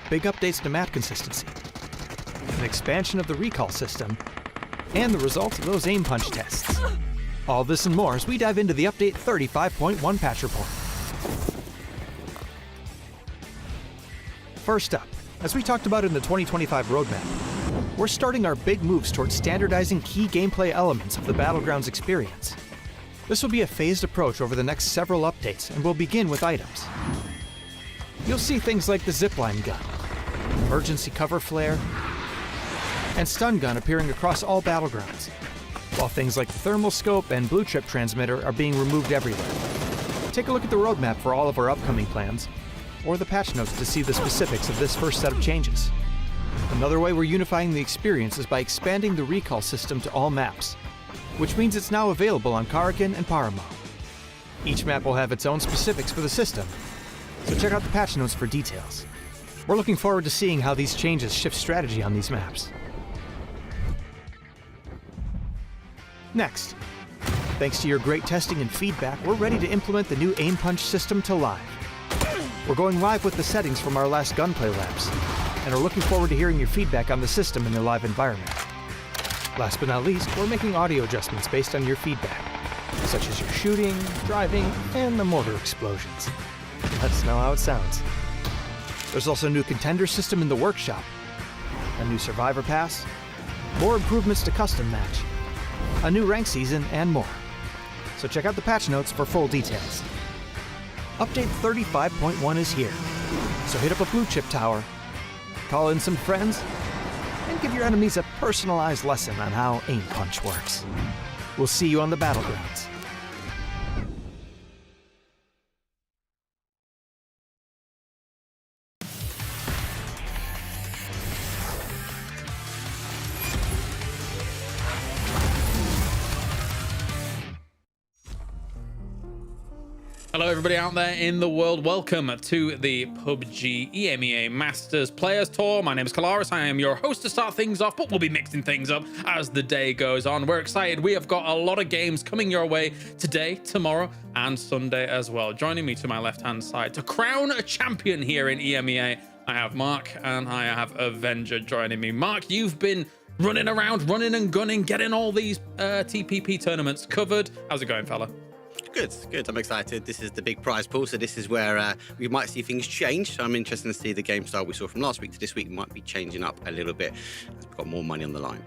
big updates to map consistency, an expansion of the recall system, and the results of those aim punch tests. All this and more as we dive into the Update 35.1 patch report. First up, as we talked about in the 2025 roadmap, we're starting our big moves towards standardizing key gameplay elements of the Battlegrounds experience. This will be a phased approach over the next several updates, and we'll begin with items. You'll see things like the zipline gun, emergency cover flare, and stun gun appearing across all Battlegrounds, while things like the thermal scope and blue chip transmitter are being removed everywhere. Take a look at the roadmap for all of our upcoming plans, or the patch notes to see the specifics of this first set of changes. Another way we're unifying the experience is by expanding the recall system to all maps, which means it's now available on Karakin and Miramar. Each map will have its own specifics for the system, so check out the patch notes for details. We're looking forward to seeing how these changes shift strategy on these maps. Next, thanks to your great testing and feedback, we're ready to implement the new aim punch system to live. We're going live with the settings from our last gunplay labs, and are looking forward to hearing your feedback on the system in the live environment. Last but not least, we're making audio adjustments based on your feedback, such as your shooting, driving, and the mortar explosions. Let us know how it sounds. There's also a new contender system in the workshop, a new survivor pass, more improvements to custom match, a new rank season, and more. So check out the patch notes for full details. Update 35.1 is here, so hit up a blue chip tower, call in some friends, and give your enemies a personalized lesson on how aim punch works. We'll see you on the Battlegrounds. Hello everybody out there in the world, welcome to the PUBG EMEA Masters Players Tour. My name is Kalaris, I am your host to start things off, but we'll be mixing things up as the day goes on. We're excited, we have got a lot of games coming your way today, tomorrow, and Sunday as well. Joining me to my left-hand side to crown a champion here in EMEA, I have Mark and I have Avenger joining me. Mark, you've been running around, running and gunning, getting all these TPP tournaments covered. How's it going, fella? Good. I'm excited. This is the big prize pool, so this is where we might see things change. So I'm interested to see the game style we saw from last week to this week might be changing up a little bit as we've got more money on the line.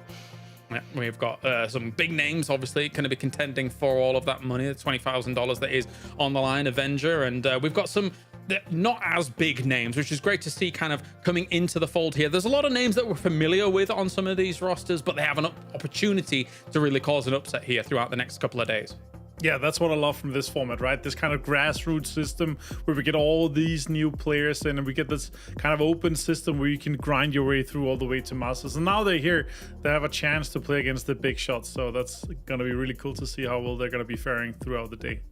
Yeah, we've got some big names, obviously, going to be contending for all of that money, the $20,000 that is on the line, Avenger, and we've got some not as big names, which is great to see kind of coming into the fold here. There's a lot of names that we're familiar with on some of these rosters, but they have an opportunity to really cause an upset here throughout the next couple of days. Yeah, that's what I love from this format, right? This kind of grassroots system where we get all these new players in and we get this kind of open system where you can grind your way through all the way to Masters. And now they're here, they have a chance to play against the big shots. So that's going to be really cool to see how well they're going to be faring throughout the day.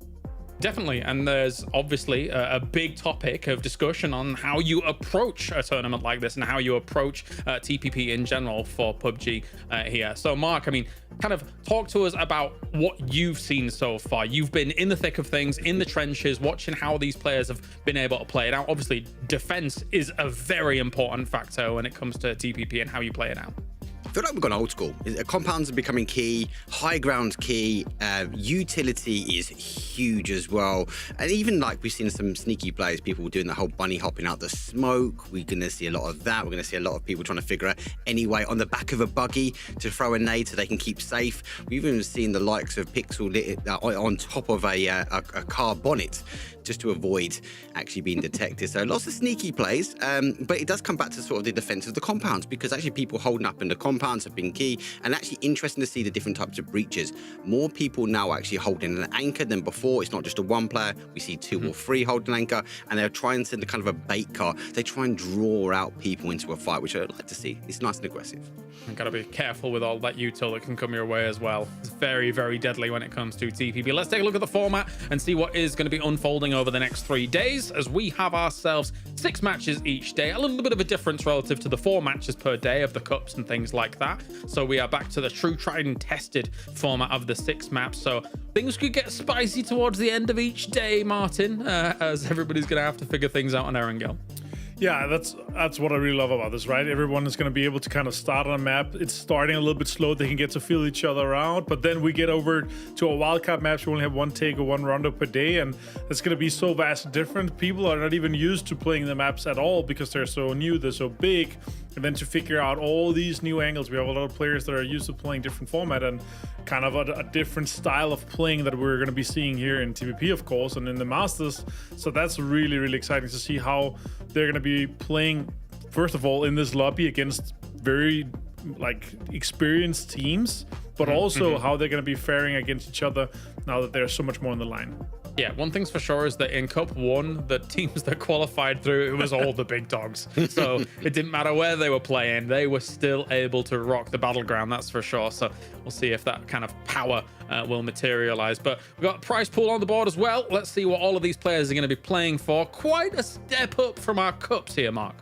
Definitely, and there's obviously a big topic of discussion on how you approach a tournament like this and how you approach TPP in general for PUBG here. So Mark, I mean, kind of talk to us about what you've seen so far. You've been in the thick of things, in the trenches, watching how these players have been able to play it out. Obviously, defense is a very important factor when it comes to TPP and how you play it out. I feel like we've gone old school. Compounds are becoming key, high ground key, utility is huge as well. And even like we've seen some sneaky plays, people doing the whole bunny hopping out the smoke. We're going to see a lot of that. We're going to see a lot of people trying to figure out any way on the back of a buggy to throw a nade so they can keep safe. We've even seen the likes of Pixel lit on top of a car bonnet just to avoid actually being detected. So lots of sneaky plays, but it does come back to sort of the defense of the compounds, because actually people holding up in the compounds have been key, and actually interesting to see the different types of breaches. More people now actually holding an anchor than before. It's not just a one player. We see two or three holding an anchor, and they're trying to kind of a bait car. They try and draw out people into a fight, which I'd like to see. It's nice and aggressive. You've got to be careful with all that util that can come your way as well. It's very, very deadly when it comes to TPP. Let's take a look at the format and see what is going to be unfolding over the next 3 days, as we have ourselves 6 matches each day. A little bit of a difference relative to the 4 matches per day of the cups and things like that. So we are back to the true tried and tested format of the 6 maps. So things could get spicy towards the end of each day, Martin, as everybody's going to have to figure things out on Erangel. Yeah, that's what I really love about this, right? Everyone is going to be able to kind of start on a map. It's starting a little bit slow. They can get to feel each other out, but then we get over to a wildcard match. We only have one take or one rondo per day, and it's going to be so vastly different. People are not even used to playing the maps at all because they're so new, they're so big. And then to figure out all these new angles, we have a lot of players that are used to playing different format and kind of a different style of playing that we're going to be seeing here in TVP, of course, and in the Masters. So that's really, really exciting to see how they're going to be playing, first of all, in this lobby against very experienced teams, but also how they're going to be faring against each other now that there's so much more on the line. Yeah, one thing's for sure is that in Cup 1, the teams that qualified through, it was all the big dogs. So it didn't matter where they were playing, they were still able to rock the battleground, that's for sure. So we'll see if that kind of power will materialize. But we've got a prize pool on the board as well. Let's see what all of these players are going to be playing for. Quite a step up from our cups here, Mark.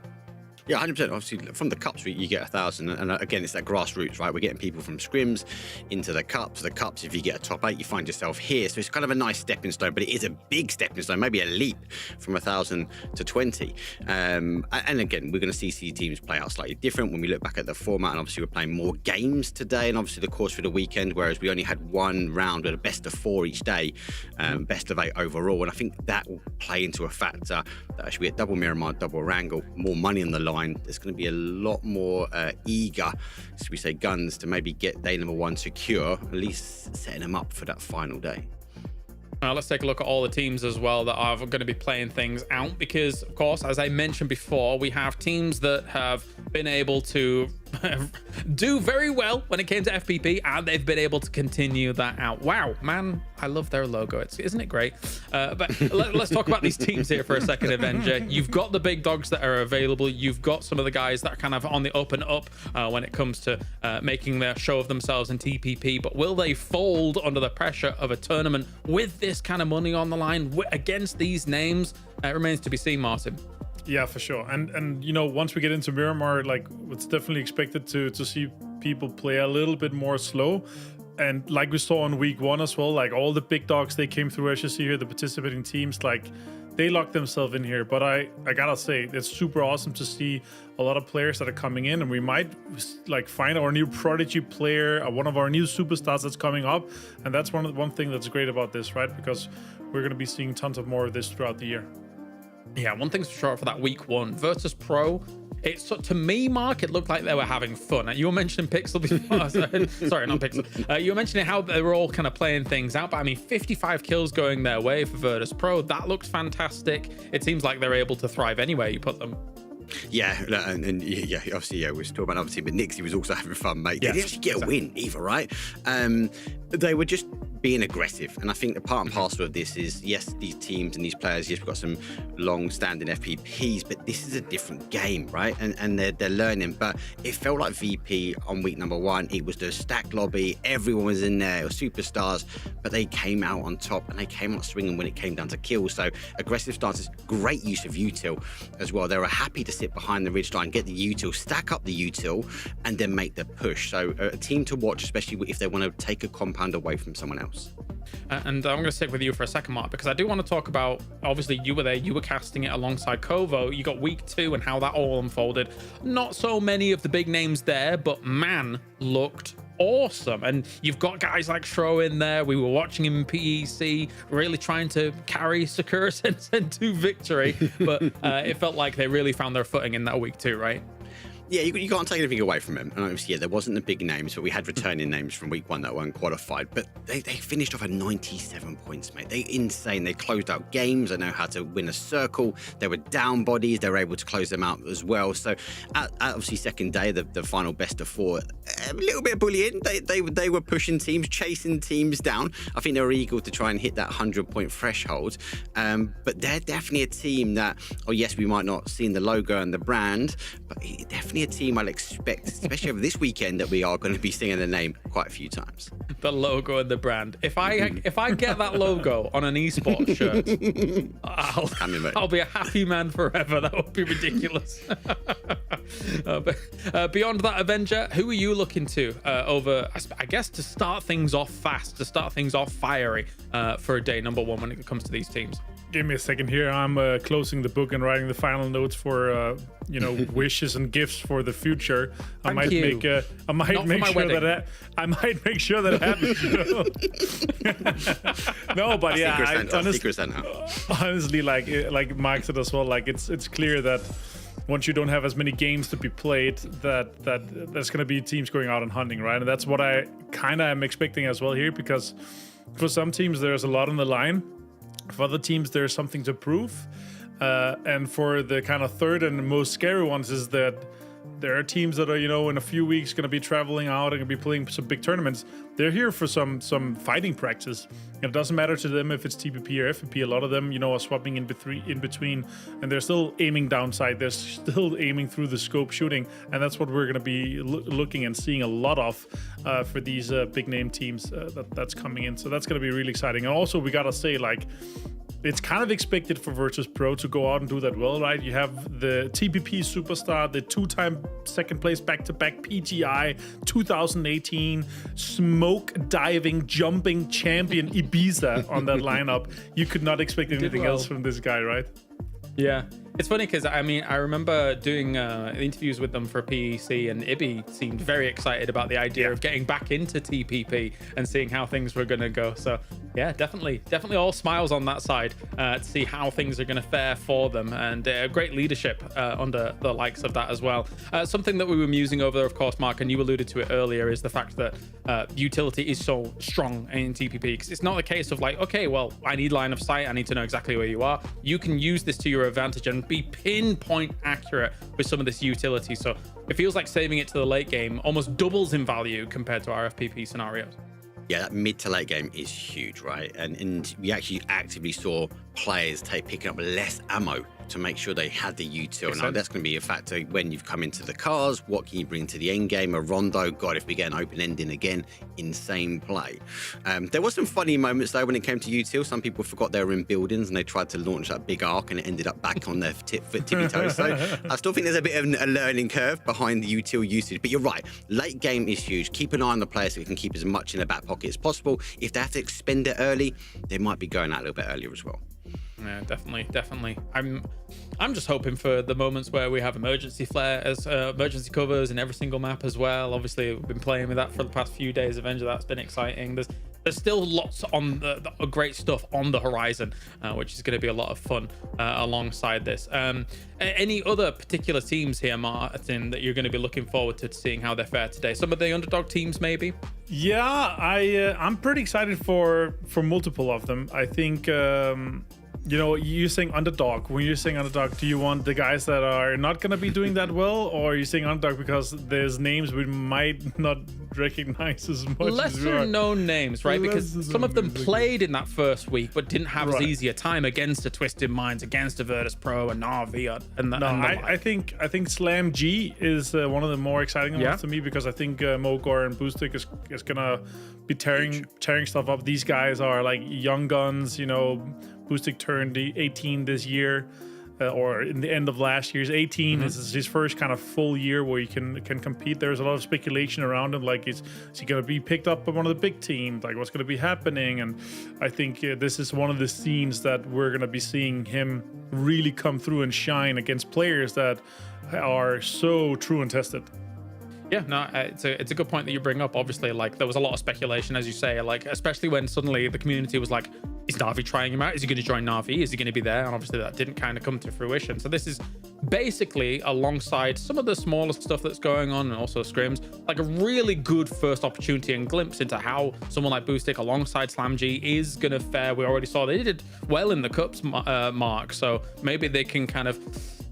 Yeah, 100%. Obviously, from the cups, you get 1,000. And again, it's that grassroots, right? We're getting people from scrims into the cups. The cups, if you get a top 8, you find yourself here. So it's kind of a nice stepping stone, but it is a big stepping stone, maybe a leap from 1,000 to 20. And again, we're going to see teams play out slightly different when we look back at the format. And obviously, we're playing more games today, and obviously the course for the weekend, whereas we only had one round with a best of 4 each day, best of 8 overall. And I think that will play into a factor that actually we get double Miramar, double Wrangle, more money on the line. There's going to be a lot more eager, so we say, guns to maybe get day number 1 secure, at least setting them up for that final day. Now let's take a look at all the teams as well that are going to be playing things out, because of course, as I mentioned before, we have teams that have been able to do very well when it came to FPP, and they've been able to continue that out. Wow, man, I love their logo. Isn't it great? But let's talk about these teams here for a second, Avenger. You've got the big dogs that are available. You've got some of the guys that are kind of on the up and up when it comes to making their show of themselves in TPP. But will they fold under the pressure of a tournament with this kind of money on the line against these names? It remains to be seen, Martin. Yeah, for sure. And you know, once we get into Miramar, it's definitely expected to see people play a little bit more slow. And like we saw in week 1 as well, all the big dogs, they came through, as you see here, the participating teams, they locked themselves in here. But I gotta say, it's super awesome to see a lot of players that are coming in, and we might find our new prodigy player, one of our new superstars that's coming up. And that's one thing that's great about this, right? Because we're going to be seeing tons of more of this throughout the year. Yeah, one thing's for sure for that week 1 Virtus Pro. It's, to me, Mark, it looked like they were having fun. You were mentioning Pixel before. Sorry, not Pixel. You were mentioning how they were all kind of playing things out. But I mean, 55 kills going their way for Virtus Pro. That looks fantastic. It seems like they're able to thrive anywhere you put them. Yeah, and yeah, obviously, yeah, we're talking about obviously, but Nixie was also having fun, mate. Yeah, they didn't actually get a win either, right? They were just being aggressive, and I think the part and parcel of this is, yes, these teams and these players, yes, we've got some long-standing FPPs, but this is a different game, right? And they're learning. But it felt like VP on week number 1. It was the stacked lobby, everyone was in there, it was superstars, but they came out on top, and they came out swinging when it came down to kills. So aggressive stances, great use of util as well. They were happy to sit behind the ridge line, get the util, stack up the util, and then make the push. So a team to watch, especially if they want to take a compound away from someone else. And I'm going to stick with you for a second, Mark, because I do want to talk about, obviously you were there, you were casting it alongside Kovo. You got week 2 and how that all unfolded. Not so many of the big names there, but man, looked awesome. And you've got guys like Shro in there. We were watching him in PEC, really trying to carry Sakura Sensen to victory. But it felt like they really found their footing in that week 2, right? Yeah, you can't take anything away from him. And obviously, yeah, there wasn't the big names, but we had returning names from week 1 that weren't qualified. But they finished off at 97 points, mate. They're insane. They closed out games. They know how to win a circle. They were down bodies. They were able to close them out as well. So, obviously, second day, the final best of 4, a little bit of bullying. They were pushing teams, chasing teams down. I think they were eager to try and hit that 100-point threshold. But they're definitely a team that, oh, yes, we might not see the logo and the brand, but definitely a team I'll expect, especially over this weekend, that we are going to be singing the name quite a few times. The logo and the brand. If I get that logo on an esports shirt, I'll be a happy man forever. That would be ridiculous. But beyond that, Avenger, who are you looking to over, I guess, to start things off fast, to start things off fiery for a day number 1 when it comes to these teams? Give me a second here. I'm closing the book and writing the final notes for wishes and gifts for the future. I might make sure that happens. No, but yeah, honestly, like Mark said as well, like it's clear that once you don't have as many games to be played, that there's going to be teams going out and hunting, right? And that's what I kind of am expecting as well here, because for some teams there's a lot on the line. For other teams, there's something to prove. And for the kind of third and most scary ones is that there are teams that are, in a few weeks going to be traveling out and going to be playing some big tournaments. They're here for some fighting practice. And it doesn't matter to them if it's TPP or FPP. A lot of them, are swapping in between, and they're still aiming downside. They're still aiming through the scope shooting, and that's what we're going to be looking and seeing a lot of for these big name teams that's coming in. So that's going to be really exciting. And also, we got to say, like, it's kind of expected for Virtus Pro to go out and do that well, right? You have the TPP superstar, the 2-time second place back-to-back PGI 2018 smoke diving jumping champion Ibiza on that lineup. You could not expect anything else from this guy, right? Yeah. It's funny because, I remember doing interviews with them for PEC, and Ibby seemed very excited about the idea of getting back into TPP and seeing how things were going to go. So, yeah, definitely all smiles on that side to see how things are going to fare for them, and great leadership under the likes of that as well. Something that we were musing over, of course, Mark, and you alluded to it earlier, is the fact that utility is so strong in TPP, because it's not the case of like, okay, well, I need line of sight, I need to know exactly where you are. You can use this to your advantage and be pinpoint accurate with some of this utility. So it feels like saving it to the late game almost doubles in value compared to our FPP scenarios. Yeah, that mid to late game is huge, right? And we actually actively saw players picking up less ammo to make sure they had the util. Now, that's going to be a factor when you've come into the cars. What can you bring to the end game? A Rondo, God, if we get an open ending again, insane play. There was some funny moments, though, when it came to util. Some people forgot they were in buildings and they tried to launch that big arc and it ended up back on their tippy toes. So I still think there's a bit of a learning curve behind the util usage. But you're right, late game is huge. Keep an eye on the players so we can keep as much in their back pocket as possible. If they have to expend it early, they might be going out a little bit earlier as well. Yeah, definitely. I'm just hoping for the moments where we have emergency flares, emergency covers in every single map as well. Obviously, we've been playing with that for the past few days. Avenger, that's been exciting. There's still lots on the great stuff on the horizon, which is going to be a lot of fun alongside this. Any other particular teams here, Martin, that you're going to be looking forward to seeing how they fare today? Some of the underdog teams, maybe? Yeah, I'm pretty excited for multiple of them. I think you're saying underdog. When you're saying underdog, do you want the guys that are not going to be doing that well, or are you saying underdog because there's names we might not recognize as much? Lesser known names, right? Because some of them played in that first week, but didn't have as easy a time against a Twisted Minds, against a Virtus Pro, and Na'Vi, I think Slam G is one of the more exciting ones to me, because I think Mogor and Boostic is gonna be tearing stuff up. These guys are like young guns, Boostic turned 18 this year, or in the end of last year's 18. This is his first kind of full year where he can compete. There's a lot of speculation around him, like is he going to be picked up by one of the big teams? Like, what's going to be happening? And I think this is one of the scenes that we're going to be seeing him really come through and shine against players that are so true and tested. Yeah, no, it's a good point that you bring up. Obviously, like, there was a lot of speculation, as you say, like, especially when suddenly the community was like, is Na'Vi trying him out? Is he going to join Na'Vi? Is he going to be there? And obviously that didn't kind of come to fruition. So this is basically, alongside some of the smaller stuff that's going on and also scrims, like a really good first opportunity and glimpse into how someone like Boostic alongside SlamG is going to fare. We already saw they did well in the Cups, Mark. So maybe they can kind of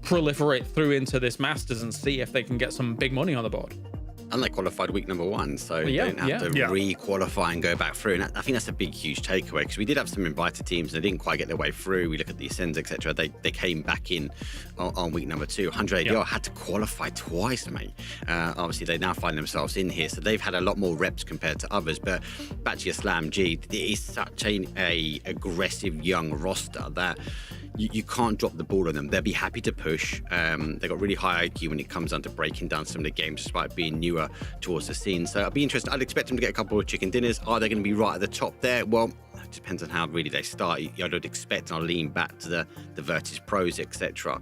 proliferate through into this Masters and see if they can get some big money on the board. And they qualified week number 1, so they didn't have to re-qualify and go back through. And I think that's a big, huge takeaway, because we did have some invited teams and they didn't quite get their way through. We look at the Ascends, etc. They came back in on week number 2. 100 ADR had to qualify twice, mate. Obviously, they now find themselves in here, so they've had a lot more reps compared to others. But back to your Slam G, it is such a aggressive young roster that you can't drop the ball on them. They'll be happy to push. They've got really high IQ when it comes down to breaking down some of the games, despite being newer towards the scene. So I'll be interested. I'd expect them to get a couple of chicken dinners. Are they going to be right at the top there? Well, depends on how really they start. I'd expect I'll lean back to the Virtus Pros, etc.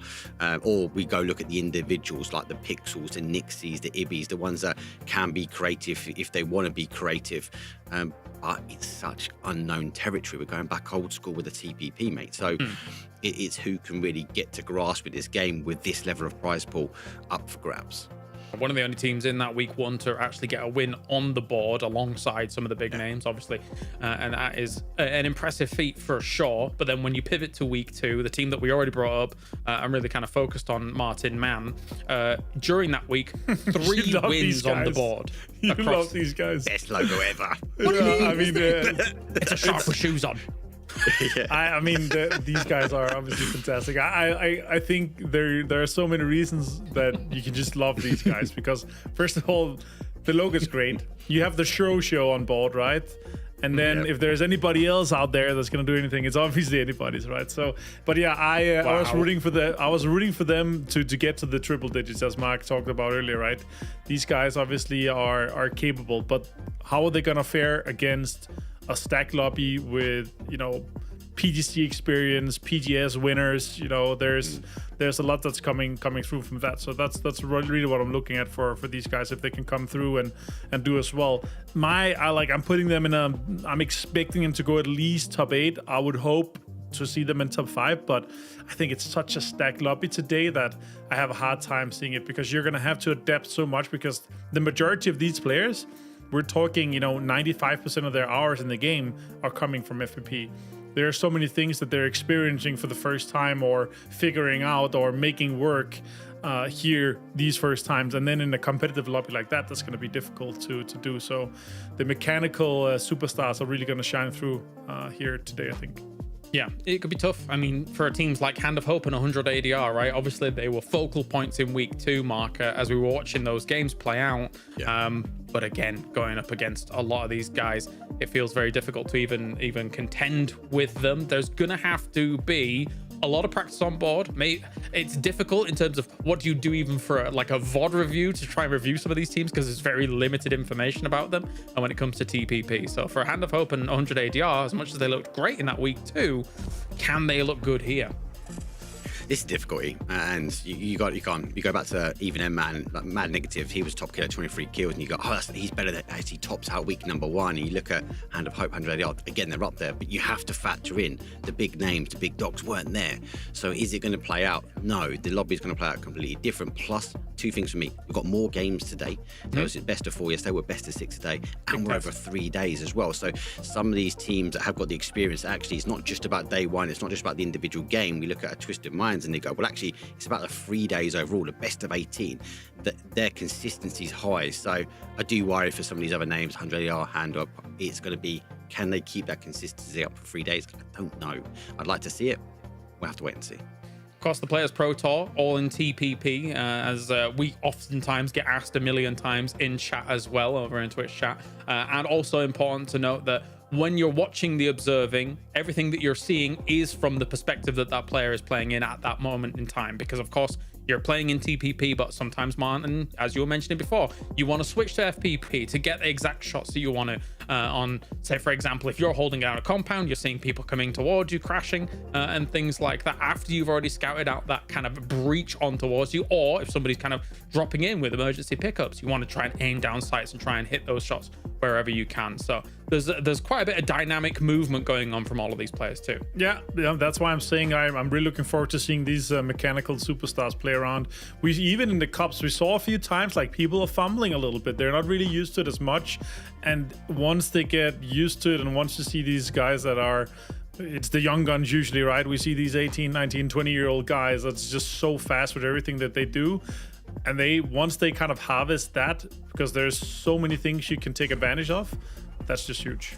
Or we go look at the individuals like the Pixels, the Nixies, the Ibis, the ones that can be creative if they want to be creative. But it's such unknown territory. We're going back old school with the TPP, mate. So it's who can really get to grasp with this game with this level of prize pool up for grabs. One of the only teams in that week one to actually get a win on the board alongside some of the big names, obviously. And that is an impressive feat for sure. But then when you pivot to week two, the team that we already brought up and really kind of focused on, Martin Mann, during that week, 3 wins on the board. You love these guys. Best logo ever. What do you mean? I mean, it's a sharp with shoes on. Yeah. I mean, these guys are obviously fantastic. I think there are so many reasons that you can just love these guys because, first of all, the logo is great. You have the show on board, right? And then if there's anybody else out there that's gonna do anything, it's obviously anybody's, right? So, but yeah, I was rooting for them to get to the triple digits, as Mark talked about earlier, right? These guys obviously are capable, but how are they gonna fare against a stack lobby with, you know, PGC experience, PGS winners? You know, there's a lot that's coming through from that. So that's really what I'm looking at for these guys, if they can come through and do as well. I'm putting them I'm expecting them to go at least top 8. I would hope to see them in top 5, but I think it's such a stacked lobby today that I have a hard time seeing it, because you're gonna have to adapt so much, because the majority of these players, we're talking, you know, 95% of their hours in the game are coming from FPP. There are so many things that they're experiencing for the first time, or figuring out, or making work here these first times. And then in a competitive lobby like that, that's going to be difficult to do. So the mechanical superstars are really going to shine through here today, I think. Yeah, it could be tough. I mean, for teams like Hand of Hope and 100 ADR, right? Obviously, they were focal points in week 2, Mark, as we were watching those games play out. Yeah. But again, going up against a lot of these guys, it feels very difficult to even contend with them. There's gonna have to be a lot of practice on board. It's difficult in terms of what do you do even for a VOD review to try and review some of these teams, because there's very limited information about them, and when it comes to TPP. So for Hand of Hope and 100 ADR, as much as they looked great in that week 2, can they look good here? This is difficulty, and you go back to even M-Man, like Mad Negative. He was top killer, 23 kills, and you go, he's better than, as he tops out week number 1. And you look at Hand of Hope, 100 ADR, again, they're up there, but you have to factor in the big names, the big dogs weren't there. So is it going to play out? No, the lobby is going to play out completely different. Plus, 2 things for me: we've got more games today. There was best of 4 yesterday, we're best of 6 today, and we're over 3 days as well. So some of these teams that have got the experience, actually, it's not just about day 1. It's not just about the individual game. We look at a Twisted Minds and they go, well, actually, it's about the 3 days overall, the best of 18. That their consistency is high. So I do worry for some of these other names, 100 AR, Hand Up. It's going to be, can they keep that consistency up for 3 days? I don't know. I'd like to see it. We'll have to wait and see. Across the Players Pro Tour, all in TPP, as we oftentimes get asked a million times in chat as well, over in Twitch chat. And also important to note that when you're watching the observing, everything that you're seeing is from the perspective that player is playing in at that moment in time. Because of course, you're playing in TPP, but sometimes, Martin, as you were mentioning before, you want to switch to FPP to get the exact shots that you want to on, say, for example, if you're holding out a compound, you're seeing people coming towards you, crashing, and things like that after you've already scouted out that kind of breach on towards you. Or if somebody's kind of dropping in with emergency pickups, you want to try and aim down sights and try and hit those shots wherever you can. So there's quite a bit of dynamic movement going on from all of these players too. Yeah, that's why I'm saying I'm really looking forward to seeing these mechanical superstars play around. We even in the cups, we saw a few times like people are fumbling a little bit. They're not really used to it as much, and once they get used to it, and once you see these guys that are, it's the young guns usually, right? We see these 18, 19, 20-year-old guys that's just so fast with everything that they do. And once they kind of harvest that, because there's so many things you can take advantage of, that's just huge.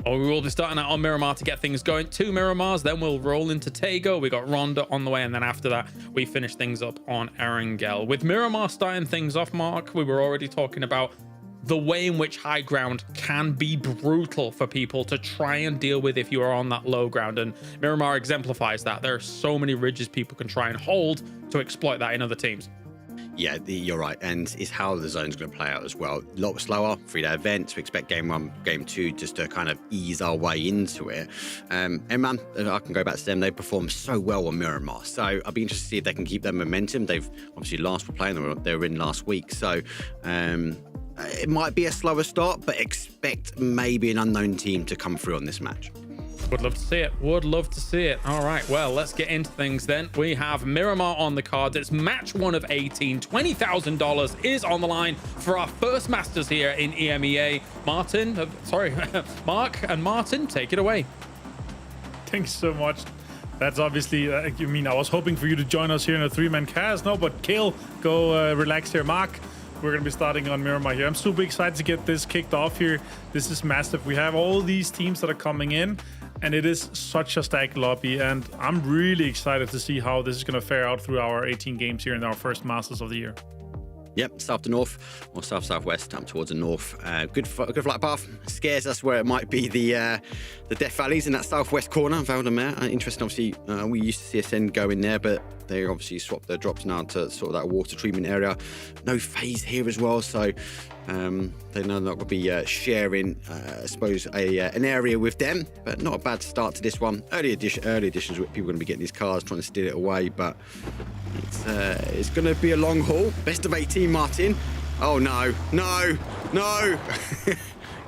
Well, we will be starting out on Miramar to get things going. 2 Miramars, then we'll roll into Tego. We got Rondo on the way, and then after that, we finish things up on Erangel. With Miramar starting things off, Mark, we were already talking about the way in which high ground can be brutal for people to try and deal with if you are on that low ground, and Miramar exemplifies that. There are so many ridges people can try and hold to exploit that in other teams. Yeah, you're right, and it's how the zone's going to play out as well. A lot slower, 3-day events. We expect game 1, game 2 just to kind of ease our way into it. And man, I can go back to them. They performed so well on Miramar, so I'll be interested to see if they can keep that momentum. They've obviously last were playing; they were in last week, so it might be a slower start, but expect maybe an unknown team to come through on this match. Would love to see it. Would love to see it. All right, well, let's get into things then. We have Miramar on the cards. It's match 1 of 18. $20,000 is on the line for our first Masters here in EMEA. Mark and Martin, take it away. Thanks so much. That's obviously, I was hoping for you to join us here in a 3-man cast. No, but Kale, go relax here. Mark, we're going to be starting on Miramar here. I'm super excited to get this kicked off here. This is massive. We have all these teams that are coming in, and it is such a stacked lobby, and I'm really excited to see how this is going to fare out through our 18 games here in our first Masters of the year. Yep, south to north or south-southwest, up towards the north. Good flight path. Scares us where it might be the Death Valleys in that southwest corner of Valdemar. Interesting, obviously, we used to see Ascend go in there, but they obviously swapped their drops now to sort of that water treatment area. No phase here as well, so they're not going to be sharing, I suppose, an area with them, but not a bad start to this one. Early editions, people are going to be getting these cars, trying to steal it away, but it's going to be a long haul. Best of 18, Martin. Oh, no.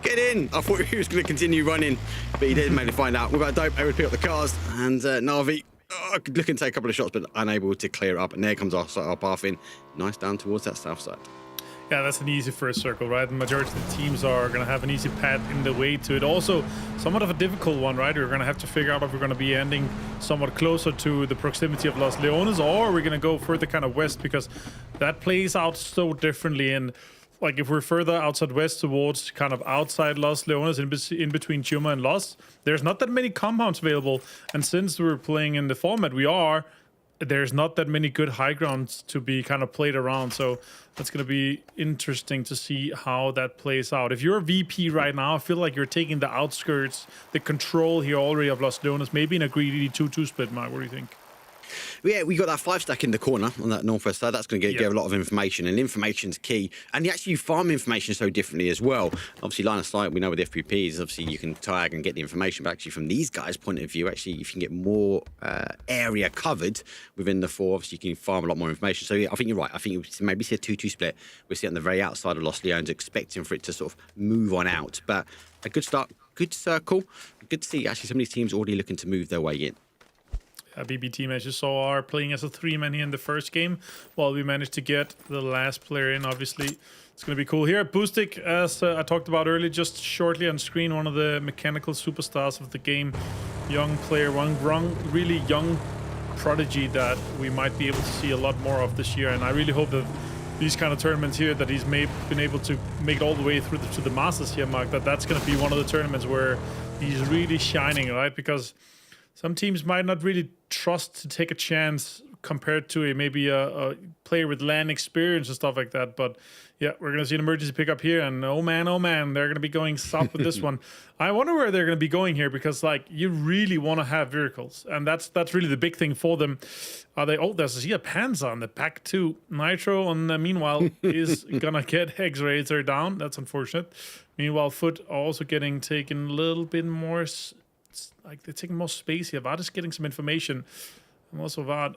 Get in. I thought he was going to continue running, but he didn't manage to find out. Without dope, able to pick up the cars, and Navi looking to take a couple of shots, but unable to clear it up, and there comes our path in. Nice down towards that south side. Yeah, that's an easy first circle, right? The majority of the teams are going to have an easy path in the way to it. Also, somewhat of a difficult one, right? We're going to have to figure out if we're going to be ending somewhat closer to the proximity of Los Leones, or we're going to go further kind of west, because that plays out so differently. And like if we're further outside west towards kind of outside Los Leones, in between Chuma and Los, there's not that many compounds available. And since we're playing in the format there's not that many good high grounds to be kind of played around. So that's going to be interesting to see how that plays out. If you're a VP right now, I feel like you're taking the outskirts, the control here already of Los Leones, maybe in a greedy 2-2 split, Mark. What do you think? Yeah, we got that 5 stack in the corner on that northwest side. That's going to give a lot of information, and information's key. And you actually farm information so differently as well. Obviously, line of sight, we know with FPPs, obviously you can tag and get the information, but actually from these guys' point of view, actually, if you can get more area covered within the 4, obviously you can farm a lot more information. So yeah, I think you're right. I think you maybe see a 2-2 split. We see it on the very outside of Los Leones, expecting for it to sort of move on out. But a good start, good circle. Good to see actually some of these teams already looking to move their way in. BB team, as you saw, are playing as a 3-man here in the first game, while we managed to get the last player in. Obviously, it's going to be cool here. Boostic, as I talked about earlier, just shortly on screen, one of the mechanical superstars of the game. Young player, one really young prodigy that we might be able to see a lot more of this year. And I really hope that these kind of tournaments here, that he's been able to make it all the way through to the Masters here, Mark, that's going to be one of the tournaments where he's really shining, right? Because some teams might not really trust to take a chance compared to maybe a player with LAN experience and stuff like that. But yeah, we're going to see an emergency pickup here. And oh man, they're going to be going south with this one. I wonder where they're going to be going here, because like you really want to have vehicles. And that's really the big thing for them. Are they? Oh, there's a Panzer on the back too. Nitro, and meanwhile, is going to get X-rays. They're down. That's unfortunate. Meanwhile, Foot also getting taken a little bit more. Like they're taking more space here. Vard is getting some information. And also Vard,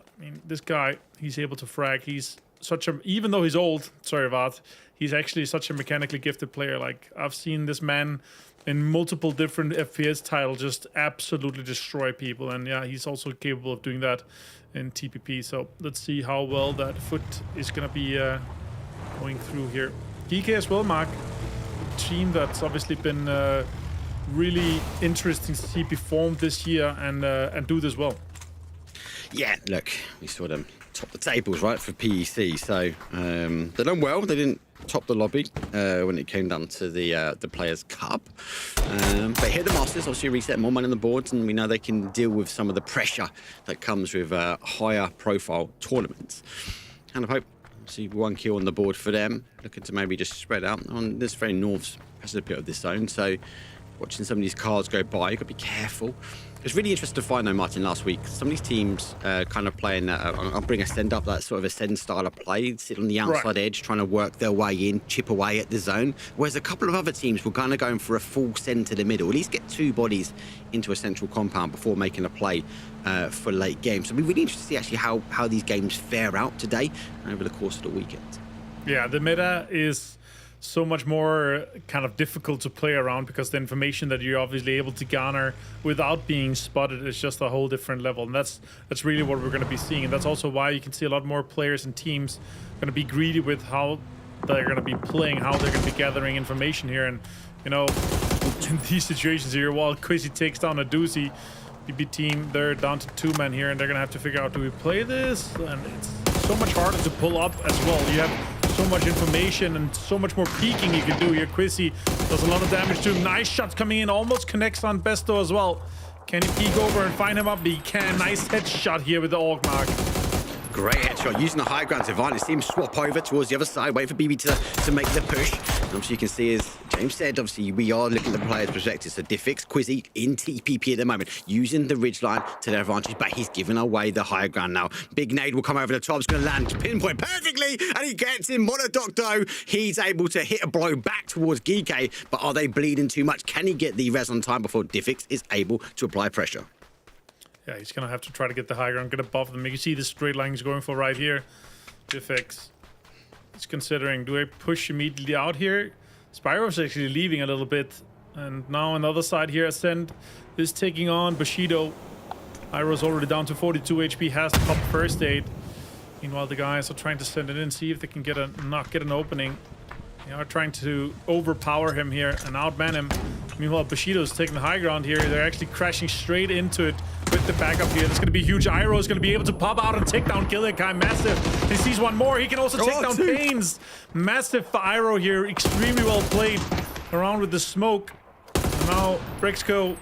this guy, he's able to frag. He's even though he's old, sorry Vard, he's actually such a mechanically gifted player. Like I've seen this man in multiple different FPS titles just absolutely destroy people. And yeah, he's also capable of doing that in TPP. So let's see how well that Foot is going to be going through here. DK as well, Mark. Team that's obviously been really interesting to see perform this year and do this well. Yeah, look, we saw them top the tables, right, for PEC. So they've done well. They didn't top the lobby when it came down to the Players' Cup. But here the Masters obviously reset more money on the boards, and we know they can deal with some of the pressure that comes with higher profile tournaments. And I hope see 1 kill on the board for them, looking to maybe just spread out on this very north precipice of this zone. So watching some of these cars go by. You've got to be careful. It was really interesting to find, though, Martin, last week. Some of these teams kind of playing that, I'll bring Ascend up, that sort of Ascend style of play, sit on the outside edge, trying to work their way in, chip away at the zone. Whereas a couple of other teams were kind of going for a full send to the middle, at least get 2 bodies into a central compound before making a play for late game. So it'll be really interesting to see actually how these games fare out today and over the course of the weekend. Yeah, the meta is so much more kind of difficult to play around because the information that you're obviously able to garner without being spotted is just a whole different level, and that's really what we're going to be seeing. And that's also why you can see a lot more players and teams going to be greedy with how they're going to be playing, how they're going to be gathering information here. And you know, in these situations here, while Quizzy takes down a doozy, BB team, they're down to 2 men here, and they're going to have to figure out, do we play this? And it's so much harder to pull up as well. You have so much information and so much more peeking you can do here. Quizzy does a lot of damage to him. Nice shots coming in, almost connects on Besto as well. Can he peek over and find him up? He can. Nice headshot here with the Orc Mark. Great headshot, using the high ground advantage. See him swap over towards the other side, wait for BB to make the push. And obviously you can see, as James said, obviously we are looking at the player's perspective. So Diffix, Quizzy in TPP at the moment, using the ridge line to their advantage, but he's giving away the higher ground now. Big nade will come over the top, it's going to land pinpoint perfectly, and he gets in. Monodok, though, he's able to hit a blow back towards Geeke, but are they bleeding too much? Can he get the res on time before Diffix is able to apply pressure? Yeah, he's going to have to try to get the high ground, get above them. You can see the straight line he's going for right here. Diffix. He's considering, do I push immediately out here? Spyro's actually leaving a little bit. And now on the other side here, Ascend is taking on Bushido. Iro's already down to 42 HP, has the top first aid. Meanwhile, the guys are trying to send it in, see if they can get an opening. They are trying to overpower him here and outman him. Meanwhile, Bushido's taking the high ground here. They're actually crashing straight into it with the backup here. It's going to be huge. Iroh is going to be able to pop out and take down Gillikai. Massive. He sees one more. He can also take down Pains. Massive for Iroh here. Extremely well played around with the smoke. And now, Brexco,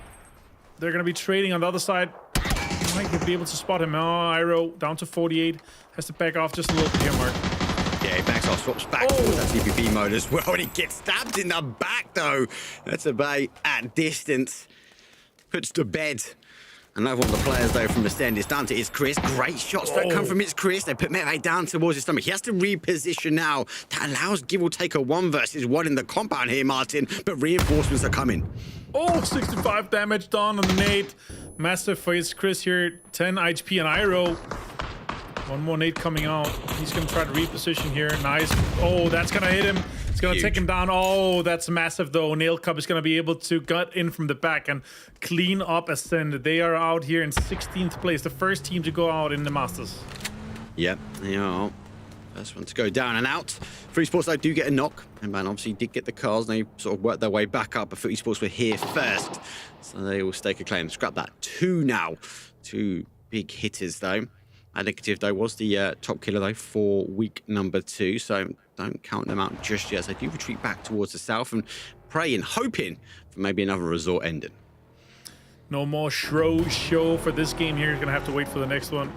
they're going to be trading on the other side. Might be able to spot him. Oh, Iroh down to 48. Has to back off just a little bit here, Mark. Yeah, he backs off, swaps back towards that TPP mode as well, and he gets stabbed in the back, though. That's a bait at distance. Puts to bed. Another one of the players, though, from Ascend is down to It's Chris. Great shots that come from It's Chris. They put Mete down towards his stomach. He has to reposition now. That allows Give or take a 1 versus 1 in the compound here, Martin, but reinforcements are coming. Oh, 65 damage done on the nade. Massive for It's Chris here. 10 HP on Iroh. One more nade coming out. He's going to try to reposition here. Nice. Oh, that's going to hit him. It's going to take him down. Oh, that's massive, though. Nail Cup is going to be able to gut in from the back and clean up Ascend. They are out here in 16th place. The first team to go out in the Masters. Yep, they are. First one to go down and out. Free Sports, though, do get a knock. And man, obviously did get the cars. And they sort of worked their way back up. But Free Sports were here first. So they will stake a claim. Scrap that. 2 now. 2 big hitters, though. Negative, though, was the top killer, though, for week number 2. So don't count them out just yet. So they do retreat back towards the south and praying, hoping for maybe another resort ending. No more show for this game here. You're going to have to wait for the next one.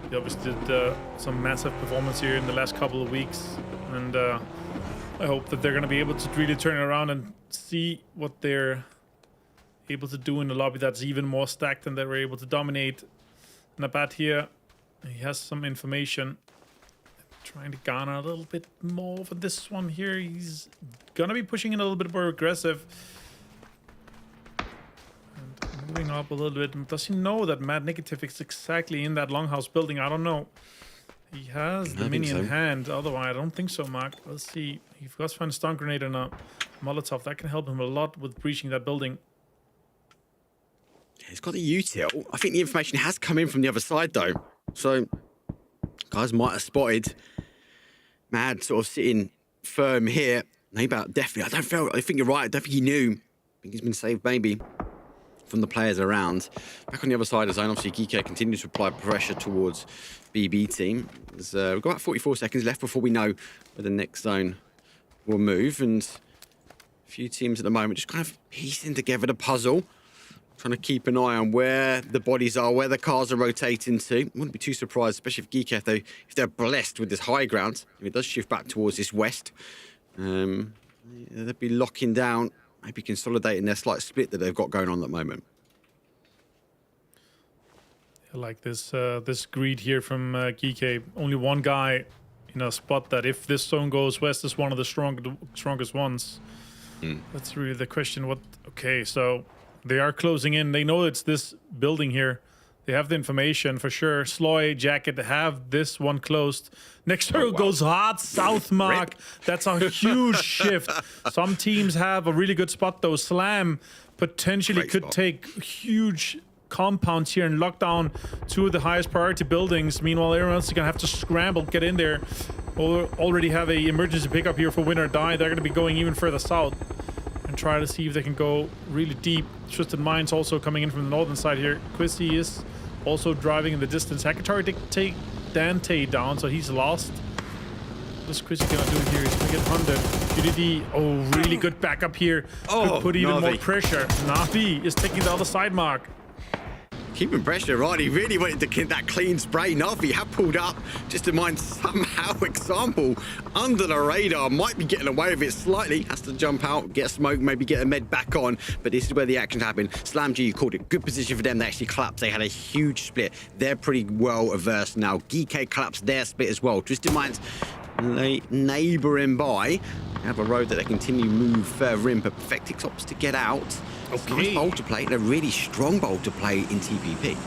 They obviously did some massive performance here in the last couple of weeks. And I hope that they're going to be able to really turn it around and see what they're able to do in the lobby that's even more stacked than they were able to dominate. Nabat here. He has some information. Trying to garner a little bit more for this one here. He's gonna be pushing in a little bit more aggressive. And moving up a little bit. Does he know that Mad Negative is exactly in that longhouse building? I don't know. He has the mini in hand. Otherwise, I don't think so, Mark. Let's see. He forgot to find a stun grenade and a Molotov. That can help him a lot with breaching that building. He's got the util. I think the information has come in from the other side, though. So, guys might have spotted Mad sort of sitting firm here. Maybe definitely. I think you're right. I don't think he knew. I think he's been saved maybe from the players around. Back on the other side of the zone, obviously Geeke continues to apply pressure towards BB team. We've got about 44 seconds left before we know where the next zone will move. And a few teams at the moment just kind of piecing together the puzzle. Trying to keep an eye on where the bodies are, where the cars are rotating to. Wouldn't be too surprised, especially if Geeke, if they're blessed with this high ground. If it does shift back towards this west, they'd be locking down maybe consolidating their slight split that they've got going on at the moment. I like this this greed here from GK. Only one guy in a spot that if this zone goes west is one of the strongest ones. That's really the question. Okay, so they are closing in. They know it's this building here. They have the information for sure. Sloy, Jacket have this one closed. Next circle goes hard south, Mark. That's a huge shift. Some teams have a really good spot though. Slam potentially could take huge compounds here and lock down two of the highest priority buildings. Meanwhile, everyone else is gonna have to scramble, get in there. Already have a emergency pickup here for win or die. They're gonna be going even further south and try to see if they can go really deep. Twisted Minds also coming in from the northern side here. Quizzy is also driving in the distance. Hackatori to take Dante down, so he's lost. What's Quizzy gonna do here? He's gonna get hunted. QDD, oh, really good backup here. Could put even more pressure. Navi is taking the other side, Mark. Keeping pressure on. He really wanted to get that clean spray. Navi have pulled up just to mind somehow example under the radar. Might be getting away with it slightly. Has to jump out, get smoke, maybe get a med back on. But this is where the action happened. Slam G called it. Good position for them. They actually collapsed. They had a huge split. They're pretty well averse now. GK collapsed their split as well. Twisted Minds neighbouring by. They have a road that they continue to move further in, but Perfectix opts to get out. Okay. Nice bowl to play, and a really strong bowl to play in TPP.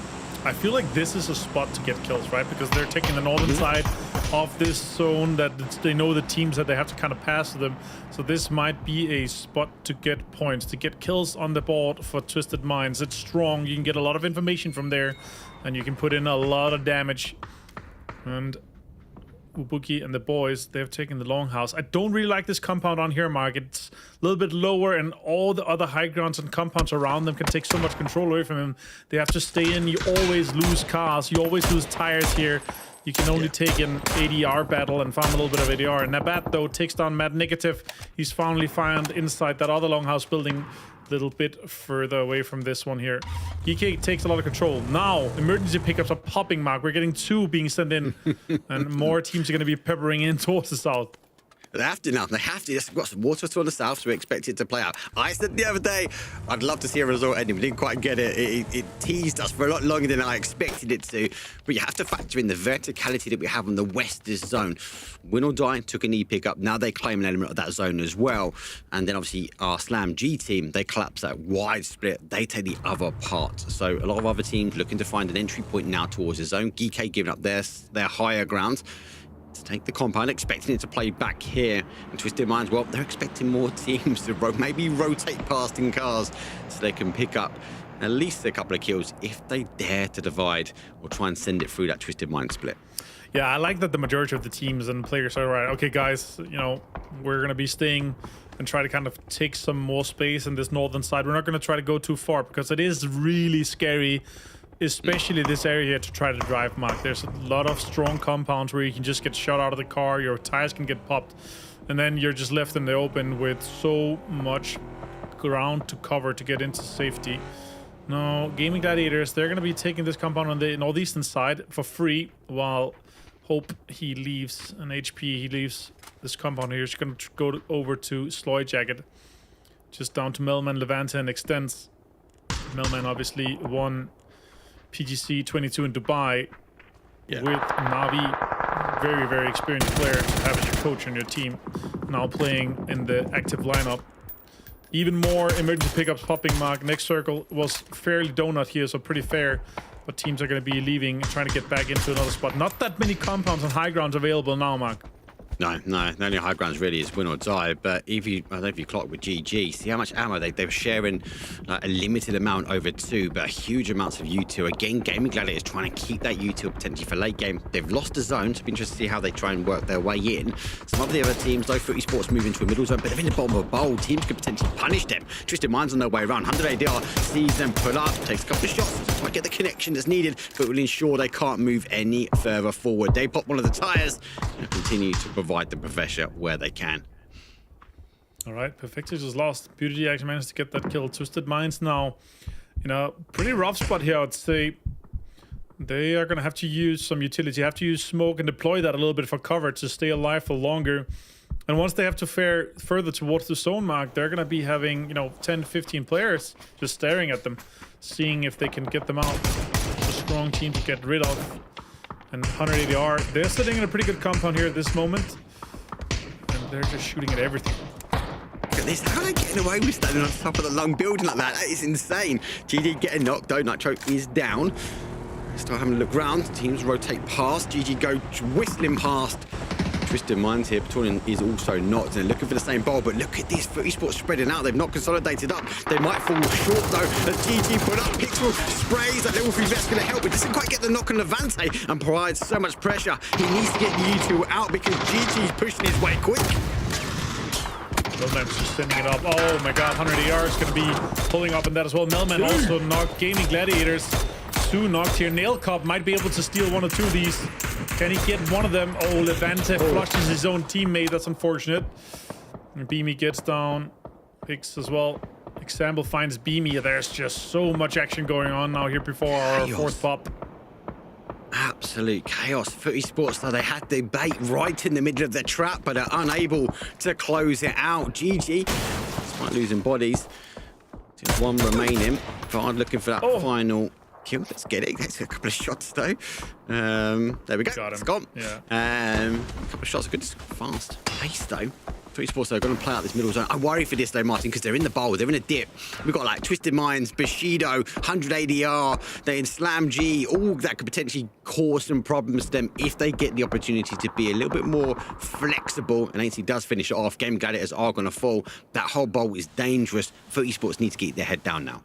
I feel like this is a spot to get kills, right? Because they're taking the northern side of this zone that they know the teams that they have to kind of pass to them. So this might be a spot to get points, to get kills on the board for Twisted Minds. It's strong. You can get a lot of information from there, and you can put in a lot of damage. And Ubuki and the boys, they've taken the longhouse. I don't really like this compound on here, Mark. It's a little bit lower, and all the other high grounds and compounds around them can take so much control away from him. They have to stay in. You always lose cars. You always lose tires here. You can only take an ADR battle and farm a little bit of ADR. Nabat, though, takes down Mad Negative. He's finally found inside that other longhouse building, a little bit further away from this one here. GK takes a lot of control. Now, emergency pickups are popping, Mark. We're getting 2 being sent in, and more teams are going to be peppering in towards the south. They have to now. They have to. They've got some water to the south, so we expect it to play out. I said the other day, I'd love to see a result ending. We didn't quite get it. It teased us for a lot longer than I expected it to. But you have to factor in the verticality that we have on the western zone. Win or Die took an E pickup. Now they claim an element of that zone as well. And then obviously our Slam G team, they collapse that wide split. They take the other part. So a lot of other teams looking to find an entry point now towards the zone. GK giving up their higher ground to take the compound, expecting it to play back here. And Twisted Minds, well, they're expecting more teams to maybe rotate past in cars so they can pick up at least a couple of kills if they dare to divide or try and send it through that Twisted Mind split. Yeah, I like that the majority of the teams and players are right. Okay, guys, you know, we're going to be staying and try to kind of take some more space in this northern side. We're not going to try to go too far because it is really scary, especially this area here, to try to drive, Mark. There's a lot of strong compounds where you can just get shot out of the car, your tires can get popped, and then you're just left in the open with so much ground to cover to get into safety. Now, Gaming Gladiators, they're going to be taking this compound on the northeastern side for free, while Hope, he leaves, and HP, he leaves this compound here. He's going to go over to Sloy Jacket, just down to Melman, Levante, and extends. Melman obviously won PGC 22 in Dubai with Navi, very, very experienced player to have as your coach on your team, now playing in the active lineup. Even more emergency pickups popping, Mark. Next circle was fairly donut here, so pretty fair. But teams are going to be leaving and trying to get back into another spot. Not that many compounds and high grounds available now, Mark. No, the only high grounds really is win or die. But if you, I don't know if you clock with GG, see how much ammo they were sharing, a limited amount over 2, but huge amounts of U2. Again, Gaming Gladiators trying to keep that U2 potentially for late game. They've lost the zone, so it'll be interesting to see how they try and work their way in. Some of the other teams, though, Footy Sports move into a middle zone, but they're in the bottom of a bowl. Teams could potentially punish them. Twisted Minds on their way around. 100 ADR sees them pull up, takes a couple of shots, doesn't quite get the connection that's needed, but will ensure they can't move any further forward. They pop one of the tires and continue to provide the pressure where they can. All right, Perfectus is lost. Beauty actually managed to get that kill. Twisted Minds now, you know, pretty rough spot here, I'd say. They are going to have to use some utility, have to use smoke and deploy that a little bit for cover to stay alive for longer. And once they have to fare further towards the zone mark, they're going to be having, you know, 10, 15 players just staring at them, seeing if they can get them out. It's a strong team to get rid of. And 180R, they're sitting in a pretty good compound here at this moment. And they're just shooting at everything. Look at this. How are they getting away with standing on top of the long building like that? That is insane. GG getting knocked, though. Nitro is down. Start having a look round. Teams rotate past. GG go whistling past. Twisted minds here. Praetorian is also knocked and looking for the same ball, but look at this. Esports spreading out. They've not consolidated up. They might fall short though. As GG put up, Pixel sprays. That level 3 vest going to help, but doesn't quite get the knock on Levante and provides so much pressure. He needs to get the U2 out because GG's pushing his way quick. Melman's just sending it up. Oh my god, 180R is going to be pulling up in that as well. Melman also knocked. Gaming Gladiators. Two knocked here. Nail Cop might be able to steal one or two of these. Can he get one of them? Oh, Levante flushes his own teammate. That's unfortunate. And Beamy gets down. Picks as well. Example finds Beamy. There's just so much action going on now here before our fourth pop. Absolute chaos for Esports, though. They had the bait right in the middle of the trap, but are unable to close it out. GG, despite losing bodies. Just one remaining. Vard looking for that final kill. Let's get it. That's a couple of shots, though. There we go. It's gone. Yeah. A couple of shots. Good, fast pace, though. For Esports, they're going to play out this middle zone. I worry for this, though, Martin, because they're in the bowl. They're in a dip. We've got, like, Twisted Minds, Bushido, 180R, they're in Slam G. All that could potentially cause some problems to them if they get the opportunity to be a little bit more flexible. And AC does finish it off. Game Gladiators are going to fall. That whole bowl is dangerous. For Esports, need to get their head down now.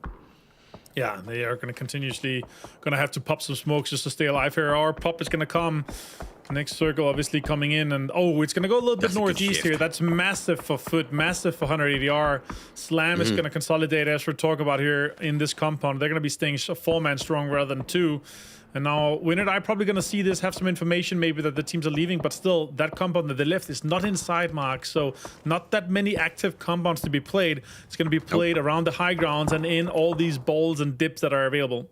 Yeah, they are going to continuously have to pop some smokes just to stay alive here. Our pop is going to come. Next circle obviously coming in, and oh, it's going to go a little bit northeast here. That's massive for Foot, massive for 180R. Slam is going to consolidate, as we're talking about here in this compound. They're going to be staying 4-man strong rather than 2. And now Win and I probably going to see this, have some information maybe that the teams are leaving, but still that compound that they left is not inside Mark, so not that many active compounds to be played. It's going to be played around the high grounds and in all these bowls and dips that are available.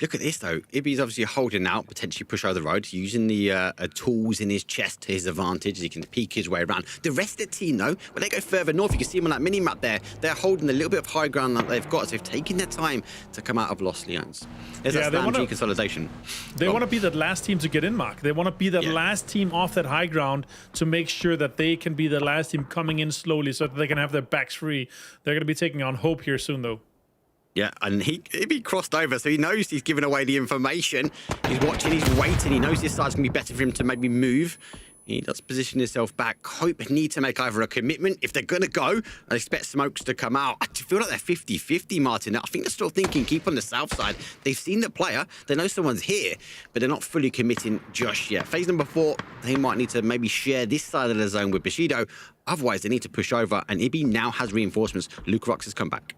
Look at this, though. Ibby's obviously holding out, potentially push over the road, using the tools in his chest to his advantage. He can peek his way around. The rest of the team, though, when they go further north, you can see them on that mini-map there. They're holding a little bit of high ground that they've got, so they've taken their time to come out of Los Leones. There's that Slam G consolidation. They want to be that last team to get in, Mark. They want to be that last team off that high ground to make sure that they can be the last team coming in slowly so that they can have their backs free. They're going to be taking on Hope here soon, though. Yeah, and he crossed over, so he knows he's giving away the information. He's watching, he's waiting. He knows this side's going to be better for him to maybe move. He does position himself back. Hope need to make either a commitment. If they're going to go, I expect smokes to come out. I feel like they're 50-50, Martin. I think they're still thinking keep on the south side. They've seen the player. They know someone's here, but they're not fully committing just yet. Phase number 4, they might need to maybe share this side of the zone with Bushido. Otherwise, they need to push over, and Ibby now has reinforcements. Luke Rox has come back.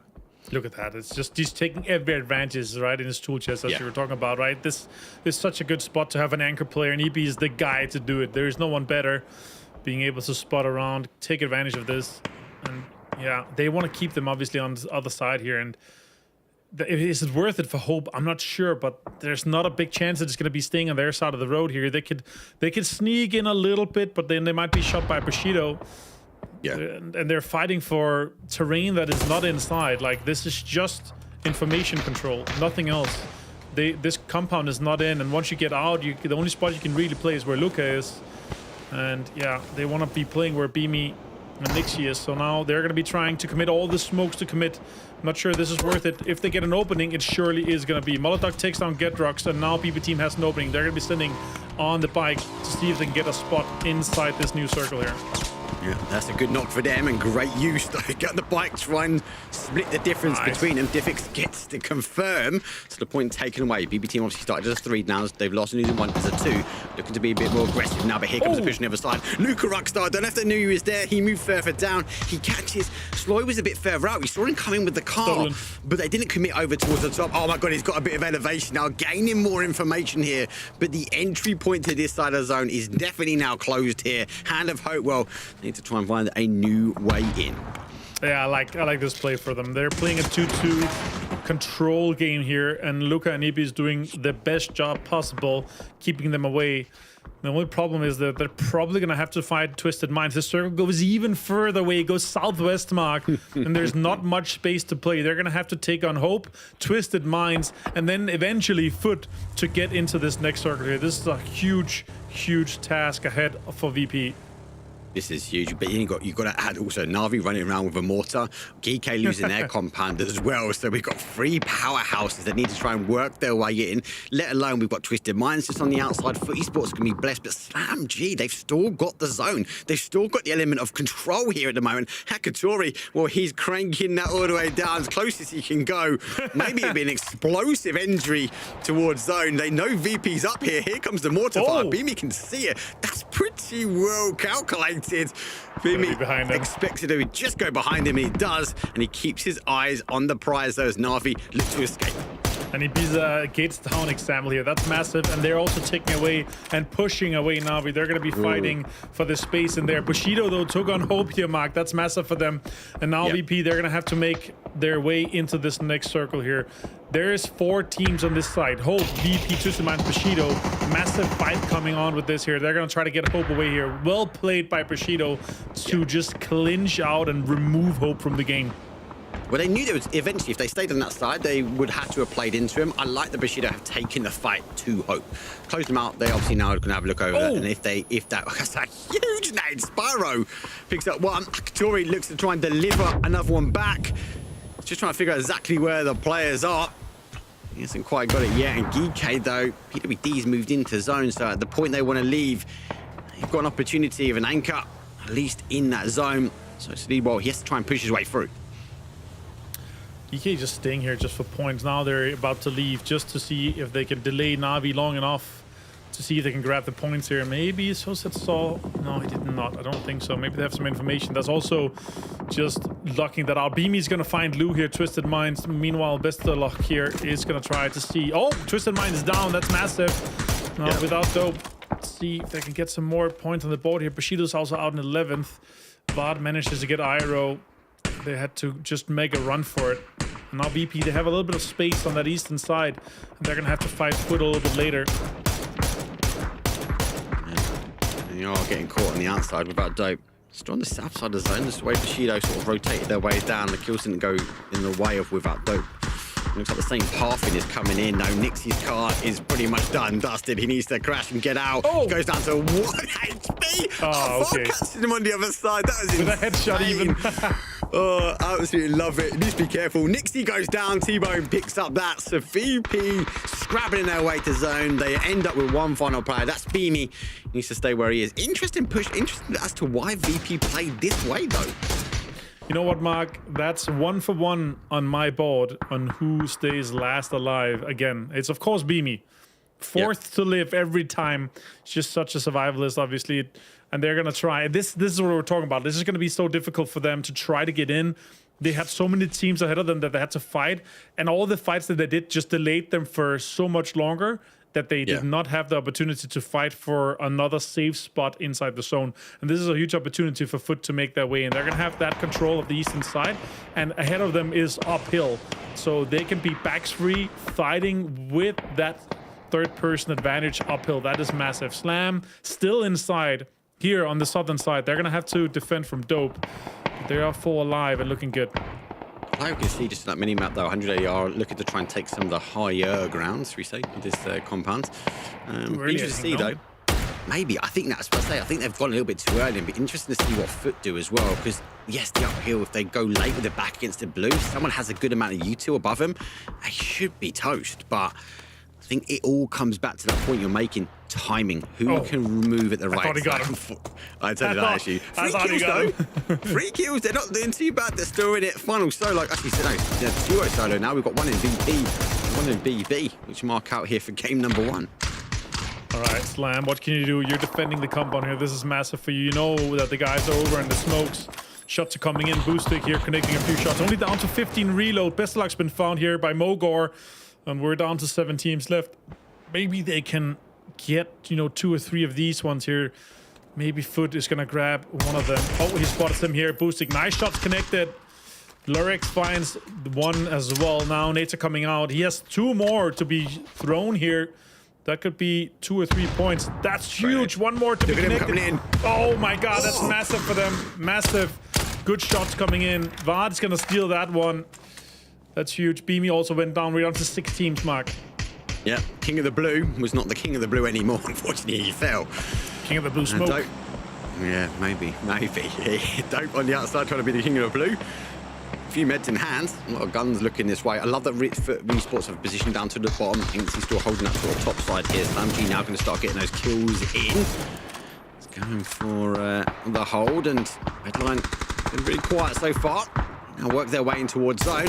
Look at that. It's just he's taking every advantage, right, in his tool chest, as you were talking about, right? This is such a good spot to have an anchor player, and EB is the guy to do it. There is no one better being able to spot around, take advantage of this. And yeah, they want to keep them obviously on the other side here. And is it worth it for Hope? I'm not sure, but there's not a big chance that it's going to be staying on their side of the road here. They could sneak in a little bit, but then they might be shot by Bushido. Yeah. And they're fighting for terrain that is not inside. Like, this is just information control, nothing else. This compound is not in, and once you get out, the only spot you can really play is where Luca is. And yeah, they want to be playing where Beamy and Nixie is. So now they're going to be trying to commit all the smokes to commit. I'm not sure this is worth it. If they get an opening, it surely is going to be. Molotov takes down Getrox, and now PP team has an opening. They're going to be sending on the bike to see if they can get a spot inside this new circle here. Yeah, that's a good knock for them and great use. They got the bike, try and split the difference between them. Diffix gets to confirm. So the point taken away. BB team obviously started as a 3 now. They've lost only 1 as a 2. Looking to be a bit more aggressive now, but here comes the push on the other side. Luca Rockstar, don't know if they knew he was there. He moved further down. He catches. Sloy was a bit further out. We saw him coming with the car, but they didn't commit over towards the top. Oh my God, he's got a bit of elevation now, gaining more information here. But the entry point to this side of the zone is definitely now closed here. Hand of Hope, well, they need to try and find a new way in. Yeah, I like this play for them. They're playing a 2-2 control game here, and Luca and Ibi is doing the best job possible, keeping them away. The only problem is that they're probably going to have to fight Twisted Minds. This circle goes even further away. It goes southwest, Mark, and there's not much space to play. They're going to have to take on Hope, Twisted Minds, and then eventually Foot to get into this next circle here. This is a huge, huge task ahead for VP. This is huge, but you've got to add also Na'Vi running around with a mortar, GK losing their compound as well. So we've got 3 powerhouses that need to try and work their way in, let alone we've got Twisted Minds just on the outside. For Esports can be blessed, but Slam G, they've still got the zone. They've still got the element of control here at the moment. Hakatori, well, he's cranking that all the way down as close as he can go. Maybe it'll be an explosive entry towards zone. They know VP's up here. Here comes the mortar fire. Beamy can see it. That's pretty well calculated. Beamy expected to just go behind him, and he does, and he keeps his eyes on the prize. Those Na'Vi look to escape. And he beats Gates Town example here. That's massive. And they're also taking away and pushing away Na'Vi. They're going to be fighting for the space in there. Bushido, though, took on Hope here, Mark. That's massive for them. And now VP, they're going to have to make their way into this next circle here. There's 4 teams on this side. Hope, VP, Twisted Minds, Bushido. Massive fight coming on with this here. They're going to try to get Hope away here. Well played by Bushido to just clinch out and remove Hope from the game. Well, they knew there was eventually, if they stayed on that side, they would have to have played into him. I like that Bushido have taken the fight to Hope. Closed them out. They obviously now can have a look over that. And that's a huge nade. Spyro picks up one. Hakatori looks to try and deliver another one back. Just trying to figure out exactly where the players are. He hasn't quite got it yet. And GK, though, PWD's moved into zone. So at the point they want to leave, you've got an opportunity of an anchor, at least in that zone. So Sleeball, he has to try and push his way through. DK just staying here just for points. Now they're about to leave just to see if they can delay Na'Vi long enough to see if they can grab the points here. Maybe Soset saw. No, he did not. I don't think so. Maybe they have some information. That's also just locking that out. Beamy's going to find Lou here. Twisted Minds. Meanwhile, Vesterlock here is going to try to see. Oh, Twisted Minds is down. That's massive. No, without Dope. Let's see if they can get some more points on the board here. Bushido's also out in 11th. Vlad manages to get Iroh. They had to just make a run for it. And now VP, they have a little bit of space on that eastern side. And they're going to have to fight Foot a little bit later. And you are getting caught on the outside without Dope. Still on the south side of the zone. Just the way Bushido sort of rotated their way down. The kills didn't go in the way of without Dope. Looks like the same pathing is coming in. No, Nixie's car is pretty much done, dusted. He needs to crash and get out. He goes down to 1 HP. Okay. Catching him on the other side. That was insane. With a headshot even. Oh, absolutely love it. Needs to be careful. Nixie goes down. T-Bone picks up that. So VP scrabbling their way to zone. They end up with 1 final player. That's Beamy. He needs to stay where he is. Interesting push. Interesting as to why VP played this way, though. You know what, Mark? That's 1 for 1 on my board on who stays last alive. Again, it's of course Beamy. 4th to live every time. It's just such a survivalist, obviously. And they're going to try. This is what we're talking about. This is going to be so difficult for them to try to get in. They had so many teams ahead of them that they had to fight. And all the fights that they did just delayed them for so much longer that they did not have the opportunity to fight for another safe spot inside the zone. And this is a huge opportunity for Foot to make their way in. They're going to have that control of the eastern side, and ahead of them is uphill. So they can be backs free, fighting with that third-person advantage uphill. That is massive. Slam still inside here on the southern side. They're going to have to defend from Dope. But they are full alive and looking good. Now you can see just that mini-map, though, 180 are looking to try and take some of the higher grounds, we say, with this compound. Interesting to see, though. Maybe, I think that's what I say. I think they've gone a little bit too early. It'd be interesting to see what Foot do as well, because, yes, the uphill, if they go late with the back against the blue, someone has a good amount of U2 above them, they should be toast. But I think it all comes back to that point you're making. Timing. Who can remove at the right time? I thought he got him. I tell you that, actually. 3 kills, though. 3 kills. They're not doing too bad. They're still in it. Final solo. Actually, no, duo solo now. We've got 1 in VP, 1 in BB, which mark out here for game number 1. All right, Slam, what can you do? You're defending the compound here. This is massive for you. You know that the guys are over in the smokes. Shots are coming in. Boostic here connecting a few shots. Only down to 15 reload. Bestlock's been found here by Mogor. And we're down to 7 teams left. Maybe they can get, 2 or 3 of these ones here. Maybe Foot is going to grab one of them. Oh, he spotted them here. Boosting. Nice shots connected. Lurex finds one as well. Now nades are coming out. He has 2 more to be thrown here. That could be 2 or 3 points. That's huge. One more to be connected. Coming in. Oh my god, that's massive for them. Massive. Good shots coming in. Vard's gonna steal that one. That's huge. Beamy also went down. We're down to 6 teams, Mark. Yeah, King of the Blue was not the King of the Blue anymore. Unfortunately, he fell. King of the Blue smoke. Yeah, maybe. Dope on the outside trying to be the King of the Blue. A few meds in hand, a lot of guns looking this way. I love that Esports have positioned down to the bottom. I think he's still holding that sort of top side here. SlamG now going to start getting those kills in. He's going for the hold, and Redline been really quiet so far. Now work their way in towards zone.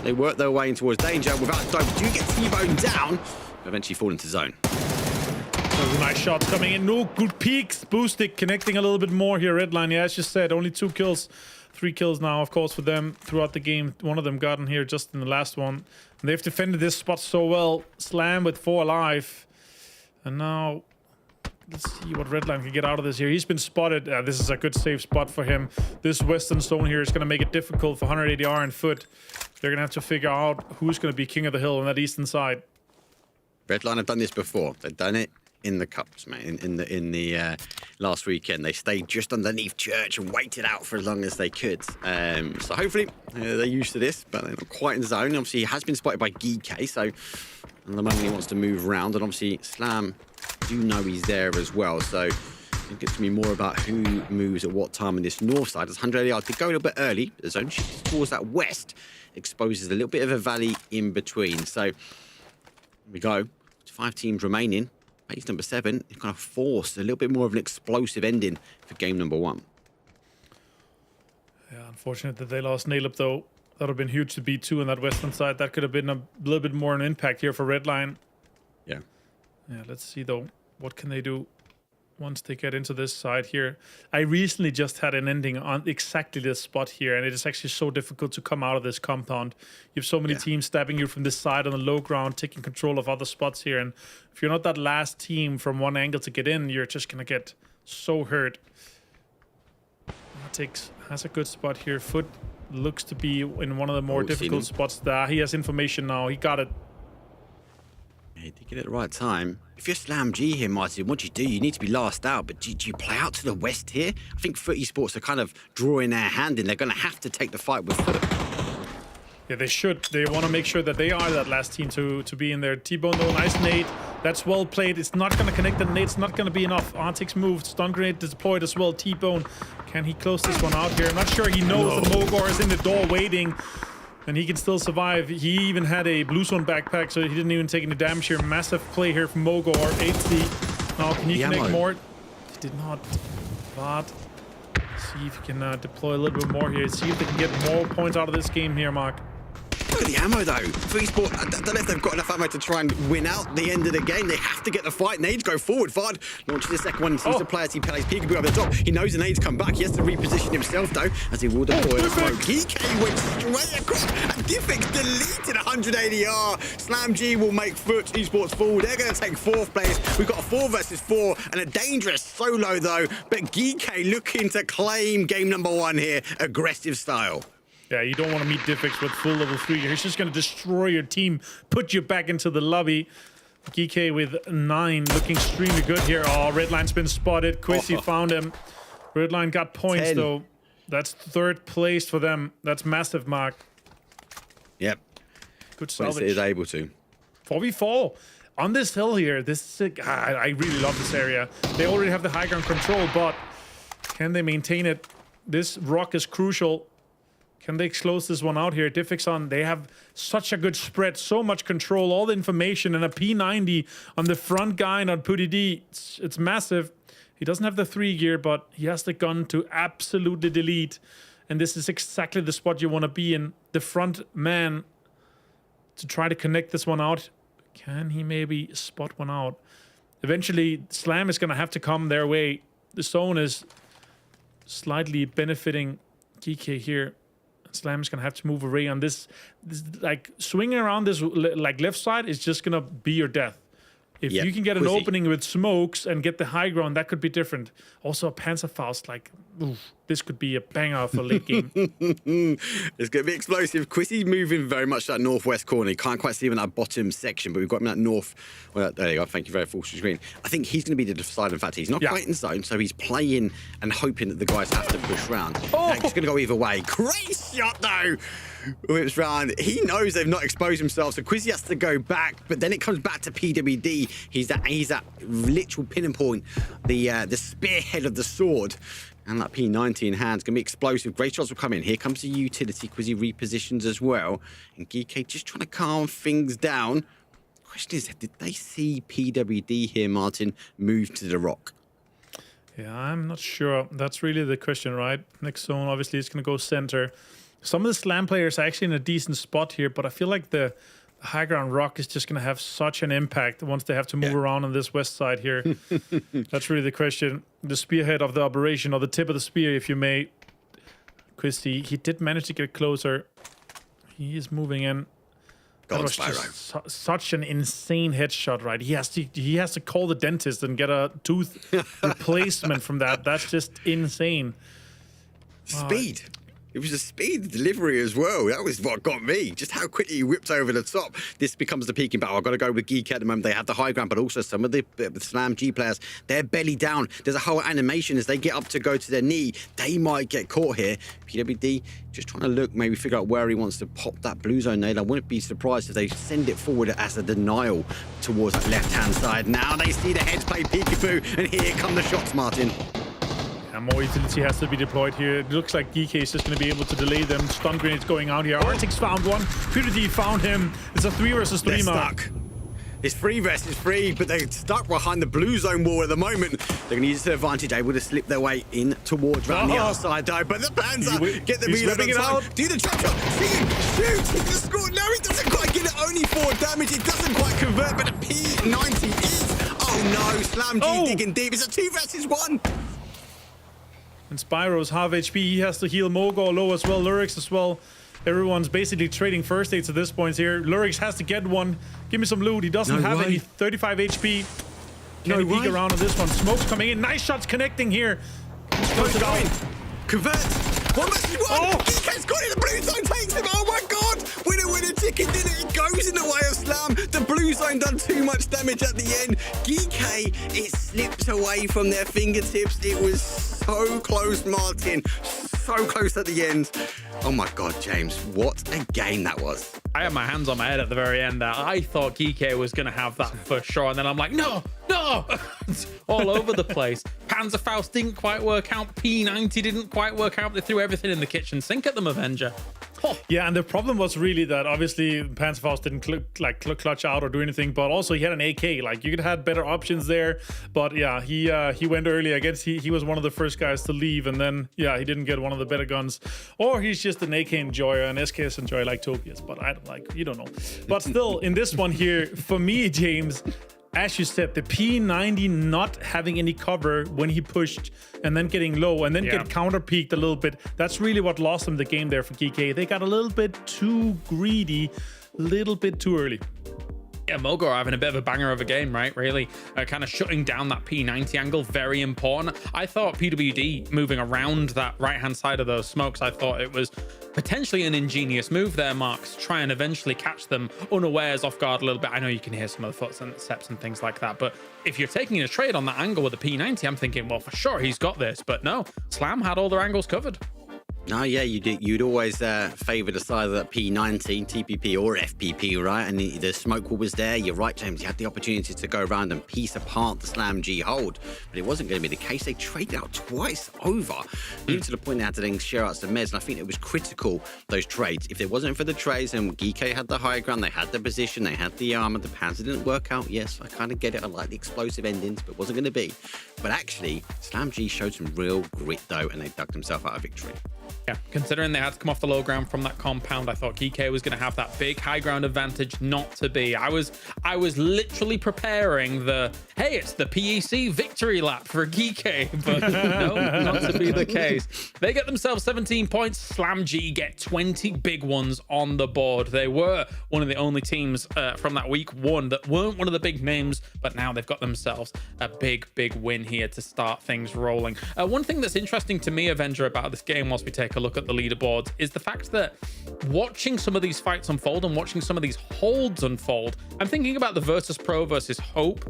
They work their way in towards danger. Without Dope, do get T-Bone down, but eventually fall into zone. Those nice shots coming in. No good peaks. Boostic connecting a little bit more here. Redline, yeah, as you said, only 2 kills. 3 kills now, of course, for them throughout the game. One of them gotten here just in the last one. And they've defended this spot so well. Slam with 4 alive. And now, let's see what Redline can get out of this here. He's been spotted. This is a good safe spot for him. This western zone here is going to make it difficult for 180R and Foot. They're going to have to figure out who's going to be king of the hill on that eastern side. Redline have done this before. They've done it in the cups, mate. In the last weekend, they stayed just underneath church and waited out for as long as they could. So hopefully they're used to this, but they're not quite in the zone. Obviously, he has been spotted by GK, so at the moment he wants to move around, and obviously Slam do know he's there as well. So it gets to be more about who moves at what time on this north side. As 100 yards did go a little bit early, the zone shifts towards that west, exposes a little bit of a valley in between. So here we go. 5 teams remaining. Phase number 7 is kind of forced a little bit more of an explosive ending for game number 1. Yeah, unfortunate that they lost Nailip, though. That would have been huge to beat 2 on that western side. That could have been a little bit more an impact here for Redline. Yeah. Yeah, let's see, though. What can they do once they get into this side here? I recently just had an ending on exactly this spot here, and it is actually so difficult to come out of this compound. You have so many teams stabbing you from this side on the low ground, taking control of other spots here, and if you're not that last team from one angle to get in, you're just gonna get so hurt. Has a good spot here. Foot looks to be in one of the more difficult spots there. He has information now. He got it. Yeah, he did get it at the right time. If you're SlamG here, Martin, what do? You need to be last out, but do you play out to the west here? I think Foot Esports are kind of drawing their hand in. They're going to have to take the fight with Foot. Yeah, they should. They want to make sure that they are that last team to be in there. T-Bone, though, nice nade. That's well played. It's not going to connect the nade. It's not going to be enough. Arctic's moved. Stun grenade deployed as well. T-Bone, can he close this one out here? I'm not sure he knows that Mogor is in the door waiting. And he can still survive. He even had a blue zone backpack, so he didn't even take any damage here. Massive play here from Mogor. 8C. Now, can you connect more? He did not. But see if he can deploy a little bit more here. See if they can get more points out of this game here, Mark. Look at the ammo, though. For Esports, I don't know if they've got enough ammo to try and win out the end of the game. They have to get the fight. Nades go forward. Vard launches the second one. He sees the player as he plays peekaboo up the top. He knows the nades come back. He has to reposition himself, though, as he will deploy the smoke. GK went straight across, and Diffix deleted 180R. SlamG will make Foot Esports fall. They're going to take 4th place. We've got a 4 versus 4 and a dangerous solo, though. But GK looking to claim game number 1 here. Aggressive style. Yeah, you don't want to meet Diffix with full level 3. He's just going to destroy your team, put you back into the lobby. GK with 9, looking extremely good here. Oh, Redline's been spotted. Quissy found him. Redline got points, 10. though. That's 3rd place for them. That's massive, Mark. Yep. Good salvage. Is able to. 4v4 on this hill here. This is I really love this area. They already have the high ground control, but can they maintain it? This rock is crucial. Can they close this one out here? Diffix on, they have such a good spread, so much control, all the information, and a P90 on the front guy and on PUBG. It's massive. He doesn't have the 3 gear, but he has the gun to absolutely delete. And this is exactly the spot you want to be in. The front man to try to connect this one out. Can he maybe spot one out? Eventually, Slam is going to have to come their way. The zone is slightly benefiting GK here. Slam's gonna have to move away on this like swinging around this like left side is just gonna be your death. If you can get an opening with smokes and get the high ground, that could be different. Also, a Panzerfaust, like, oof, this could be a banger for late game. It's going to be explosive. Quizzy's moving very much that northwest corner. You can't quite see him in that bottom section, but we've got him in that north. Well, there you go. Thank you very full screen. I think he's going to be the deciding factor. He's not quite in zone, so he's playing and hoping that the guys have to push round. It's going to go either way. Great shot, though. Whips round. He knows they've not exposed himself, so Quizzy has to go back, but then it comes back to PWD. He's that literal pinning point, the spearhead of the sword. And that P90 in hand is going to be explosive. Great shots will come in. Here comes the utility. Quizzy repositions as well. And GK just trying to calm things down. Question is, did they see PWD here, Martin, move to the rock? Yeah, I'm not sure. That's really the question, right? Next zone, obviously, it's going to go center. Some of the Slam players are actually in a decent spot here, but I feel like the high ground rock is just going to have such an impact once they have to move around on this west side here. That's really the question. The spearhead of the operation, or the tip of the spear, if you may. Quizzy, he did manage to get closer. He is moving in. That was just such an insane headshot, right? He has to call the dentist and get a tooth replacement from that. That's just insane. Speed. It was the speed delivery as well. That was what got me. Just how quickly he whipped over the top. This becomes the peaking battle. I've got to go with Geek at the moment. They have the high ground, but also some of the Slam G players, they're belly down. There's a whole animation as they get up to go to their knee. They might get caught here. PWD just trying to look, maybe figure out where he wants to pop that blue zone nail. I wouldn't be surprised if they send it forward as a denial towards that left-hand side. Now they see the heads play peekaboo, and here come the shots, Martin. More utility has to be deployed here. It looks like DK is just going to be able to delay them. Stun grenades going out here. Arctic's found one. PWD found him. It's a 3 versus 3 mark. Stuck. It's free vest, it's free, but they're stuck behind the blue zone wall at the moment. They're going to use their advantage, able to slip their way in towards round the other side, though. But the Panzer get the reload on time. Do the jump shot. See him shoot. He can score. No, he doesn't quite get it. Only 4 damage. It doesn't quite convert, but a P90 is. Oh no, Slam G digging deep. It's a 2 versus 1. And Spyro's half HP. He has to heal Mogor low as well. Lurix as well. Everyone's basically trading first aids at this point here. Lurix has to get one. Give me some loot. He doesn't have any. 35 HP. Can he peek around on this one? Smoke's coming in. Nice shots connecting here. Close it out. Convert. 1 versus 1. DK's got it. The blue zone takes him. Oh my god. Winner, winner, chicken dinner. It goes in the way of Slam. The blue zone done too much damage at the end. GK, it slipped away from their fingertips. It was so close, Martin. So close at the end. Oh my god, James, what a game that was. I had my hands on my head at the very end there. I thought GK was going to have that for sure, and then I'm like, no, it's all over the place. Panzerfaust didn't quite work out. P90 didn't quite work out. They threw everything in the kitchen sink at them, Avenger. Yeah, and the problem was really that obviously Panzerfaust didn't clutch out or do anything, but also he had an AK. Like, you could have better options there, but yeah, he went early. I guess he was one of the first guys to leave, and then yeah, he didn't get one of the better guns, or he's just an AK enjoyer, an SKS enjoyer like Tobias. But I don't like, you don't know. But still, in this one here, for me, James, as you said, the P90 not having any cover when he pushed and then getting low and then get counter peeked a little bit. That's really what lost them the game there for GK. They got a little bit too greedy, a little bit too early. Yeah, Mogor having a bit of a banger of a game, right? Really kind of shutting down that P90 angle. Very important. I thought PWD moving around that right-hand side of those smokes, I thought it was potentially an ingenious move there, Marks. Try and eventually catch them unawares, off guard a little bit. I know you can hear some of the footsteps and things like that, but if you're taking a trade on that angle with the P90, I'm thinking, well, for sure, he's got this. But no, Slam had all their angles covered. No, yeah, you'd always favour the side of that P19, TPP or FPP, right? And the smoke wall was there. You're right, James. You had the opportunity to go around and piece apart the Slam G hold, but it wasn't going to be the case. They traded out twice over, even to the point they had to then share out some meds. And I think it was critical, those trades. If it wasn't for the trades, then GK had the high ground, they had the position, they had the armor, the Panzer didn't work out. Yes, I kind of get it. I like the explosive endings, but it wasn't going to be. But actually, Slam G showed some real grit, though, and they dug themselves out of victory. Yeah, considering they had to come off the low ground from that compound, I thought GK was going to have that big high ground advantage. Not to be. I was literally preparing hey, it's the PEC victory lap for GK, but no, not to be the case. They get themselves 17 points. Slam G get 20 big ones on the board. They were one of the only teams from that week one that weren't one of the big names, but now they've got themselves a big win here to start things rolling. One thing that's interesting to me, Avenger, about this game, whilst we take a look at the leaderboards, is the fact that watching some of these fights unfold and watching some of these holds unfold, I'm thinking about the Virtus Pro versus Hope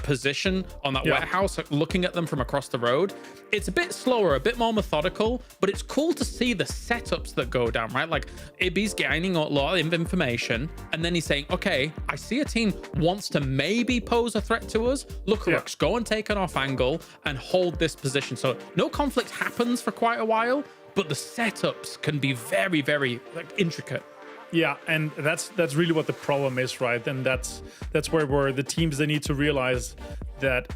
position on that warehouse, looking at them from across the road. It's a bit slower, a bit more methodical, but it's cool to see the setups that go down, right? Like Ibby's gaining a lot of information, and then he's saying, okay, I see a team wants to maybe pose a threat to us. Look, Rooks, go and take an off angle and hold this position. So no conflict happens for quite a while, but the setups can be very intricate. Yeah, and that's really what the problem is, right? And that's where the teams, they need to realize that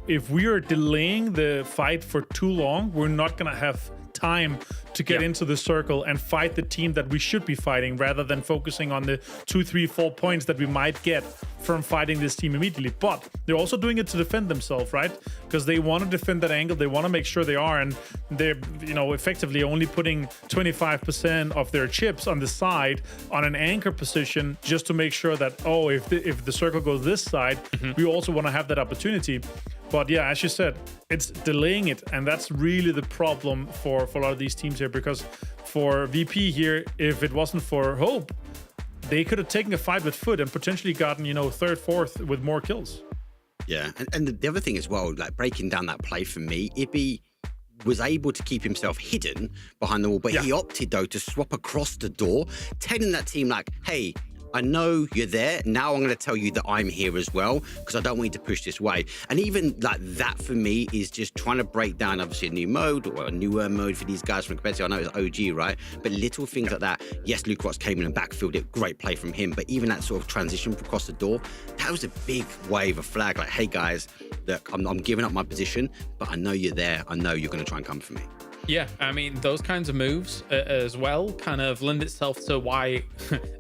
if we are delaying the fight for too long, we're not gonna have time to get into the circle and fight the team that we should be fighting, rather than focusing on the 2, 3, 4 points that we might get from fighting this team immediately. But they're also doing it to defend themselves, right? Because they want to defend that angle, they want to make sure they are, and they're, you know, effectively only putting 25% of their chips on the side on an anchor position, just to make sure that, oh, if the circle goes this side, we also want to have that opportunity. But yeah, as you said, it's delaying it, and that's really the problem for a lot of these teams here. Because for VP here, if it wasn't for Hope, they could have taken a fight with Foot and potentially gotten, you know, third, fourth with more kills. Yeah, and the other thing as well, like breaking down that play for me, Ibby was able to keep himself hidden behind the wall, but he opted though to swap across the door, telling that team like, hey, I know you're there. Now I'm going to tell you that I'm here as well, because I don't want you to push this way. And even like that for me is just trying to break down, obviously, a new mode or a newer mode for these guys from competitive. I know it's OG, right? But little things like that. Yes, Luke Ross came in and backfilled it. Great play from him. But even that sort of transition across the door, that was a big wave of flag. Like, hey, guys, look, I'm giving up my position, but I know you're there. I know you're going to try and come for me. Yeah, I mean, those kinds of moves as well kind of lend itself to why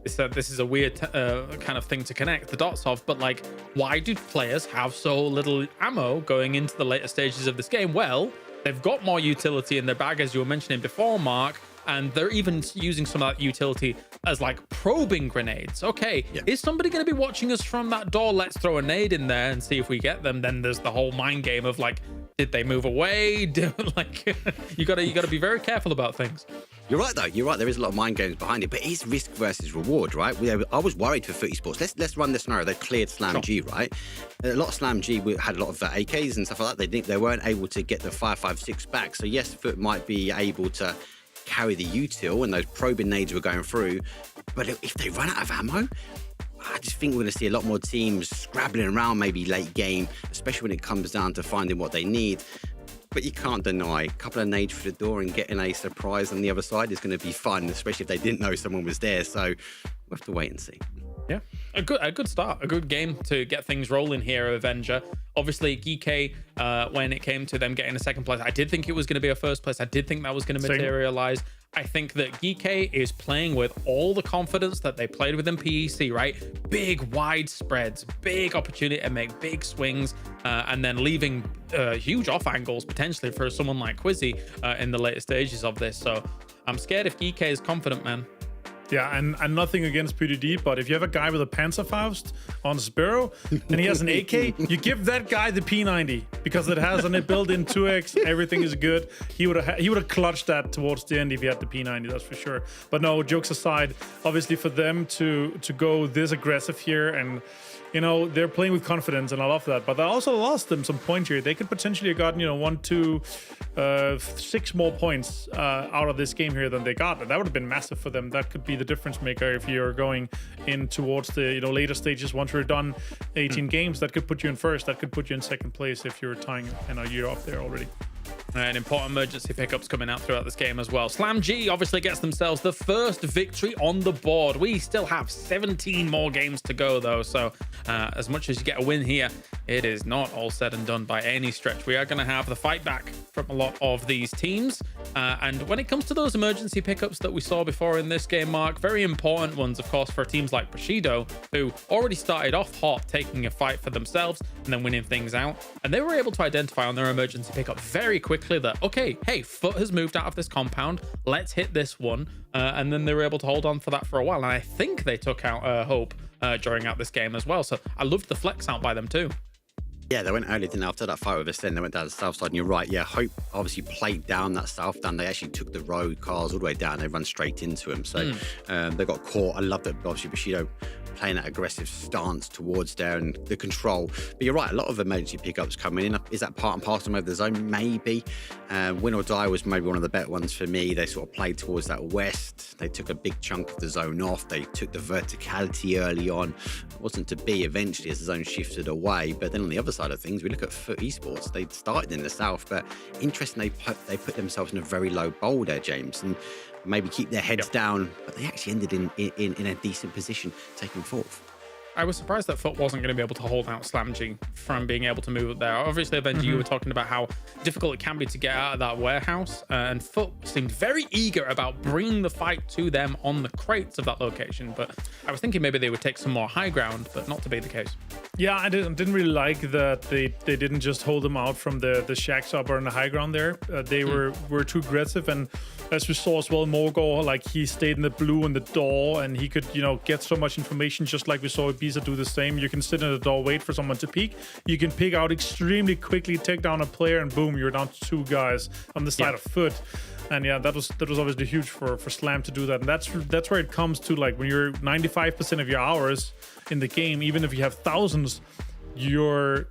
this is a weird kind of thing to connect the dots of, but like, why do players have so little ammo going into the later stages of this game? Well, they've got more utility in their bag, as you were mentioning before, Mark, and they're even using some of that utility as like probing grenades. Okay, is somebody going to be watching us from that door? Let's throw a nade in there and see if we get them. Then there's the whole mind game of like, did they move away? Like, you gotta be very careful about things. You're right, though. You're right. There is a lot of mind games behind it, but it's risk versus reward, right? I was worried for Esports. Let's run the scenario. They cleared Slam G, right? A lot of Slam G had a lot of AKs and stuff like that. They weren't able to get the 5.56 back. So yes, Foot might be able to carry the util, and those probing nades were going through. But if they run out of ammo, I just think we're going to see a lot more teams scrabbling around maybe late game, especially when it comes down to finding what they need. But you can't deny a couple of nades through the door and getting a surprise on the other side is going to be fun, especially if they didn't know someone was there. So we'll have to wait and see. Yeah, a good start, a good game to get things rolling here, Avenger. Obviously, GK, when it came to them getting a second place, I did think it was going to be a first place. I did think that was going to materialize. I think that GK is playing with all the confidence that they played with in PEC, right? Big wide spreads, big opportunity to make big swings, and then leaving huge off angles potentially for someone like Quizzy in the later stages of this. So I'm scared if GK is confident, man. Yeah, and nothing against PDD, but if you have a guy with a Panzerfaust on Sparrow and he has an AK, you give that guy the P90 because it has an built-in 2x. Everything is good. He would have clutched that towards the end if he had the P90, that's for sure. But no, jokes aside, obviously for them to go this aggressive here, and you know, they're playing with confidence, and I love that. But that also lost them some points here. They could potentially have gotten, 1, 2, 6 more points out of this game here than they got. And that would have been massive for them. That could be the difference maker if you're going in towards the later stages. Once you're done 18 games, that could put you in first. That could put you in second place if you're tying and you're off there already. And important emergency pickups coming out throughout this game as well. Slam G obviously gets themselves the first victory on the board. We still have 17 more games to go, though. So as much as you get a win here, it is not all said and done by any stretch. We are going to have the fight back from a lot of these teams. And when it comes to those emergency pickups that we saw before in this game, Mark, very important ones, of course, for teams like Bushido, who already started off hot, taking a fight for themselves and then winning things out. And they were able to identify on their emergency pickup very quickly that, okay, hey, Foot has moved out of this compound. Let's hit this one. And then they were able to hold on for that for a while. And I think they took out Hope during out this game as well. So I loved the flex out by them too. Yeah, they went early, then after that fight with Ascend, they went down the south side. And you're right, yeah, Hope obviously played down that south down. They actually took the road cars all the way down. They run straight into him. So they got caught. I love that, obviously, Bushido playing that aggressive stance towards there and the control. But you're right, a lot of emergency pickups coming in. Is that part and parcel of the zone? Maybe. Win or Die was maybe one of the better ones for me. They sort of played towards that west. They took a big chunk of the zone off. They took the verticality early on. It wasn't to be eventually as the zone shifted away. But then on the other side of things, we look at Foot Esports. They started in the south, but interesting, they put themselves in a very low bowl there, James, and maybe keep their heads down, but they actually ended in a decent position, taking fourth. I was surprised that Foot wasn't going to be able to hold out Slamgy from being able to move up there. Obviously, Avenger, you were talking about how difficult it can be to get out of that warehouse, and Foot seemed very eager about bringing the fight to them on the crates of that location. But I was thinking maybe they would take some more high ground, but not to be the case. Yeah, I didn't really like that they didn't just hold them out from the shack shop or in the high ground there. They were too aggressive, and as we saw as well, Morgor, like he stayed in the blue in the door, and he could, get so much information, just like we saw Ibiza do the same. You can sit in the door, wait for someone to peek. You can peek out extremely quickly, take down a player, and boom, you're down to two guys on the side of Foot. And yeah, that was obviously huge for Slam to do that. And that's where it comes to, like, when you're 95% of your hours in the game, even if you have thousands, your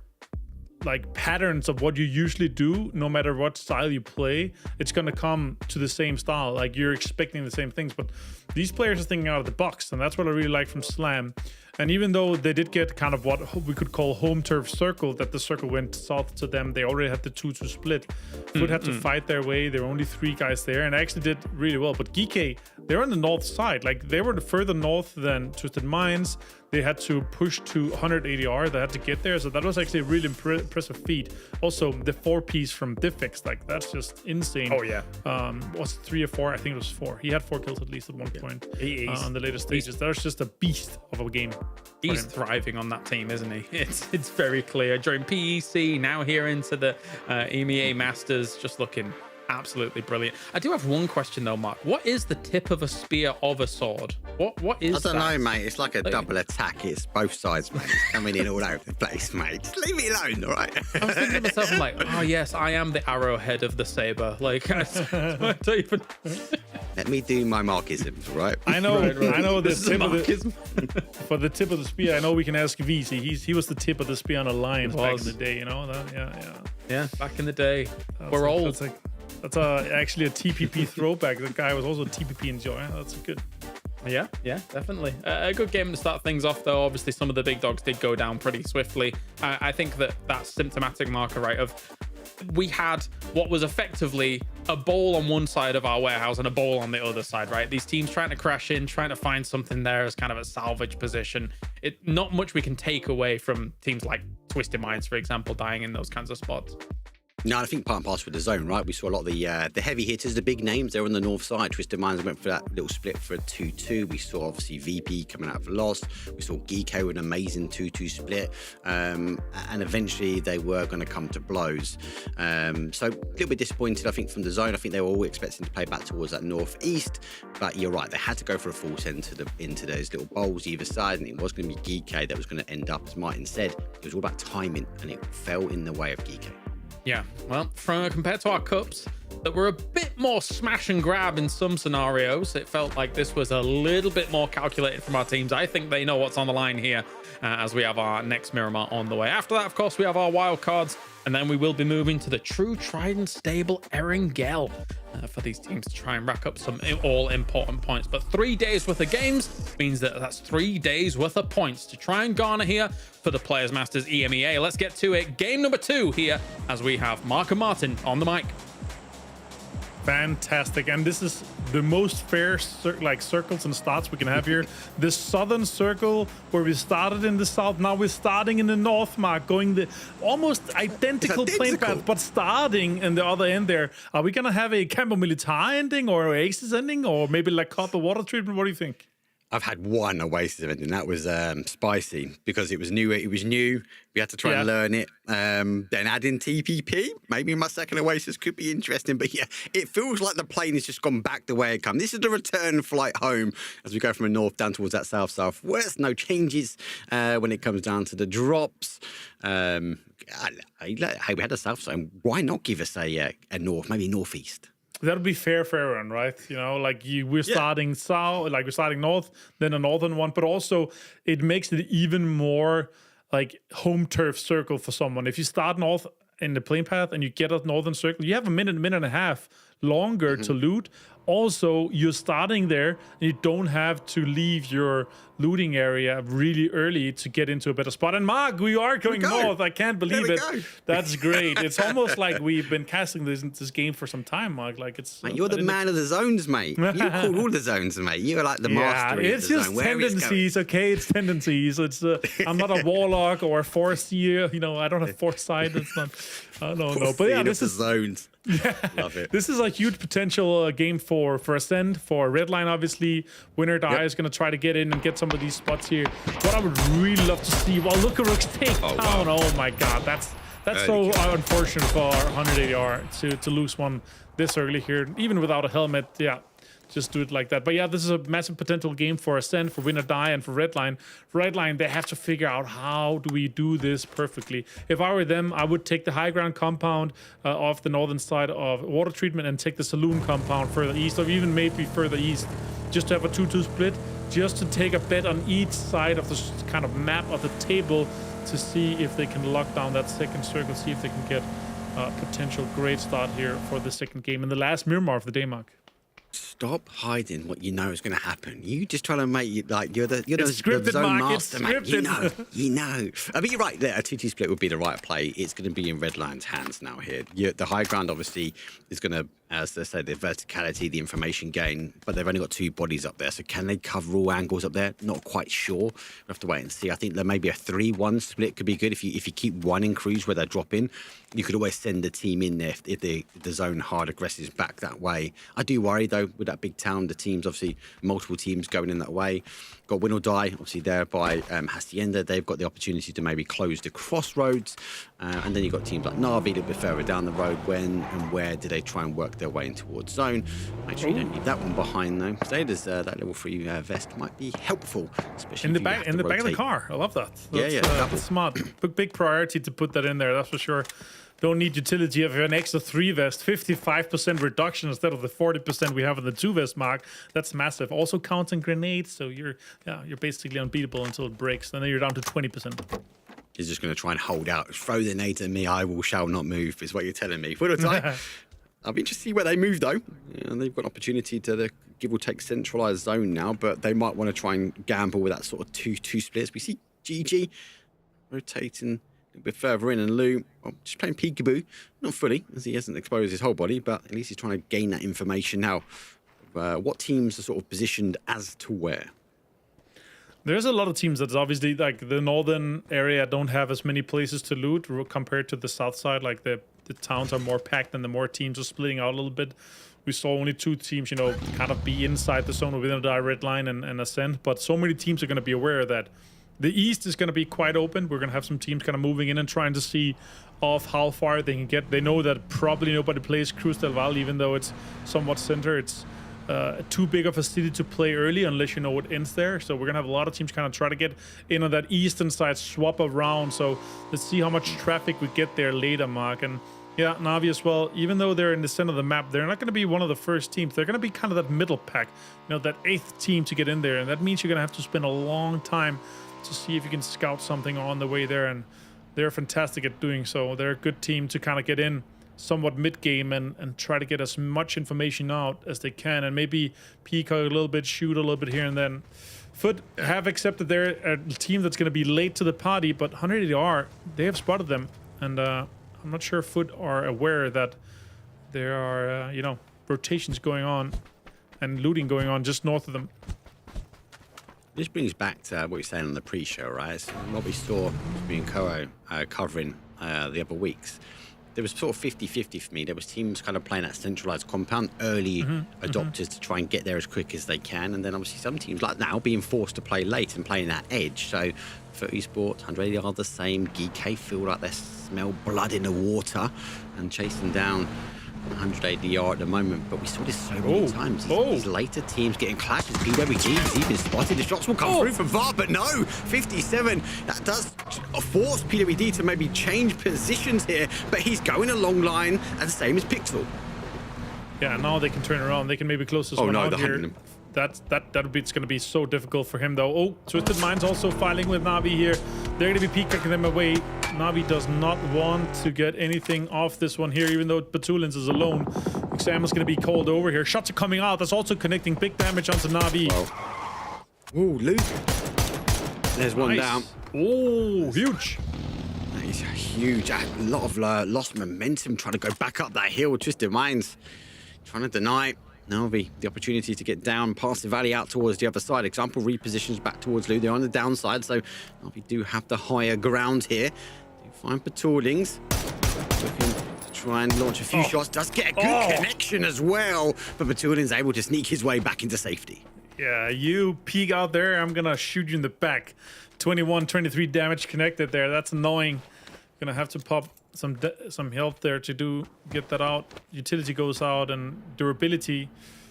like patterns of what you usually do, no matter what style you play, it's gonna come to the same style. Like, you're expecting the same things, but these players are thinking out of the box, and that's what I really like from Slam. And even though they did get kind of what we could call home turf circle, that the circle went south to them, they already had the 2-2 split. Foot had to fight their way. There were only 3 guys there, and actually did really well. But GK, they're on the north side. Like, they were further north than Twisted Minds. They had to push to 100 ADR. They had to get there. So that was actually a really impressive feat. Also, the 4-piece from Diffix, like, that's just insane. Oh, yeah. Was it 3 or 4? I think it was 4. He had 4 kills at least at one point on the later stages. That was just a beast of a game. He's thriving on that team, isn't he? It's very clear. During PEC, now here into the EMEA Masters, just looking absolutely brilliant. I do have one question though, Mark. What is the tip of a spear of a sword? What is that? I don't know, mate. It's like a double attack. It's both sides, mate. It's coming in all over the place, mate. Just leave me alone, all right? I was thinking to myself, I'm like, oh yes, I am the arrowhead of the saber. Like, I don't even... Let me do my markisms, right? I know, I know the tip of markism. for the tip of the spear. I know we can ask VC. He was the tip of the spear on a lion back in the day. You know that? Yeah. Back in the day, we're old. That's actually a TPP throwback. The guy was also a TPP enjoyer. That's good. Yeah, definitely. A good game to start things off, though. Obviously, some of the big dogs did go down pretty swiftly. I think that's symptomatic marker, right, of we had what was effectively a bowl on one side of our warehouse and a bowl on the other side, right? These teams trying to crash in, trying to find something there as kind of a salvage position. Not much we can take away from teams like Twisted Minds, for example, dying in those kinds of spots. No, I think part and parcel with the zone, right? We saw a lot of the heavy hitters, the big names. They were on the north side. Twisted Minds went for that little split for a 2-2. We saw obviously VP coming out of Lost. We saw Geeko with an amazing 2-2 split. And eventually they were going to come to blows. So a little bit disappointed, I think, from the zone. I think they were all expecting to play back towards that northeast. But you're right, they had to go for a full send into those little bowls either side. And it was going to be Geeko that was going to end up, as Martin said, it was all about timing, and it fell in the way of Geeko. Yeah, well, compared to our cups that were a bit more smash and grab in some scenarios, it felt like this was a little bit more calculated from our teams. I think they know what's on the line here as we have our next Miramar on the way. After that, of course, we have our wild cards, and then we will be moving to the true tried and stable Erangel for these teams to try and rack up some all-important points. But 3 days worth of games means that's 3 days worth of points to try and garner here for the Players Masters EMEA. Let's get to it. Game number 2 here as we have Mark and Martin on the mic. Fantastic. And this is the most fair circles and starts we can have here. The southern circle where we started in the south, now we're starting in the north, Mark, going the almost identical plane path, but starting in the other end there. Are we going to have a Campo Militar ending or Oasis ending or maybe like copper water treatment? What do you think? I've had one Oasis event, and that was spicy because it was new. We had to try and learn it. Then add in TPP. Maybe my second Oasis could be interesting. But yeah, it feels like the plane has just gone back the way it came. This is the return flight home as we go from the north down towards that south-southwest. No changes when it comes down to the drops. Hey, we had a south zone. Why not give us a north, maybe northeast? That would be fair for everyone, right? You know, like we're starting south, like we're starting north, then a northern one, but also it makes it even more like home turf circle for someone. If you start north in the plane path and you get a northern circle, you have a minute and a half longer to loot. Also, you're starting there and you don't have to leave your looting area really early to get into a better spot. And Mark, we are going north. I can't believe it. That's great. It's almost like we've been casting this game for some time, Mark. Like it's. Mate, you're the man of the zones, mate. You call all the zones, mate. You're like the master. It's just tendencies, okay? It's tendencies. It's I'm not a warlock or a foreseer. You know, I don't have foresight. It's not. I don't know. But yeah, this is zones. Yeah, love it. This is a huge potential game for Ascend, for Redline, obviously. Winner Die is going to try to get in and get some of these spots here. What I would really love to see, well, look at Rook's takedown. Oh my God, that's so unfortunate for 180R to lose one this early here, even without a helmet. Yeah. Just do it like that. But yeah, this is a massive potential game for Ascend, for Win or Die, and for Redline. For Redline, they have to figure out how do we do this perfectly. If I were them, I would take the high ground compound off the northern side of water treatment and take the saloon compound further east, or even maybe further east, just to have a 2-2 split, just to take a bet on each side of this kind of map of the table to see if they can lock down that second circle, see if they can get a potential great start here for the second game in the last Miramar of the day, Mark. Stop hiding what you know is going to happen. You just trying to make it like you're the scripted, zone Mark. master, mate. You know. I mean, you're right there. A 2-2 split would be the right play. It's going to be in Redline's hands now here. The high ground obviously is going to, as they say, the verticality, the information gain, but they've only got 2 bodies up there. So can they cover all angles up there? Not quite sure. We'll have to wait and see. I think there may be a 3-1 split could be good if you keep one in cruise where they're dropping. You could always send the team in there if the zone hard aggressors back that way. I do worry though with that big town, the teams obviously multiple teams going in that way. Got Win or Die obviously there by Hacienda. They've got the opportunity to maybe close the crossroads, and then you've got teams like Navi a little bit further down the road. When and where do they try and work their way in towards zone? Make sure you don't leave that one behind though. So there's that level 3 vest might be helpful, especially in the back of the car. I love that. That's smart. Big priority to put that in there. That's for sure. Don't need utility of an extra 3 vest, 55% reduction instead of the 40% we have in the 2 vest, Mark. That's massive. Also counting grenades, so you're basically unbeatable until it breaks. And then you're down to 20%. He's just going to try and hold out. Throw the nades at me, shall not move, is what you're telling me. I'll be interested to see where they move, though. They've got an opportunity to give or take centralized zone now, but they might want to try and gamble with that sort of 2-2 splits. We see GG rotating a bit further in, and Lou just playing peekaboo, not fully, as he hasn't exposed his whole body, but at least he's trying to gain that information now. What teams are sort of positioned as to where? There's a lot of teams that's obviously like the northern area don't have as many places to loot compared to the south side. Like the towns are more packed and the more teams are splitting out a little bit. We saw only 2 teams, kind of be inside the zone within a direct line and Ascend, but so many teams are going to be aware that the east is going to be quite open. We're going to have some teams kind of moving in and trying to see off how far they can get. They know that probably nobody plays Cruz del Valle, even though it's somewhat center. It's too big of a city to play early unless you know what ends there. So we're going to have a lot of teams kind of try to get in on that eastern side, swap around. So let's see how much traffic we get there later, Mark. And yeah, Navi as well, even though they're in the center of the map, they're not going to be one of the first teams. They're going to be kind of that middle pack, that 8th team to get in there. And that means you're going to have to spend a long time to see if you can scout something on the way there, and they're fantastic at doing so. They're a good team to kind of get in somewhat mid-game and try to get as much information out as they can, and maybe peek a little bit, shoot a little bit here and then. Foot have accepted they're a team that's going to be late to the party, but 180R, they have spotted them, and I'm not sure Foot are aware that they are, rotations going on and looting going on just north of them. This brings back to what you're saying on the pre-show, right? So what we saw me and Koho covering the other weeks. There was sort of 50-50 for me. There was teams kind of playing that centralized compound, early adopters to try and get there as quick as they can. And then obviously some teams like now being forced to play late and playing that edge. So for Esports, 180 are the same. GK feel like they smell blood in the water and chasing down 180 at the moment, but we saw this so many times. These later teams getting clashed with PWG. He's even spotted. The shots will come through from VAR, but no, 57. That does force PWD to maybe change positions here, but he's going a long line, and the same as Pixel. Yeah, now they can turn around. They can maybe close this one out here. It's going to be so difficult for him, though. Oh, Twisted Minds also filing with Na'Vi here. They're going to be peacocking them away. Na'Vi does not want to get anything off this one here, even though Batulins is alone. Exam is going to be called over here. Shots are coming out. That's also connecting big damage onto Na'Vi. Ooh, Luke. There's one down. Oh, huge. That is huge. A lot of lost momentum trying to go back up that hill. Twisted Minds trying to deny Na'Vi the opportunity to get down past the valley out towards the other side. Example repositions back towards Lou. They're on the downside, so Na'Vi do have the higher ground here. Do find Patoolings looking to try and launch a few shots. Does get a good connection as well, but Patoolings able to sneak his way back into safety. Yeah, you peek out there, I'm gonna shoot you in the back. 21, 23 damage connected there. That's annoying. Gonna have to pop some health there to get that out. Utility goes out and durability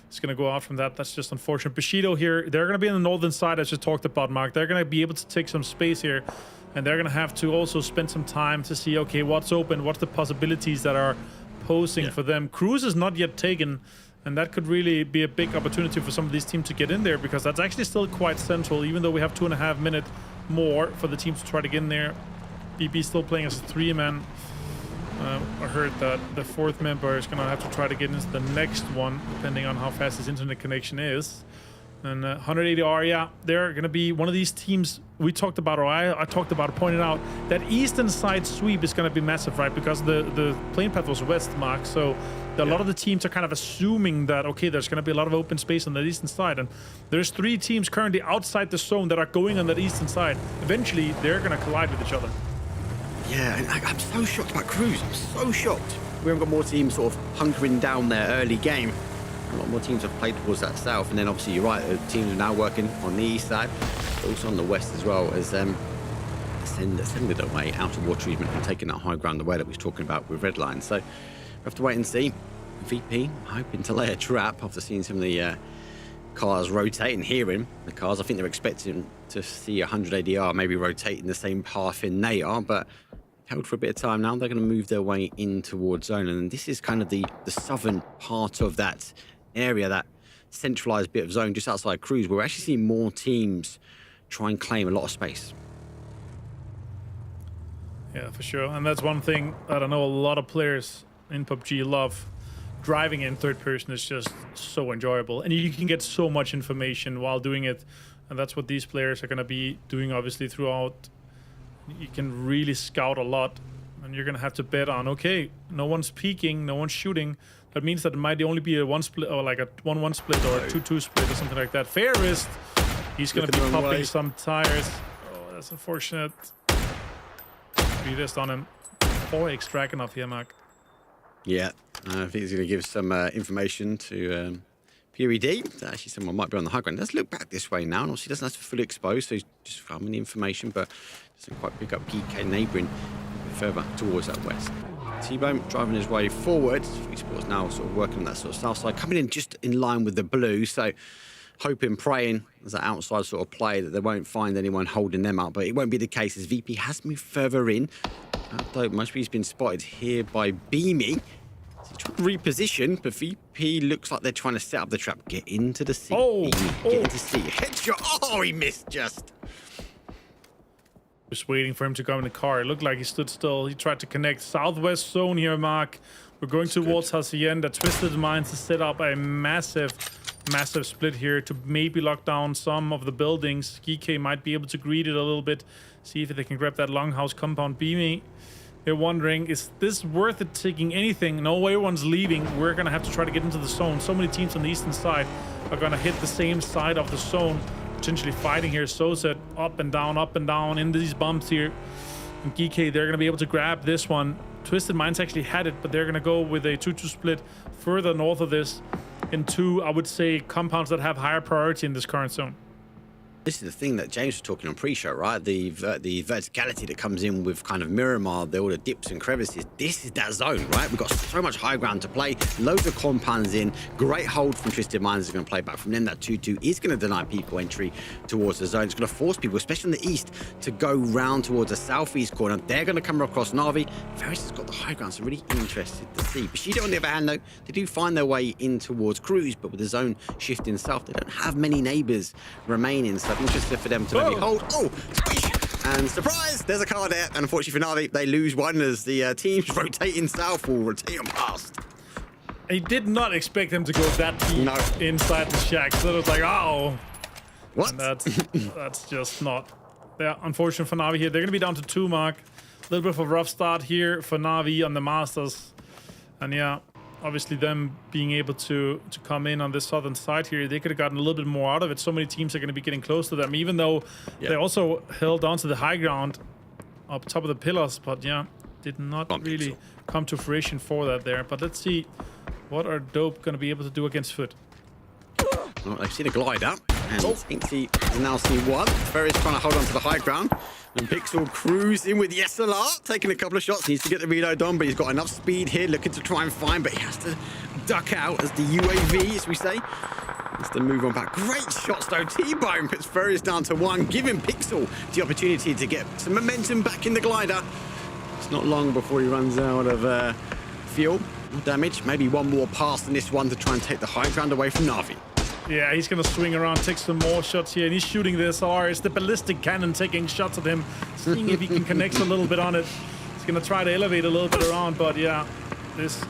is going to go out from that. That's just unfortunate. Bushido here, they're going to be on the northern side, as you talked about, Mark. They're going to be able to take some space here, and they're going to have to also spend some time to see, okay, what's open, what's the possibilities that are posing for them. Cruise is not yet taken, and that could really be a big opportunity for some of these teams to get in there, because that's actually still quite central, even though we have 2.5 minutes more for the teams to try to get in there. BP still playing as a 3-man. I heard that the 4th member is going to have to try to get into the next one, depending on how fast his internet connection is. And 180R, yeah, they're going to be one of these teams we talked about, or I talked about, pointed out that eastern side sweep is going to be massive, right? Because the plane path was west, Mark. So a lot of the teams are kind of assuming that, okay, there's going to be a lot of open space on the eastern side. And there's 3 teams currently outside the zone that are going on that eastern side. Eventually, they're going to collide with each other. Yeah, and I'm so shocked about Cruz. I'm so shocked. We haven't got more teams sort of hunkering down their early game. A lot more teams have played towards that south, and then obviously you're right, the teams are now working on the east side, but also on the west as well, as ascended away out of war treatment and taking that high ground away that we was talking about with Redline. So we have to wait and see. VP hoping to lay a trap after seeing some of the cars rotate and hearing the cars. I think they're expecting to see 100 ADR maybe rotating the same path in they are, but held for a bit of time now. They're going to move their way in towards zone, and this is kind of the southern part of that area, that centralized bit of zone just outside Cruz, where we're actually seeing more teams try and claim a lot of space. Yeah, for sure. And that's one thing that I know a lot of players in PUBG love. Driving in third person is just so enjoyable, and you can get so much information while doing it, and that's what these players are going to be doing obviously throughout. You can really scout a lot, and you're going to have to bet on, okay, no one's peeking, no one's shooting. That means that it might only be a 1 split, or like a 1-1 split, or a 2-2 split, or something like that. Fairest, he's going to be popping some tires. Oh, that's unfortunate. Just on him. 4x tracking off here, Mark. Yeah, I think he's going to give some information to PUBG. Actually, someone might be on the high ground. Let's look back this way now, and obviously doesn't have to fully expose, so he's just farming the information, but doesn't quite pick up GK neighbouring further towards that west. T-Bone driving his way forward. Esports now sort of working on that sort of south side, coming in just in line with the blue, so hoping, praying as an outside sort of play that they won't find anyone holding them up, but it won't be the case as VP has moved further in. Although most he's been spotted here by Beamy. He's trying to reposition, but VP looks like they're trying to set up the trap. Get into the seat. Get into C. Headshot. Oh, he missed just. Just waiting for him to go in the car. It looked like he stood still. He tried to connect southwest zone here, Mark. We're going towards Hacienda. Twisted Minds to set up a massive split here to maybe lock down some of the buildings. GK might be able to greet it a little bit. See if they can grab that longhouse compound. Beamy They're wondering, is this worth it taking anything? No, everyone's leaving. We're going to have to try to get into the zone. So many teams on the eastern side are going to hit the same side of the zone, potentially fighting here. Soset up and down in these bumps here. And GK, they're going to be able to grab this one. Twisted Minds actually had it, but they're going to go with a 2-2 split further north of this into, I would say, compounds that have higher priority in this current zone. This is the thing that James was talking on pre-show, right? The verticality that comes in with kind of Miramar, all the dips and crevices. This is that zone, right? We've got so much high ground to play, loads of compounds in, great hold from Twisted Minds is going to play back from them. That 2-2 is going to deny people entry towards the zone. It's going to force people, especially in the east, to go round towards the southeast corner. They're going to come across Na'Vi. Ferris has got the high ground, so really interested to see. Bushido, on the other hand, though, they do find their way in towards Cruz, but with the zone shifting south, they don't have many neighbors remaining. So interested for them to maybe hold. Oh, squish! And surprise, there's a car there. And unfortunately for Na'Vi, they lose one as the teams rotating south will rotate them past. I did not expect them to go that deep inside the shack. So it was like, oh. What? And that's just not. Yeah, unfortunate for Na'Vi here. They're going to be down to 2 mark. A little bit of a rough start here for Na'Vi on the Masters. And yeah, obviously them being able to come in on this southern side here, they could have gotten a little bit more out of it. So many teams are going to be getting close to them, even though they also held on to the high ground up top of the pillars. But yeah, did not really come to fruition for that there. But let's see what are Dope going to be able to do against Foot. Well, they've seen a glide up, and Inksy has now seen one. Ferris trying to hold on to the high ground. And Pixel cruising with the SLR, taking a couple of shots. Needs to get the reload on, but he's got enough speed here, looking to try and find, but he has to duck out as the UAV, as we say. Has to move on back. Great shots, though. T-Bone puts Ferris down to 1, giving Pixel the opportunity to get some momentum back in the glider. It's not long before he runs out of fuel damage. Maybe one more pass than this one to try and take the high ground away from Na'Vi. Yeah, he's going to swing around, take some more shots here, and he's shooting the SR. It's the ballistic cannon taking shots at him, seeing if he can connect a little bit on it. He's going to try to elevate a little bit around, but yeah, this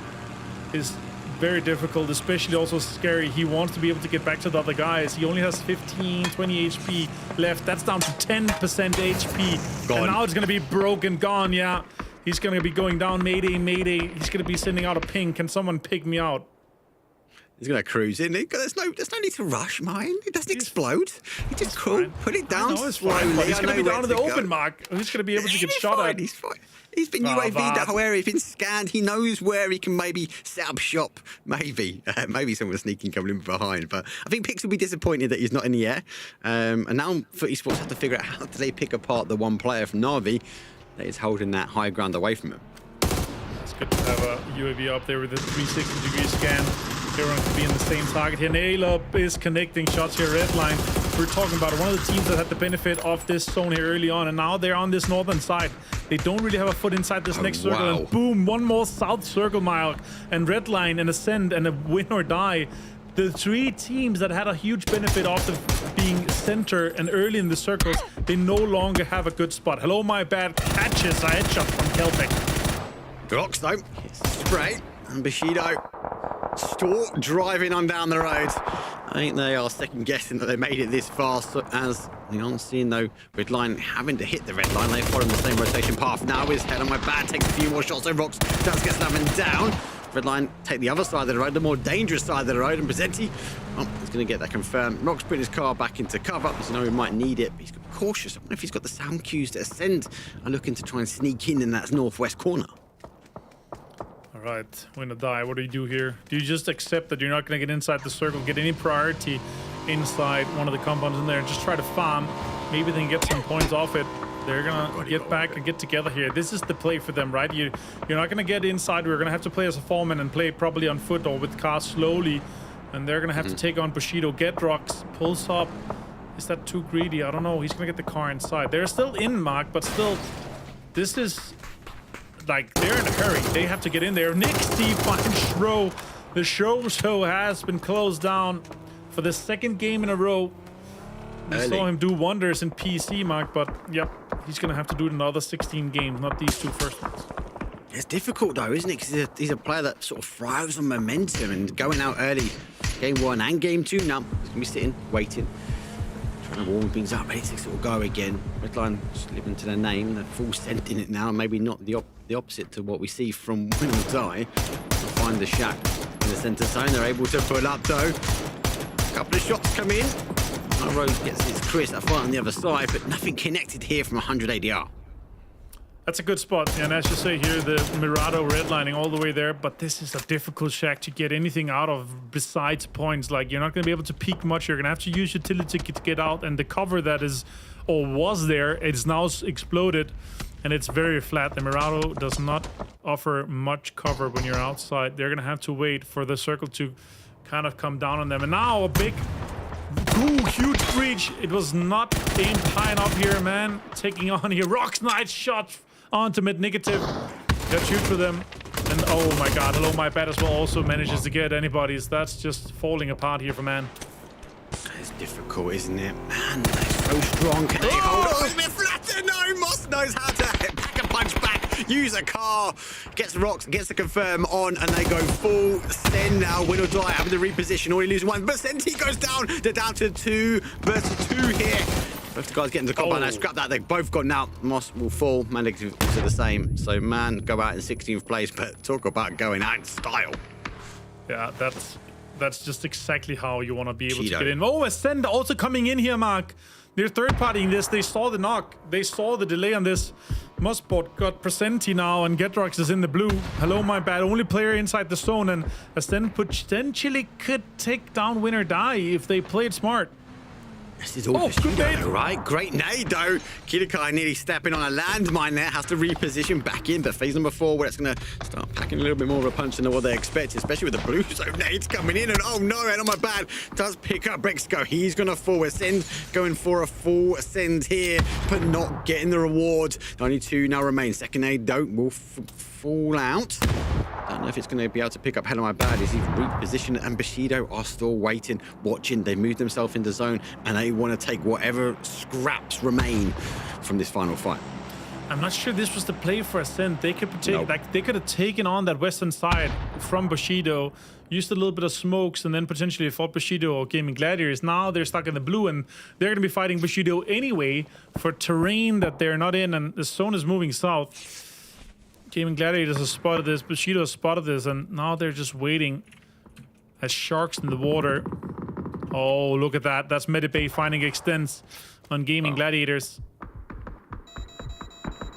is very difficult, especially also scary. He wants to be able to get back to the other guys. He only has 15, 20 HP left. That's down to 10% HP. Gone. And now it's going to be broken, gone, yeah. He's going to be going down, mayday, mayday. He's going to be sending out a ping. Can someone pick me out? He's going to cruise in. There's no need to rush, mine. It doesn't explode. He just cool. Put it down slowly. He's going to be down to the open mark. He's going to be able to get shot at. He's fine. He's been UAV'd that whole area. He's been scanned. He knows where he can maybe set up shop. Maybe someone sneaking coming in behind. But I think Pix will be disappointed that he's not in the air. And now for Esports have to figure out how do they pick apart the one player from Na'Vi that is holding that high ground away from him. It's good to have a UAV up there with a 360-degree scan. Everyone could be in the same target here. Naileup is connecting shots here. Redline, we're talking about one of the teams that had the benefit of this zone here early on, and now they're on this northern side. They don't really have a foot inside this next circle, and boom, one more south circle mile, and Redline and Ascend and a win or die. The 3 teams that had a huge benefit of being center and early in the circles, they no longer have a good spot. Hello, my bad catches. A headshot from Celtic. Rocks though, spray, and Bushido Stork driving on down the road. I think they are second guessing that they made it this fast, as the on-scene though, Redline having to hit the red line. They follow the same rotation path. Now is Head on My Bad, takes a few more shots. So Rocks does get slamming down. Redline take the other side of the road, the more dangerous side of the road, and Presenti, he's going to get that confirmed. Rocks putting his car back into cover because you know he might need it, but he's got cautious. I wonder if he's got the sound cues that Ascend are looking to try and sneak in that northwest corner. Right, win or die. What do you do here? Do you just accept that you're not going to get inside the circle, get any priority inside one of the compounds in there, and just try to farm? Maybe they can get some points off it. They're going to get back and get together here. This is the play for them, right? You're not going to get inside. We're going to have to play as a foreman and play probably on foot or with cars slowly. And they're going to have to take on Bushido. Get Rocks, pulls up. Is that too greedy? I don't know. He's going to get the car inside. They're still in, Mark, but still, this is... like, they're in a hurry. They have to get in there. Nick Steve finds Shro. The show has been closed down for the 2nd game in a row. We saw him do wonders in PC, Mark, but yep, he's going to have to do another 16 games, not these 2 first ones. It's difficult though, isn't it? Because he's a player that sort of thrives on momentum and going out early. Game 1 and game 2 now. He's going to be sitting, waiting. Warming things up, ready to sort of go again. Red line just living to their name. They're full scent in it now. Maybe not the opposite to what we see from Win or Die. They'll find the shack in the center zone. They're able to pull up though. A couple of shots come in. Rose gets his Chris, a fight on the other side, but nothing connected here from 100 ADR. That's a good spot, and as you say here, the Mirado redlining all the way there, but this is a difficult shack to get anything out of besides points. Like, you're not going to be able to peek much. You're going to have to use utility to get out, and the cover that is, or was there, it's now exploded, and it's very flat. The Mirado does not offer much cover when you're outside. They're going to have to wait for the circle to kind of come down on them, and now a big... Ooh, huge breach. It was not aimed high enough here, man. Taking on here. Rock's nice shot onto mid negative. That's huge for them. And oh my god, hello, my bat as well also manages to get anybody's. That's just falling apart here for man. It's difficult, isn't it? Man, they're so strong. Can they hold on? It's a bit flatter. No, Moss knows how to pack a punch back. Use a car. Gets rocks, gets the confirm on, and they go full send now. Win or Die having to reposition. Only lose one. But Senti goes down. They're down to 2 versus 2 here. Both the guys getting the combat. Now scrap that. They've both gone now. Moss will fall. Man to the same. So man go out in 16th place, but talk about going out in style. Yeah, that's just exactly how you want to be able to get in. Oh, Ascend also coming in here, Mark. They're third-partying this. They saw the knock. They saw the delay on this. Mossbot got Presenti now, and Getrox is in the blue. Hello, my bad. Only player inside the zone, and Ascend potentially could take down Win or Die if they played smart. This is all good nade, right? Great nade, though. Kidakai nearly stepping on a landmine there. Has to reposition back in, but phase number 4, where it's going to start packing a little bit more of a punch than what they expect, especially with the blue zone nades coming in. And oh no, and on my bad, does pick up Brexco. He's going to fall. Ascend going for a full ascend here, but not getting the reward. Only 2 now remain. Second nade, though, will fall out. Don't know if it's going to be able to pick up Hello My Bad. Is he repositioned? And Bushido are still waiting, watching. They moved themselves in the zone, and they want to take whatever scraps remain from this final fight. I'm not sure this was the play for Ascent. They could they could have taken on that western side from Bushido, used a little bit of smokes, and then potentially fought Bushido or Gaming Gladiators. Now they're stuck in the blue, and they're going to be fighting Bushido anyway for terrain that they're not in, and the zone is moving south. Gaming Gladiators has spotted this, Bushido has spotted this, and now they're just waiting as sharks in the water. Oh, look at that. That's Medibay finding extents on Gaming Gladiators.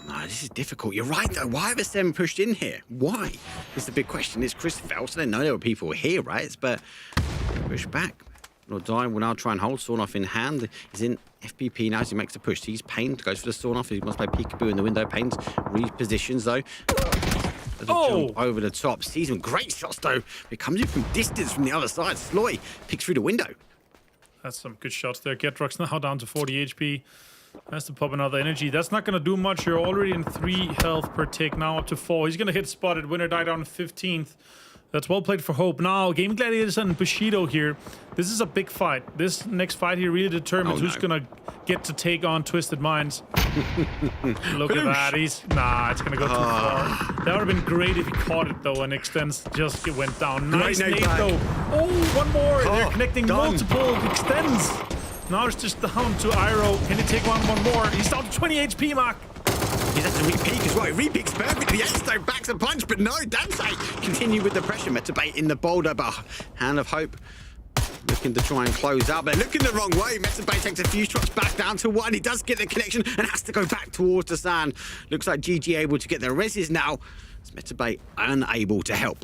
No, this is difficult. You're right, though. Why have SM pushed in here? Why? It's the big question. It's Chris fell, so they know there were people here, right? But push back. Or Die will now try and hold Sawn off in hand. He's in FPP now as he makes the push. He's Pain, goes for the Sawn off. He wants to play peekaboo in the window. Pain's repositions though. Jump over the top. Sees some great shots though. It comes in from distance from the other side. Sloy picks through the window. That's some good shots there. Getrox now down to 40 HP. Has to pop another energy. That's not going to do much. You're already in 3 health per tick. Now up to 4. He's going to hit spotted. Win or Die down 15th. That's well played for Hope. Now, Game Gladiators and Bushido here. This is a big fight. This next fight here really determines who's going to get to take on Twisted Minds. Look at that. It's going to go too far. That would have been great if he caught it, though, and Extends just went down. Nice nade, though. Oh, one more. They're connecting multiple Extends. Now it's just down to Iro. Can he take one more? He's down to 20 HP, Mark. He has to re-peek as well. He re-peeks perfectly. Asto backs a punch, but no, Dante continue with the pressure. Metabate in the boulder, but Hand of Hope looking to try and close out, but looking the wrong way. Metabate takes a few shots back down to 1. He does get the connection and has to go back towards the sand. Looks like GG able to get the reses now. It's Metabate unable to help.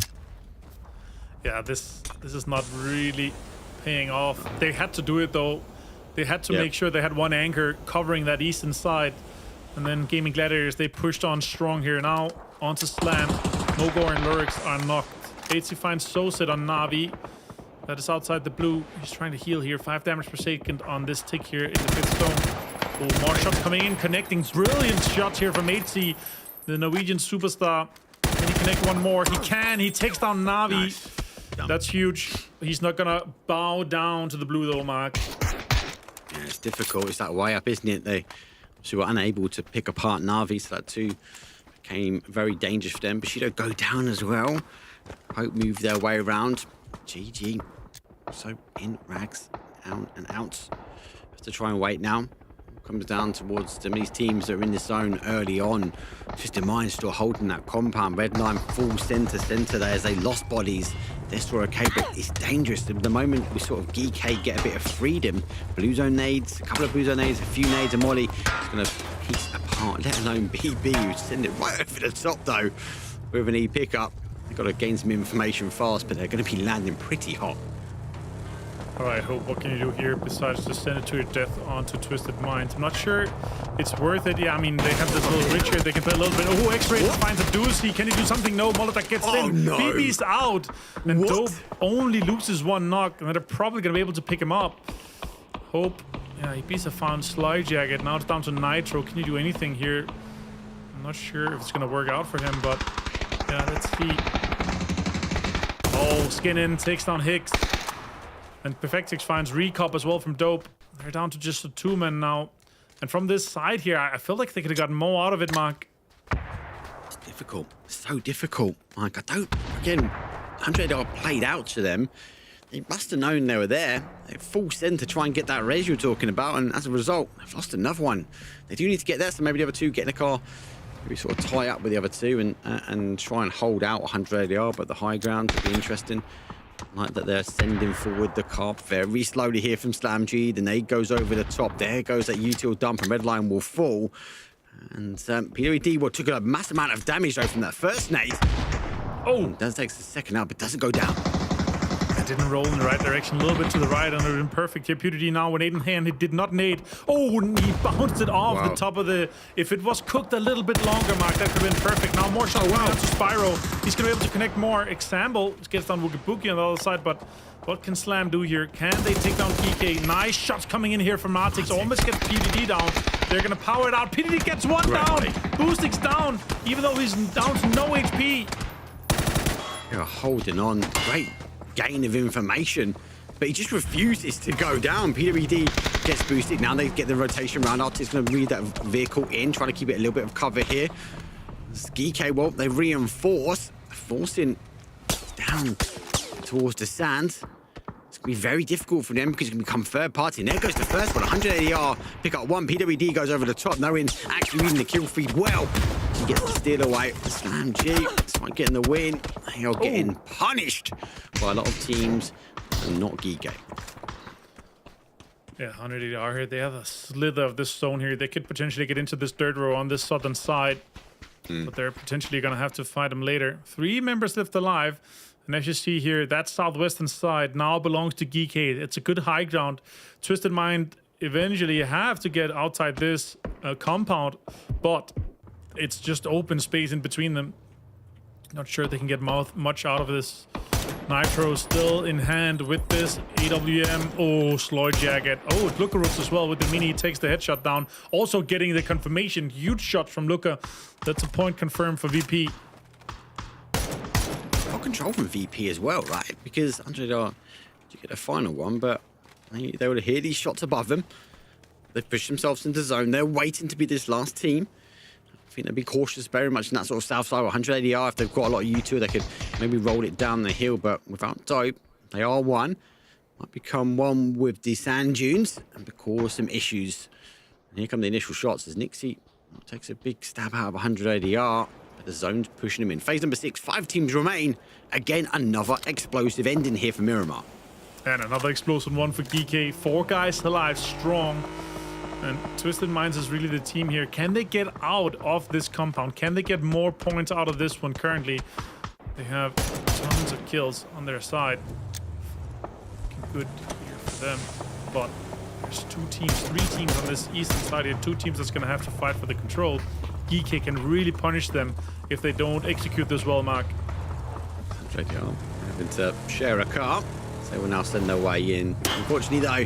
Yeah, this is not really paying off. They had to do it, though. They had to make sure they had one anchor covering that eastern side. And then Gaming Gladiators, they pushed on strong here. Now onto Slam. Mogor and Lurix are knocked. AC finds Soset on Navi. That is outside the blue. He's trying to heal here. 5 damage per second on this tick here in the 5th stone. Oh, more shots coming in, connecting. Brilliant shots here from HC, the Norwegian superstar. Can he connect one more? He can. He takes down Navi. Nice. That's huge. He's not gonna bow down to the blue though, Mark. Yeah, it's difficult. It's that way up, isn't it? They were unable to pick apart Navi, so that too became very dangerous for them. Bushido go down as well. Hope move their way around. GG. So in rags, down and out. Have to try and wait now. Comes down towards some of these teams that are in the zone early on. Twisted Mind still holding that compound. Red line full center there as they lost bodies. They're still okay, but it's dangerous. At the moment, we sort of GK get a bit of freedom. Blue zone nades, a couple of blue zone nades, a few nades, and Molly is going to piece apart, let alone BB, who send it right over the top, though, with an E pickup. They've got to gain some information fast, but they're going to be landing pretty hot. All right, Hope, what can you do here besides just send it to your death onto Twisted Minds? I'm not sure it's worth it. Yeah, I mean, they have this little bridge here. They can play a little bit. Oh, X-Ray finds a Doozy. Can he do something? No, Molotov gets in. No. BB's out. And Dope only loses one knock, and they're probably going to be able to pick him up. Hope, yeah, he beats a found Slide Jacket. Now it's down to Nitro. Can you do anything here? I'm not sure if it's going to work out for him, but yeah, let's see. Oh, Skin in, takes down Hicks. And Perfectix finds Recop as well from Dope. They're down to just a 2-man now. And from this side here, I feel like they could have gotten more out of it, Mark. It's difficult. So difficult. Like, I don't... Again, 100 are played out to them. They must have known they were there. They forced in to try and get that res you're talking about, and as a result, they've lost another one. They do need to get there, so maybe the other two get in the car. Maybe sort of tie up with the other two and try and hold out 100 ADR, but the high ground would be interesting. Like that they're sending forward the car very slowly here from Slam G. The nade goes over the top. There goes that util dump, and red line will fall. And PWD took a massive amount of damage though from that first nade. Oh, does take the second out, but doesn't go down. It didn't roll in the right direction, a little bit to the right, under imperfect here. PWD now with nade in hand, he did not nade. Oh, and he bounced it off the top of the... If it was cooked a little bit longer, Mark, that could have been perfect. Now more shots coming out to Spyro. He's going to be able to connect more. Example gets down Wookie Bookie on the other side, but what can Slam do here? Can they take down PK? Nice shots coming in here from Artix. Almost gets PDD down. They're going to power it out. PDD gets one down. Boostix down, even though he's down to no HP. They're holding on. Great gain of information, but he just refuses to go down. PWD gets boosted. Now they get the rotation round. Artist is going to read that vehicle in, trying to keep it a little bit of cover here. GK, well, they reinforce, forcing down towards the sand. It's going to be very difficult for them because it's going to become third party. And there goes the first one, 100 ADR, pick up one. PWD goes over the top, knowing actually reading the kill feed well. He gets the steal away. Slam G, despite getting the win, they are getting punished by a lot of teams and not GK. Yeah, 100 ADR here. They have a slither of this zone here. They could potentially get into this dirt row on this southern side. But they're potentially going to have to fight them later. 3 members left alive. And as you see here, that southwestern side now belongs to GK. It's a good high ground. Twisted Mind eventually have to get outside this compound, but it's just open space in between them. Not sure they can get much out of this. Nitro still in hand with this AWM. Oh, Sloyd Jacket. Oh, Lukarooks as well with the mini. He takes the headshot down. Also getting the confirmation. Huge shot from Luka. That's a point confirmed for VP. Well control from VP as well, right? Because 100 you get a final one, but they would hear these shots above them. They've pushed themselves into zone. They're waiting to be this last team. I think they'd be cautious very much in that sort of south side. 100 ADR, if they've got a lot of U2, they could maybe roll it down the hill, but without Dope, they are one. Might become one with the sand dunes and cause some issues. And here come the initial shots as Nixie takes a big stab out of 100 ADR, but the zone's pushing him in. Phase number 6, 5 teams remain. Again, another explosive ending here for Miramar. And another explosive one for GK. 4 guys alive, strong. And Twisted Minds is really the team here. Can they get out of this compound? Can they get more points out of this one currently? They have tons of kills on their side. Good here for them. But there's 2 teams, 3 teams on this eastern side here. 2 teams that's going to have to fight for the control. GK can really punish them if they don't execute this well, Mark. JDR having to share a car. So they will now send their way in. Unfortunately, though,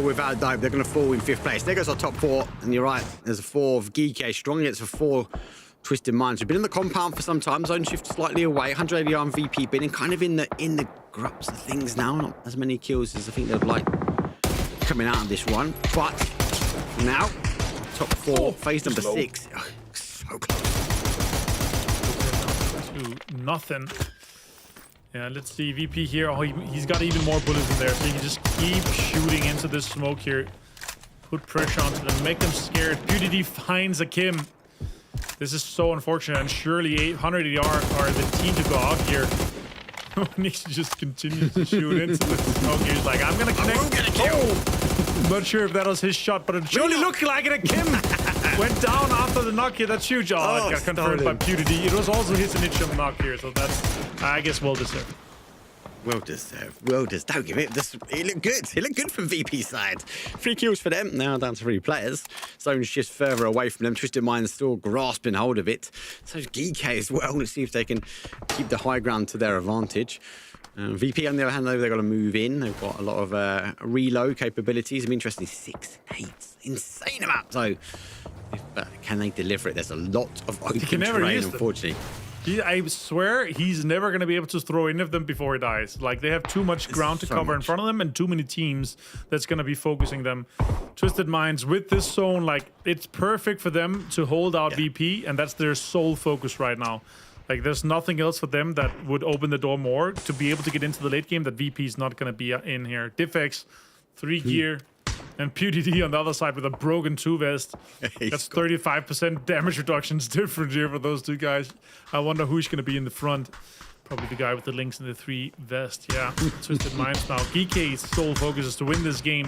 without Dope, they're going to fall in 5th place. There goes our top 4, and you're right, there's a 4 of GK, strong against a 4 Twisted Minds. We've been in the compound for some time, zone shift slightly away, 100 ADR and VP been in kind of in the grups of things now, not as many kills as I think they'd like coming out of this one, but now, top 4, phase number 6, so close. To nothing. Yeah, let's see. VP here. Oh, he's got even more bullets in there, so he can just keep shooting into this smoke here. put pressure onto them, make them scared. PewDD finds a Kim. This is so unfortunate, and surely 800 AR are the team to go out here. Nix just continues to shoot into the smoke. He's like, I'm gonna connect. Oh! Not sure if that was his shot, but it surely looked like it. Kim went down after the knock here. That's huge. Oh, it got confirmed by PewDD. It was also his initial knock here, so that's, I guess, well deserved. Well deserved. Well deserved. Don't give it. It looked good. It looked good from VP side. 3 kills for them. Now down to 3 players. Zone's just further away from them. Twisted Mind's still grasping hold of it. So is GK as well. Let's see if they can keep the high ground to their advantage. VP, on the other hand, though, they've got to move in. They've got a lot of reload capabilities. I'm interested. 6 nades. Insane amount. So, can they deliver it? There's a lot of open terrain, unfortunately. I swear he's never going to be able to throw any of them before he dies. Like, they have too much ground to cover in front of them and too many teams that's going to be focusing them. Twisted Minds with this zone, like, it's perfect for them to hold out VP, and that's their sole focus right now. Like, there's nothing else for them that would open the door more to be able to get into the late game that VP is not going to be in here. Diffx, 3 gear. And PewDD on the other side with a broken 2 vest. That's 35% damage reductions different here for those 2 guys. I wonder who's going to be in the front. Probably the guy with the links in the 3 vest. Yeah, Twisted Minds now. GK's sole focus is to win this game.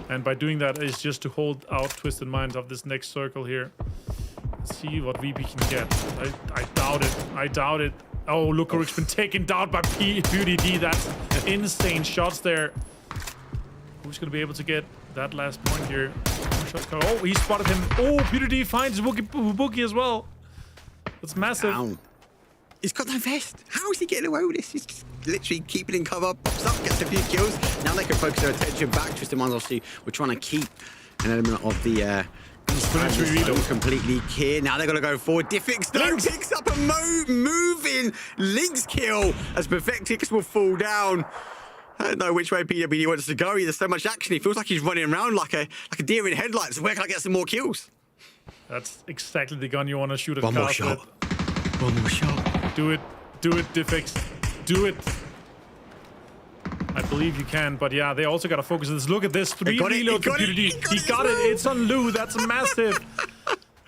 And by doing that is just to hold out Twisted Minds of this next circle here. Let's see what VP can get. I doubt it. I doubt it. Oh, Lukarik's been taken down by PewDD. That's insane shots there. Who's going to be able to get that last point here? Oh, he spotted him. Oh, PewDD finds Boogie as well. That's massive. Down. He's got no vest. How is he getting away with this? He's just literally keeping in cover, pops up, gets a few kills. Now they can focus their attention back. Twisted Minds, obviously, we're trying to keep an element of the completely clear. Now they're going to go forward. Diffix picks up a moving Lynx kill as Perfectix will fall down. I don't know which way PWD wants to go. There's so much action. He feels like he's running around like a deer in headlights. Where can I get some more kills? That's exactly the gun you want to shoot at. One more shot. One more shot. Do it. Do it, Diffix. Do it. I believe you can, but yeah, they also got to focus on this. Look at this. 3 reload for PewDD. He got it. It's on Lou. That's massive.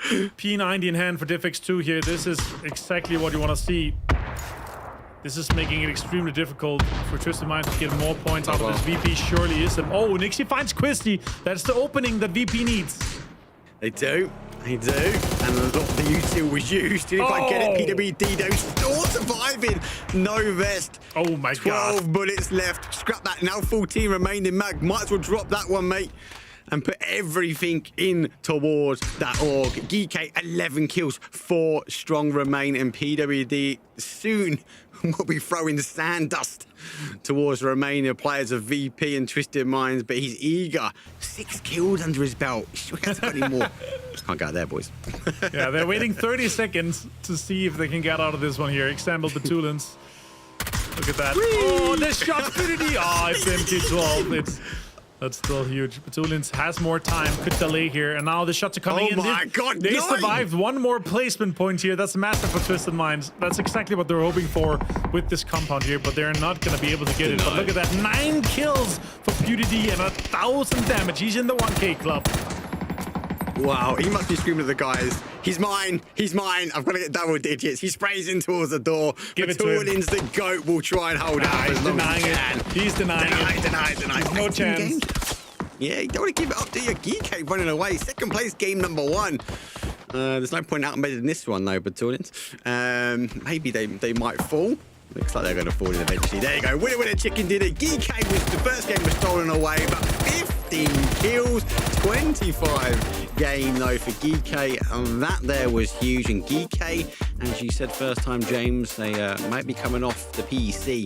P90 in hand for Diffix 2 here. This is exactly what you want to see. This is making it extremely difficult for Twisted Minds to get more points out of this. VP surely is. Oh, Nixie finds Quisty. That's the opening that VP needs. They do. They do. And a lot of the util was used. Didn't quite get it. PWD, though, still surviving. No vest. Oh, my God. 12 bullets left. Scrap that. Now 14 remaining mag. Might as well drop that one, mate. And put everything in towards that org. GK, 11 kills, 4 strong remain. And PWD soon will be throwing sand dust towards the remaining players of VP and Twisted Minds. But he's eager. 6 kills under his belt. He hasn't got any more. Can't go out there, boys. Yeah, they're waiting 30 seconds to see if they can get out of this one here. Example, Batulins. Look at that. Whee! Oh, this shot's PWD. Oh, it's MK12. That's still huge. Batulins has more time, could delay here, and now the shots are coming in. Oh my God, they survived 1 more placement point here. That's massive for Twisted Minds. That's exactly what they're hoping for with this compound here, but they're not going to be able to get it. But look at that, 9 kills for PewDD and 1,000 damage. He's in the 1K club. Wow, he must be screaming at the guys. He's mine. He's mine. I've got to get double digits. He sprays in towards the door. Give it to him. Batulins, the GOAT, will try and hold out as long as he can. He's denying it. Denied. No chance. Yeah, you don't want to give it up to your GK running away. Second place, game number 1. There's no point out in this one, though, Batulins. Maybe they might fall. Looks like they're going to fall in eventually. There you go. Winner, chicken dinner. GK was the first game was stolen away, but 15 kills, 25 game though for GK, and that there was huge. And GK, as you said first time, James, they might be coming off the PEC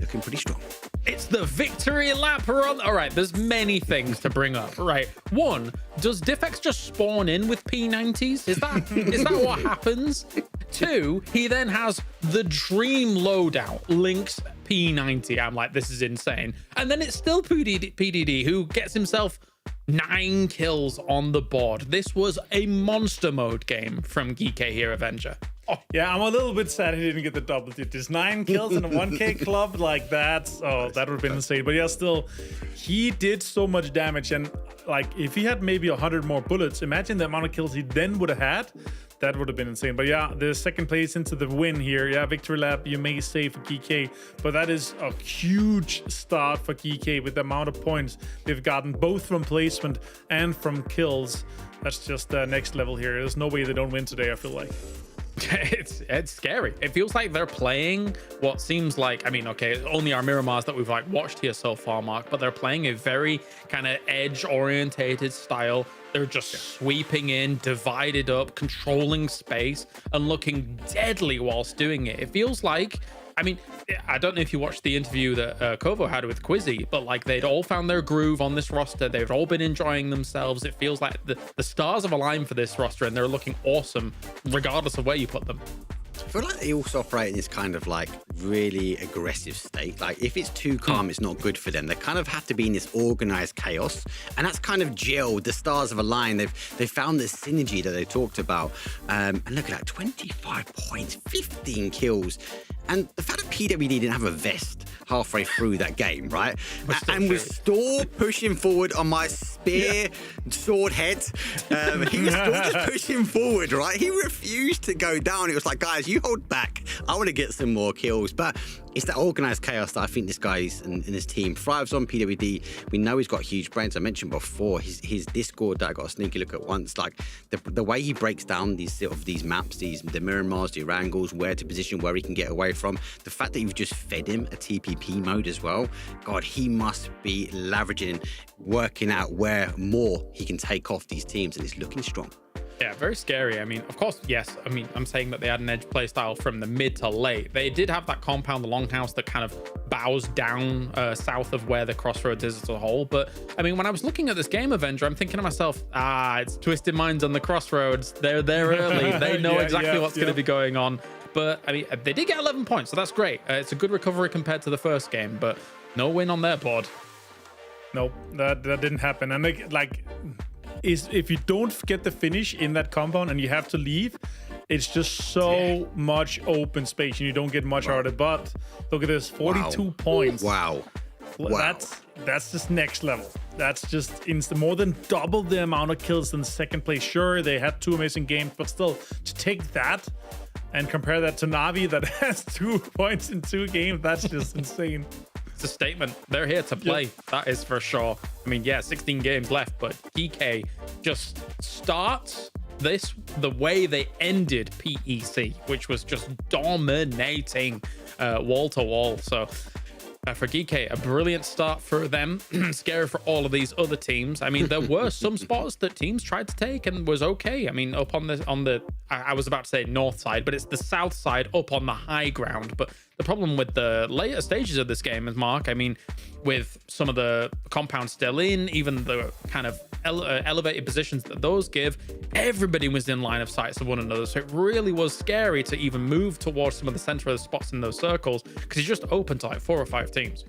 looking pretty strong. It's the victory lap run. All right, there's many things to bring up. Right, 1, does Diffx just spawn in with P90s? Is that what happens? 2, he then has the dream loadout, Lynx P90. I'm like, this is insane. And then it's still PDD who gets himself 9 kills on the board. This was a monster mode game from GK here, Avenger. Oh, yeah, I'm a little bit sad he didn't get the double digits. 9 kills in a 1K club like that. Oh, that would have been insane. But yeah, still, he did so much damage. And like if he had maybe 100 more bullets, imagine the amount of kills he then would have had. That would have been insane. But yeah, the second place into the win here. Yeah, victory lap, you may say, for GK. But that is a huge start for GK with the amount of points they've gotten, both from placement and from kills. That's just next level here. There's no way they don't win today, I feel like. It's scary. It feels like they're playing what seems like, I mean, okay, only our Miramars that we've like watched here so far, Mark, but they're playing a very kind of edge orientated style. They're just sweeping in, divided up, controlling space, and looking deadly whilst doing it. It feels like, I mean, I don't know if you watched the interview that Kovo had with Quizzy, but like they'd all found their groove on this roster. They've all been enjoying themselves. It feels like the stars have aligned for this roster, and they're looking awesome regardless of where you put them. I feel like they also operate in this kind of like really aggressive state. Like if it's too calm, it's not good for them. They kind of have to be in this organized chaos, and that's kind of gelled. The stars have aligned. They've found this synergy that they talked about. And look at that, 25 points, 15 kills. And the fact that PWD didn't have a vest halfway through that game, right? And was still pushing forward on my spear sword head. He was still just pushing forward, right? He refused to go down. It was like, guys, you hold back. I want to get some more kills. But it's that organized chaos that I think this guy's and his team thrives on. PWD, we know he's got huge brains. I mentioned before, his Discord that I got a sneaky look at once, like the way he breaks down these sort of these maps, the Miramars, the Orangles, where to position, where he can get away from. The fact that you've just fed him a TPP mode as well, God, he must be leveraging, working out where more he can take off these teams, and it's looking strong. Yeah, very scary. I mean, of course, yes. I mean, I'm saying that they had an edge play style from the mid to late. They did have that compound, the longhouse, that kind of bows down south of where the crossroads is as a whole. But I mean, when I was looking at this game, Avenger, I'm thinking to myself, it's Twisted Minds on the crossroads. They're there early. They know exactly what's going to be going on. But I mean, they did get 11 points, so that's great. It's a good recovery compared to the first game, but no win on their board. Nope, that didn't happen. And if you don't get the finish in that compound and you have to leave, it's just so much open space and you don't get much out of it. But look at this, 42 points. Wow. That's just next level. That's just more than double the amount of kills than second place. Sure, they had 2 amazing games, but still, to take that and compare that to Na'Vi that has 2 points in 2 games, that's just insane. It's a statement. They're here to play. That is for sure. I mean, yeah, 16 games left, but DK just starts this the way they ended PEC, which was just dominating wall to wall. So for GK, a brilliant start for them. Scary for all of these other teams. I mean, there were some spots that teams tried to take and was okay. I mean, up on the I was about to say north side, but it's the south side up on the high ground. But the problem with the later stages of this game is, Mark, I mean, with some of the compounds still in, even the kind of elevated positions that those give, everybody was in line of sight of one another. So it really was scary to even move towards some of the center of the spots in those circles, because you're just open to like 4 or 5 teams.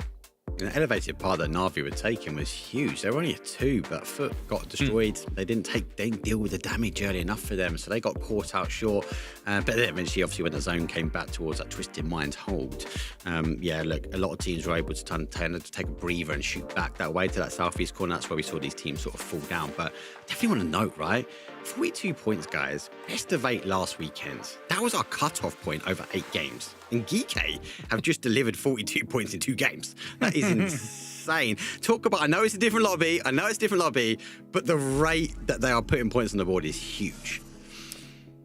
The elevated part that Na'Vi were taking was huge. They were only a 2, but Foot got destroyed. They didn't deal with the damage early enough for them, so they got caught out short. But then eventually, obviously, when the zone came back towards that Twisted Minds hold, look, a lot of teams were able to take a breather and shoot back that way to that southeast corner. That's where we saw these teams sort of fall down. But I definitely want to note, right? 42 points, guys. Best of 8 last weekend. That was our cutoff point over 8 games. And GK have just delivered 42 points in 2 games. That is insane. Talk about, I know it's a different lobby, but the rate that they are putting points on the board is huge.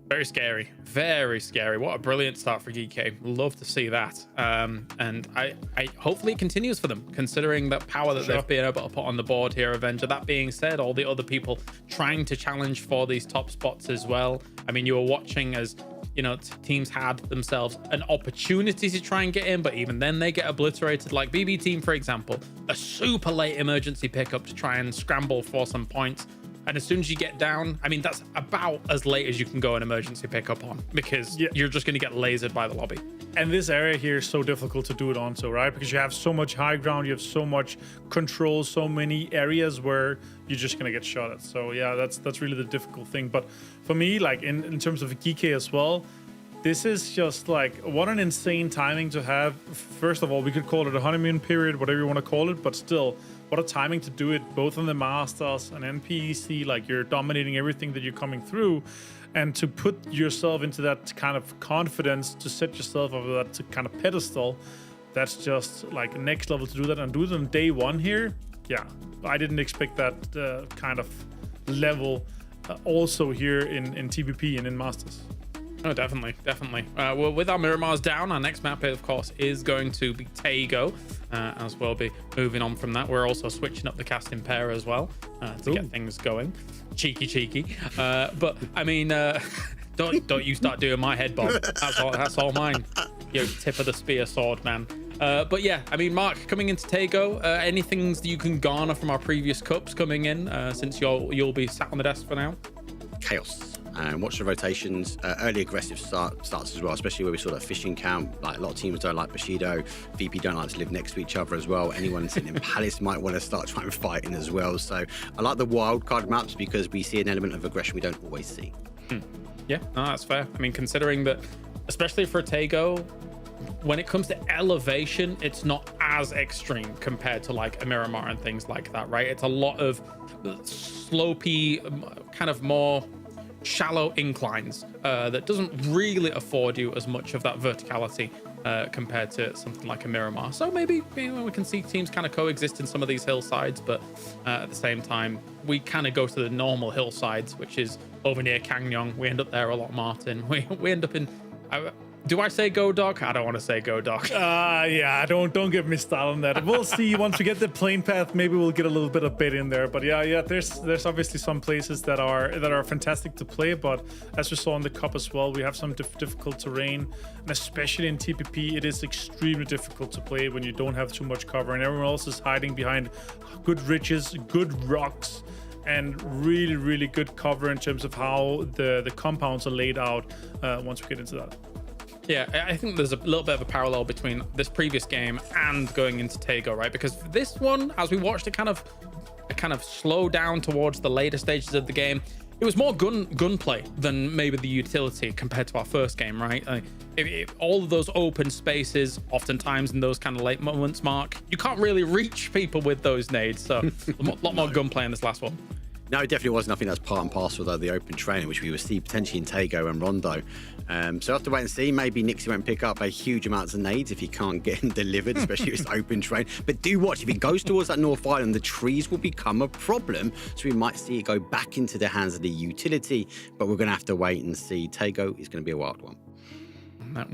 Very scary. Very scary. What a brilliant start for GK. Love to see that. And I hopefully it continues for them, considering that power that they've been able to put on the board here, Avenger. That being said, all the other people trying to challenge for these top spots as well. I mean, you were watching as, you know, teams had themselves an opportunity to try and get in, but even then they get obliterated. Like BB Team, for example, a super late emergency pickup to try and scramble for some points. And as soon as you get down, I mean, that's about as late as you can go an emergency pickup on, because you're just going to get lasered by the lobby. And this area here is so difficult to do it on, so right? Because you have so much high ground, you have so much control, so many areas where you're just going to get shot at. So yeah, that's really the difficult thing. But for me, like in terms of GK as well, This is just like, what an insane timing to have. First of all, we could call it a honeymoon period, whatever you want to call it, but still, what a timing to do it, both on the Masters and NPEC, like you're dominating everything that you're coming through, and to put yourself into that kind of confidence, to set yourself over that kind of pedestal, that's just like next level to do that, and do it on day one here. Yeah, I didn't expect that kind of level also here in TVP and in Masters. Oh, definitely. Well, with our Miramars down, our next map, of course, is going to be Tago, as we'll be moving on from that. We're also switching up the casting pair as well to get things going. Cheeky. But I mean, don't you start doing my head, Bob. That's all mine. You tip of the spear sword, man. But yeah, I mean, Mark, coming into Tago, any things that you can garner from our previous cups coming in, since you'll be sat on the desk for now? Chaos. And watch the rotations, early aggressive starts as well, especially where we saw that fishing camp. Like a lot of teams don't like Bushido, VP don't like to live next to each other as well. Anyone sitting in Palace might want to start trying fighting as well. So I like the wild card maps because we see an element of aggression we don't always see. Yeah, no, that's fair. I mean, considering that, especially for Tago, when it comes to elevation, it's not as extreme compared to like a Miramar and things like that, right? It's a lot of slopey, kind of more shallow inclines that doesn't really afford you as much of that verticality compared to something like a Miramar. So maybe we can see teams kind of coexist in some of these hillsides, but at the same time, we kind of go to the normal hillsides, which is over near Kangyong. We end up there a lot, Martin. We end up in... do I say go dog? I don't want to say go dog. Yeah, don't get me started on that. We'll see once we get the plane path. Maybe we'll get a little bit of bait in there. But yeah, there's obviously some places that are fantastic to play. But as we saw in the cup as well, we have some difficult terrain, and especially in TPP, it is extremely difficult to play when you don't have too much cover, and everyone else is hiding behind good ridges, good rocks, and really good cover in terms of how the compounds are laid out. Once we get into that. Yeah, I think there's a little bit of a parallel between this previous game and going into Tago, right? Because this one, as we watched it kind of slow down towards the later stages of the game, it was more gunplay than maybe the utility compared to our first game, right? If all of those open spaces, oftentimes in those kind of late moments, Mark, you can't really reach people with those nades. So a lot more gunplay in this last one. No, it definitely wasn't. I think that's part and parcel of the open training, which we will see potentially in Tago and Rondo. So we'll have to wait and see. Maybe Nixie won't pick up a huge amount of nades if he can't get them delivered, especially if it's open train. But do watch. If he goes towards that North Island, the trees will become a problem. So we might see it go back into the hands of the utility. But we're going to have to wait and see. Tago is going to be a wild one.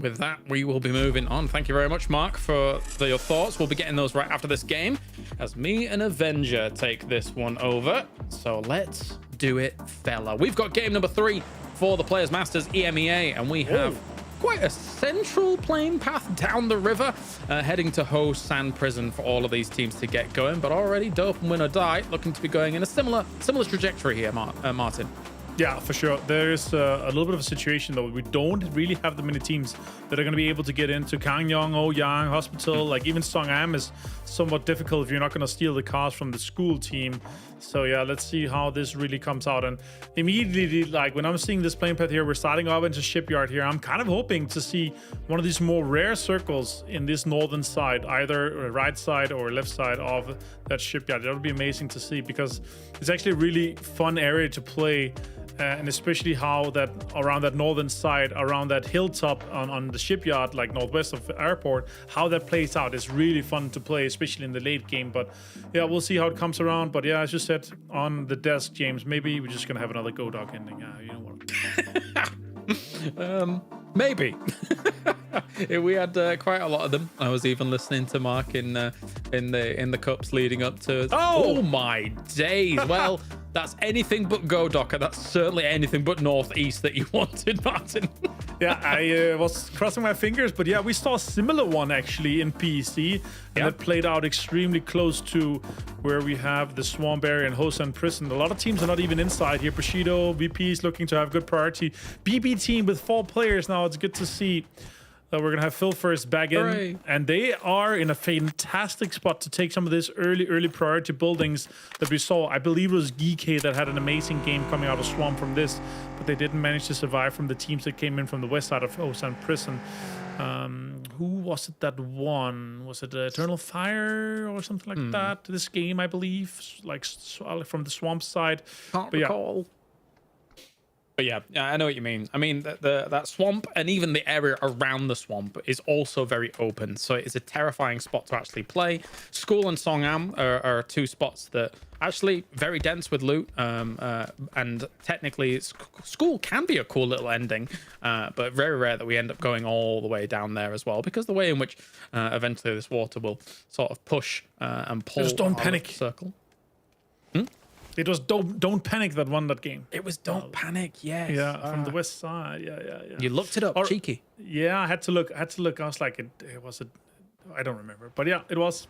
With that, we will be moving on. Thank you very much, Mark, for your thoughts. We'll be getting those right after this game as me and Avenger take this one over. So let's do it, fella. We've got game number 3 for the Players Masters EMEA, and we have quite a central plane path down the river, heading to Ho San Prison for all of these teams to get going. But already Dope and Win or Die looking to be going in a similar trajectory here, Martin. Yeah, for sure. There's a little bit of a situation, though. We don't really have that many teams that are going to be able to get into Kangyong, Ouyang, Hospital. Like, even Songam is somewhat difficult if you're not going to steal the cars from the school team. So, yeah, let's see how this really comes out. And immediately, like, when I'm seeing this plane path here, we're starting up into Shipyard here. I'm kind of hoping to see one of these more rare circles in this northern side, either right side or left side of that Shipyard. That would be amazing to see, because it's actually a really fun area to play. And especially how that around that northern side, around that hilltop on the Shipyard, like northwest of the airport, how that plays out is really fun to play, especially in the late game. But yeah, we'll see how it comes around. But yeah, as you said on the desk, James, maybe we're just gonna have another Go Dog ending. You know what? Maybe. We had quite a lot of them. I was even listening to Mark in the cups leading up to. Oh my days! Well, that's anything but Go Docker. That's certainly anything but Northeast that you wanted, Martin. Yeah, I was crossing my fingers, but yeah, we saw a similar one actually in PEC, and it played out extremely close to where we have the Swamp area and Ho San Prison. A lot of teams are not even inside here. Bushido, VP is looking to have good priority. BB team with 4 players now. It's good to see. We're gonna have Phil first back in, Hooray. and they are in a fantastic spot to take some of this early priority buildings that we saw. I believe it was GK that had an amazing game coming out of Swamp from this, but they didn't manage to survive from the teams that came in from the west side of Osan Prison. Who was it that won? Was it Eternal Fire or something like that? This game, I believe, like from the Swamp side. Can't But yeah. recall. But yeah, I know what you mean. I mean, that swamp and even the area around the swamp is also very open. So it's a terrifying spot to actually play. School and Songam are two spots that actually very dense with loot. And technically, School can be a cool little ending, but very rare that we end up going all the way down there as well, because the way in which eventually this water will sort of push and pull. Just don't out of panic. the circle. It was don't panic that won that game. It was Don't Panic, yes. Yeah, from the west side. Yeah. You looked it up, cheeky. Yeah, I had to look. I was like, it was a. I don't remember, but yeah, it was.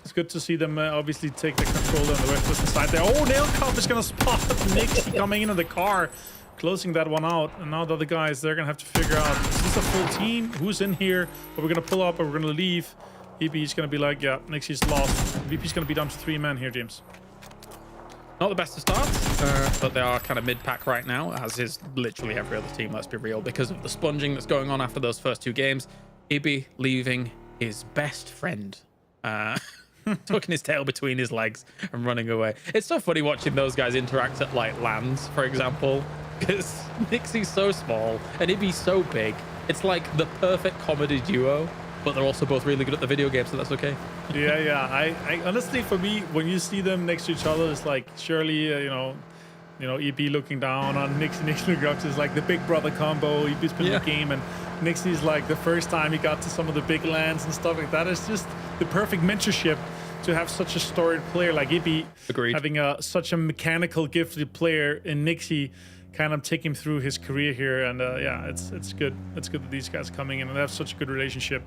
It's good to see them obviously take the control on the western side there. Oh, Nailcup is gonna spot Nixie coming into the car, closing that one out. And now the other guys, they're gonna have to figure out, is this a full team? Who's in here? Are we gonna pull up or we're gonna leave? EB's gonna be like, yeah, Nixie's lost. VP's gonna be down to 3 men here, James. Not the best of starts, but they are kind of mid-pack right now, as is literally every other team, let's be real, because of the sponging that's going on after those first 2 games. Ibi leaving his best friend, tucking his tail between his legs and running away. It's so funny watching those guys interact at like lands, for example, because Nixie's so small and Ibi's so big. It's like the perfect comedy duo, but they're also both really good at the video game, so that's okay. Yeah. I honestly, for me, when you see them next to each other, it's like surely, you know, EB looking down on Nixie looking up. It's like the big brother combo. EB's been in the game, and Nixie's like the first time he got to some of the big lands and stuff like that. It's just the perfect mentorship to have such a storied player like EB. Agreed. Having such a mechanical, gifted player in Nixie kind of take him through his career here. And yeah, it's good. It's good that these guys are coming in and they have such a good relationship.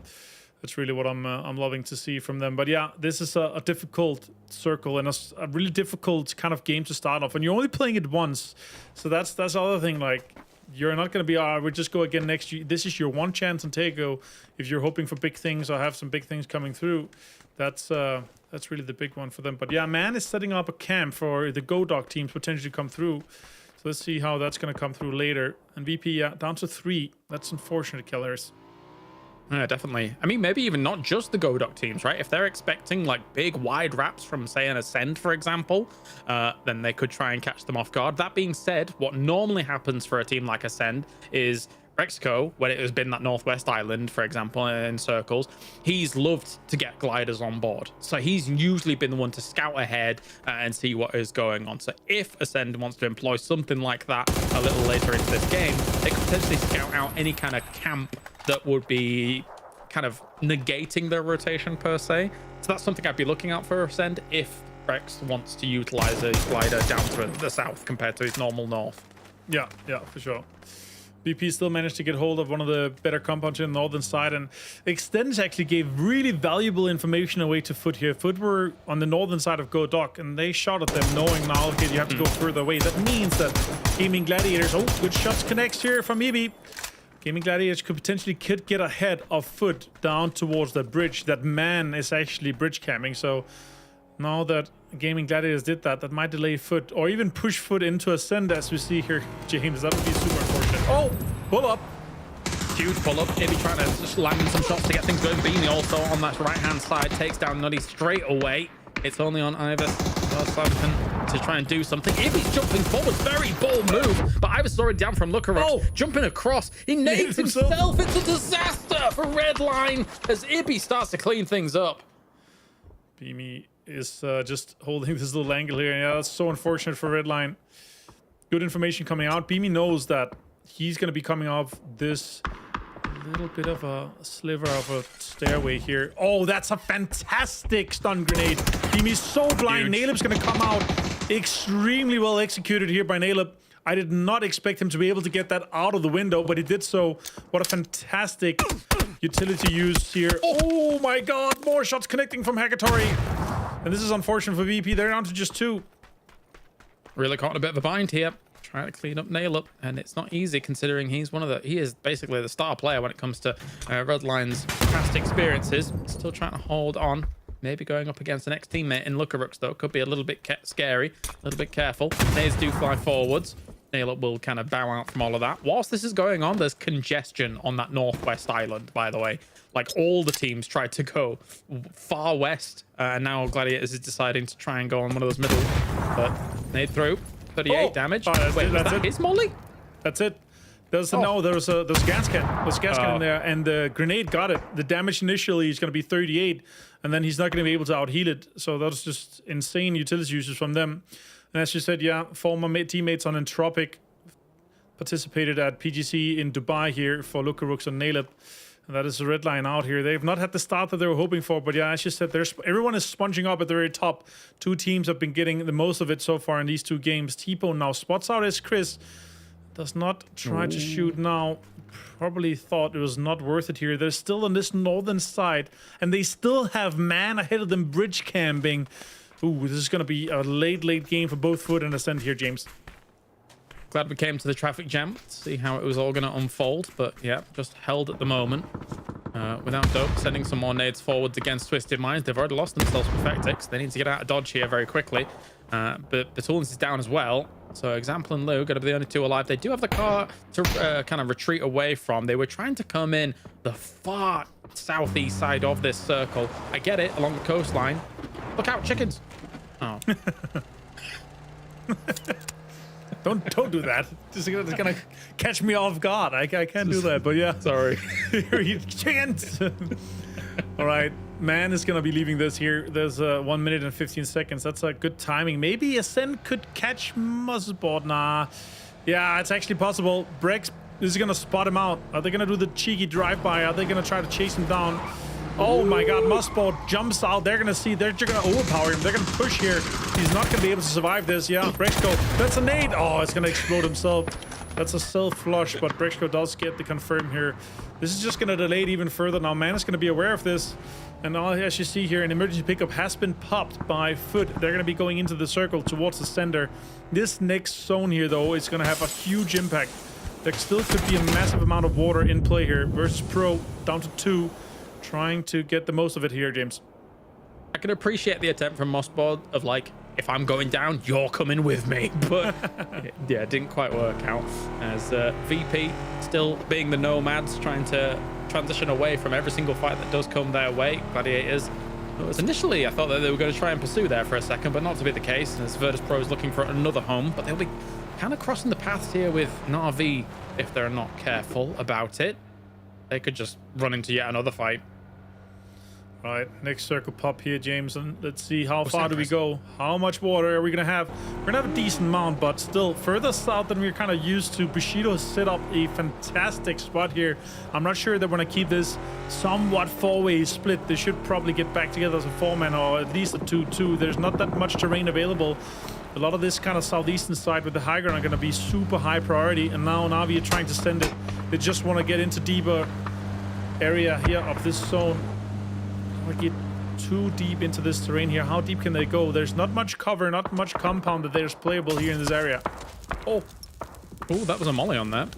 That's really what I'm loving to see from them. But yeah, this is a difficult circle and a really difficult kind of game to start off. And you're only playing it once, so that's the other thing. Like, you're not going to be, we'll just go again next year. This is your one chance in Tego. If you're hoping for big things or have some big things coming through, that's really the big one for them. But yeah, Man is setting up a camp for the GoDog teams potentially come through. So let's see how that's going to come through later. And VP, yeah, down to 3. That's unfortunate, Killers. Yeah, definitely. I mean, maybe even not just the GoDog teams, right? If they're expecting like big wide wraps from, say, an Ascend, for example, then they could try and catch them off guard. That being said, what normally happens for a team like Ascend is Rexco, when it has been that Northwest Island, for example, in circles, he's loved to get gliders on board. So he's usually been the one to scout ahead and see what is going on. So if Ascend wants to employ something like that a little later into this game, they could potentially scout out any kind of camp that would be kind of negating their rotation per se. So that's something I'd be looking out for Ascend if Rex wants to utilize a glider down to the south compared to his normal north. Yeah, for sure. BP still managed to get hold of one of the better compounds in the northern side, and Extends actually gave really valuable information away to Foot here. Foot were on the northern side of GoDog, and they shot at them knowing now, okay, you have to go further away. That means that Gaming Gladiators, oh, good shots connects here from EB. Gaming Gladiators could potentially get ahead of Foot down towards the bridge. That Man is actually bridge camming, so now that Gaming Gladiators did that, that might delay Foot or even push Foot into Ascend, as we see here, James. That would be super unfortunate. Oh, pull up. Huge pull up. Maybe trying to just land some shots to get things going. Beanie also on that right hand side takes down Nutty straight away. It's only on Ivis to try and do something. Ibby's jumping forward, very bold move, but Ivis is already down from Lookarox, jumping across. He names himself. It's a disaster for Redline as Ibby starts to clean things up. Beamy is just holding this little angle here. Yeah, that's so unfortunate for Redline. Good information coming out. Beamy knows that he's going to be coming off this little bit of a sliver of a stairway here. Oh, that's a fantastic stun grenade. Beamy's so blind. Naleb's going to come out extremely well executed here by Naleb. I did not expect him to be able to get that out of the window, but he did so. What a fantastic utility use here. Oh my god, more shots connecting from Hackatory. And this is unfortunate for VP. They're down to just 2. Really caught in a bit of a bind here. trying to clean up Nail Up, and it's not easy considering he is basically the star player when it comes to Redline's past experiences. Still trying to hold on. Maybe going up against an ex-teammate in Lookarooks, though, could be a little bit scary. A little bit careful. Nades do fly forwards. Nail Up will kind of bow out from all of that. Whilst this is going on, there's congestion on that northwest island, by the way. Like, all the teams tried to go far west, and now Gladiators is deciding to try and go on one of those middle. But nade through. 38 damage. Wait, was that his molly? That's it. There's gas can. There's gas can in there, and the grenade got it. The damage initially is going to be 38, and then he's not going to be able to out-heal it. So that's just insane utility uses from them. And as you said, yeah, former teammates on Entropic participated at PGC in Dubai here for Lookarooks and Nailip. And that is the red line out here. They've not had the start that they were hoping for, but yeah, as you said, everyone is sponging up at the very top. Two teams have been getting the most of it so far in these two games. T-Bone now spots out as Chris. Does not try to shoot now. Probably thought it was not worth it here. They're still on this northern side, and they still have man ahead of them bridge camping. Ooh, this is going to be a late game for both Foot and Ascent here, James. Glad we came to the traffic jam. See how it was all going to unfold, but yeah, just held at the moment. Without Dope sending some more nades forwards against Twisted Minds. They've already lost themselves Perfectix. They need to get out of dodge here very quickly. But Betulins is down as well. So Example and Lou going to be the only two alive. They do have the car to kind of retreat away from. They were trying to come in the far southeast side of this circle. I get it, along the coastline. Look out, chickens. Oh. Don't do that. It's gonna catch me off guard. I can't do that, but yeah. Sorry. Chickens. All right. Man is gonna be leaving this here. There's 1 minute and 15 seconds. That's a good timing. Maybe Ascent could catch Muzzboard. Nah. Yeah, it's actually possible. Brex is gonna spot him out. Are they gonna do the cheeky drive-by? Are they gonna try to chase him down? Oh my god, Muzzboard jumps out. They're gonna see, they're gonna overpower him. They're gonna push here. He's not gonna be able to survive this. Yeah, Brexco. That's a nade. Oh, it's gonna explode himself. That's a self-flush, but Brexco does get the confirm here. This is just gonna delay it even further. Now, man is gonna be aware of this. And all, as you see here, an emergency pickup has been popped by Foot. They're gonna be going into the circle towards the center. This next zone here, though, is gonna have a huge impact. There still could be a massive amount of water in play here. Versus Pro, down to 2. Trying to get the most of it here, James. I can appreciate the attempt from Mossboard of like, if I'm going down, you're coming with me. But yeah, it didn't quite work out. As VP still being the nomads, trying to transition away from every single fight that does come their way. Gladiators. It was initially, I thought that they were going to try and pursue there for a second, but not to be the case. As Virtus Pro is looking for another home, but they'll be kind of crossing the paths here with Na'Vi if they're not careful about it. They could just run into yet another fight. Right, next circle pop here, James, and let's see how far do we go. How much water are we gonna have? We're gonna have a decent amount, but still further south than we're kind of used to. Bushido set up a fantastic spot here. I'm not sure they want to keep this somewhat four-way split. They should probably get back together as a four-man or at least a 2-2. There's not that much terrain available. A lot of this kind of southeastern side with the high ground are gonna be super high priority, and now Navi are trying to send it. They just want to get into deeper area here of this zone. Get too deep into this terrain here. How deep can they go? There's not much cover, not much compound that there's playable here in this area. Oh, that was a molly on that.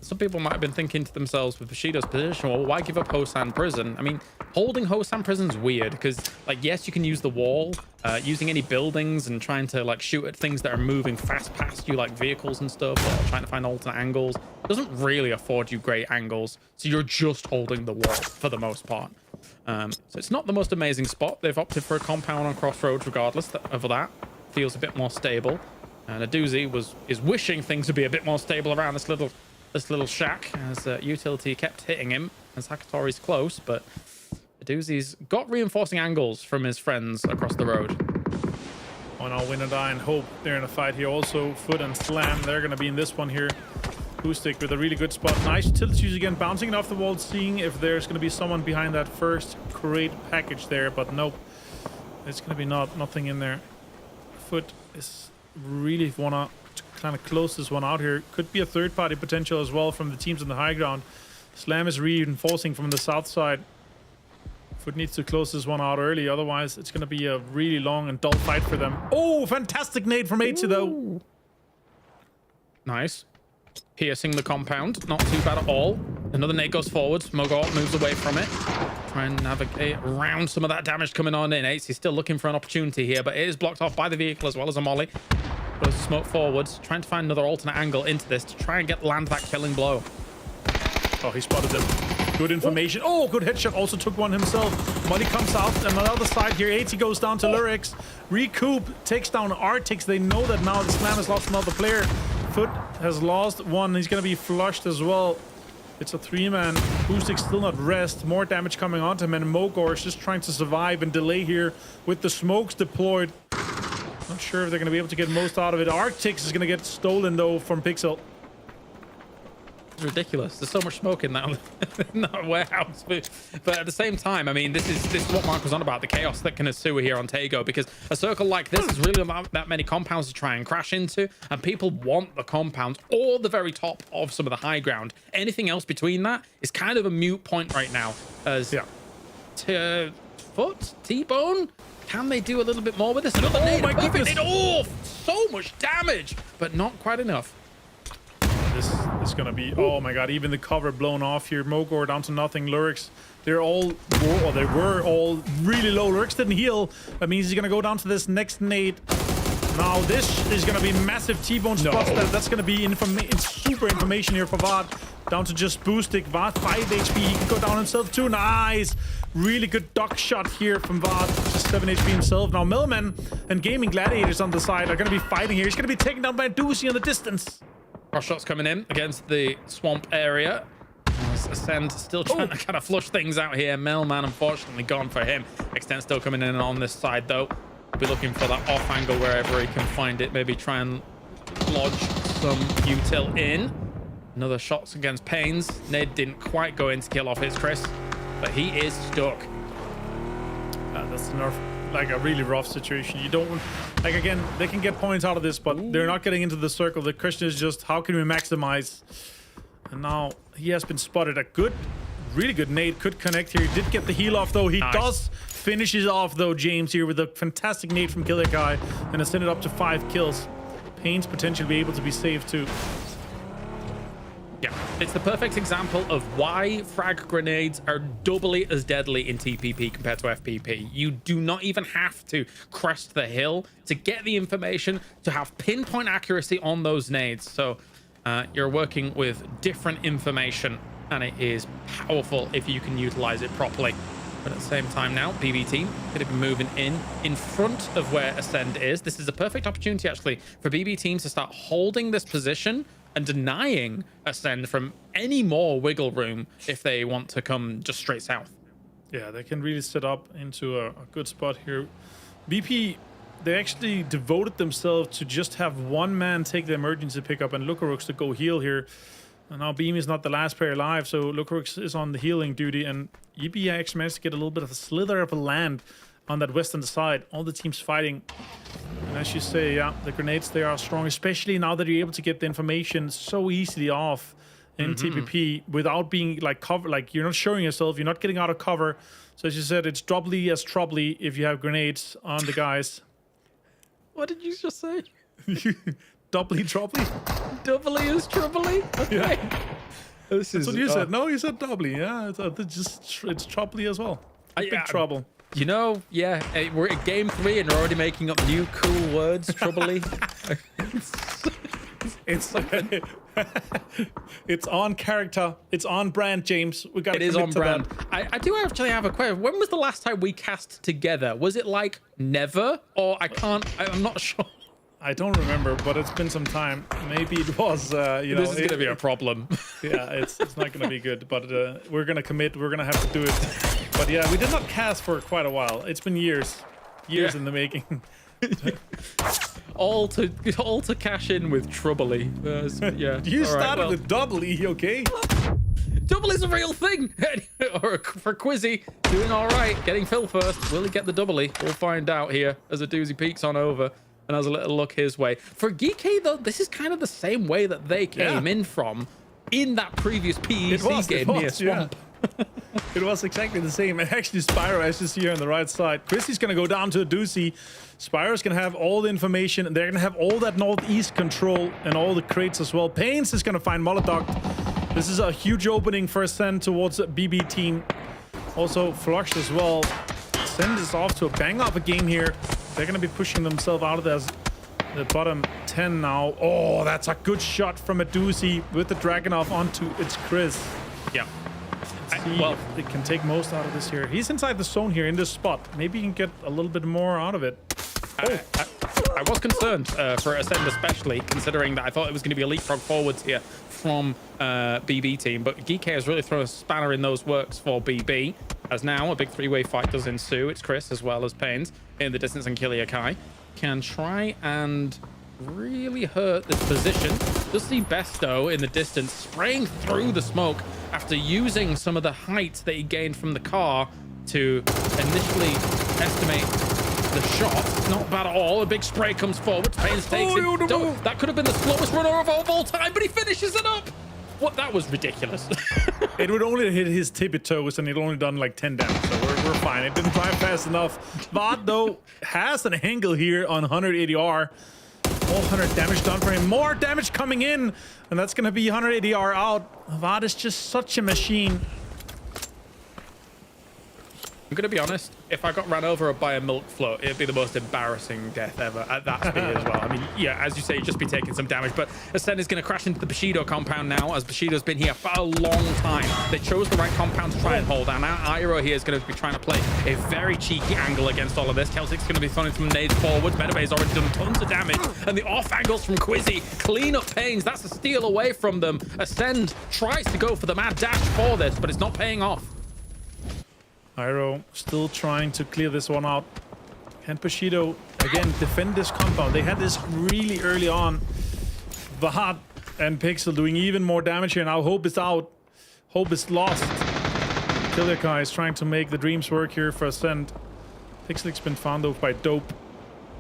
Some people might have been thinking to themselves with Bushido's position, well, why give up Hosan Prison? I mean, holding Hosan Prison is weird because, like, yes, you can use the wall, using any buildings and trying to, like, shoot at things that are moving fast past you, like vehicles and stuff, or trying to find alternate angles. It doesn't really afford you great angles, so you're just holding the wall for the most part. So it's not the most amazing spot. They've opted for a compound on Crossroads regardless of that. Feels a bit more stable. And Aduzi is wishing things would be a bit more stable around this little shack as utility kept hitting him as Hakatori's close, but Aduzi's got reinforcing angles from his friends across the road. On our Win and Die and Hope, they're in a fight here also. Foot and Slam, they're going to be in this one here. Acoustic with a really good spot. Nice utility use again, bouncing it off the wall, seeing if there's going to be someone behind that first crate package there, but nope. It's going to be nothing in there. Foot is really want to kind of close this one out here. Could be a third-party potential as well from the teams on the high ground. Slam is reinforcing from the south side. Foot needs to close this one out early, otherwise it's going to be a really long and dull fight for them. Oh, fantastic nade from H though. Nice. Piercing the compound. Not too bad at all. Another nade goes forwards. Mogort moves away from it. Try and navigate around some of that damage coming on in. Ace is still looking for an opportunity here, but it is blocked off by the vehicle as well as a molly. Goes to smoke forwards. Trying to find another alternate angle into this to try and land that killing blow. Oh, he spotted them. Good information. Oh, good headshot. Also took one himself. Molly comes out. And on the other side here, 80 goes down to Lurix. Recoup takes down Artix. They know that now the Slam has lost another player. Foot has lost one. He's going to be flushed as well. It's a 3-man. Boostic still not rest. More damage coming onto him. And Mogor is just trying to survive and delay here with the smokes deployed. Not sure if they're going to be able to get most out of it. Arctix is going to get stolen, though, from Pixel. It's ridiculous. There's so much smoke in that warehouse. But at the same time, I mean, this is what Mark was on about, the chaos that can ensue here on Tego, because a circle like this is really not that many compounds to try and crash into, and people want the compounds or the very top of some of the high ground. Anything else between that is kind of a moot point right now. As Foot, T-Bone, can they do a little bit more with this? Another nade, my goodness. nade. Oh, so much damage, but not quite enough. This is gonna be, oh my god, even the cover blown off here. Mogor down to nothing. Lurix, they were all really low. Lurix didn't heal. That means he's gonna go down to this next nade. Now this is gonna be massive T-Bone spots. That's gonna be super information here for Vard. Down to just Boostic. Vard 5 HP. He can go down himself too. Nice. Really good duck shot here from Vard. Just 7 HP himself. Now Melman and Gaming Gladiators on the side are gonna be fighting here. He's gonna be taken down by a Doozy in the distance. Cross shots coming in against the swamp area. Ascend still trying to kind of flush things out here. Melman unfortunately gone for him. Extend still coming in on this side though. Be looking for that off angle wherever he can find it. Maybe try and lodge some util in. Another shots against Pains. Ned didn't quite go in to kill off his Chris, but he is stuck. That's enough. Like a really rough situation. You don't, like, again, they can get points out of this, but they're not getting into the circle. The question is just how can we maximize? And now he has been spotted. A good, really good nade could connect here. He did get the heal off though. He does finish it off though, James, here with a fantastic nade from Killer Guy and has sent it up to 5 kills. Pain's potentially be able to be saved too. Yeah, it's the perfect example of why frag grenades are doubly as deadly in TPP compared to FPP. You do not even have to crest the hill to get the information, to have pinpoint accuracy on those nades. So you're working with different information, and it is powerful if you can utilize it properly. But at the same time now, BB team going to be moving in front of where Ascend is. This is a perfect opportunity, actually, for BB team to start holding this position and denying Ascend from any more wiggle room if they want to come just straight south. Yeah, they can really set up into a good spot here. BP, they actually devoted themselves to just have one man take the emergency pickup and Lukarux to go heal here. And now Beam is not the last player alive, so Lukarux is on the healing duty, and EB actually managed to get a little bit of a slither of a land on that western side. All the teams fighting. And as you say, yeah, the grenades, they are strong, especially now that you're able to get the information so easily off in TPP without being like cover, like you're not showing yourself, you're not getting out of cover. So as you said, it's doubly as troubly if you have grenades on the guys. What did you just say? Doubly troubly? Doubly as troubly? Okay. Yeah. That's what you said. No, you said doubly. Yeah, it's troubly as well. Big trouble. You know, yeah, we're at game 3 and we're already making up new cool words. Troubly. It's on character. It's on brand, James. We got. It is on brand. I do actually have a question. When was the last time we cast together? Was it like never, or I'm not sure. I don't remember, but it's been some time. Maybe it was. This is going to be a problem. Yeah, it's not going to be good. But we're going to commit. We're going to have to do it. But yeah, we did not cast for quite a while. It's been years in the making. all to cash in with troubly. Yeah. You started with double E, okay? Double is a real thing. Or for Quizzy, doing all right, getting Phil first. Will he get the double E? We'll find out here as a doozy peeks on over and has a little look his way. For Geeky though, this is kind of the same way that they came in from in that previous PEC game near Swamp. It was exactly the same. And actually, Spyro, as you see here on the right side, Chrissy's going to go down to a doozy. Spyro's going to have all the information. And they're going to have all that northeast control and all the crates as well. Pains is going to find Molotov. This is a huge opening for Ascend towards BB team. Also, Flush as well. Ascend is off to a bang up a game here. They're going to be pushing themselves out of the bottom 10 now. Oh, that's a good shot from a doozy with the Dragunov onto it's Chris. Yeah. Well, they can take most out of this here. He's inside the zone here in this spot. Maybe he can get a little bit more out of it. I was concerned for Ascend, especially considering that I thought it was going to be a leapfrog forwards here from BB team, but GK has really thrown a spanner in those works for BB, as now a big three-way fight does ensue. It's Chris as well as Pains in the distance, and Kiliakai can try and really hurt this position. You'll see Besto in the distance spraying through the smoke after using some of the height that he gained from the car to initially estimate the shot. Not bad at all. A big spray comes forward. Pains takes it. That could have been the slowest runner of all time, but he finishes it up. What? That was ridiculous. It would only hit his tippy toes, and it only done like 10 damage, so we're fine. It didn't drive fast enough. Vod, though, has an angle here on 180R. 100 damage done for him. More damage coming in, and that's going to be 180R out. Vod is just such a machine. I'm going to be honest, if I got ran over by a milk float, it'd be the most embarrassing death ever at that speed as well. I mean, yeah, as you say, you'd just be taking some damage, but Ascend is going to crash into the Bushido compound now, as Bushido's been here for a long time. They chose the right compound to try and hold, and now Iro here is going to be trying to play a very cheeky angle against all of this. Celtic's going to be throwing some nades forwards. Metabay's already done tons of damage, and the off angles from Quizzy clean up Pains. That's a steal away from them. Ascend tries to go for the mad dash for this, but it's not paying off. Iro still trying to clear this one out. Can Bushido again defend this compound? They had this really early on. Vahad and Pixel doing even more damage here. Now Hope is out. Hope is lost. Kiliakai is trying to make the dreams work here for Ascend. Pixel's been found though by Dope.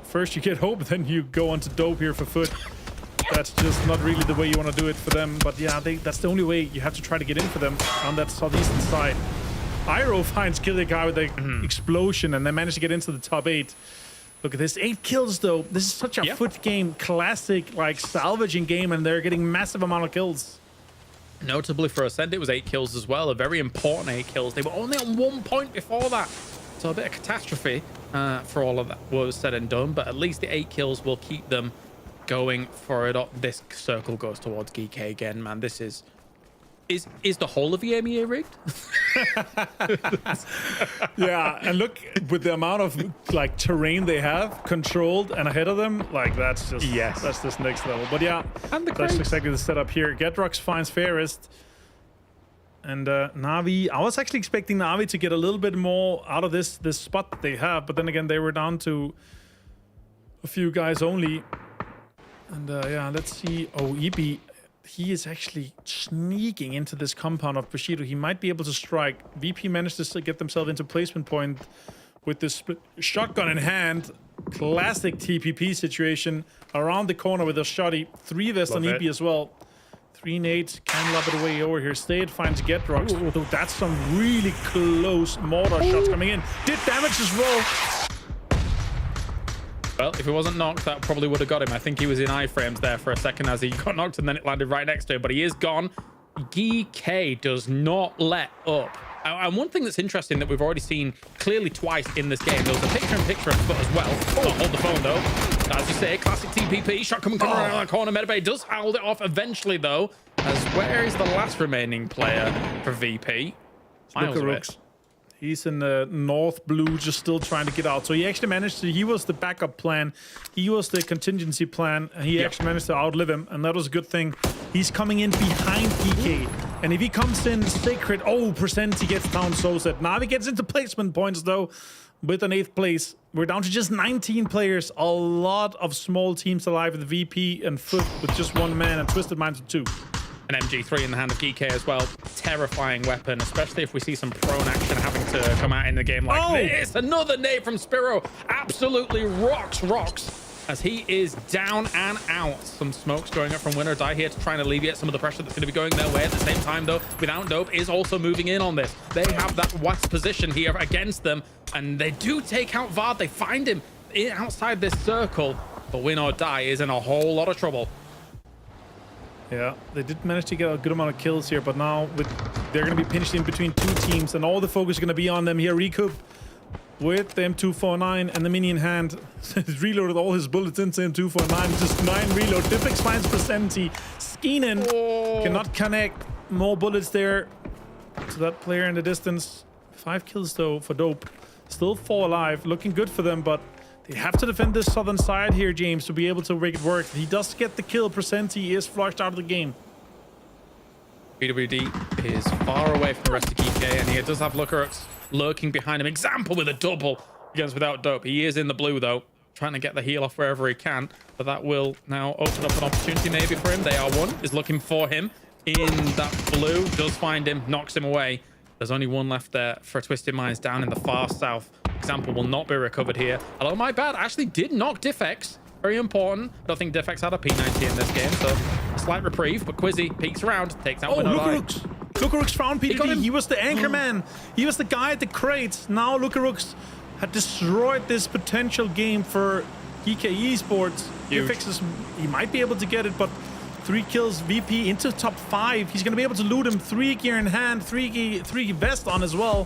First you get Hope, then you go on to Dope here for Foot. That's just not really the way you want to do it for them. But yeah, that's the only way you have to try to get in for them on that southeastern side. Iro finds Kiliakai with the explosion, and they manage to get into the top 8. Look at this, 8 kills though. This is such a Foot game, classic like salvaging game, and they're getting massive amount of kills. Notably for Ascend, it was 8 kills as well, a very important 8 kills. They were only on 1 point before that, so a bit of catastrophe for all of that was said and done, but at least the 8 kills will keep them going for it. This circle goes towards GK again, man. This is the whole of EMEA rigged? Yeah, and look, with the amount of like terrain they have controlled and ahead of them, like that's just next level. But yeah, that's exactly the setup here. Gedrox finds Fairest, and Na'Vi. I was actually expecting Na'Vi to get a little bit more out of this spot that they have, but then again they were down to a few guys only. And yeah, let's see. Oh, EB. He is actually sneaking into this compound of Bushido. He might be able to strike. VP managed to get themselves into placement point with this shotgun in hand. Classic TPP situation. Around the corner with a shotty. 3 vest on EP as well. 3 nades. Can lob it away over here. Stayed finds Gedrox. Though that's some really close mortar shots coming in. Did damage as well. Well, if he wasn't knocked, that probably would have got him. I think he was in iframes there for a second as he got knocked, and then it landed right next to him, but he is gone. GK does not let up. And one thing that's interesting that we've already seen clearly twice in this game, there was a picture-in-picture of Foot as well. Oh, hold the phone, though. As you say, classic TPP. Shot coming around the corner. Metabay does hold it off eventually, though. As where is the last remaining player for VP? Miles away. He's in the north blue, just still trying to get out. So he actually managed to, he was the backup plan. He was the contingency plan. And he actually managed to outlive him. And that was a good thing. He's coming in behind PK. And if he comes in Sacred, percent he gets down so set. Now he gets into placement points though with an 8th place. We're down to just 19 players. A lot of small teams alive with VP and Foot with just 1 man and Twisted Minds with 2. An MG3 in the hand of GK as well. Terrifying weapon, especially if we see some prone action having to come out in the game like this. Another nade from Spiro. Absolutely rocks. as he is down and out. Some smokes going up from Win or Die here to try and alleviate some of the pressure that's going to be going their way. At the same time, though, Without Dope is also moving in on this. They have that west position here against them, and they do take out Vard. They find him outside this circle, but Win or Die is in a whole lot of trouble. Yeah, they did manage to get a good amount of kills here, but now they're going to be pinched in between two teams, and all the focus is going to be on them here. Recoup with the M249 and the mini in hand. He's reloaded all his bullets into M249. Just 9 reload. Diffix finds Presenti. Skeenan cannot connect. More bullets there to that player in the distance. 5 kills though for Dope. Still 4 alive. Looking good for them, but they have to defend this southern side here, James, to be able to make it work. He does get the kill. Presenti is flushed out of the game. PWD is far away from the rest of GK, and he does have Lucarux lurking behind him. Example with a double against Without Dope. He is in the blue, though, trying to get the heal off wherever he can, but that will now open up an opportunity maybe for him. They are one is looking for him in that blue. Does find him, knocks him away. There's only one left there for Twisted Minds down in the far south. Example will not be recovered here. Hello, my bad. Actually did knock Diffex. Very important. I don't think Diffex had a P90 in this game, so a slight reprieve, but Quizzy peeks around, takes out Winnow. Lucarux found PDD. He was the anchor man. He was the guy at the crates. Now Lucarux had destroyed this potential game for GK Esports. Diffex he might be able to get it, but 3 kills, VP into top 5. He's going to be able to loot him. 3 gear in hand, 3 vest on as well.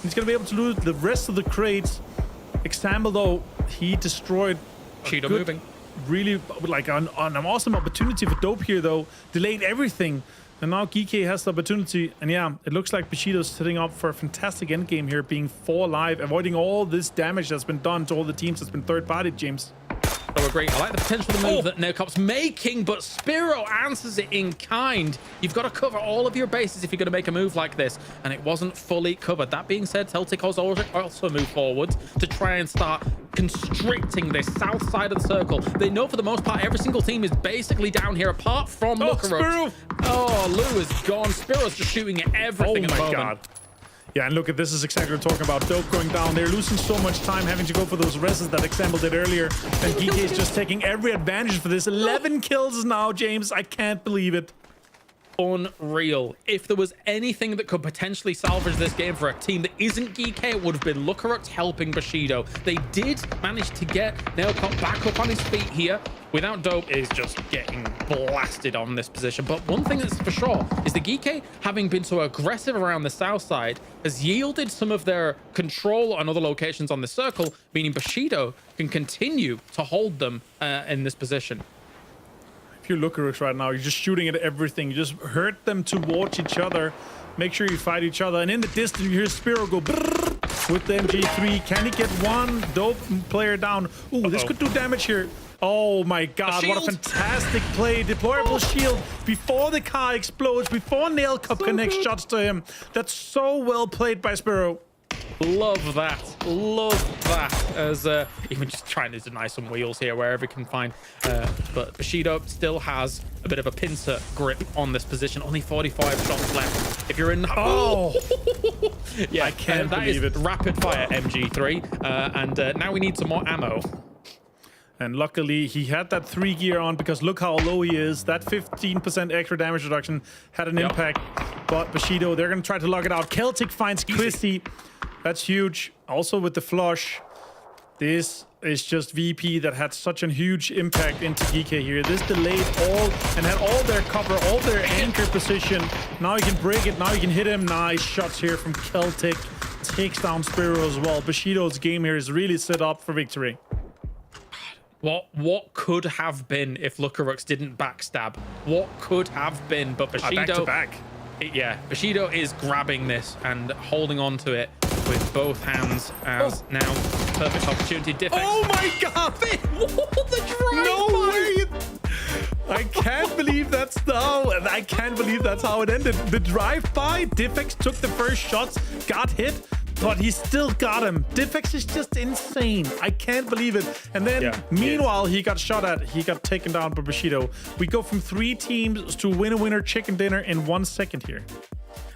He's going to be able to loot the rest of the crates. Example, though, he destroyed Cheeto moving. Really, like an awesome opportunity for Dope here, though. Delayed everything. And now GK has the opportunity. And yeah, it looks like Bushido's setting up for a fantastic endgame here, being 4 alive, avoiding all this damage that's been done to all the teams that's been third-partied, James. So agree. I like the potential of the move that Neocop's making, but Spiro answers it in kind. You've got to cover all of your bases if you're going to make a move like this, and it wasn't fully covered. That being said, Celtic also moved forward to try and start constricting this south side of the circle. They know for the most part every single team is basically down here apart from Lucarux. Oh, Lou is gone. Spiro's just shooting at everything at the moment. God. Yeah, and look at this is exactly what we're talking about. Dope going down. They're losing so much time having to go for those reses that Example did earlier. And GK is just taking every advantage for this. 11 kills now, James. I can't believe it. Unreal. If there was anything that could potentially salvage this game for a team that isn't GK, it would have been Lucarux helping Bushido. They did manage to get Neocop back up on his feet here. Without Dope is just getting blasted on this position. But one thing that's for sure is the GK, having been so aggressive around the south side, has yielded some of their control on other locations on the circle, meaning Bushido can continue to hold them in this position. If you look at us right now, you're just shooting at everything. You just hurt them towards each other. Make sure you fight each other. And in the distance, you hear Spiro go brrr with the MG3. Can he get one Dope player down? Ooh, this could do damage here. Oh my God, what a fantastic play. Deployable shield before the car explodes, before Nail Cup connects shots to him. That's so well played by Spiro. Love that. Love that. As even just trying to deny some wheels here wherever he can find. But Bushido still has a bit of a pincer grip on this position. Only 45 shots left. If you're in... yeah, I can't believe it. Rapid fire MG3. And now we need some more ammo. And luckily, he had that 3 gear on because look how low he is. That 15% extra damage reduction had an impact. But Bushido, they're going to try to lock it out. Celtic finds Christy. That's huge. Also with the flush. This is just VP that had such a huge impact into GK here. This delayed all and had all their cover, all their anchor position. Now you can break it. Now you can hit him. Nice shots here from Celtic. Takes down Spiro as well. Bushido's game here is really set up for victory. What could have been if Lucarux didn't backstab? What could have been? But Bushido, back. Yeah, Bushido is grabbing this and holding on to it with both hands as now perfect opportunity. Diffex. Oh my God! The drive no way! I can't believe that's I can't believe that's how it ended. The drive-by, Diffex took the first shots, got hit, but he still got him. Diffex is just insane. I can't believe it. And then, meanwhile, he got shot at. He got taken down by Bushido. We go from 3 teams to winner chicken dinner in 1 second here.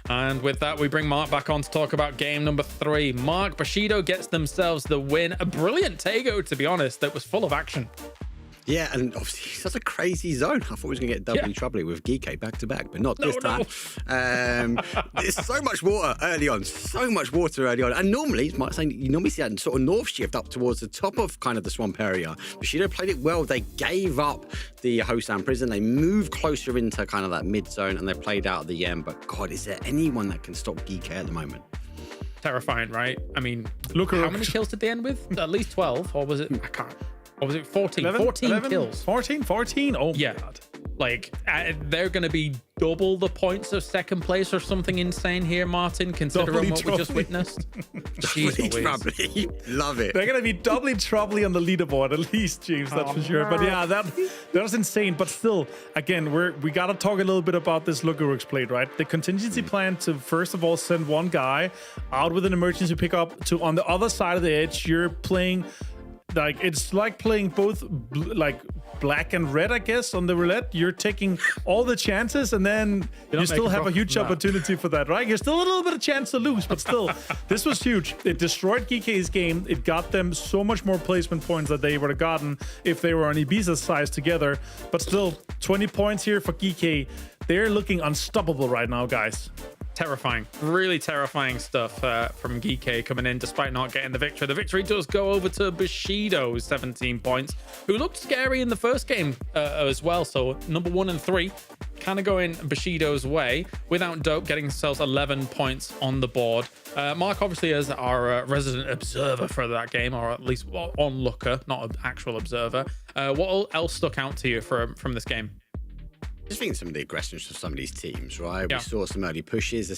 And with that, we bring Mark back on to talk about game number 3. Mark, Bushido gets themselves the win. A brilliant Tego, to be honest, that was full of action. Yeah, and obviously such a crazy zone. I thought we was going to get doubly troubly with Geeky back to back, but not this time. There's so much water early on, and normally you normally see that sort of north shift up towards the top of kind of the swamp area. Bushido played it well. They gave up the Hosan prison. They moved closer into kind of that mid zone, and they played out at the end. But God, is there anyone that can stop Geeky at the moment? Terrifying, right? I mean, look, how many kills did they end with? At least 12, or was it? I can't. Or was it 14? 14 kills. 14? Oh, yeah. my God. Like, they're going to be double the points of second place or something insane here, Martin, considering what we just witnessed. Doubly troubly. Love it. They're going to be doubly troubly on the leaderboard, at least, James, that's for sure. But yeah, that was insane. But still, again, we got to talk a little bit about this Lookerooks played, right? The contingency plan to, first of all, send one guy out with an emergency pickup to on the other side of the edge. You're playing... Like, it's like playing both like black and red, I guess, on the roulette. You're taking all the chances, and then you still have a huge opportunity for that, right? You're still a little bit of chance to lose, but still, this was huge. It destroyed GK's game. It got them so much more placement points that they would have gotten if they were on Ibiza's size together. But still, 20 points here for GK. They're looking unstoppable right now, guys. Terrifying, really terrifying stuff from Geeky coming in despite not getting the victory. The victory does go over to Bushido, 17 points, who looked scary in the first game as well. So number 1 and 3 kind of going Bushido's way without Dope getting themselves 11 points on the board. Mark, obviously, as our resident observer for that game, or at least onlooker, not an actual observer. What else stuck out to you from this game? I just think some of the aggressions of some of these teams, right? Yeah. We saw some early pushes,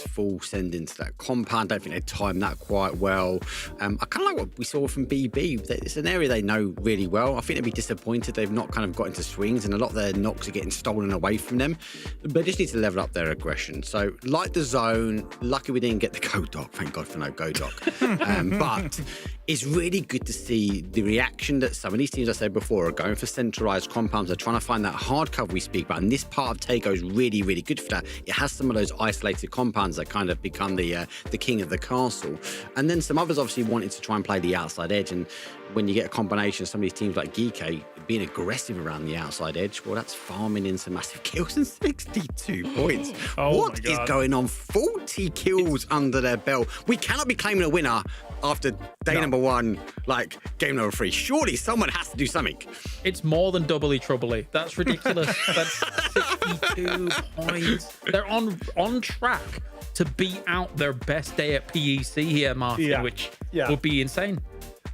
full send into that compound. I don't think they timed that quite well. I kind of like what we saw from BB. It's an area they know really well. I think they'd be disappointed they've not kind of got into swings, and a lot of their knocks are getting stolen away from them. But they just need to level up their aggression. So, like the zone, lucky we didn't get the Godok. Thank God for no Godok. But it's really good to see the reaction that some of these teams, I said before, are going for centralized compounds. They're trying to find that hard cover we speak about. And this part of Tago is really, really good for that. It has some of those isolated compounds that kind of become the king of the castle. And then some others obviously wanted to try and play the outside edge. And when you get a combination of some of these teams like Geeky being aggressive around the outside edge, well, that's farming in some massive kills and 62 points. What is going on? 40 kills under their belt. We cannot be claiming a winner after day number 1, like game number 3. Surely someone has to do something. It's more than doubly troubly. That's ridiculous. That's 62 points. They're on track to beat out their best day at PEC here, Martin, which would be insane.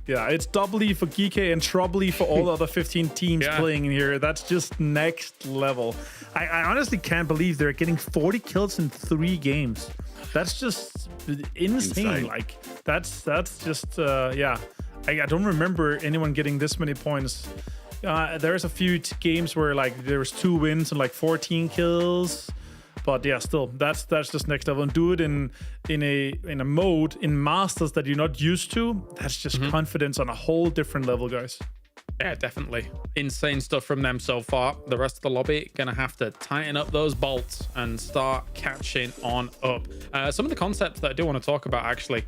Yeah, it's doubly for Geeky and troubly for all the other 15 teams playing in here. That's just next level. I honestly can't believe they're getting 40 kills in 3 games. That's just insane. Like, that's just, I don't remember anyone getting this many points. There's a few games where, like, there was 2 wins and, like, 14 kills. But yeah, still, that's just next level. And do it in a mode in Masters that you're not used to. That's just confidence on a whole different level, guys. Yeah, definitely. Insane stuff from them so far. The rest of the lobby gonna have to tighten up those bolts and start catching on up. Some of the concepts that I do want to talk about, actually.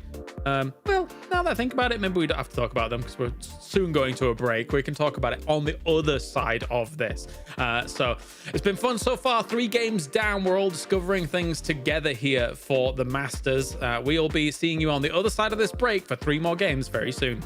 Well, now that I think about it, maybe we don't have to talk about them because we're soon going to a break. We can talk about it on the other side of this. So it's been fun so far. 3 games down. We're all discovering things together here for the Masters. We'll be seeing you on the other side of this break for 3 more games very soon.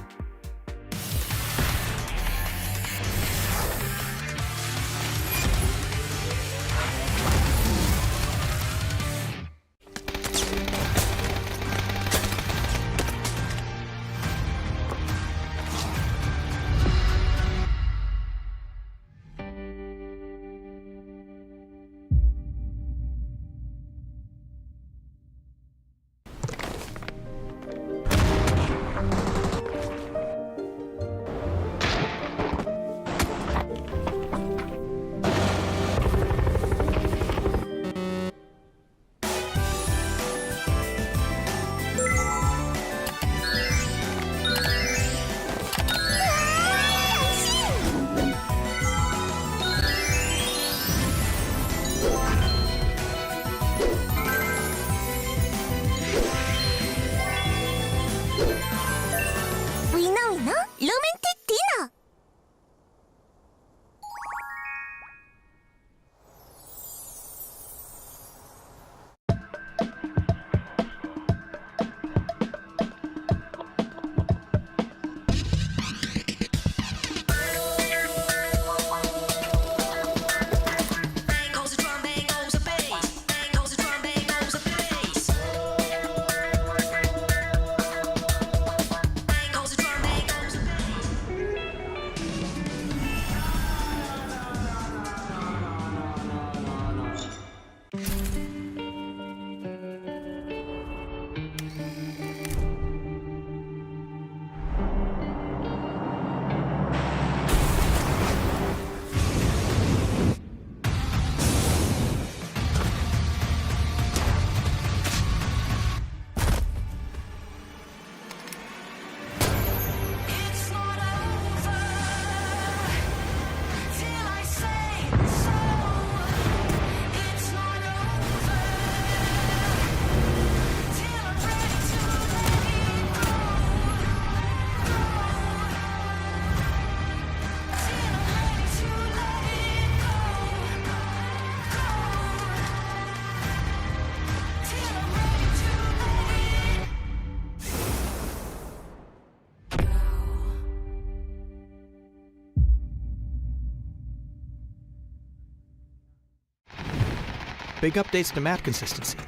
big updates to map consistency,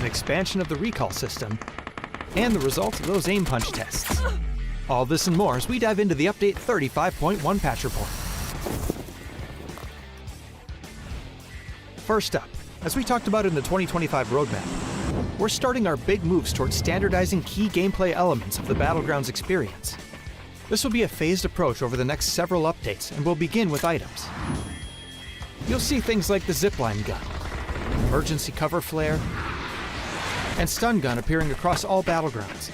an expansion of the recall system, and the results of those aim punch tests. All this and more as we dive into the Update 35.1 patch report. First up, as we talked about in the 2025 roadmap, we're starting our big moves towards standardizing key gameplay elements of the Battlegrounds experience. This will be a phased approach over the next several updates, and we'll begin with items. You'll see things like the zipline gun, emergency cover flare, and stun gun appearing across all Battlegrounds,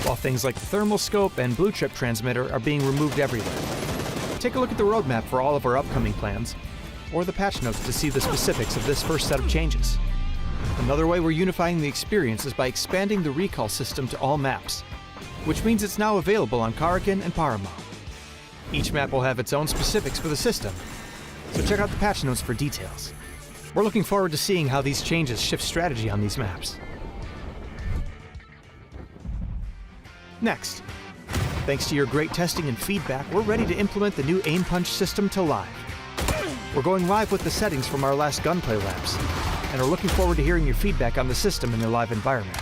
while things like the thermal scope and blue chip transmitter are being removed everywhere. Take a look at the roadmap for all of our upcoming plans, or the patch notes to see the specifics of this first set of changes. Another way we're unifying the experience is by expanding the recall system to all maps, which means it's now available on Karakin and Miramar. Each map will have its own specifics for the system, so check out the patch notes for details. We're looking forward to seeing how these changes shift strategy on these maps. Next, thanks to your great testing and feedback, we're ready to implement the new aim punch system to live. We're going live with the settings from our last gunplay labs, and are looking forward to hearing your feedback on the system in the live environment.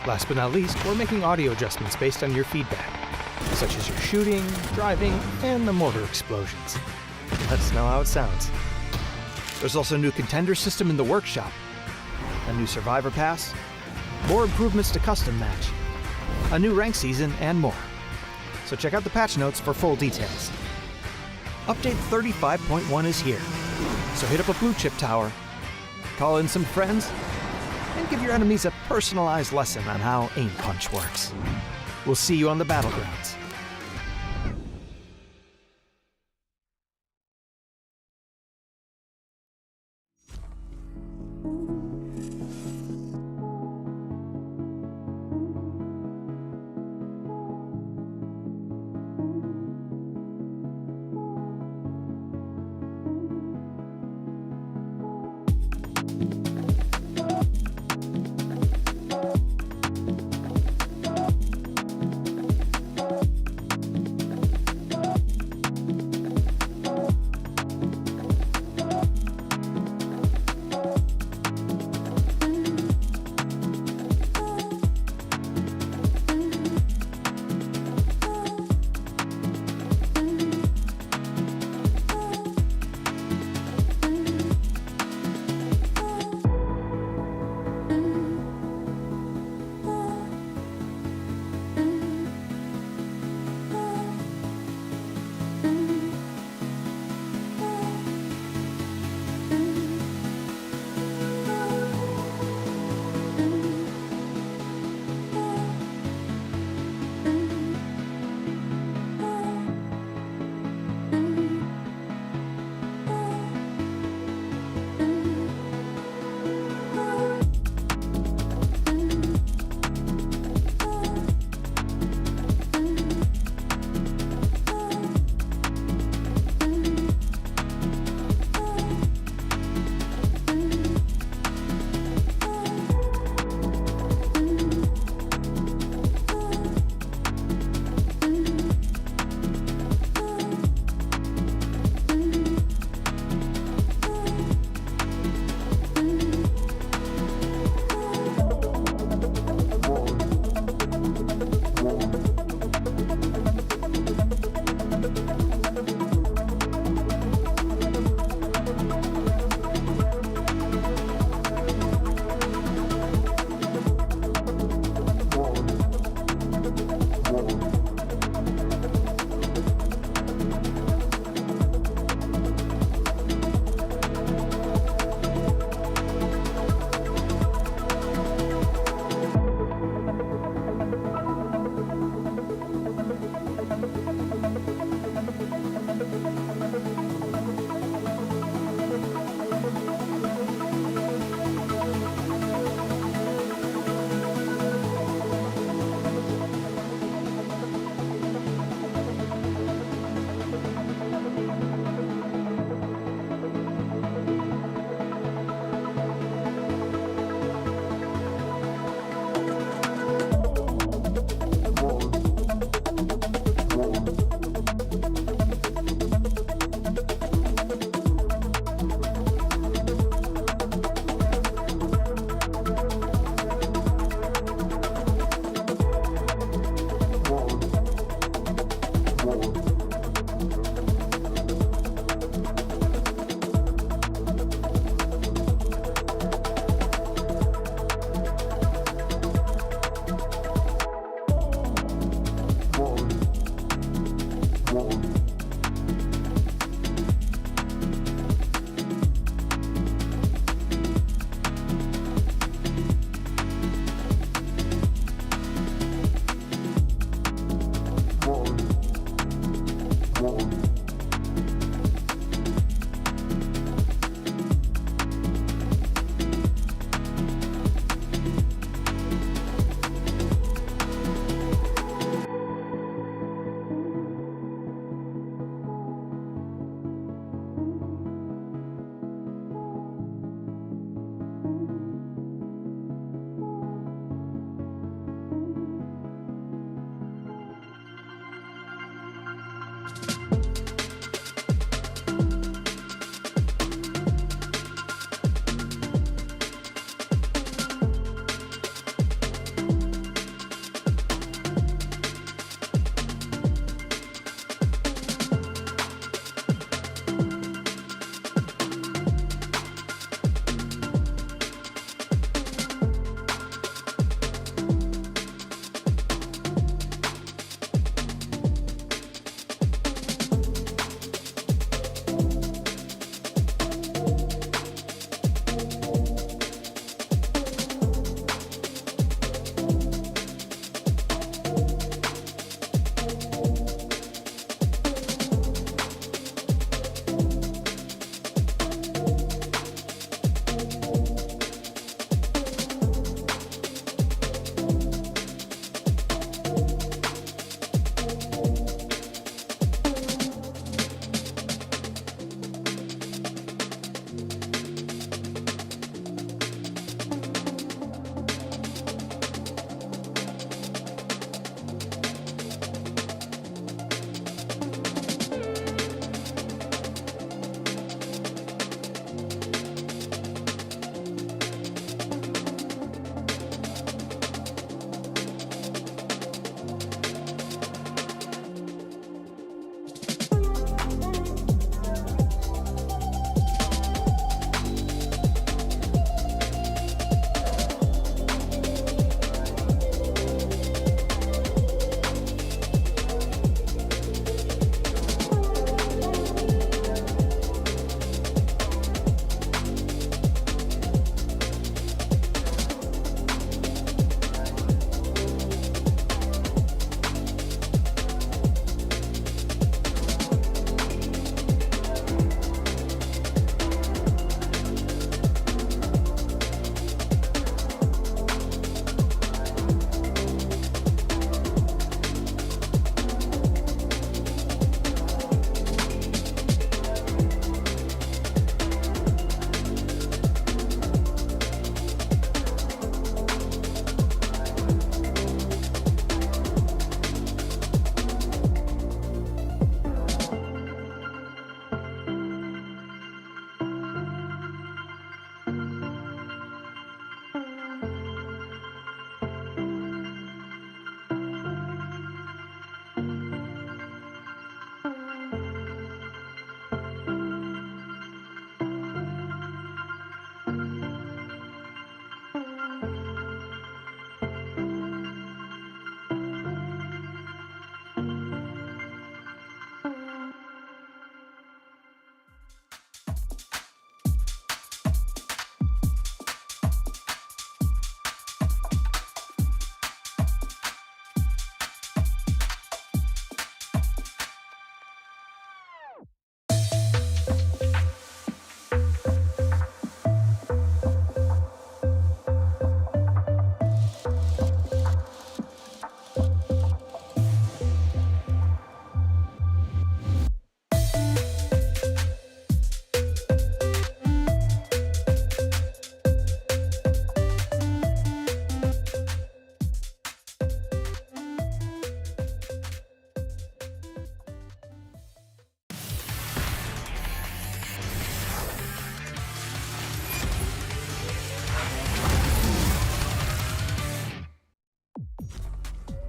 Last but not least, we're making audio adjustments based on your feedback, such as your shooting, driving, and the mortar explosions. Let us know how it sounds. There's also a new contender system in the workshop, a new survivor pass, more improvements to custom match, a new rank season, and more. So check out the patch notes for full details. Update 35.1 is here, so hit up a blue chip tower, call in some friends, and give your enemies a personalized lesson on how aim punch works. We'll see you on the Battlegrounds.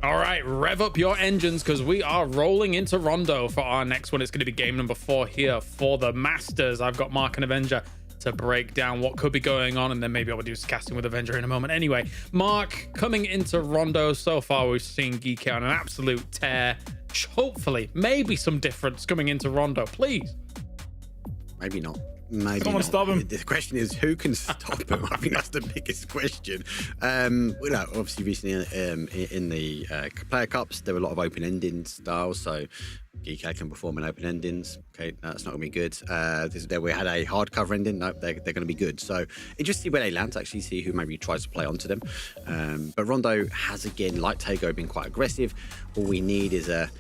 All right, rev up your engines because we are rolling into Rondo for our next one. It's going to be game number 4 here for the Masters. I've got Mark and Avenger to break down what could be going on, and then maybe I'll do some casting with Avenger in a moment. Anyway, Mark, coming into Rondo, so far we've seen Geek on an absolute tear. Hopefully, maybe some difference coming into Rondo, please. Maybe not. Maybe Someone not. stop him. The question is, who can stop him? I think that's the biggest question. Obviously, recently in the player cups, there were a lot of open ending styles. So Geek can perform in open endings. Okay, that's not going to be good. We had a hardcover ending. No, they're going to be good. So just see where they land to actually see who maybe tries to play onto them. But Rondo has, again, like Tego, been quite aggressive. All we need is a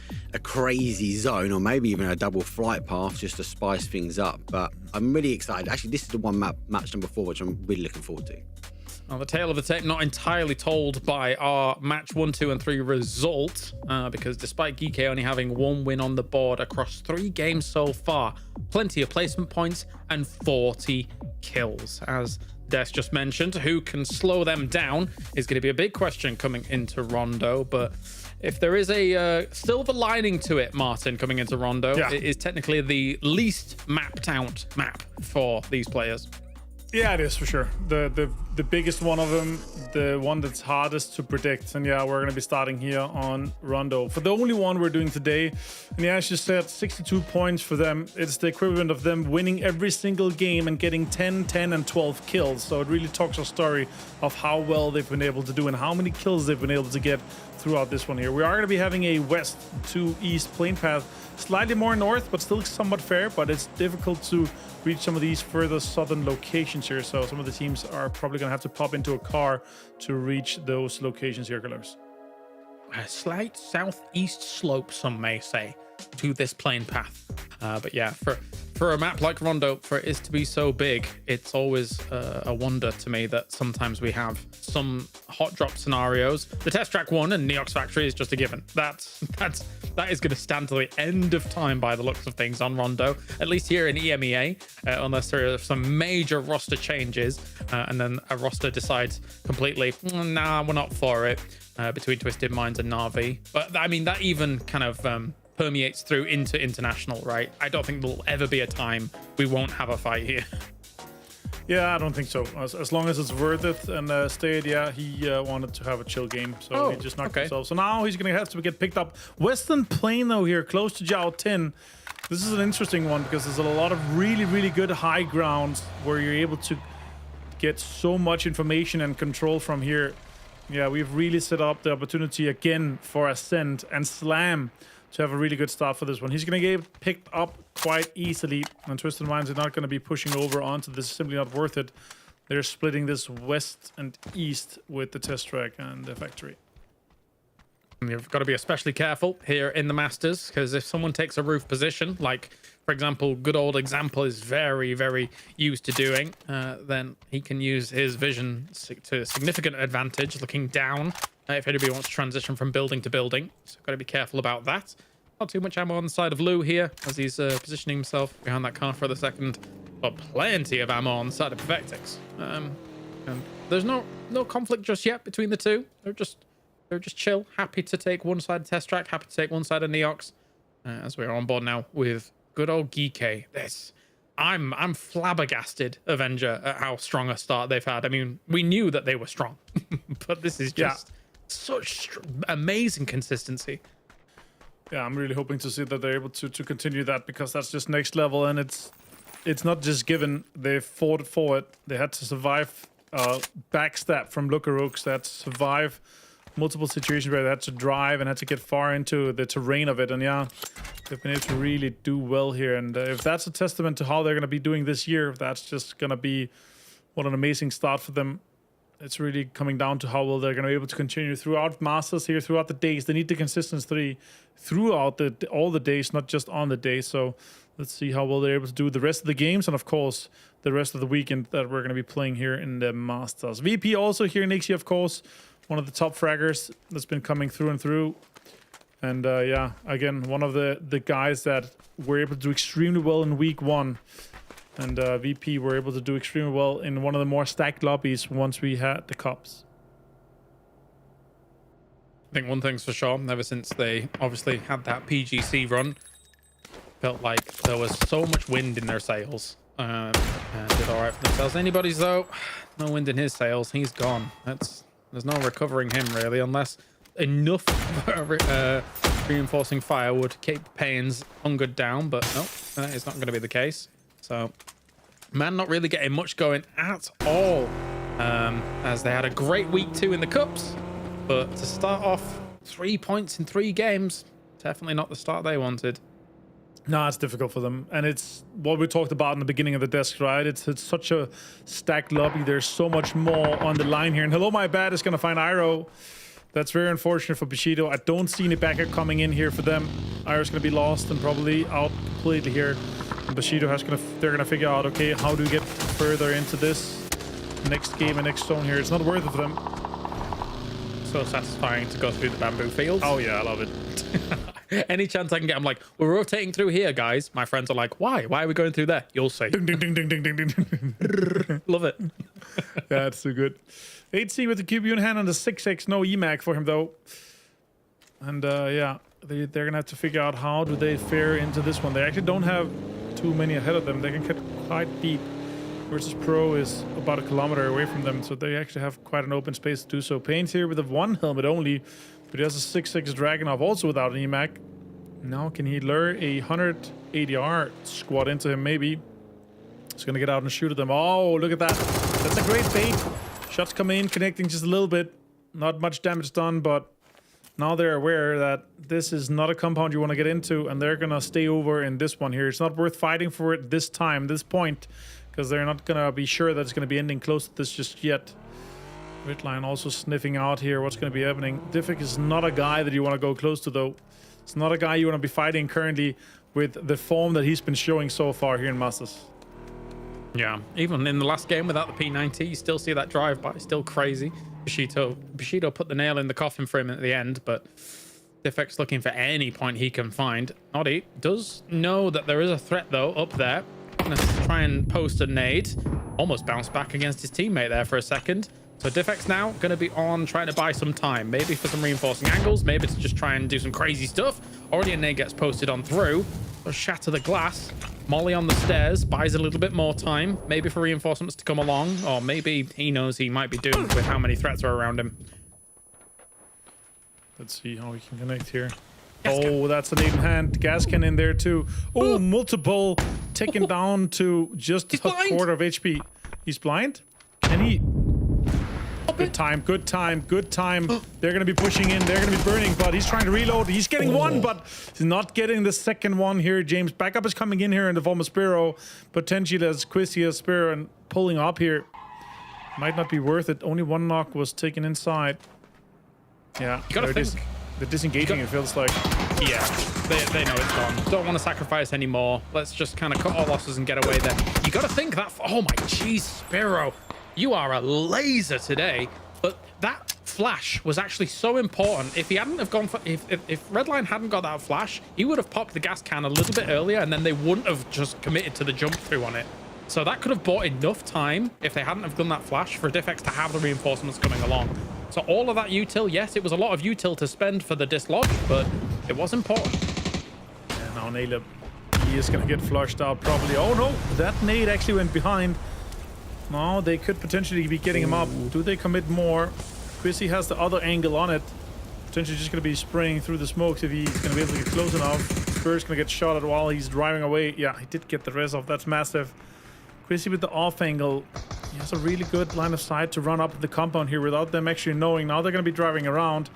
crazy zone or maybe even a double flight path just to spice things up. But I'm really excited. Actually, this is the one match number 4, which I'm really looking forward to. Well, the tale of the tape not entirely told by our match 1, 2, and 3 result, because despite Geek only having 1 win on the board across 3 games so far, plenty of placement points and 40 kills. As Des just mentioned, who can slow them down is going to be a big question coming into Rondo. But if there is a silver lining to it, Martin, coming into Rondo, it is technically the least mapped out map for these players. Yeah, it is for sure. The biggest one of them, the one that's hardest to predict. And yeah, we're going to be starting here on Rondo. For the only one we're doing today, and yeah, as you said, 62 points for them. It's the equivalent of them winning every single game and getting 10, 10, and 12 kills. So it really talks a story of how well they've been able to do and how many kills they've been able to get throughout this one here. We are going to be having a west to east plane path, slightly more north, but still somewhat fair, but it's difficult to reach some of these further southern locations here. So some of the teams are probably going to have to pop into a car to reach those locations here, Colors. A slight southeast slope, some may say, to this plane path. But yeah, for a map like Rondo, for it is to be so big, it's always a wonder to me that sometimes we have some hot drop scenarios. The test track 1 and Neox Factory is just a given. That is going to stand to the end of time by the looks of things on Rondo, at least here in EMEA, unless there are some major roster changes and then a roster decides completely, nah, we're not for it, between Twisted Minds and Na'Vi. But I mean, that even kind of permeates through into international, right? I don't think there'll ever be a time we won't have a fight here. Yeah, I don't think so. As long as it's worth it. And Stayed, yeah, he wanted to have a chill game, so he just knocked himself. So now he's going to have to get picked up. Western Plain, though, here, close to Jiao Tin. This is an interesting one because there's a lot of really, really good high grounds where you're able to get so much information and control from here. Yeah, we've really set up the opportunity again for Ascent and Slam to have a really good start for this one. He's going to get picked up quite easily, and Twisted Minds are not going to be pushing over onto this. Simply not worth it. They're splitting this west and east with the test track and the factory. You've got to be especially careful here in the Masters, because if someone takes a roof position, like, for example, good old Example is very, very used to doing, then he can use his vision to significant advantage looking down if anybody wants to transition from building to building. So got to be careful about that. Not too much ammo on the side of Lou here as he's positioning himself behind that car for the second, but plenty of ammo on the side of Perfectix. And there's no conflict just yet between the two. They're just chill, happy to take one side of test track, happy to take one side of Neox, as we're on board now with good old Geek. I'm flabbergasted, Avenger, at how strong a start they've had. I mean, we knew that they were strong, but this is just such amazing consistency. Yeah, I'm really hoping to see that they're able to continue that, because that's just next level, and it's not just given. They fought for it. They had to survive backstab from Lookarooks, that survive multiple situations where they had to drive and had to get far into the terrain of it. And yeah, they've been able to really do well here. And if that's a testament to how they're going to be doing this year, if that's just going to be what an amazing start for them, it's really coming down to how well they're going to be able to continue throughout Masters here, throughout the days. They need the consistency throughout all the days, not just on the day. So let's see how well they're able to do the rest of the games, and of course the rest of the weekend that we're going to be playing here in the Masters. VP also here, Nixie, of course, one of the top fraggers that's been coming through and through. And yeah, again, one of the guys that were able to do extremely well in week 1. And VP were able to do extremely well in one of the more stacked lobbies once we had the cups. I think one thing's for sure, ever since they obviously had that PGC run, felt like there was so much wind in their sails. did all right for themselves. Anybody's though, no wind in his sails. He's gone. There's no recovering him really, unless enough reinforcing fire would keep Payne's hungered down. But no, that is not going to be the case. So, man, not really getting much going at all. As they had a great week 2 in the cups, but to start off 3 points in 3 games, definitely not the start they wanted. No, it's difficult for them, and it's what we talked about in the beginning of the desk, right? It's such a stacked lobby. There's so much more on the line here, and Hello My Bad is going to find Iro. That's very unfortunate for Bushido. I don't see any backup coming in here for them. Iro's going to be lost and probably out completely here. And Bushido they're going to figure out, okay, how do we get further into this next game and next zone here? It's not worth it for them. So satisfying to go through the bamboo fields. Oh yeah, I love it. Any chance I can get, I'm like, we're rotating through here, guys. My friends are like, why? Why are we going through there? You'll see. Ding, ding, ding, ding, ding, ding, ding. Love it. That's so good. 8C with the QB in hand and the 6X. No EMAC for him, though. And, yeah, they're going to have to figure out how do they fare into this one. They actually don't have too many ahead of them. They can get quite deep. Versus Pro is about 1 kilometer away from them, so they actually have quite an open space to do so. Payne's here with a 1 helmet only, but he has a 6.6 Dragunov also without an EMAC. Now can he lure a 100 ADR squad into him? Maybe. He's going to get out and shoot at them. Oh, look at that. That's a great bait. Shots come in, connecting just a little bit. Not much damage done, but now they're aware that this is not a compound you want to get into, and they're going to stay over in this one here. It's not worth fighting for it this time, this point, because they're not going to be sure that it's going to be ending close to this just yet. Redline also sniffing out here what's going to be happening. Diffic is not a guy that you want to go close to, though. It's not a guy you want to be fighting currently with the form that he's been showing so far here in Masters. Yeah, even in the last game without the P90, you still see that drive-by. Still crazy. Bushido put the nail in the coffin for him at the end, but Diffic's looking for any point he can find. Noddy does know that there is a threat, though, up there. Gonna try and post a nade. Almost bounced back against his teammate there for a second. So Diffic's now going to be on trying to buy some time. Maybe for some reinforcing angles. Maybe to just try and do some crazy stuff. Already a nade gets posted on through. So shatter the glass. Molly on the stairs. Buys a little bit more time. Maybe for reinforcements to come along. Or maybe he knows he might be doomed with how many threats are around him. Let's see how we can connect here. Oh, that's an even hand. Gaskin in there too. Oh, multiple taken down to just a quarter of HP. He's blind? Can he? Good time, good time, good time. They're going to be pushing in. They're going to be burning, but he's trying to reload. He's getting one, but he's not getting the second one here. James, backup is coming in here in the form of Spiro. Potentially as Quizzy as Spiro and pulling up here. Might not be worth it. Only 1 knock was taken inside. Yeah, you gotta think. They're disengaging, it feels like. Yeah, they know it's gone. Don't want to sacrifice anymore. Let's just kind of cut our losses and get away then. You got to think that... Oh, my jeez, Spiro. You are a laser today. But that flash was actually so important. If he hadn't have gone for... If Redline hadn't got that flash, he would have popped the gas can a little bit earlier, and then they wouldn't have just committed to the jump through on it. So that could have bought enough time, if they hadn't have done that flash, for Diffex to have the reinforcements coming along. So all of that util, yes, it was a lot of util to spend for the dislodge, but it was important. And now Naleb, he is going to get flushed out probably. Oh no, that nade actually went behind. Now they could potentially be getting him up. Do they commit more? Quizzy has the other angle on it. Potentially just going to be spraying through the smokes if he's going to be able to get close enough. Spur's going to get shot at while he's driving away. Yeah, he did get the res off. That's massive. Quizzy with the off angle. He has a really good line of sight to run up the compound here without them actually knowing. Now they're going to be driving around.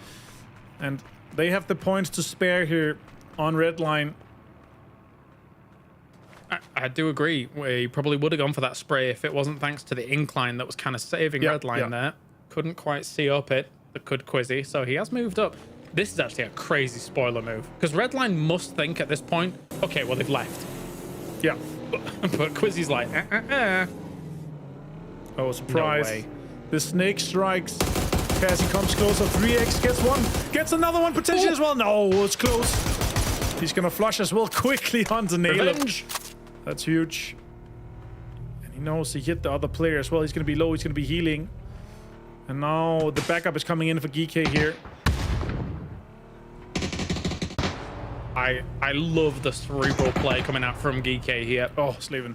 And they have the points to spare here on red line. I do agree. We probably would have gone for that spray if it wasn't thanks to the incline that was kind of saving Redline there. Couldn't quite see up it, but could Quizzy. So he has moved up. This is actually a crazy spoiler move. Because Redline must think at this point, okay, well, they've left. Yeah. But Quizzy's like, Oh, surprise. No way. The snake strikes. Cassie comes closer. 3x gets one. Gets another one potentially as well. No, it's close. He's going to flush as well quickly onto Naleb. That's huge. And he knows he hit the other player as well. He's going to be low. He's going to be healing. And now the backup is coming in for GK here. I love the cerebral play coming out from GK here. Oh, Slaven.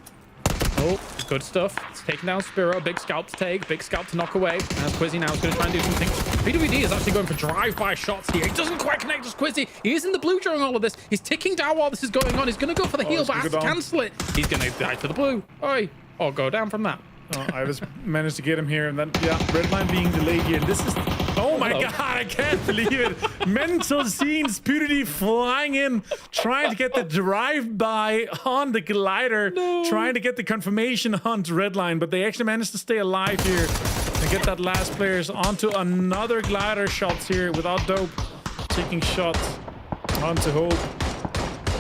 Oh, good stuff. It's taking down Spiro. Big scalp to take. Big scalp to knock away. As Quizzy now is going to try and do something. PWD is actually going for drive-by shots here. He doesn't quite connect as Quizzy. He is in the blue during all of this. He's ticking down while this is going on. He's going to go for the heal, but has to cancel it. He's going to die to the blue. Oi. Or go down from that. I just managed to get him here, and then red line being delayed here. This is my god, I can't believe it. Mental scenes, PewDiePie flying in, trying to get the drive-by on the glider, trying to get the confirmation onto red line, but they actually managed to stay alive here and get that last players onto another glider shots here without Dope taking shots onto Hope,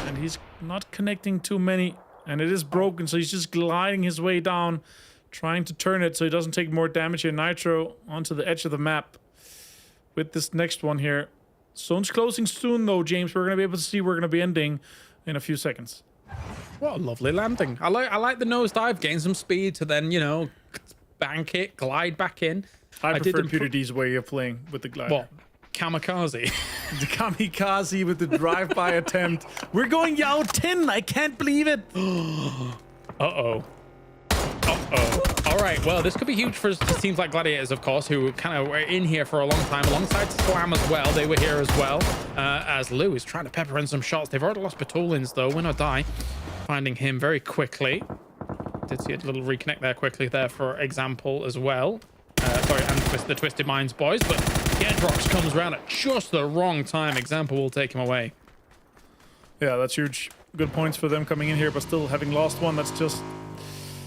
and he's not connecting too many, and it is broken, so he's just gliding his way down, trying to turn it so he doesn't take more damage here. Nitro onto the edge of the map with this next one here. Zone's closing soon though, James. We're going to be able to see we're going to be ending in a few seconds. What a lovely landing. I like the nosedive, gain some speed to then, you know, bank it, glide back in. I prefer PewDiePie's way of playing with the glider. What? Kamikaze. The kamikaze with the drive-by attempt. We're going Yao 10. I can't believe it. Uh-oh. All right, well, this could be huge for teams like Gladiators, of course, who kind of were in here for a long time, alongside Slam as well. They were here as well, as Lou is trying to pepper in some shots. They've already lost Batulins, though. Win or die. Finding him very quickly. Did see a little reconnect there quickly there, for example, as well. Sorry, and the Twisted Minds boys, but Gedrox comes around at just the wrong time. Example will take him away. Yeah, that's huge. Good points for them coming in here, but still having lost one, that's just...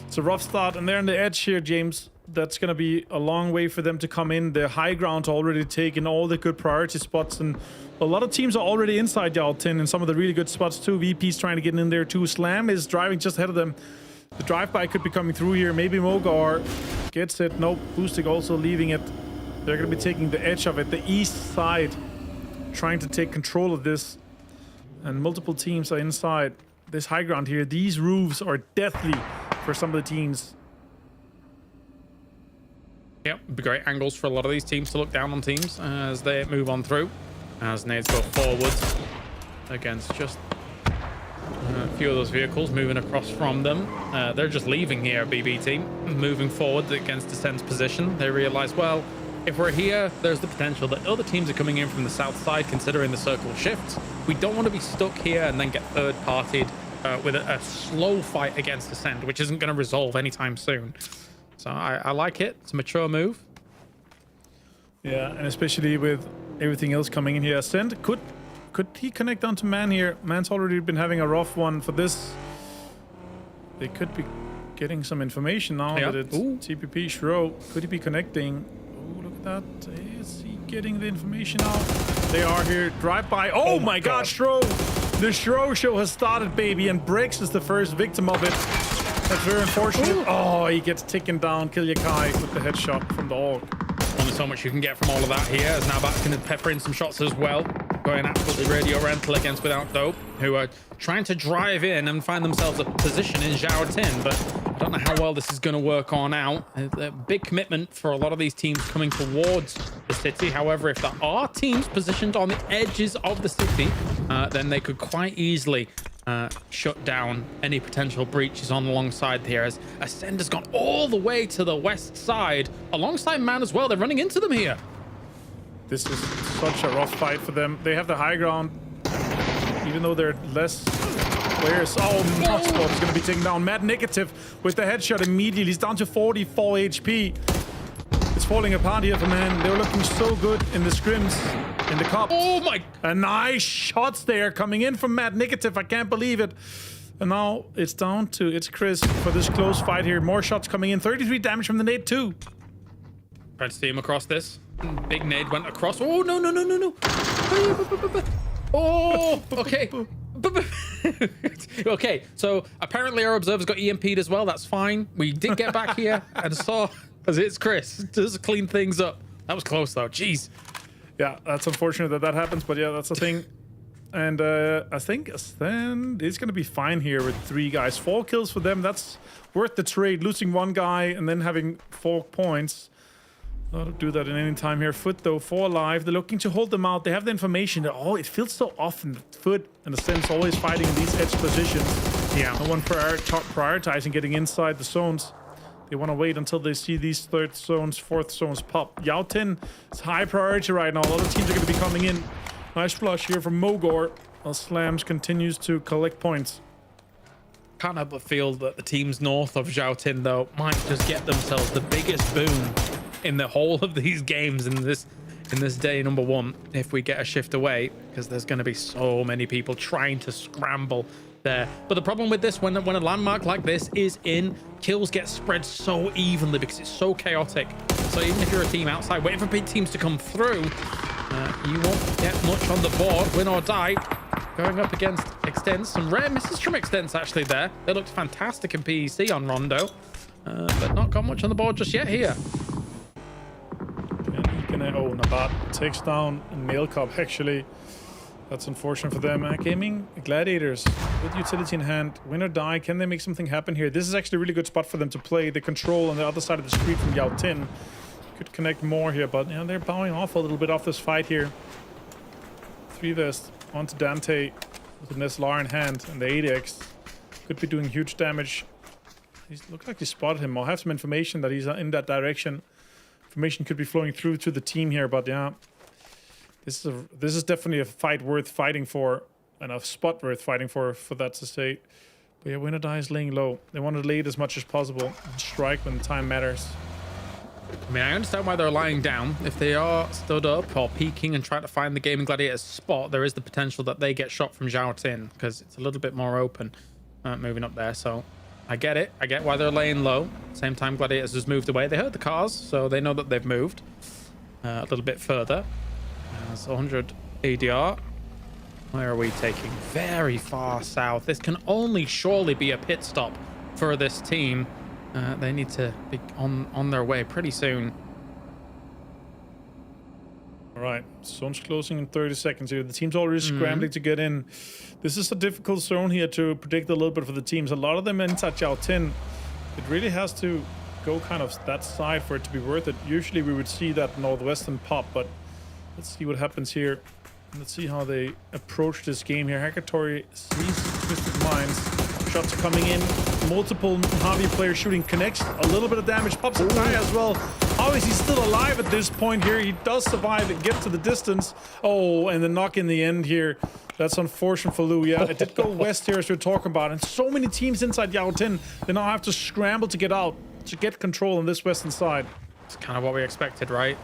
It's a rough start, and they're on the edge here, James. That's going to be a long way for them to come in. The high ground already taken all the good priority spots, and a lot of teams are already inside Yao 10 in some of the really good spots too. VP's trying to get in there too. Slam is driving just ahead of them. The drive-by could be coming through here. Maybe Mogar gets it. Nope. Boostig also leaving it. They're going to be taking the edge of it. The east side trying to take control of this, and multiple teams are inside this high ground here. These roofs are deathly for some of the teams. Yep, be great angles for a lot of these teams to look down on teams as they move on through. As nades go forwards against just a few of those vehicles moving across from them. They're just leaving here, BB team, moving forward against Descent's position. They realize, well, if we're here, there's the potential that other teams are coming in from the south side, considering the circle shifts. We don't want to be stuck here and then get third-partied with a slow fight against Descent, which isn't going to resolve anytime soon. So I like it. It's a mature move. Yeah, and especially with everything else coming in here. Ascent, could he connect onto Man here? Man's already been having a rough one for this. They could be getting some information now that it's TPP. Shro, could he be connecting? Oh, look at that. Is he getting the information out? They are here. Drive by. Oh my god, Shro! The Shro show has started, baby, and Brix is the first victim of it. That's very unfortunate. Oh, he gets taken down. Kill Yakai with the headshot from the AUG. Only so much you can get from all of that here, as now back going to pepper in some shots as well. Going absolutely radio rental against Without Dope, who are trying to drive in and find themselves a position in Zhao Tin, but I don't know how well this is going to work on out. A big commitment for a lot of these teams coming towards the city. However, if there are teams positioned on the edges of the city, then they could quite easily shut down any potential breaches on alongside here, as Ascend has gone all the way to the west side alongside Man as well. They're running into them here. This is such a rough fight for them. They have the high ground, even though they're less players. Oh, Moxbot is going to be taken down. Mad Negative with the headshot immediately. He's down to 44 HP. It's falling apart here for Man. They were looking so good in the scrims, in the cup. Oh my! And nice shots there coming in from Mad Negative. I can't believe it. And now it's down to Chris for this close fight here. More shots coming in. 33 damage from the nade too. Try to see him across this. Big nade went across. Oh, no. Oh, okay. Okay, so apparently our observers got EMP'd as well. That's fine. We did get back here and saw, as it's Chris, just clean things up. That was close though. Jeez. Yeah, that's unfortunate that happens, but yeah, that's the thing. And I think Ascend is going to be fine here with 3 guys. 4 kills for them. That's worth the trade. Losing 1 guy and then having 4 points. Not to do that in any time here. Foot though, 4 alive. They're looking to hold them out. They have the information that, oh, it feels so often. Foot and the Sims always fighting in these edge positions. Yeah. No one prioritizing getting inside the zones. They want to wait until they see these 3rd zones, 4th zones pop. Yaotin is high priority right now. A lot of teams are going to be coming in. Nice flush here from Mogor. While Slams continues to collect points. Can't help but feel that the teams north of Zhaotin, though, might just get themselves the biggest boom in the whole of these games in this day number 1 if we get a shift away, because there's going to be so many people trying to scramble there. But the problem with this, when a landmark like this is in, kills get spread so evenly because it's so chaotic. So even if you're a team outside waiting for big teams to come through, you won't get much on the board. Win or die. Going up against Extents. Some rare misses from Extents actually there. They looked fantastic in PEC on Rondo, but not got much on the board just yet here. Oh, Nabat takes down Nail Cup, actually. That's unfortunate for them. Gaming Gladiators with utility in hand. Win or die. Can they make something happen here? This is actually a really good spot for them to play. The control on the other side of the street from Yao Tin. Could connect more here, but you know, they're bowing off a little bit off this fight here. 3 Vest onto Dante with an SLR in hand, and the 8X could be doing huge damage. He looks like he spotted him. I'll have some information that he's in that direction. Information could be flowing through to the team here, but yeah, this is definitely a fight worth fighting for, and a spot worth fighting for that to say. But yeah, Winner Die is laying low. They want to lay it as much as possible and strike when the time matters. I mean, I understand why they're lying down. If they are stood up or peeking and trying to find the Gaming Gladiators spot, there is the potential that they get shot from Zhao Tin because it's a little bit more open moving up there. So I get it. I get why they're laying low. Same time, Gladiators has moved away. They heard the cars, so they know that they've moved a little bit further. It's 100 ADR. Where are we taking? Very far south. This can only surely be a pit stop for this team. They need to be on their way pretty soon. All right, zone's closing in 30 seconds here. The team's already scrambling to get in. This is a difficult zone here to predict a little bit for the teams. A lot of them inside Zhao Tin. It really has to go kind of that side for it to be worth it. Usually we would see that northwestern pop, but let's see what happens here. Let's see how they approach this game here. Hackatory sees Twisted Minds. Shots are coming in. Multiple Javi players shooting, connects. A little bit of damage. Pops a tire as well. How is he still alive at this point here? He does survive and get to the distance. Oh, and the knock in the end here. That's unfortunate for Lou. Yeah, it did go west here as we're talking about. And so many teams inside Yao Tin. They now have to scramble to get out, to get control on this western side. It's kind of what we expected, right?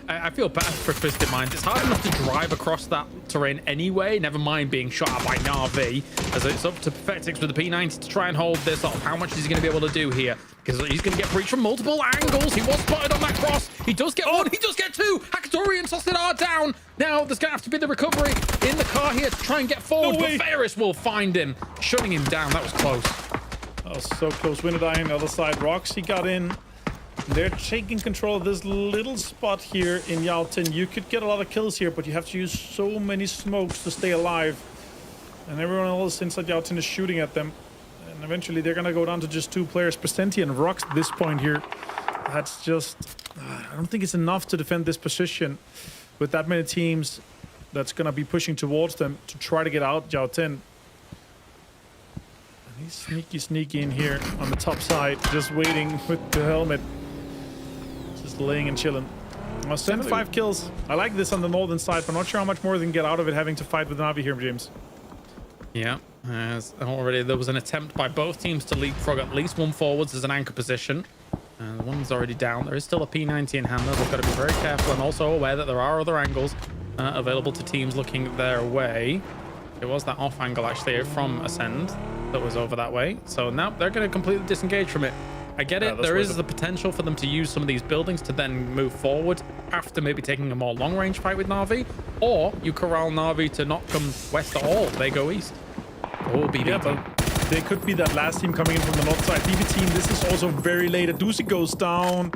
I feel bad for Twisted Minds. It's hard enough to drive across that terrain anyway, never mind being shot at by Na'Vi, as it's up to Perfectix with the P90 to try and hold this off. How much is he going to be able to do here? Because he's going to get breached from multiple angles. He was spotted on that cross. He does get one. He does get 2. Hackatory and Sosted are down. Now there's going to have to be the recovery in the car here to try and get forward. But Ferris will find him, shutting him down. That was close. That was so close. Winner Die on the other side. Roxy got in. They're taking control of this little spot here in Yao Tin. You could get a lot of kills here, but you have to use so many smokes to stay alive. And everyone else inside Yao Tin is shooting at them. And eventually they're going to go down to just 2 players, Percenti and Rox at this point here. That's just... I don't think it's enough to defend this position with that many teams that's going to be pushing towards them to try to get out Yao Tin. And he's sneaky in here on the top side, just waiting with the helmet. Laying and chilling. 75 kills. I like this on the northern side, but I'm not sure how much more they can get out of it having to fight with Navi here, James. Yeah, as already there was an attempt by both teams to leapfrog at least one forwards as an anchor position. The one's already down. There is still a P90 in hand, though. They've got to be very careful and also aware that there are other angles available to teams looking their way. It was that off angle actually from Ascend that was over that way. So now they're going to completely disengage from it. I get it. There is the potential for them to use some of these buildings to then move forward after maybe taking a more long-range fight with Na'Vi, or you corral Na'Vi to not come west at all. They go east. Oh, BB. Yeah, but they could be that last team coming in from the north side. BB team, this is also very late. Adusi goes down.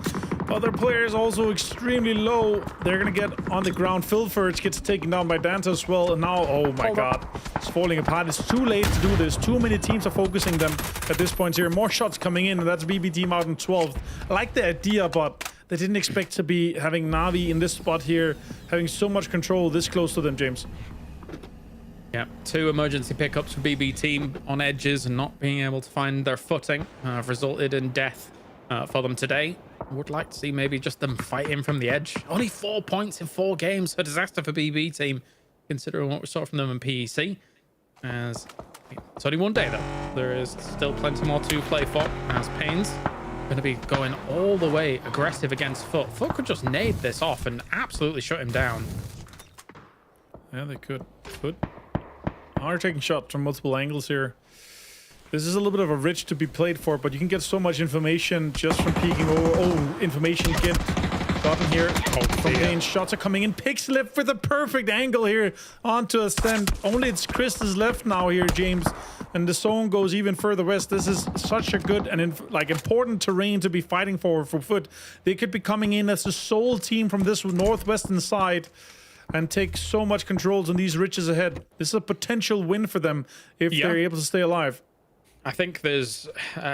Other players also extremely low. They're going to get on the ground. Filfurge gets taken down by Dante as well. And now, oh my God, it's falling apart. It's too late to do this. Too many teams are focusing them at this point here. More shots coming in, and that's BB team out in 12th. I like the idea, but They didn't expect to be having Na'Vi in this spot here, having so much control this close to them, James. Yeah, 2 emergency pickups for BB team on edges and not being able to find their footing have resulted in death for them today. I would like to see maybe just them fighting from the edge. Only 4 points in 4 games. A disaster for BB team, considering what we saw from them in PEC. As it's only one day, though. There is still plenty more to play for, as Pains going to be going all the way aggressive against Foot. Foot could just nade this off and absolutely shut him down. Yeah, they could. Are taking shots from multiple angles here. This is a little bit of a ridge to be played for, but you can get so much information just from peeking over. Oh, information get gotten here. From range, shots are coming in. Pixlip with a perfect angle here onto a stand. Only it's Chris is left now here, James. And the zone goes even further west. This is such a good and important terrain to be fighting for Foot. They could be coming in as the sole team from this northwestern side and take so much controls on these ridges ahead. This is a potential win for them if they're able to stay alive. I think there's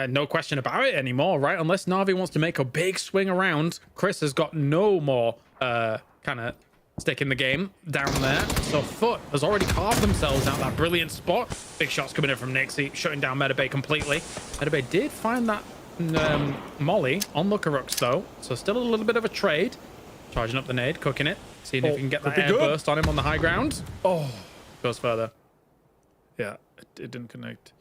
no question about it anymore, right? Unless Na'Vi wants to make a big swing around, Chris has got no more kind of stick in the game down there. So Foot has already carved themselves out that brilliant spot. Big shots coming in from Nixie, shutting down Metabay completely. Metabay did find that molly on Lookaruks though, so still a little bit of a trade. Charging up the nade, cooking it, seeing if he can get that air burst on him on the high ground. Oh, goes further. Yeah, it didn't connect.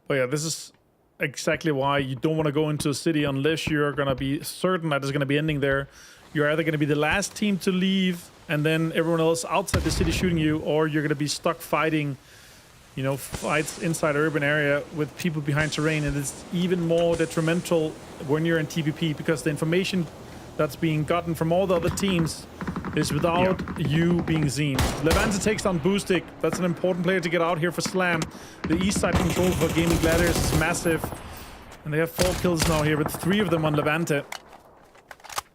But yeah, this is exactly why you don't want to go into a city unless you're going to be certain that it's going to be ending there. You're either going to be the last team to leave and then everyone else outside the city shooting you, or you're going to be stuck fighting, you know, fights inside an urban area with people behind terrain. And it's even more detrimental when you're in TPP because the information that's being gotten from all the other teams is without you being seen. Levante takes down Boostic. That's an important player to get out here for Slam. The east side control for Gaming Gladiators is massive. And they have 4 kills now here with 3 of them on Levante.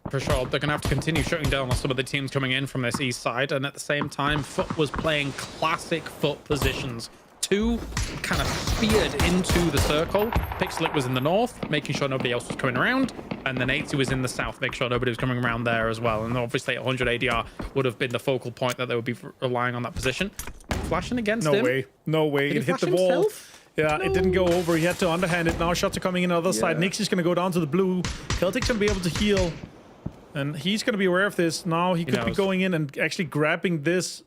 For sure, they're going to have to continue shutting down on some of the teams coming in from this east side. And at the same time, Foot was playing classic Foot positions. 2 kind of speared into the circle. Pixelit was in the north, making sure nobody else was coming around. And then 80 was in the south, making sure nobody was coming around there as well. And obviously 100 ADR would have been the focal point that they would be relying on that position. Flashing against him. No way. It hit the wall. Yeah, it didn't go over. He had to underhand it. Now shots are coming in on the other side. Nixie's going to go down to the blue. Celtic's going to be able to heal. And he's going to be aware of this. Now he could be going in and actually grabbing this.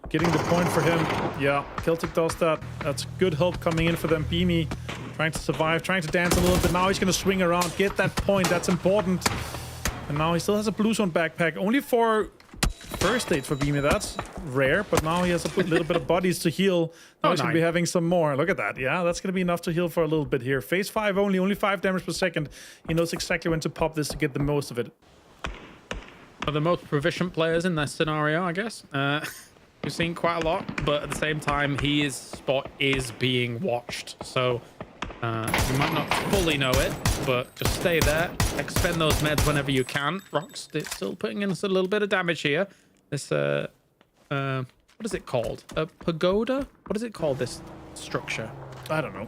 Getting the point for him. Yeah, Celtic does that. That's good help coming in for them. Beamy trying to survive, trying to dance a little bit. Now he's going to swing around, get that point. That's important. And now he still has a blue zone backpack. Only for first aid for Beamy. That's rare, but now he has a little bit of bodies to heal. Now he's going to be having some more. Look at that. Yeah, that's going to be enough to heal for a little bit here. Phase 5 only 5 damage per second. He knows exactly when to pop this to get the most of it. Are the most proficient players in this scenario, I guess. We've seen quite a lot, but at the same time, his spot is being watched. So you might not fully know it, but just stay there. Expend those meds whenever you can. Rock's still putting in a little bit of damage here. This, what is it called? A pagoda? What is it called, this structure? I don't know.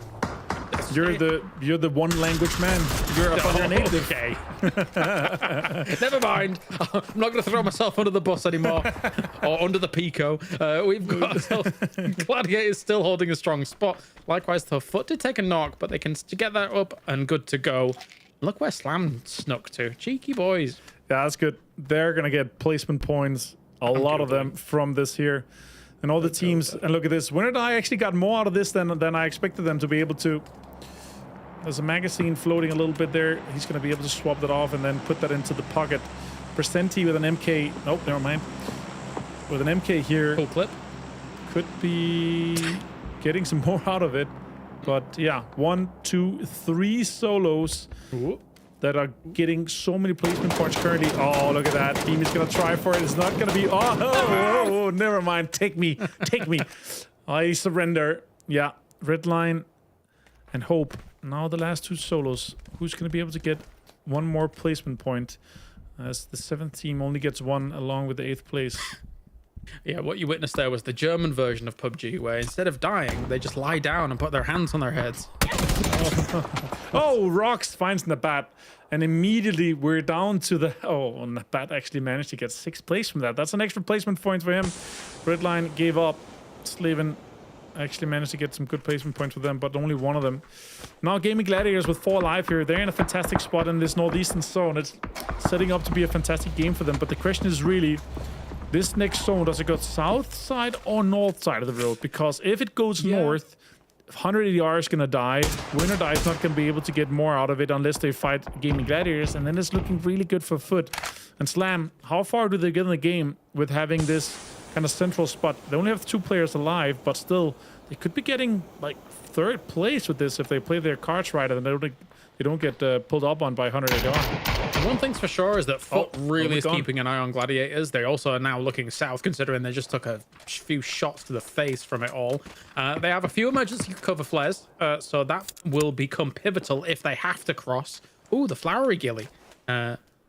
You're the one language man. You're up on your native. Okay. Never mind. I'm not going to throw myself under the bus anymore. Or under the Pico. We've got Gladiators still holding a strong spot. Likewise, the Foot did take a knock, but they can get that up and good to go. Look where Slam snuck to. Cheeky boys. Yeah, that's good. They're going to get placement points. A lot of them from this here. And all the teams. And look at this. Winner I actually got more out of this than I expected them to be able to. There's a magazine floating a little bit there. He's going to be able to swap that off and then put that into the pocket. Percenti with an MK. Nope, never mind. With an MK here. Cool clip. Could be getting some more out of it. But yeah, 1, 2, 3 solos that are getting so many placement points currently. Oh, look at that. Beam is going to try for it. It's not going to be... Oh, never mind. Take me. I surrender. Yeah, red line and hope. Now the last 2 solos. Who's going to be able to get 1 more placement point? As the 7th team only gets 1 along with the 8th place. Yeah, what you witnessed there was the German version of PUBG, where instead of dying, they just lie down and put their hands on their heads. Oh, Rox finds Nabat. And immediately we're down to the... Oh, Nabat actually managed to get 6th place from that. That's an extra placement point for him. Redline gave up. Slaven actually managed to get some good placement points for them, but only one of them. Now Gaming Gladiators with 4 alive here. They're in a fantastic spot in this northeastern zone. It's setting up to be a fantastic game for them. But the question is really, this next zone, does it go south side or north side of the road? Because if it goes north, 180R is going to die. Winner Die is not going to be able to get more out of it unless they fight Gaming Gladiators, and then it's looking really good for Foot. And Slam, how far do they get in the game with having this kind of central spot? They only have 2 players alive, but still, they could be getting like 3rd place with this if they play their cards right and they don't get pulled up on by 180R. One thing's for sure is that Foot really is keeping an eye on Gladiators. They also are now looking south, considering they just took a few shots to the face from it all. They have a few emergency cover flares, so that will become pivotal if they have to cross. Ooh, the flowery gilly.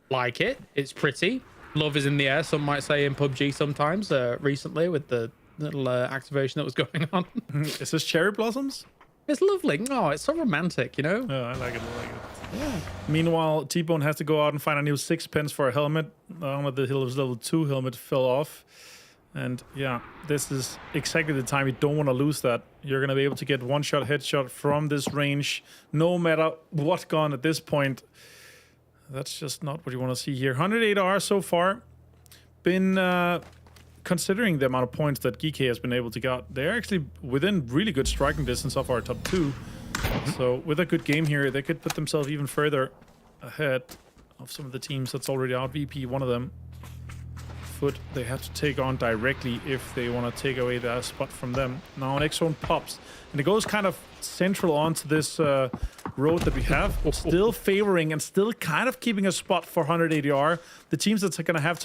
Like it. It's pretty. Love is in the air, some might say, in PUBG sometimes, recently with the little activation that was going on. Is this cherry blossoms? It's lovely. Oh, it's so romantic, you know? Oh, I like it. Yeah. Meanwhile, T-Bone has to go out and find a new 6 for a helmet. The Hill's level 2 helmet fell off. And yeah, this is exactly the time you don't want to lose that. You're going to be able to get one-shot headshot from this range, no matter what gun at this point. That's just not what you want to see here. 108R so far. Been... considering the amount of points that GK has been able to get, they're actually within really good striking distance of our top 2. So with a good game here, they could put themselves even further ahead of some of the teams that's already out. VP, one of them. Foot, they have to take on directly if they want to take away that spot from them. Now an X-Zone pops, and it goes kind of central onto this road that we have, still favoring and still kind of keeping a spot for 180R. The teams that's going to have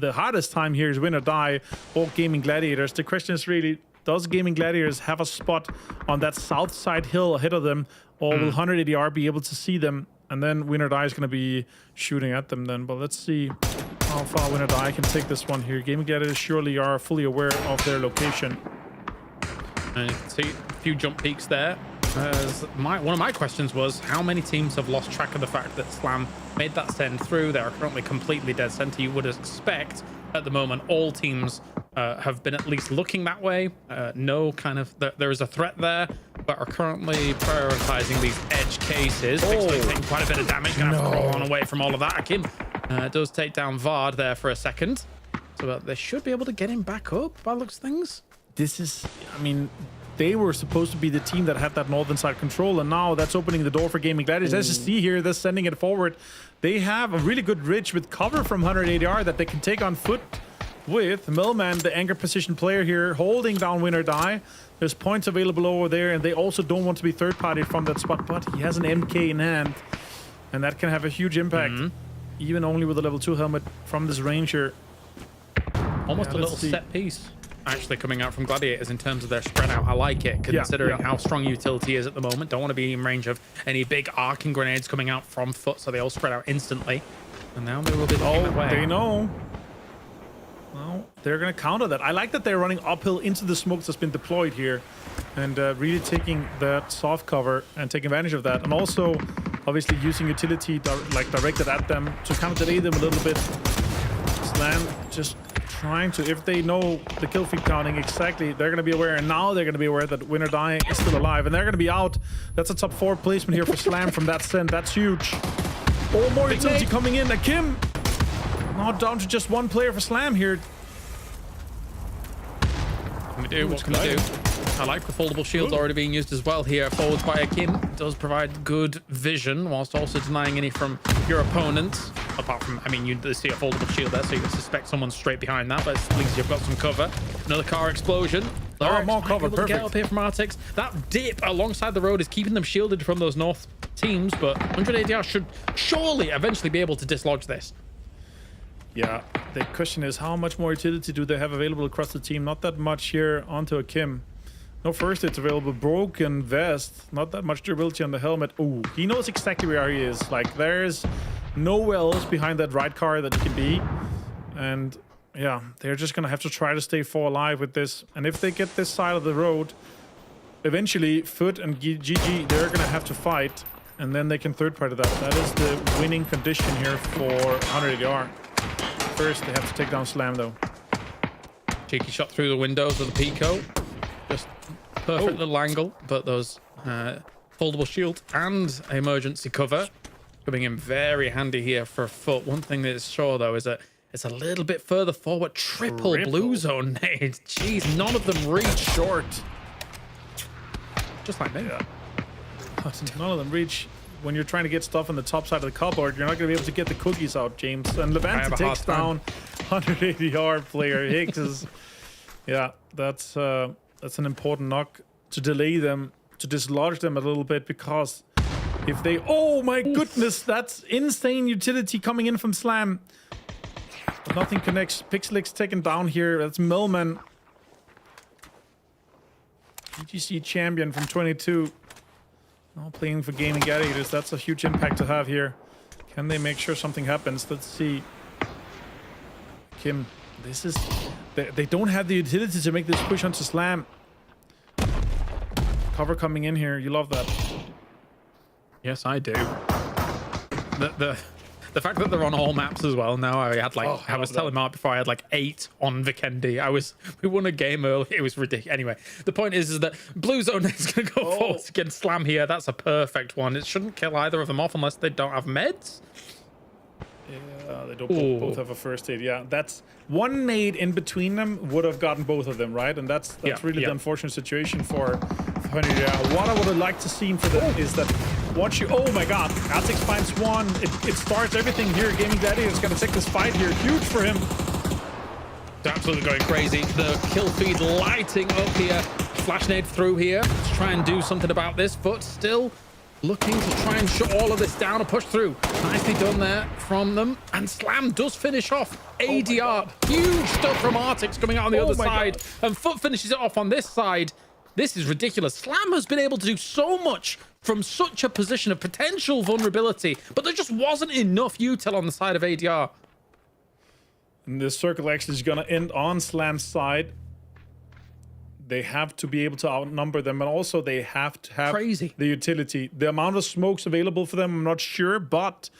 the hardest time here is Win or Die or Gaming Gladiators. The question is really, does Gaming Gladiators have a spot on that south side hill ahead of them, or will 180R be able to see them? And then Win or Die is going to be shooting at them then. But let's see how far Win or Die can take this one here. Gaming Gladiators surely are fully aware of their location. And you can see a few jump peaks there. One of my questions was, how many teams have lost track of the fact that Slam made that send through? They are currently completely dead center. You would expect at the moment all teams have been at least looking that way. No kind of, there is a threat there, but are currently prioritizing these edge cases. Actually taking quite a bit of damage. Gonna have to crawl on away from all of that. Akim does take down Vard there for a second. So they should be able to get him back up by the looks of things. This is, I mean, they were supposed to be the team that had that northern side control, and now that's opening the door for Gaming Gladiators. As you see here, they're sending it forward. They have a really good ridge with cover from 180R that they can take on foot with. Millman, the anchor position player here, holding down Win or Die. There's points available over there, and they also don't want to be third-party from that spot, but he has an MK in hand, and that can have a huge impact, even only with a level 2 helmet from this Ranger. Almost a little set piece actually coming out from Gladiators in terms of their spread out. I like it, considering how strong utility is at the moment. Don't want to be in range of any big arcing grenades coming out from foot, so they all spread out instantly. And now they will be looking that way. They know. Well, they're going to counter that. I like that they're running uphill into the smoke that's been deployed here, and really taking that soft cover and taking advantage of that. And also, obviously, using utility directed at them to kind of delay them a little bit. Slam just trying to, if they know the kill feed counting exactly, they're going to be aware, and now they're going to be aware that Win or Die is still alive, and they're going to be out. That's a top 4 placement here for Slam from that send. That's huge. Oh, more utility coming in. Akim now down to just 1 player for Slam here. What can we do? I like the foldable shields already being used as well here. Forwards by Akim does provide good vision whilst also denying any from your opponents. Apart from, I mean, you see a foldable shield there, so you can suspect someone straight behind that, but at least you've got some cover. Another car explosion. More cover, perfect. Get up here from Artix. That dip alongside the road is keeping them shielded from those north teams, but 100 ADR should surely eventually be able to dislodge this. Yeah, the question is, how much more utility do they have available across the team? Not that much here onto Akim. No first it's available. Broken vest. Not that much durability on the helmet. Ooh, he knows exactly where he is. Like, there's nowhere else behind that right car that he can be. And yeah, they're just gonna have to try to stay 4 alive with this. And if they get this side of the road, eventually Foot and GG, they're gonna have to fight, and then they can third party that. That is the winning condition here for 180R. First, they have to take down Slam though. Cheeky shot through the windows of the Pico. Just perfect little angle, but those foldable shield and emergency cover coming in very handy here for Foot. One thing that is sure though is that it's a little bit further forward. Triple blue zone nade. Jeez, none of them reach short. Just like me. None of them reach. When you're trying to get stuff on the top side of the cupboard, you're not going to be able to get the cookies out, James. And Levante takes down 180R player Higgs. Is, yeah, that's an important knock to delay them, to dislodge them a little bit, because if they... Oh my goodness, that's insane utility coming in from Slam. But nothing connects. Pixelix taken down here. That's Millman. PGC champion from 22. Now playing for Gaming Gladiators. That's a huge impact to have here. Can they make sure something happens? Let's see. Kim, this is... They don't have the utility to make this push onto Slam. Cover coming in here. You love that. Yes, I do. The fact that they're on all maps as well now. I had like I was telling Mark before, I had like 8 on Vikendi. We won a game early. It was ridiculous. Anyway, the point is that Blue Zone is going to go forward against Slam here. That's a perfect one. It shouldn't kill either of them off unless they don't have meds. Yeah, they don't both have a first aid. Yeah, that's one nade in between them would have gotten both of them, right? And that's really the unfortunate situation for Honey. What I would have liked to see for them is that once you... Oh my god, Atix finds one. It starts everything here. Gaming Gladiator is going to take this fight here. Huge for him. They're absolutely going crazy. The kill feed lighting up here. Flash nade through here to try and do something about this. Foot still looking to try and shut all of this down and push through. Nicely done there from them. And Slam does finish off. ADR. Huge stuff from Artix coming out on the other side. And Foot finishes it off on this side. This is ridiculous. Slam has been able to do so much from such a position of potential vulnerability, but there just wasn't enough util on the side of ADR. And this circle actually is going to end on Slam's side. They have to be able to outnumber them, and also they have to have the utility. The amount of smokes available for them, I'm not sure, but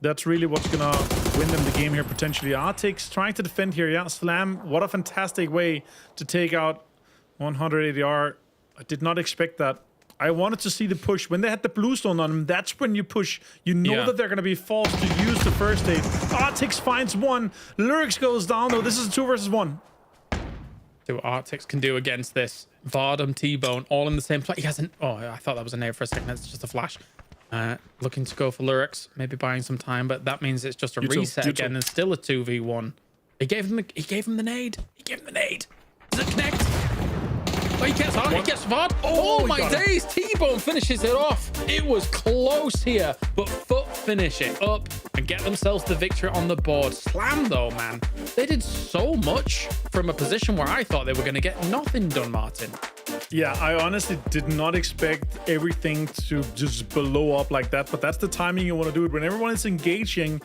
that's really what's going to win them the game here, potentially. Artix trying to defend here. Yeah, Slam, what a fantastic way to take out 180R. I did not expect that. I wanted to see the push. When they had the blue stone on them, that's when you push. You know that they're going to be forced to use the first aid. Artix finds one. Lyrics goes down, though. This is a 2 versus 1. See what Artix can do against this. Vardam, T-Bone, all in the same place. He hasn't... Oh, I thought that was a nade for a second. That's just a flash. Looking to go for Lyrics. Maybe buying some time, but that means it's just a reset again and still a 2v1. He gave him the nade. He gave him the nade. Does it connect? Oh, he gets hard. He gets hard. Oh my days. T-Bone finishes it off. It was close here, but Foot finish it up and get themselves the victory on the board. Slam, though, man. They did so much from a position where I thought they were going to get nothing done, Martin. Yeah, I honestly did not expect everything to just blow up like that, but that's the timing you want to do it. When everyone is engaging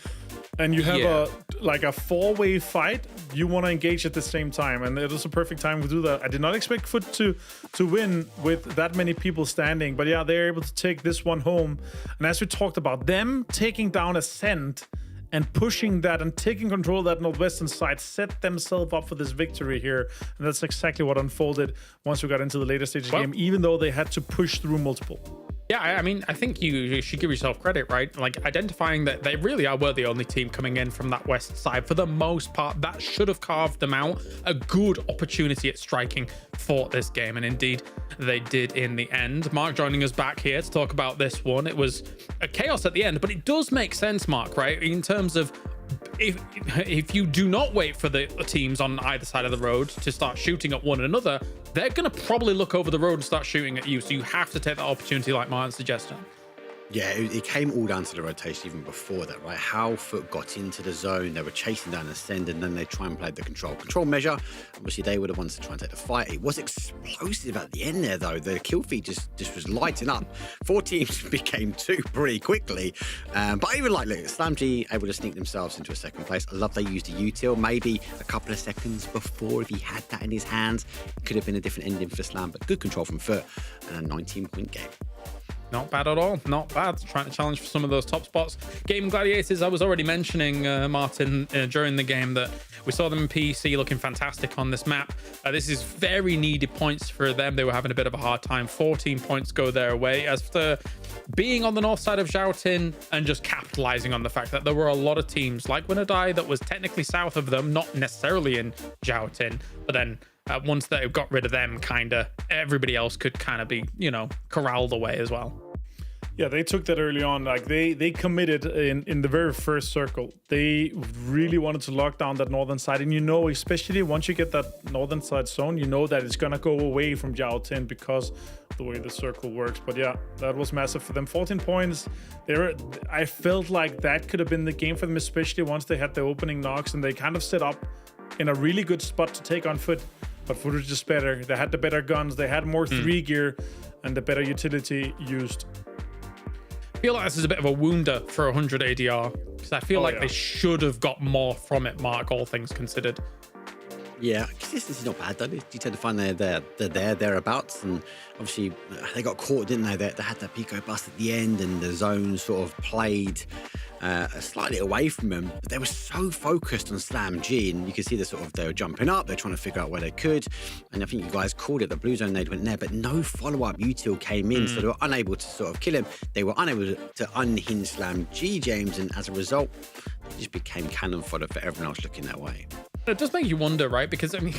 and you have a 4-way fight, you want to engage at the same time, and it was a perfect time to do that. I did not expect Foot to win with that many people standing, but yeah, they're able to take this one home. And as we talked about, them taking down Ascent and pushing that and taking control of that northwestern side set themselves up for this victory here, and that's exactly what unfolded once we got into the later stage of the game, even though they had to push through multiple. Yeah, I mean, I think you should give yourself credit, right? Like, identifying that they really were the only team coming in from that west side. For the most part, that should have carved them out a good opportunity at striking for this game. And indeed, they did in the end. Mark joining us back here to talk about this one. It was a chaos at the end, but it does make sense, Mark, right? In terms of if you do not wait for the teams on either side of the road to start shooting at one another, they're going to probably look over the road and start shooting at you. So you have to take that opportunity like Martin suggested. Yeah, it came all down to the rotation even before that, right? How Foot got into the zone, they were chasing down Ascend, and then they try and play the control measure. Obviously, they were the ones to try and take the fight. It was explosive at the end there, though. The kill feed just was lighting up. 4 teams became 2 pretty quickly. But even like, look, SlamG able to sneak themselves into a second place. I love they used a util, maybe a couple of seconds before. If he had that in his hands, it could have been a different ending for Slam, but good control from Foot and a 19-point game. Not bad at all. Not bad. Trying to challenge for some of those top spots. Gaming Gladiators, I was already mentioning, Martin, during the game that we saw them in PC looking fantastic on this map. This is very needed points for them. They were having a bit of a hard time. 14 points go their way. As for being on the north side of Zhaotin and just capitalizing on the fact that there were a lot of teams like Winnerdai that was technically south of them, not necessarily in Zhaotin, but then once they got rid of them, kind of everybody else could kind of be, you know, corralled away as well. Yeah, they took that early on. Like they committed in the very first circle. They really wanted to lock down that northern side. And you know, especially once you get that northern side zone, you know that it's going to go away from Zhaotin because of the way the circle works. But yeah, that was massive for them. 14 points. I felt like that could have been the game for them, especially once they had the opening knocks and they kind of set up in a really good spot to take on Foot. But Foot was just better. They had the better guns. They had more 3 gear and the better utility used. I feel like this is a bit of a wounder for 100 ADR because I feel like they should have got more from it, Mark, all things considered. Yeah, consistency's not bad though. You tend to find they're thereabouts, and obviously they got caught, didn't they? They had that Pico bust at the end, and the zone sort of played slightly away from them. But they were so focused on SlamG, and you can see they were jumping up. They're trying to figure out where they could, and I think you guys called it. The blue zone nade went there, but no follow-up util came in, so they were unable to sort of kill him. They were unable to unhinge SlamG, James, and as a result, they just became cannon fodder for everyone else looking that way. It does make you wonder, right? Because, I mean,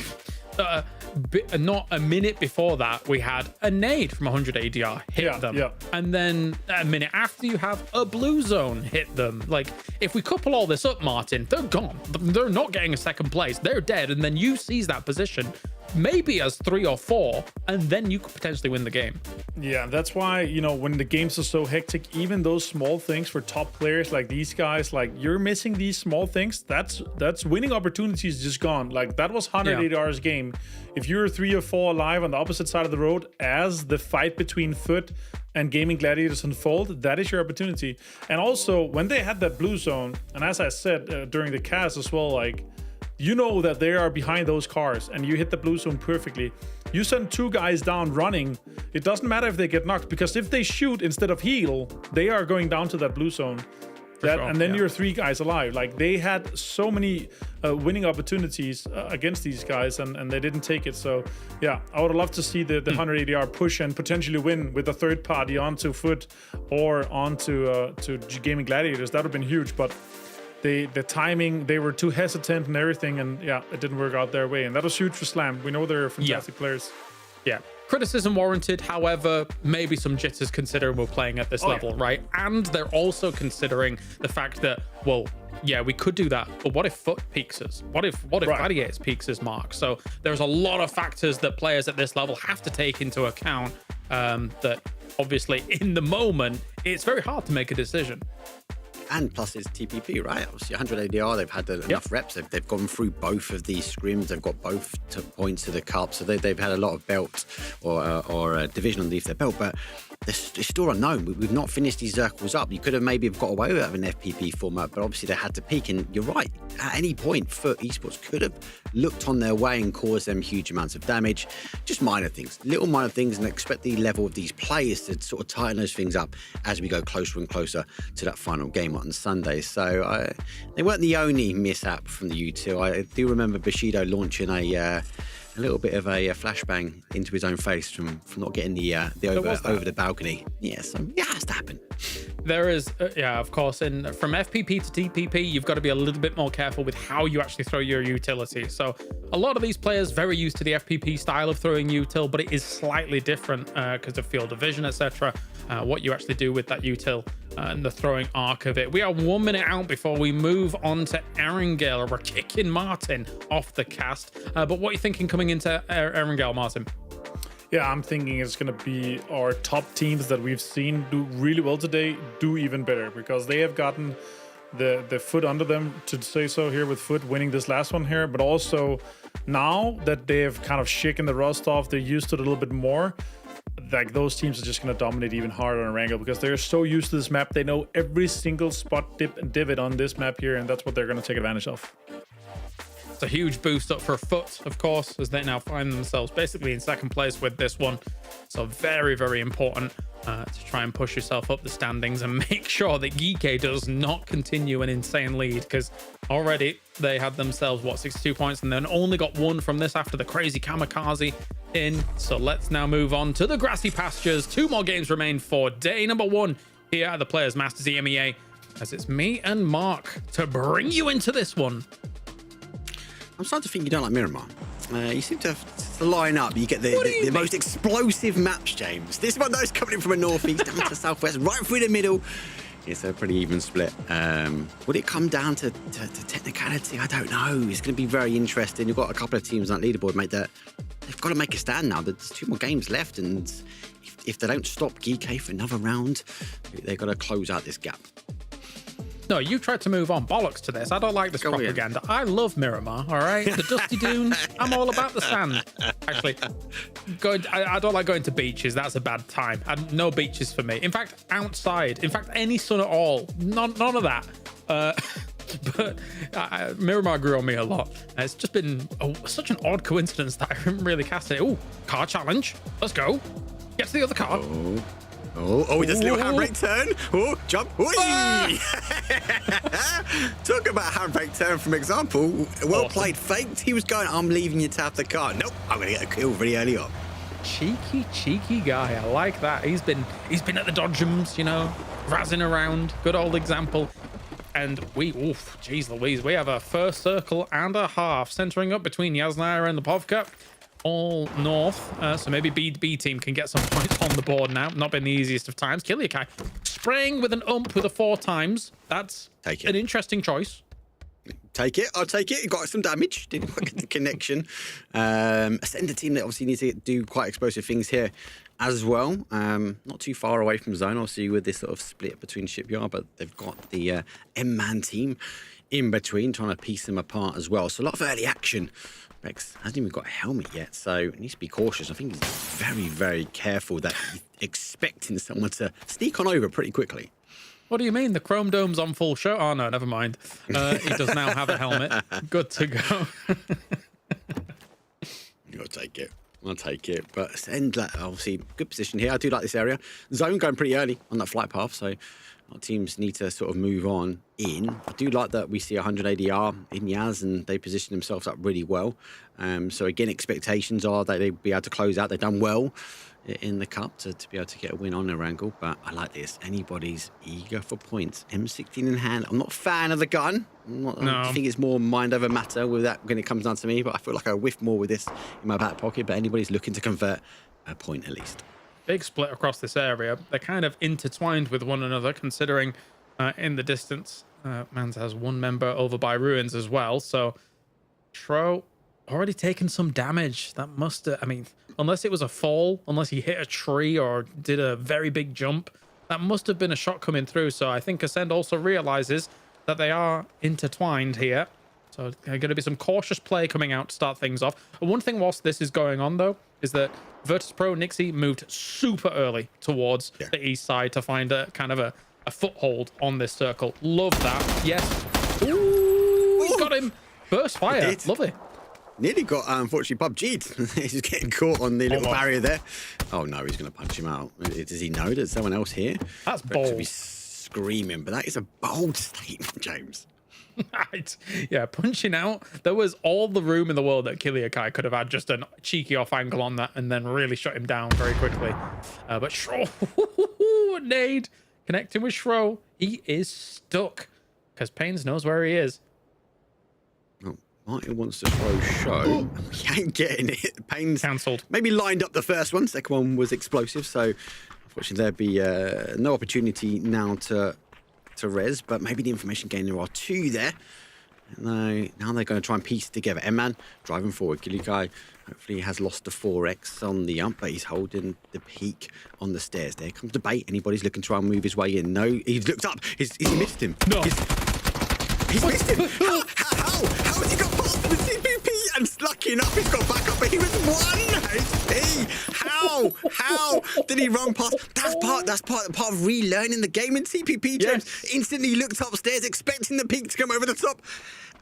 not a minute before that, we had a nade from 100 ADR hit them. Yeah. And then a minute after, you have a blue zone hit them. Like, if we couple all this up, Martin, they're gone. They're not getting a second place. They're dead. And then you seize that position, maybe as 3 or 4, and then you could potentially win the game. Yeah, that's why, you know, when the games are so hectic, even those small things for top players like these guys, like you're missing these small things, that's winning opportunities just gone. Like that was 100 ADR's game. If you're 3 or 4 alive on the opposite side of the road as the fight between Foot and Gaming Gladiators unfold, that is your opportunity. And also when they had that blue zone, and as I said during the cast as well, like, you know that they are behind those cars and you hit the blue zone perfectly. You send 2 guys down running. It doesn't matter if they get knocked, because if they shoot instead of heal, they are going down to that blue zone. And then you're 3 guys alive. Like they had so many winning opportunities against these guys, and they didn't take it. So yeah, I would love to see the 100 ADR push and potentially win with a third party onto Foot or onto to Gaming Gladiators. That would have been huge, but the timing, they were too hesitant and everything, and yeah, it didn't work out their way. And that was huge for Slam. We know they're fantastic players. Yeah. Criticism warranted, however, maybe some jitters considering we're playing at this level, right? And they're also considering the fact that, well, yeah, we could do that, but what if Foot peaks us? What if Gladiators peaks us, Mark? So there's a lot of factors that players at this level have to take into account that obviously in the moment, it's very hard to make a decision. And plus it's TPP, right? Obviously 100 ADR, they've had enough reps. They've gone through both of these scrims. They've got both points to the cup. So they've had a lot of belts or division underneath their belt. But it's still unknown. We've not finished these circles up. You could have maybe got away with an FPP format, but obviously they had to peak. And you're right. At any point, Foot Esports could have looked on their way and caused them huge amounts of damage. Just minor things, little minor things, and expect the level of these players to sort of tighten those things up as we go closer and closer to that final game on Sunday. So they weren't the only mishap from the U2. I do remember Bushido launching a little bit of a flashbang into his own face from not getting the over the balcony. Yeah, so it has to happen. There is, of course, and from FPP to TPP, you've got to be a little bit more careful with how you actually throw your utility. So a lot of these players very used to the FPP style of throwing util, but it is slightly different because of field of vision, etc. What you actually do with that util and the throwing arc of it. We are 1 minute out before we move on to Erangel. We're kicking Martin off the cast. But what are you thinking coming into Erangel, Martin? Yeah, I'm thinking it's going to be our top teams that we've seen do really well today do even better, because they have gotten the foot under them, to say so, here with Foot winning this last one here. But also now that they have kind of shaken the rust off, they're used to it a little bit more. Like, those teams are just going to dominate even harder on Wrangle, because they're so used to this map. They know every single spot, dip, and divot on this map here, and that's what they're going to take advantage of. It's a huge boost up for Foot, of course, as they now find themselves basically in second place with this one. So very, very important to try and push yourself up the standings and make sure that Geeky does not continue an insane lead, because already they had themselves, 62 points, and then only got one from this after the crazy kamikaze in. So let's now move on to the grassy pastures. 2 more games remain for day number 1 here at the Players Masters EMEA, as it's me and Mark to bring you into this one. I'm starting to think you don't like Miramar. You seem to line up. You get the most explosive maps, James. This one, though, is coming in from a northeast down to southwest, right through the middle. It's a pretty even split. Would it come down to technicality? I don't know. It's going to be very interesting. You've got a couple of teams on that leaderboard, mate, that they've got to make a stand now. There's 2 more games left, and if they don't stop GK for another round, they've got to close out this gap. No, you tried to move on. Bollocks to this. I don't like this propaganda. I love Miramar, all right? The dusty dunes. I'm all about the sand. Actually, I don't like going to beaches. That's a bad time. No beaches for me. In fact, outside. In fact, any sun at all. None of that. But Miramar grew on me a lot. It's just been such an odd coincidence that I haven't really cast it. Oh, car challenge. Let's go. Get to the other car. Oh, just a little handbrake turn. Oh, jump. Talk about handbrake turn from example. Well played, faked. He was going, I'm leaving you to have the car. Nope, I'm going to get a kill really early on. Cheeky guy. I like that. He's been at the dodgems, you know, razzing around. Good old example. And geez Louise, we have a first circle and a half centering up between Yasnaya and the Povka. All north, so maybe B team can get some points on the board now. Not been the easiest of times. Kiliakai spraying with an ump with a 4 times. That's an interesting choice. Take it. I'll take it. It got some damage. Didn't quite get the connection. Ascender team that obviously needs to do quite explosive things here as well. Not too far away from zone, obviously, with this sort of split between Shipyard, but they've got the M-Man team in between, trying to piece them apart as well. So a lot of early action. Rex hasn't even got a helmet yet, so he needs to be cautious. I think he's very, very careful that he's expecting someone to sneak on over pretty quickly. What do you mean? The Chrome Dome's on full show? Oh, no, never mind. He does now have a helmet. Good to go. I'll take it. I'll take it. But Send, obviously, good position here. I do like this area. Zone going pretty early on that flight path, so our teams need to sort of move on in. I do like that we see 100 ADR in Yaz, and they position themselves up really well. So again, expectations are that they'll be able to close out. They've done well in the cup to be able to get a win on their angle, but I like this. Anybody's eager for points. M16 in hand. I'm not a fan of the gun. I think it's more mind over matter with that when it comes down to me, but I feel like I whiff more with this in my back pocket. But anybody's looking to convert a point at least. Big split across this area. They're kind of intertwined with one another, considering in the distance, Mans has 1 member over by Ruins as well. So Tro already taken some damage. That must have, I mean, unless it was a fall, unless he hit a tree or did a very big jump, that must have been a shot coming through. So I think Ascend also realizes that they are intertwined here. So there's going to be some cautious play coming out to start things off. And one thing whilst this is going on, though, is that Virtus Pro Nixie moved super early towards the east side to find a kind of a foothold on this circle. Love that. Yes. Ooh, he's got him. Burst fire. Lovely. Nearly got, unfortunately, PUBG'd. He's getting caught on the little barrier there. Oh, no, he's going to punch him out. Does he know there's someone else here? That's bold. To be screaming, but that is a bold statement, James. Right. Yeah, punching out. There was all the room in the world that Kiliakai could have had just a cheeky off angle on that and then really shut him down very quickly. But Shro, nade connecting with Shro. He is stuck because Pains knows where he is. Oh, Martin wants to throw Show. He ain't getting it. Pains cancelled. Maybe lined up the first one. Second one was explosive. So unfortunately, there'd be no opportunity now to res, but maybe the information gain there are 2 there. No, now they're going to try and piece it together. Emman driving forward. Gilly Guy hopefully has lost the 4x on the ump, but he's holding the peak on the stairs. There comes the bait. Anybody's looking to try and move his way in. No, he's looked up. He's missed him. No. He's missed him. How has he got past the CPP? And lucky enough, he's got back up, but he was 1 HP. How did he run past? That's part of relearning the game in CPP, James. Yes. Instantly looked upstairs, expecting the peak to come over the top,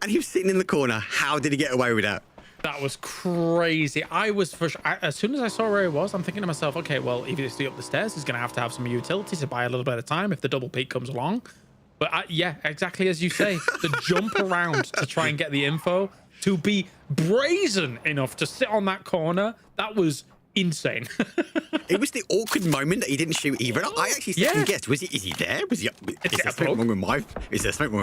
and he was sitting in the corner. How did he get away with that? That was crazy. I was as soon as I saw where he was, I'm thinking to myself, okay, well, if he's up the stairs, he's going to have some utility to buy a little bit of time if the double peak comes along. But yeah, exactly as you say, the jump around to try and get the info, to be brazen enough to sit on that corner, that was insane. It was the awkward moment that he didn't shoot either. I actually second guessed. Is he there? Is there something wrong with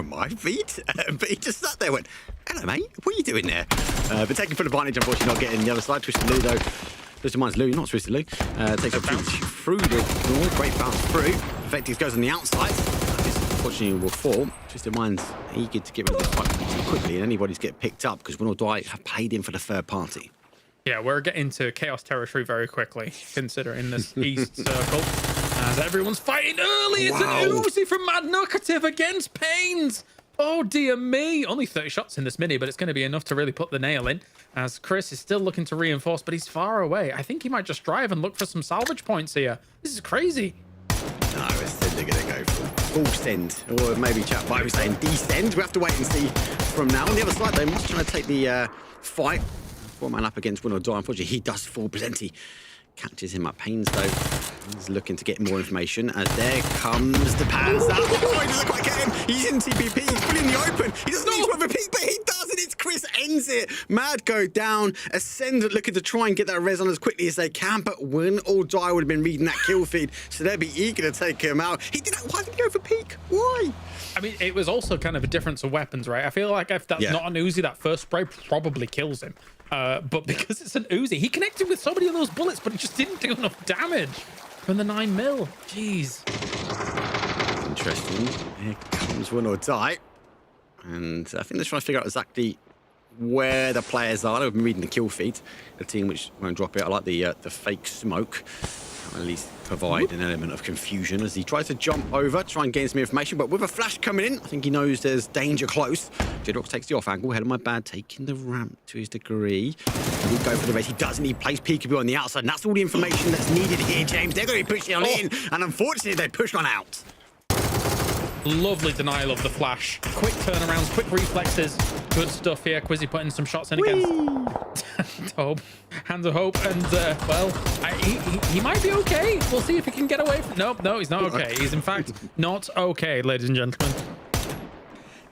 my feet? But he just sat there and went, hello, mate. What are you doing there? But taking full advantage, unfortunately, not getting the other side. Twisted Lou, though. Twisted Mind's Lou, not Twisted Lou. Takes opportunity through the door. Great bounce through. Effective goes on the outside. This, unfortunately, will fall. Twisted Mind's eager to get rid of this fight quickly, and anybody's get picked up because Win or Die have played in for the third party. Yeah, we're getting to chaos territory very quickly, considering this East Circle. As everyone's fighting early, it's an Uzi from Mad Nucative against Pains. Oh, dear me. Only 30 shots in this mini, but it's going to be enough to really put the nail in. As Chris is still looking to reinforce, but he's far away. I think he might just drive and look for some salvage points here. This is crazy. No, instead they're going to go for full send, or maybe chat by saying descend. We have to wait and see from now. On the other side, though, Moss trying to take the fight. 4-man up against Win or Die. Unfortunately, he does fall plenty. Catches him at Pains, though. He's looking to get more information as there comes the Panzer. Oh, he doesn't quite get him. He's in TPP. He's fully in the open. He doesn't need to have a peek, but he does, and it's Chris ends it. Mad go down. Ascendant looking to try and get that res on as quickly as they can, but Win or Die would have been reading that kill feed, so they'd be eager to take him out. He did that. Why did he go for peek? Why? I mean, it was also kind of a difference of weapons, right? I feel like if that's not an Uzi, that first spray probably kills him. But because it's an Uzi, he connected with so many of those bullets, but he just didn't do enough damage from the 9mm. Jeez. Interesting. Here comes Win or Die. And I think they're trying to figure out exactly where the players are. They've been reading the kill feed. A team which won't drop it. I like the fake smoke. At least provide an element of confusion as he tries to jump over, try and gain some information, but with a flash coming in, I think he knows there's danger close. Jedrox takes the off angle, head of my bad, taking the ramp to his degree. He will go for the race, he doesn't, he plays peekaboo on the outside, and that's all the information that's needed here, James. They're going to be pushing on in, and unfortunately they pushed on out. Lovely denial of the flash. Quick turnarounds, quick reflexes. Good stuff here. Quizzy putting some shots in against Hope. Hands of Hope. And, well, he might be okay. We'll see if he can get away from... No, he's not okay. He's, in fact, not okay, ladies and gentlemen.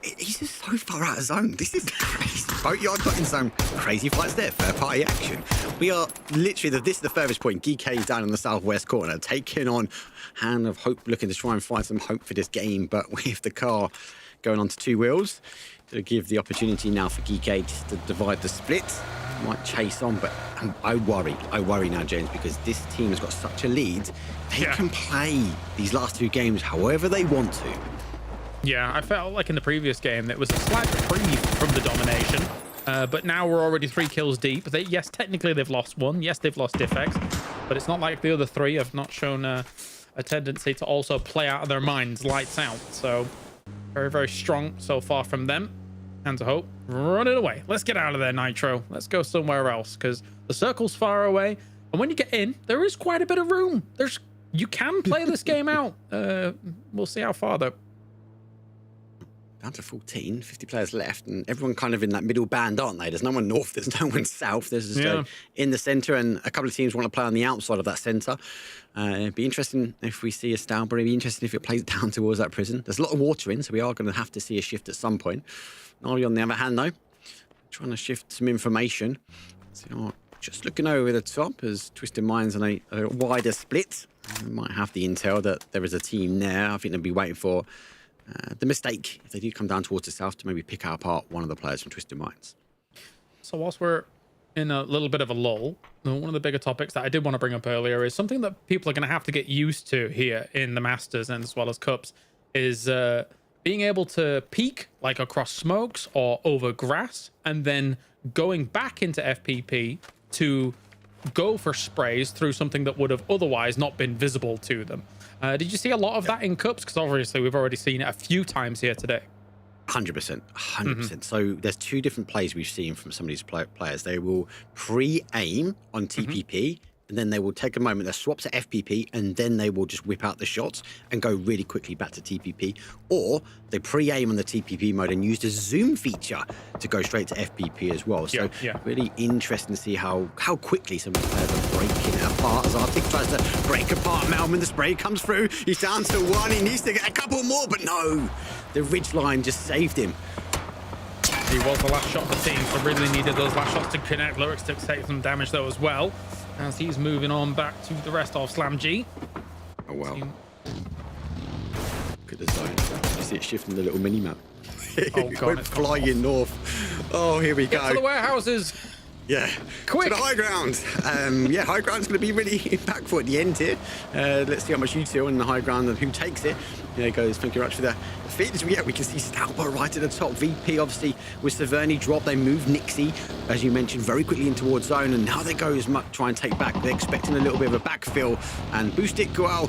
He's just so far out of zone. This is crazy. Boatyard got in some crazy fights there. Third party action. We are literally, this is the furthest point. GK is down in the southwest corner, taking on Hand of Hope, looking to try and find some hope for this game. But with the car going onto 2 wheels, to give the opportunity now for GK just to divide the split. Might chase on, but I worry now, James, because this team has got such a lead. They can play these last 2 games however they want to. Yeah, I felt like in the previous game that was a slight reprieve from the domination, but now we're already 3 kills deep. Yes, technically they've lost 1. Yes, they've lost Diffex, but it's not like the other 3 have not shown a tendency to also play out of their minds, lights out. So very, very strong so far from them. Hands of Hope, run it away. Let's get out of there, Nitro. Let's go somewhere else because the circle's far away, and when you get in, there is quite a bit of room. You can play this game out. We'll see how far though. Down to 14, 50 players left, and everyone kind of in that middle band, aren't they? There's no one north, there's no one south. There's just in the centre, and a couple of teams want to play on the outside of that centre. It'd be interesting if we see a Stoubury. It'd be interesting if it plays down towards that prison. There's a lot of water in, so we are going to have to see a shift at some point. Nari, on the other hand, though, trying to shift some information. So, just looking over the top as Twisted Minds on a wider split. We might have the intel that there is a team there. I think they'll be waiting for the mistake, if they do come down towards the south, to maybe pick out apart one of the players from Twisted Minds. So whilst we're in a little bit of a lull, one of the bigger topics that I did want to bring up earlier is something that people are going to have to get used to here in the Masters and as well as Cups is being able to peek like across smokes or over grass, and then going back into FPP to go for sprays through something that would have otherwise not been visible to them. Did you see a lot of that in cups? Because obviously we've already seen it a few times here today. 100%, 100%. So there's two different plays we've seen from some of these players. They will pre-aim on TPP, and then they will take a moment, they'll swap to FPP, and then they will just whip out the shots and go really quickly back to TPP. Or they pre-aim on the TPP mode and use the zoom feature to go straight to FPP as well. So really interesting to see how quickly some of the players are breaking it apart. As Arctic tries to break apart Melman, the spray comes through. He's down to one. He needs to get a couple more, but no. The ridgeline just saved him. He was the last shot of the team, so really needed those last shots to connect. Lyrics to take some damage though as well, as he's moving on back to the rest of Slam G. Oh wow. Look at the zone. You see it shifting the little mini-map. Oh god. Went flying north. Oh, here we go. Get to the warehouses. Yeah, quick. To the high ground. Yeah, high ground's going to be really impactful at the end here. Let's see how much util in the high ground and who takes it. There goes. Thank you very much for the feed. Yeah, we can see Stauber right at the top. VP obviously with Severny drop. They move Nixie, as you mentioned, very quickly in towards zone, and now they go as much try and take back. They're expecting a little bit of a backfill and boost it. Well,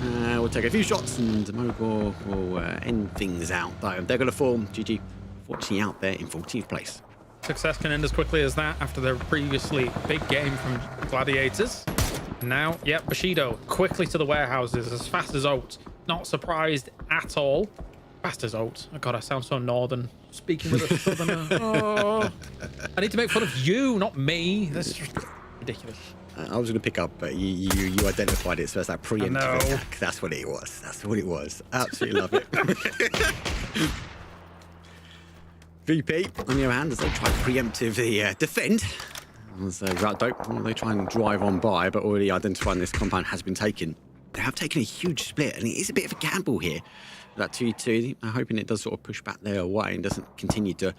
we'll take a few shots and Mogor will end things out. Though they're going to fall. GG, fortunately out there in 14th place. Success can end as quickly as that after their previously big game from Gladiators. Now, yep, Bushido quickly to the warehouses as fast as Oat. Not surprised at all. Fast as Oat. Oh god, I sound so northern. Speaking with a southerner. Oh, I need to make fun of you, not me. This is ridiculous. I was going to pick up, but you identified it, so it's that preemptive attack. That's what it was. That's what it was. Absolutely love it. VP, on the other hand, as they try to preemptively defend, as Route Dope, they try and drive on by, but already identifying this compound has been taken. They have taken a huge split, and it is a bit of a gamble here. That 2-2, I'm hoping it does sort of push back their way and doesn't continue to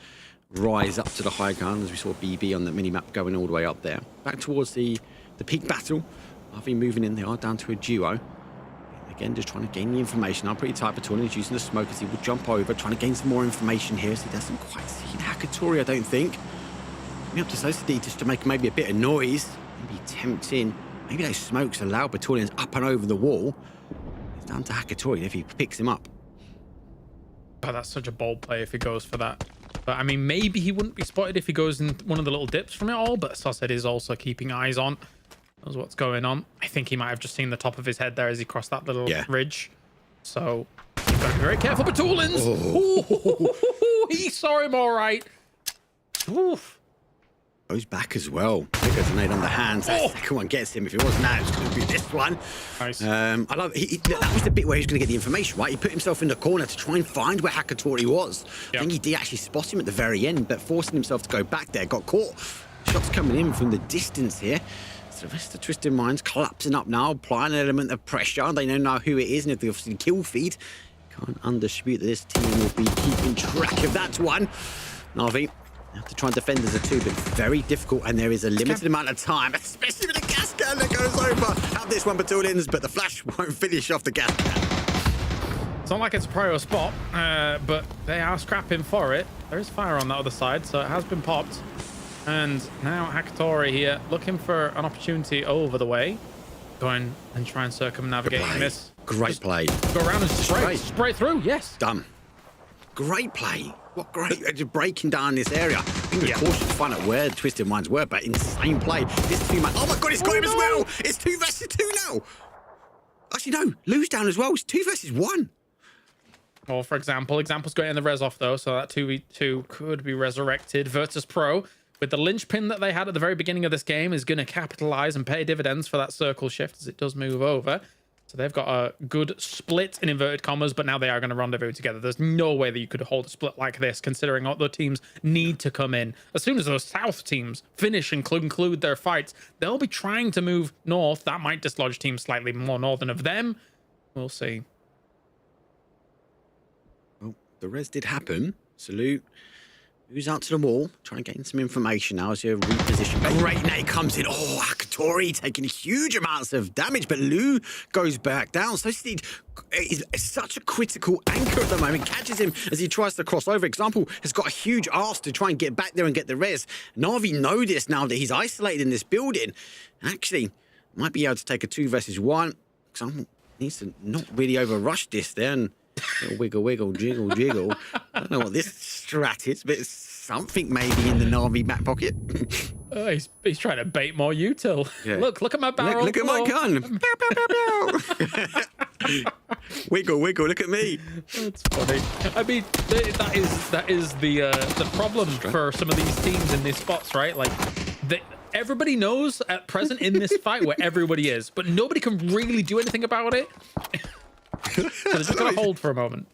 rise up to the high ground, as we saw BB on the mini-map going all the way up there. Back towards the peak battle. RV moving in, they are down to a duo. Again, just trying to gain the information. I'm pretty tight for Tornin. He's using the smoke as he will jump over, trying to gain some more information here, so he doesn't quite see Hakatori, I don't think. Maybe up to Society just to make maybe a bit of noise, maybe tempting. Maybe those smokes allow Batalians up and over the wall. It's down to Hakatori if he picks him up. Oh, that's such a bold play if he goes for that. But I mean, maybe he wouldn't be spotted if he goes in one of the little dips from it all, but Society is also keeping eyes on. Knows what's going on. I think he might have just seen the top of his head there as he crossed that little ridge. So you've got to be very careful. Batulins! Oh. He saw him all right. Oof. Goes back as well. There goes a nade on the hands. That second one gets him. If it wasn't that, it's going to be this one. Nice. I love that was the bit where he was going to get the information, right? He put himself in the corner to try and find where Hakatori was. I think he did actually spot him at the very end, but forcing himself to go back there, got caught. Shots coming in from the distance here. So the rest of Twisted Minds collapsing up now, applying an element of pressure. They don't know who it is, and if they obviously kill feed, can't undispute that this team will be keeping track of that one. Navi have to try and defend as a two, but very difficult, and there is a limited amount of time, especially with the gas can that goes over. Have this one, Batulins, but the flash won't finish off the gas can. It's not like it's a prior spot, but they are scrapping for it. There is fire on that other side, so it has been popped. And now Hakatori here, looking for an opportunity over the way. Going and try and circumnavigate this. Great play. Go around and spray through, yes. Done. Great play. What great, just breaking down this area. I think the cautious to find out where the Twisted Minds were, but insane play. This 2 man. Oh my god, it's got him as well. It's 2 versus 2 now. Actually, no, lose down as well. It's 2 versus 1. Or for example's going in the res off though, so that 2v2 could be resurrected. Virtus Pro, with the linchpin that they had at the very beginning of this game, is going to capitalize and pay dividends for that circle shift as it does move over. So they've got a good split in inverted commas, but now they are going to rendezvous together. There's no way that you could hold a split like this, considering what the teams need to come in. As soon as those south teams finish and conclude their fights, they'll be trying to move north. That might dislodge teams slightly more northern of them. We'll see. Well, the res did happen. Salute Who's out to the wall, trying to gain some information now as you reposition. Great nade comes in. Oh, Akatori taking huge amounts of damage, but Lou goes back down. So Steed is such a critical anchor at the moment. Catches him as he tries to cross over. Example has got a huge arse to try and get back there and get the res. Na'Vi know this now that he's isolated in this building. Actually, might be able to take a 2 versus 1. Example needs to not really overrush this there and wiggle, wiggle, jiggle, jiggle. I don't know what this strat is, but it's something maybe in the Na'Vi back pocket. He's trying to bait more util. Yeah. Look at my barrel. Look at my gun. Wiggle, wiggle. Look at me. That's funny. I mean, that is the problem for some of these teams in these spots, right? Like, everybody knows at present in this fight where everybody is, but nobody can really do anything about it. So they're just gonna hold for a moment.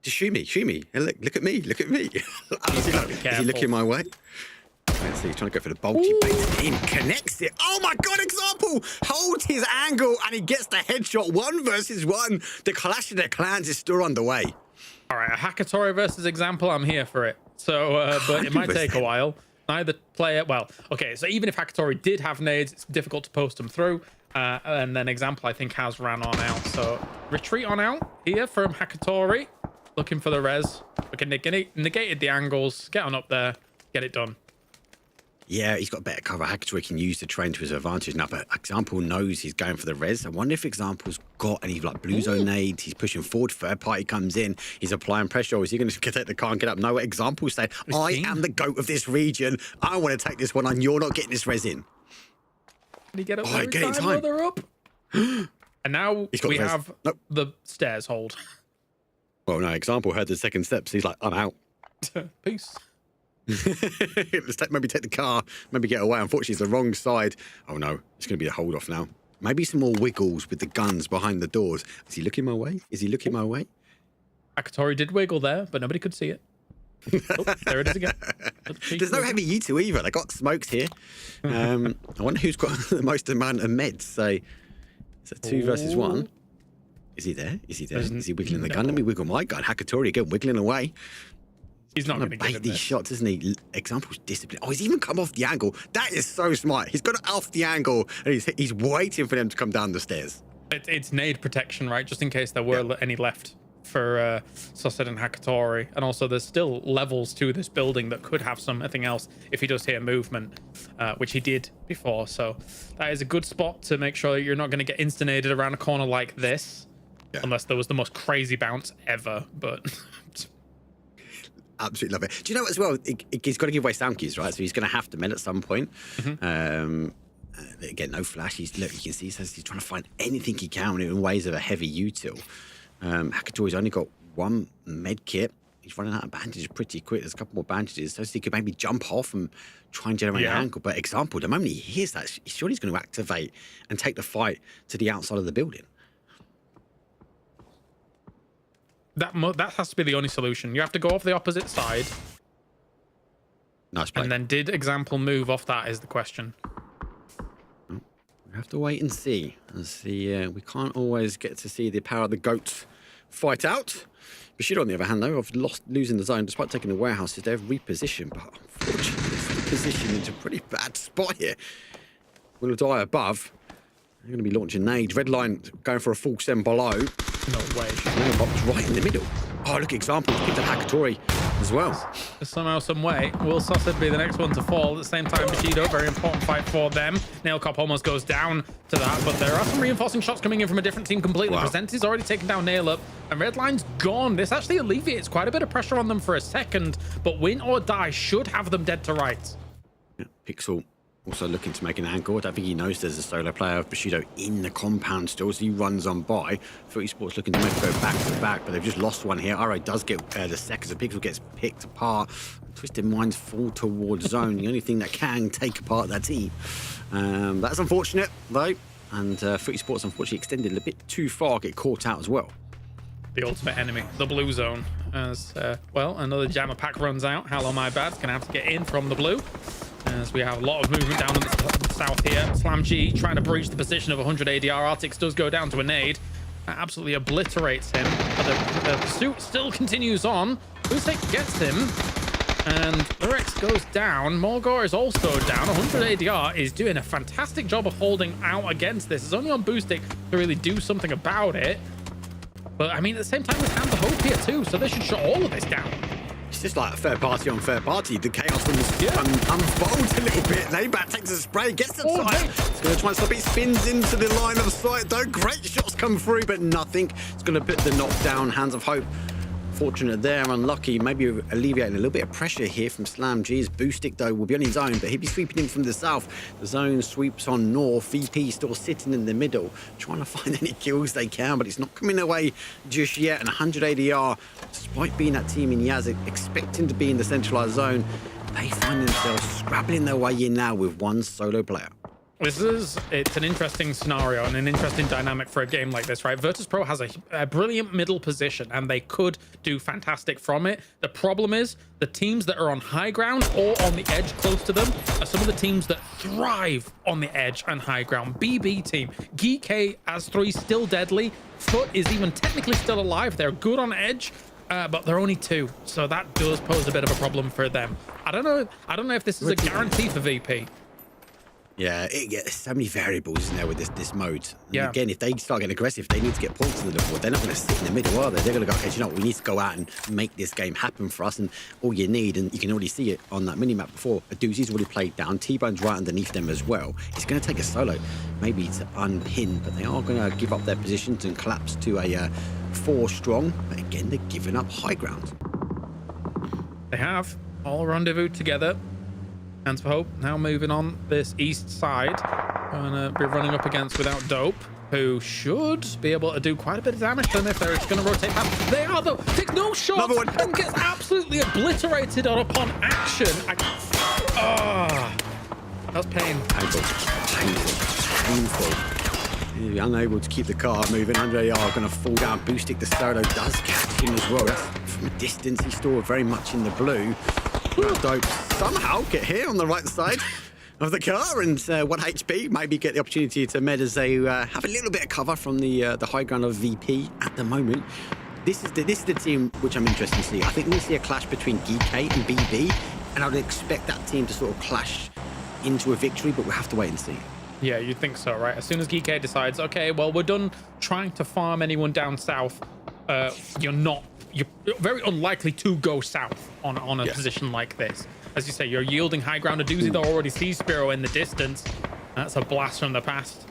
Just shoot me. Hey, look at me. Is he looking my way? Let's see, he's trying to go for the bulky base in, connects it. Oh my god, Example holds his angle and he gets the headshot. 1 versus 1. The Clash of the Clans is still underway. All right, a Hakatori versus Example, I'm here for it. So, but it might take a while. Neither player, well, okay, so even if Hakatori did have nades, it's difficult to post them through. And then Example, I think, has ran on out. So retreat on out here from Hakatori. Looking for the res. Okay, negated the angles. Get on up there. Get it done. Yeah, he's got better cover. Hakatori can use the train to his advantage now, but Example knows he's going for the res. I wonder if Example's got any like blue zone nades. He's pushing forward. Third party comes in. He's applying pressure. Or is he going to take the car and get up? No, Example saying, I am the GOAT of this region. I want to take this one and you're not getting this res in. Can he get up there? Get in time. They're up. And now we have the stairs hold. Well, no, Example heard the second steps. He's like, I'm out. Peace. Let's maybe take the car, maybe get away. Unfortunately, it's the wrong side. Oh no, it's going to be a hold off now. Maybe some more wiggles with the guns behind the doors. Is he looking my way? Is he looking my way? Akatori did wiggle there, but nobody could see it. Oh, there it is again. There's no heavy U2 either. They got smokes here. I wonder who's got the most amount of meds. So it's a 2 versus 1. Is he there? Is he wiggling the gun? Let me wiggle my gun. Hakatori again, wiggling away. He's not going to bait these shots, isn't he? Example's discipline. Oh, he's even come off the angle. That is so smart. He's got it off the angle, and he's waiting for them to come down the stairs. It's nade protection, right? Just in case there were any left for Susset and Hakatori. And also, there's still levels to this building that could have something else if he does hear movement, which he did before. So that is a good spot to make sure you're not going to get instanated around a corner like this, unless there was the most crazy bounce ever. But absolutely love it. Do you know as well? He's got to give away sound cues, right? So he's going to have to mend at some point. Again, no flash. Look, you can see he's trying to find anything he can in ways of a heavy util. Hakatori's only got 1 med kit. He's running out of bandages pretty quick. There's a couple more bandages, so he could maybe jump off and try and generate an angle. But Example, the moment he hears that, surely he's going to activate and take the fight to the outside of the building. That has to be the only solution. You have to go off the opposite side. Nice play. And then did Example move off that is the question. We have to wait and see. We can't always get to see the power of the GOATs fight out. Bushido, on the other hand, though, of losing the zone despite taking the warehouses. They've repositioned, but unfortunately, it's positioned into a pretty bad spot here. Will die above. They're going to be launching nades. Red line going for a full send below. No way. Box right in the middle. Oh, look, Example. Picked up Hakatori as well. Somehow, some way, will Susset be the next one to fall? At the same time, Bushido, very important fight for them. Nailcop almost goes down to that, but there are some reinforcing shots coming in from a different team completely. Wow. Presenti's already taken down Nail Up, and Red Line's gone. This actually alleviates quite a bit of pressure on them for a second, but win or die should have them dead to rights. Yeah, Pixel also looking to make an angle. I don't think he knows there's a solo player of Bushido in the compound still, so he runs on by. Esports looking to make it go back to back, but they've just lost one here. Arrow does get the second, so Pixel gets picked apart. Twisted Minds fall towards zone, the only thing that can take apart that team. That's unfortunate, though, and Esports unfortunately extended a bit too far, get caught out as well. The ultimate enemy, the blue zone, as well, another jammer pack runs out. Hello, my bad. Gonna have to get in from the blue, as we have a lot of movement down in the south here. Slam G trying to breach the position of 100 ADR. Artix does go down to a nade. That absolutely obliterates him, but the pursuit still continues on. Usek gets him. And Lyrics goes down. Morgor is also down. 100 ADR is doing a fantastic job of holding out against this. It's only on Boostic to really do something about it. But I mean, at the same time, there's Hands of Hope here too, so they should shut all of this down. It's just like a third party on third party. The chaos unfolds a little bit. Neighbor takes a spray, gets the sight. It's going to try and stop it. Spins into the line of sight, though. Great shots come through, but nothing. It's going to put the knockdown. Hands of Hope. Fortunate there, unlucky. Maybe alleviating a little bit of pressure here from Slam G's. Boostic, though, will be on his own, but he'll be sweeping in from the south. The zone sweeps on north. VP still sitting in the middle, trying to find any kills they can, but it's not coming away just yet. And 100 ADR, despite being that team in Yaz, expecting to be in the centralized zone, they find themselves scrabbling their way in now with one solo player. It's an interesting scenario and an interesting dynamic for a game like this, right? Virtus.pro has a brilliant middle position and they could do fantastic from it. The problem is the teams that are on high ground or on the edge close to them are some of the teams that thrive on the edge and high ground. BB team, GK as 3 still deadly. Foot is even technically still alive. They're good on edge. But they're only 2, so that does pose a bit of a problem for them. I don't know if this is a guarantee for VP. Yeah, there's so many variables in there with this mode. And yeah. Again, if they start getting aggressive, they need to get points to the board. They're not going to sit in the middle, are they? They're going to go, okay, you know what? We need to go out and make this game happen for us. And all you need, and you can already see it on that mini-map before, a Doozy's already played down. T-Bone's right underneath them as well. It's going to take a solo, maybe to unpin, but they are going to give up their positions and collapse to a 4 strong. But again, they're giving up high ground. They have all rendezvous together. Hands for Hope now moving on this east side. Going to be running up against Without Dope, who should be able to do quite a bit of damage to them if they're going to rotate past. They are, though. Takes no shot and gets absolutely obliterated upon action. That's pain. Painful. Unable to keep the car moving. Andre are going to fall down. Boostic the solo does catch him as well. That's from a distance. He's still very much in the blue. Dope somehow get here on the right side of the car and 1 HP. Maybe get the opportunity to med as they have a little bit of cover from the high ground of VP at the moment. This is the team which I'm interested to see. I think we'll see a clash between GK and BB, and I would expect that team to sort of clash into a victory, but we'll have to wait and see. Yeah, you'd think so, right? As soon as GK decides, okay, well, we're done trying to farm anyone down south, you're very unlikely to go south on a position like this. As you say, you're yielding high ground. A Doozy that already sees Spiro in the distance. That's a blast from the past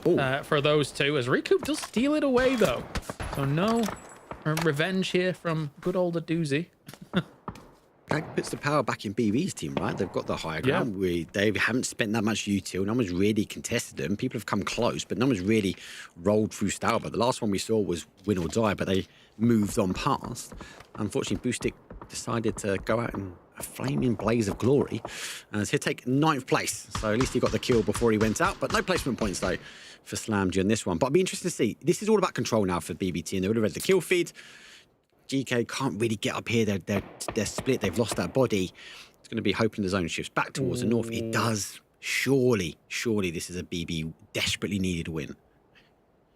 for those two, as Recoup does steal it away, though. So no revenge here from good old Doozy. That puts the power back in BB's team, right? They've got the higher ground. Yeah. They haven't spent that much util. No one's really contested them. People have come close, but no one's really rolled through Stalber. The last one we saw was win or die, but they moved on past. Unfortunately, Boostic decided to go out in a flaming blaze of glory. As he'll take 9th place. So at least he got the kill before he went out, but no placement points, though, for Slamgy on this one. But I'll be interested to see. This is all about control now for BBT, and they would have read the kill feed. GK can't really get up here. They're split. They've lost that body. It's going to be hoping the zone shifts back towards the north. It does. Surely this is a BB desperately needed win.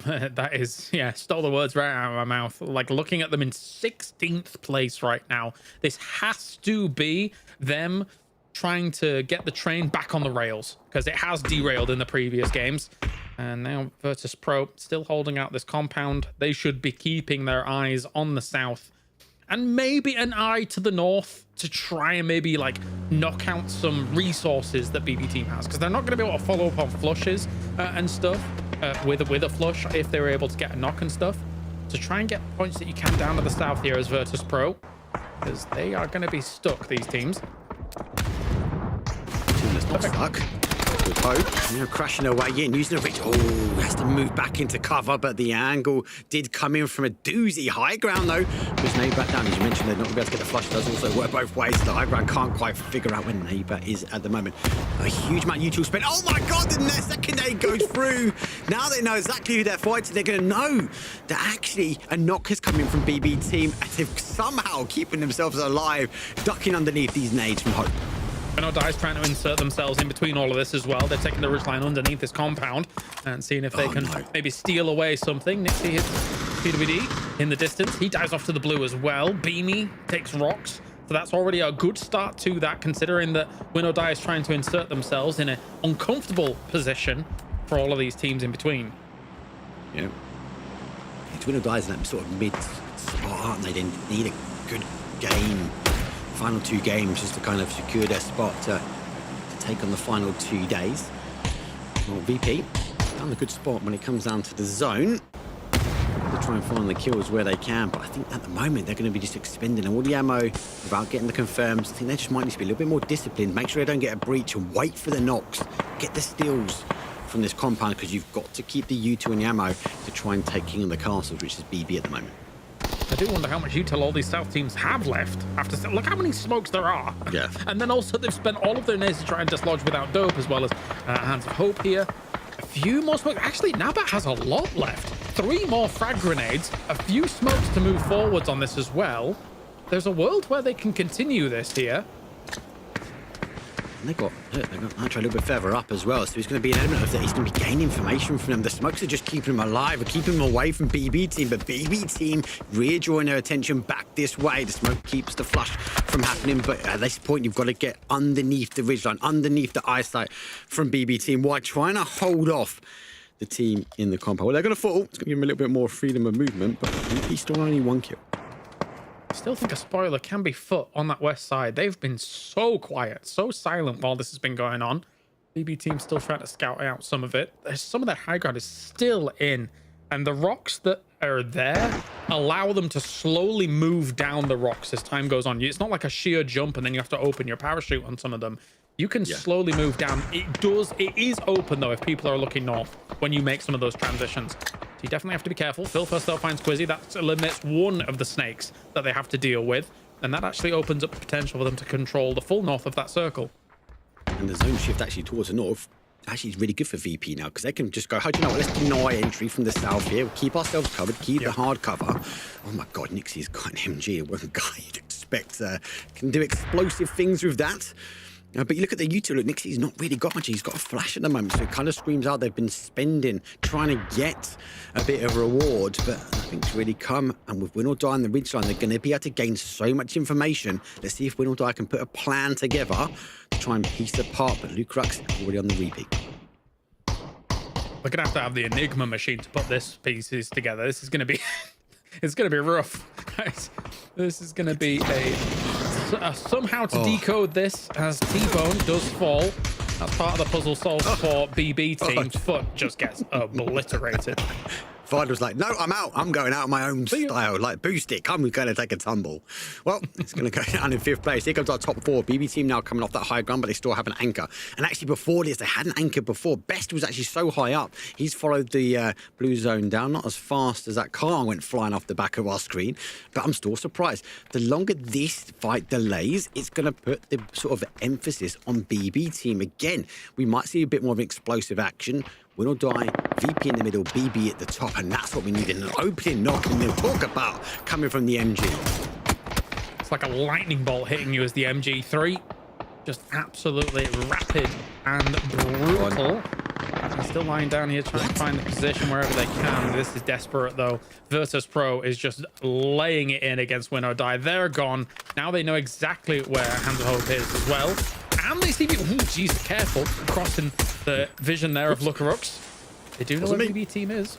That is, stole the words right out of my mouth. Like, looking at them in 16th place right now, this has to be them trying to get the train back on the rails, because it has derailed in the previous games. And now Virtus.pro still holding out this compound. They should be keeping their eyes on the south and maybe an eye to the north to try and maybe like knock out some resources that BB team has, because they're not going to be able to follow up on flushes and stuff with a flush if they were able to get a knock and stuff. So try and get points that you can down to the south here as Virtus.pro, because they are going to be stuck, these teams. Team that's not stuck. With Hope, crashing away in, using a reach. Has to move back into cover, but the angle did come in from a Doozy. High ground, though, was Neighbor down. As you mentioned, they're not going to be able to get the flush. It does also work both ways. The high ground can't quite figure out where Neighbor is at the moment. A huge amount of util spent. Oh my God, the second nade goes through. Now they know exactly who they're fighting. They're going to know that actually a knock has come in from BB team, and they're somehow keeping themselves alive, ducking underneath these nades from Hope. Dice trying to insert themselves in between all of this as well. They're taking the ridge line underneath this compound and seeing if they can maybe steal away something. Nixie hits PWD in the distance. He dives off to the blue as well. Beanie takes rocks So that's already a good start to that, considering that Win or Die is trying to insert themselves in an uncomfortable position for all of these teams in between. Yeah. It's Win or Die is in that sort of mid spot, aren't they? They need a good game, final 2 games, just to kind of secure their spot to take on the final 2 days. Well, VP found a good spot when it comes down to the zone. To try and find the kills where they can, but I think at the moment they're going to be just expending all the ammo without getting the confirms. I think they just might need to be a little bit more disciplined, make sure they don't get a breach and wait for the knocks, get the steals from this compound, because you've got to keep the util and the ammo to try and take King of the Castles, which is BB at the moment. I do wonder how much util all these South teams have left after. Look how many smokes there are. Yeah. And then also they've spent all of their nades to try and dislodge without dope, as well as Hands of Hope here. A few more smokes. Actually, Nabat has a lot left. 3 more frag grenades, a few smokes to move forwards on this as well. There's a world where they can continue this here. And they've got Nitro a little bit further up as well, so there's going to be an element of that. He's going to be gaining information from them. The smokes are just keeping him alive or keeping him away from BB team, but BB team really drawing their attention back this way. The smoke keeps the flush from happening, but at this point you've got to get underneath the ridgeline, underneath the eyesight from BB team, while trying to hold off the team in the compound. Well, they're going to fall. It's going to give them a little bit more freedom of movement, but BB still only 1 kill. Still think a spoiler can be foot on that west side. They've been so quiet, so silent while this has been going on. BB team still trying to scout out some of it. There's some of their high ground is still in, and the rocks that are there allow them to slowly move down the rocks as time goes on. It's not like a sheer jump and then you have to open your parachute on some of them. You can slowly move down. It is open though if people are looking north when you make some of those transitions. So you definitely have to be careful. Phil first though finds Quizzy. That eliminates one of the snakes that they have to deal with. And that actually opens up the potential for them to control the full north of that circle. And the zone shift actually towards the north actually is really good for VP now, because they can just go, how do you know what, let's deny entry from the south here. We'll keep ourselves covered, keep the hard cover. Oh my God, Nixie's got an MG. One guy you'd expect can do explosive things with that. But you look at the util, look, Nixie's not really got much. He's got a flash at the moment, so it kind of screams out they've been spending, trying to get a bit of reward, but nothing's really come. And with Win or Die on the ridgeline, they're going to be able to gain so much information. Let's see if Win or Die can put a plan together to try and piece apart. But Luke Ruck's already on the repeat. We're going to have the Enigma machine to put this pieces together. This is going to be... it's going to be rough, guys. This is going to be somehow to decode this as T-Bone does fall. That's part of the puzzle solved for BB team. Foot just gets obliterated. Fide was like, no, I'm out. I'm going out of my own style. Like, boost it. I'm going to take a tumble. Well, it's going to go down in 5th place. Here comes our top 4. BB team now coming off that high ground, but they still have an anchor. And actually, before this, they had an anchor before. Best was actually so high up. He's followed the blue zone down, not as fast as that car went flying off the back of our screen. But I'm still surprised. The longer this fight delays, it's going to put the sort of emphasis on BB team again. We might see a bit more of an explosive action. Win or Die, VP in the middle, BB at the top, and that's what we need, an opening knock, and they'll talk about coming from the MG. It's like a lightning bolt hitting you as the MG3. Just absolutely rapid and brutal. They're still lying down here trying to find the position wherever they can. This is desperate though. Virtus Pro is just laying it in against Win or Die. They're gone. Now they know exactly where Hands of Hope is as well. And they see people. Oh, jeez, careful. Crossing the vision there of Lookarooks. They do know where BB team is.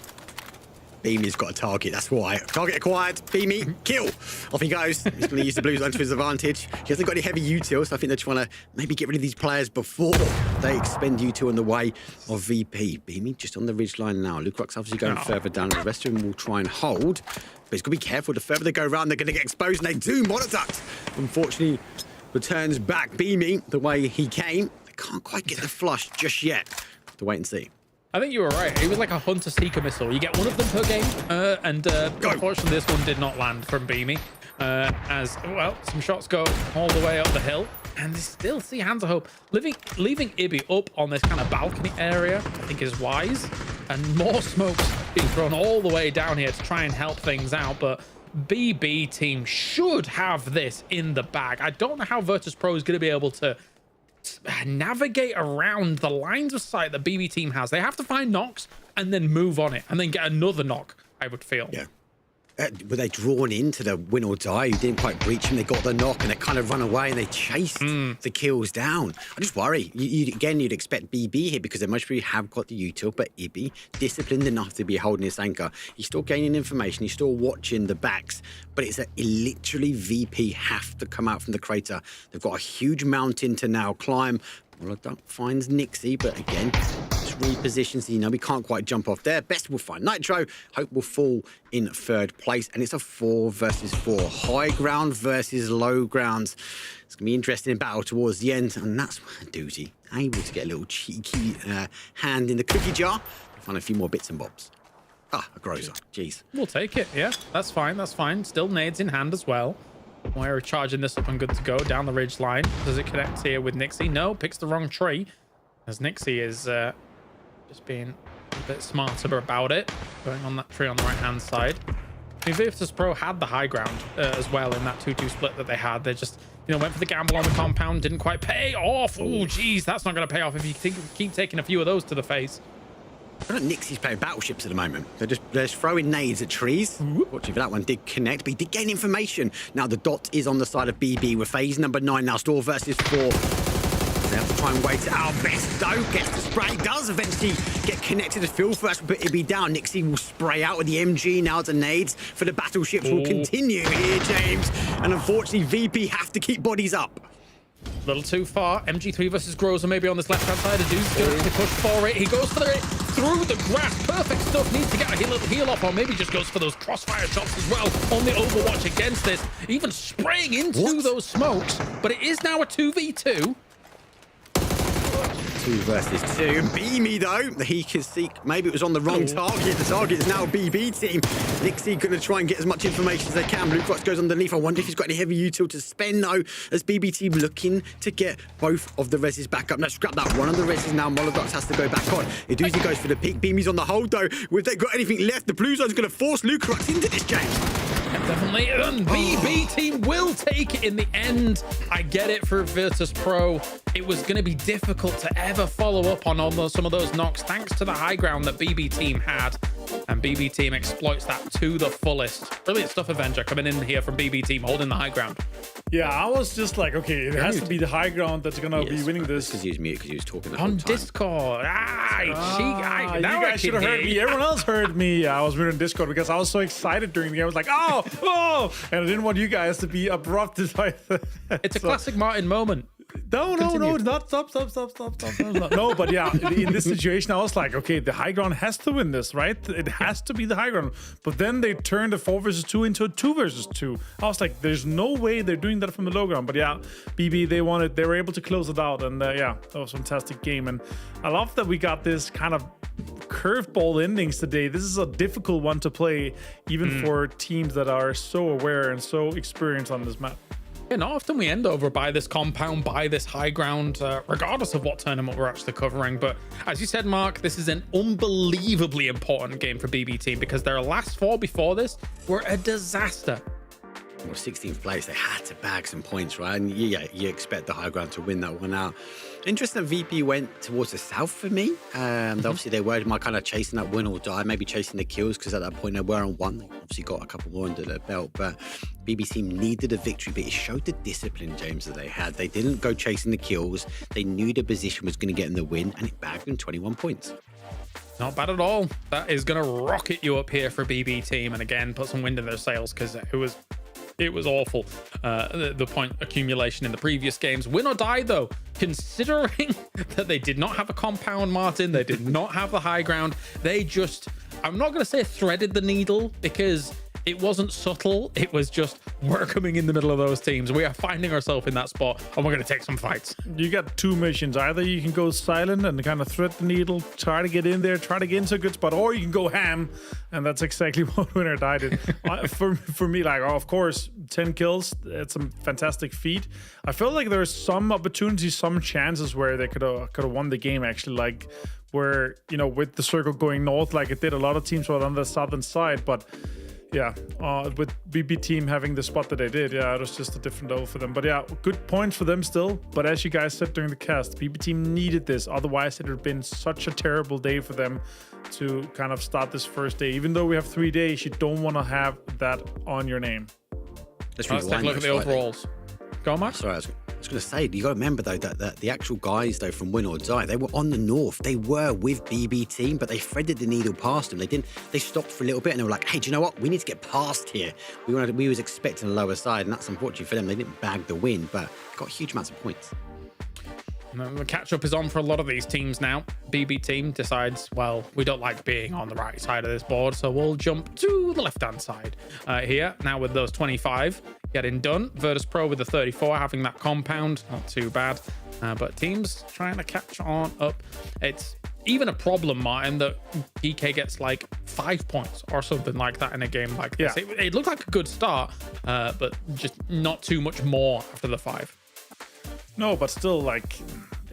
Beamy's got a target, that's why. Target acquired, Beamy, kill. Off he goes. He's going to use the blue zone to his advantage. He hasn't got any heavy util, so I think they're trying to maybe get rid of these players before they expend util in the way of VP. Beamy just on the ridge line now. Luke Rock's obviously going further down. The rest of them will try and hold. But he's got to be careful. The further they go around, they're going to get exposed, and they do. Monotakt, unfortunately, returns back Beamy the way he came. They can't quite get the flush just yet. Have to wait and see. I think you were right. It was like a hunter-seeker missile. You get one of them per game, and unfortunately this one did not land from Beamy. As, well, some shots go all the way up the hill, and they still see Hands of Hope. Leaving Ibby up on this kind of balcony area, I think is wise, and more smokes being thrown all the way down here to try and help things out, but BB team should have this in the bag. I don't know how Virtus Pro is going to be able to navigate around the lines of sight that BB team has. They have to find knocks and then move on it and then get another knock, I would feel. Yeah. were they drawn into the win or die? Who didn't quite breach him? They got the knock and they kind of run away and they chased the kills down. I just worry. You'd expect BB here because they most probably have got the util, but Ibby, disciplined enough to be holding his anchor. He's still gaining information. He's still watching the backs, but it's literally VP have to come out from the crater. They've got a huge mountain to now climb. Underdog finds Nixie, but again, just repositions. We can't quite jump off there. Best will find Nitro. Hope will fall in third place, and it's a 4 versus 4. High ground versus low grounds. It's going to be interesting in battle towards the end, and that's Doozy able to get a little cheeky hand in the cookie jar. Find a few more bits and bobs. A Groza. Jeez. We'll take it. Yeah, that's fine. That's fine. Still nades in hand as well. We're charging this up and good to go down the ridge line. Does it connect here with Nixie? No, picks the wrong tree. As Nixie is just being a bit smarter about it. Going on that tree on the right-hand side. Virtus Pro had the high ground as well in that 2-2 split that they had. They just, went for the gamble on the compound. Didn't quite pay off. Oh, geez, that's not going to pay off if you keep taking a few of those to the face. I don't know, Nixie's playing battleships at the moment. They're just throwing nades at trees. Watching for that one did connect, but he did gain information. Now the dot is on the side of BB with phase number 9 now. Store versus 4. They have to try and wait it out. Best though gets the spray. Does eventually get connected to Phil first, but it'll be down. Nixie will spray out with the MG now to nades for the battleships. Will continue here, James. And unfortunately, VP have to keep bodies up. A little too far. MG3 versus Groza maybe on this left-hand side. Adu's going to push for it. He goes for it through the grass. Perfect stuff. Needs to get a little heal off, or maybe just goes for those crossfire shots as well on the Overwatch against this. Even spraying into those smokes. But it is now a 2v2. 2 versus 2. Beamy though, he can seek. Maybe it was on the wrong target. The target is now a BB team. Nixie going to try and get as much information as they can. Blue Fox goes underneath. I wonder if he's got any heavy util to spend though, as BB team looking to get both of the reses back up. Now scrap that. One of the reses now. Molodox has to go back on. Iduzi goes for the peak. Beamy's on the hold though. If they got anything left, the blue zone's going to force Lucarux into this, James. Definitely. BB team will take it in the end. I get it for Virtus Pro. It was going to be difficult to ever follow up on some of those knocks thanks to the high ground that BB team had. And BB team exploits that to the fullest. Brilliant stuff, Avenger, coming in here from BB team, holding the high ground. Yeah, I was just like, okay, it has to be the high ground that's going to be winning this. Because he was mute, because he was talking the whole time. On Discord. You guys should have heard me. Everyone else heard me. I was muted on Discord because I was so excited during the game. I was like, oh, and I didn't want you guys to be abrupt. It's a classic Martin moment. No, not stop. No, but yeah, in this situation, I was like, okay, the high ground has to win this, right? It has to be the high ground. But then they turned a 4 versus 2 into a 2 versus 2. I was like, there's no way they're doing that from the low ground. But yeah, BB, they were able to close it out. And yeah, that was a fantastic game. And I love that we got this kind of curveball endings today. This is a difficult one to play, even for teams that are so aware and so experienced on this map. Yeah, not often we end over by this compound, by this high ground, regardless of what tournament we're actually covering. But as you said, Mark, this is an unbelievably important game for BB team because their last 4 before this were a disaster. 16th place, they had to bag some points, right? And yeah, you expect the high ground to win that one out. Interesting that VP went towards the south for me. Obviously, they were kind of chasing that win or die, maybe chasing the kills, because at that point they were on 1. They obviously got a couple more under their belt, but BB team needed a victory, but it showed the discipline, James, that they had. They didn't go chasing the kills. They knew the position was going to get them the win, and it bagged them 21 points. Not bad at all. That is going to rocket you up here for BB team, and again, put some wind in their sails, because it was awful, the point accumulation in the previous games. Win or die, though, considering that they did not have a compound, Martin, they did not have the high ground. They just, I'm not going to say threaded the needle, because it wasn't subtle. It was just, we're coming in the middle of those teams. We are finding ourselves in that spot, and we're going to take some fights. You got 2 missions. Either you can go silent and kind of thread the needle, try to get in there, try to get into a good spot, or you can go ham, and that's exactly what Win or Die did. For me, like, of course, 10 kills, it's a fantastic feat. I feel like there's some opportunities, some chances where they could have won the game, actually, like where, with the circle going north, like it did. A lot of teams were on the southern side, but with BB team having the spot that they did, it was just a different level for them. But yeah, good points for them still. But as you guys said during the cast, BB team needed this. Otherwise, it would have been such a terrible day for them to kind of start this first day. Even though we have 3 days, you don't want to have that on your name. Let's take a look at the overalls. Go on, Matt. Sorry, I was going to say, you got to remember though that the actual guys though from Win or Die, they were on the north. They were with BB team, but they threaded the needle past them. They stopped for a little bit and they were like, hey, do you know what? We need to get past here. We was expecting a lower side, and that's unfortunate for them. They didn't bag the win, but got huge amounts of points. The catch-up is on for a lot of these teams now. BB team decides, well, we don't like being on the right side of this board, so we'll jump to the left-hand side here. Now with those 25 getting done. Virtus Pro with the 34 having that compound. Not too bad. But teams trying to catch on up. It's even a problem, Martin, that DK gets like 5 points or something like that in a game like this. It looked like a good start, but just not too much more after the 5. No, but still, like,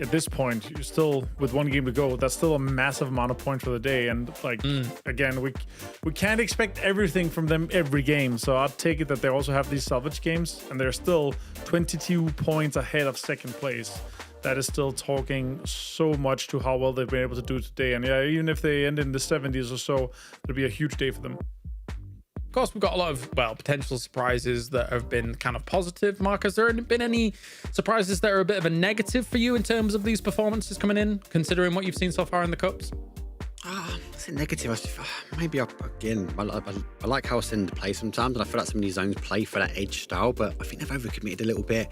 at this point, you're still with 1 game to go. That's still a massive amount of points for the day. And, like, again, we can't expect everything from them every game. So I'll take it that they also have these salvage games, and they're still 22 points ahead of second place. That is still talking so much to how well they've been able to do today. And yeah, even if they end in the 70s or so, it'll be a huge day for them. Of course, we've got a lot of, potential surprises that have been kind of positive. Mark, has there been any surprises that are a bit of a negative for you in terms of these performances coming in, considering what you've seen so far in the Cups? It's a negative. I like how Ascend play sometimes, and I feel like some of these zones play for that edge style, but I think they've overcommitted a little bit.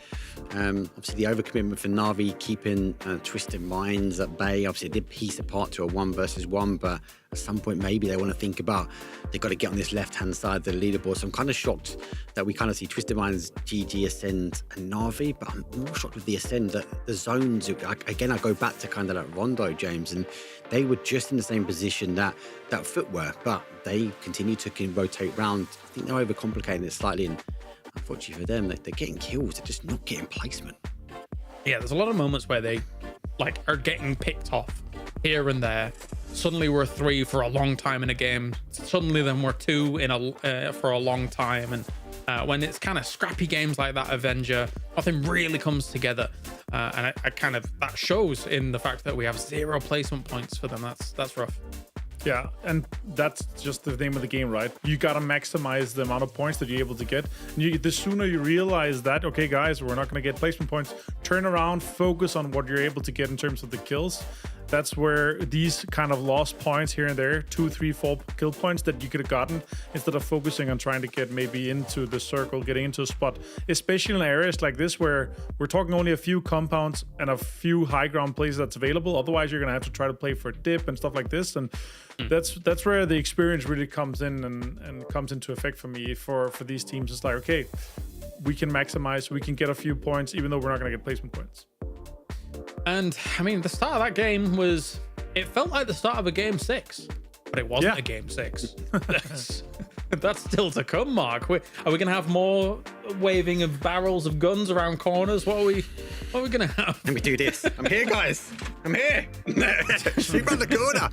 Obviously, the overcommitment for Na'Vi keeping Twisted Minds at bay. Obviously, they did piece apart to a 1 versus 1, but at some point, maybe they want to think about they've got to get on this left-hand side of the leaderboard. So I'm kind of shocked that we kind of see Twisted Minds, GG, Ascend, and Na'Vi, but I'm more shocked with the Ascend that the zones, again, I go back to kind of like Rondo, James, and they were just in the same position that Foot were, but they continue to rotate round. I think they're overcomplicating it slightly, and unfortunately for them, they're getting kills, they're just not getting placement. Yeah, there's a lot of moments where they are getting picked off here and there. Suddenly we're 3 for a long time in a game. Suddenly then we're 2 for a long time. And when it's kind of scrappy games like that Avenger, nothing really comes together. And that shows in the fact that we have 0 placement points for them. That's rough. Yeah, and that's just the name of the game, right? You got to maximize the amount of points that you're able to get. And the sooner you realize that, okay, guys, we're not going to get placement points, turn around, focus on what you're able to get in terms of the kills. That's where these kind of lost points here and there, 2, 3, 4 kill points that you could have gotten, instead of focusing on trying to get maybe into the circle, getting into a spot, especially in areas like this where we're talking only a few compounds and a few high ground places that's available. Otherwise, you're going to have to try to play for a dip and stuff like this. And that's where the experience really comes in and comes into effect for me for these teams. It's like, okay, we can maximize, we can get a few points, even though we're not going to get placement points. And I mean, the start of that game it felt like the start of a game 6, but it wasn't a game 6. That's still to come, Mark. Are we going to have more waving of barrels of guns around corners? What are we going to have? Let me do this. I'm here, guys. I'm here. Shoot around the corner.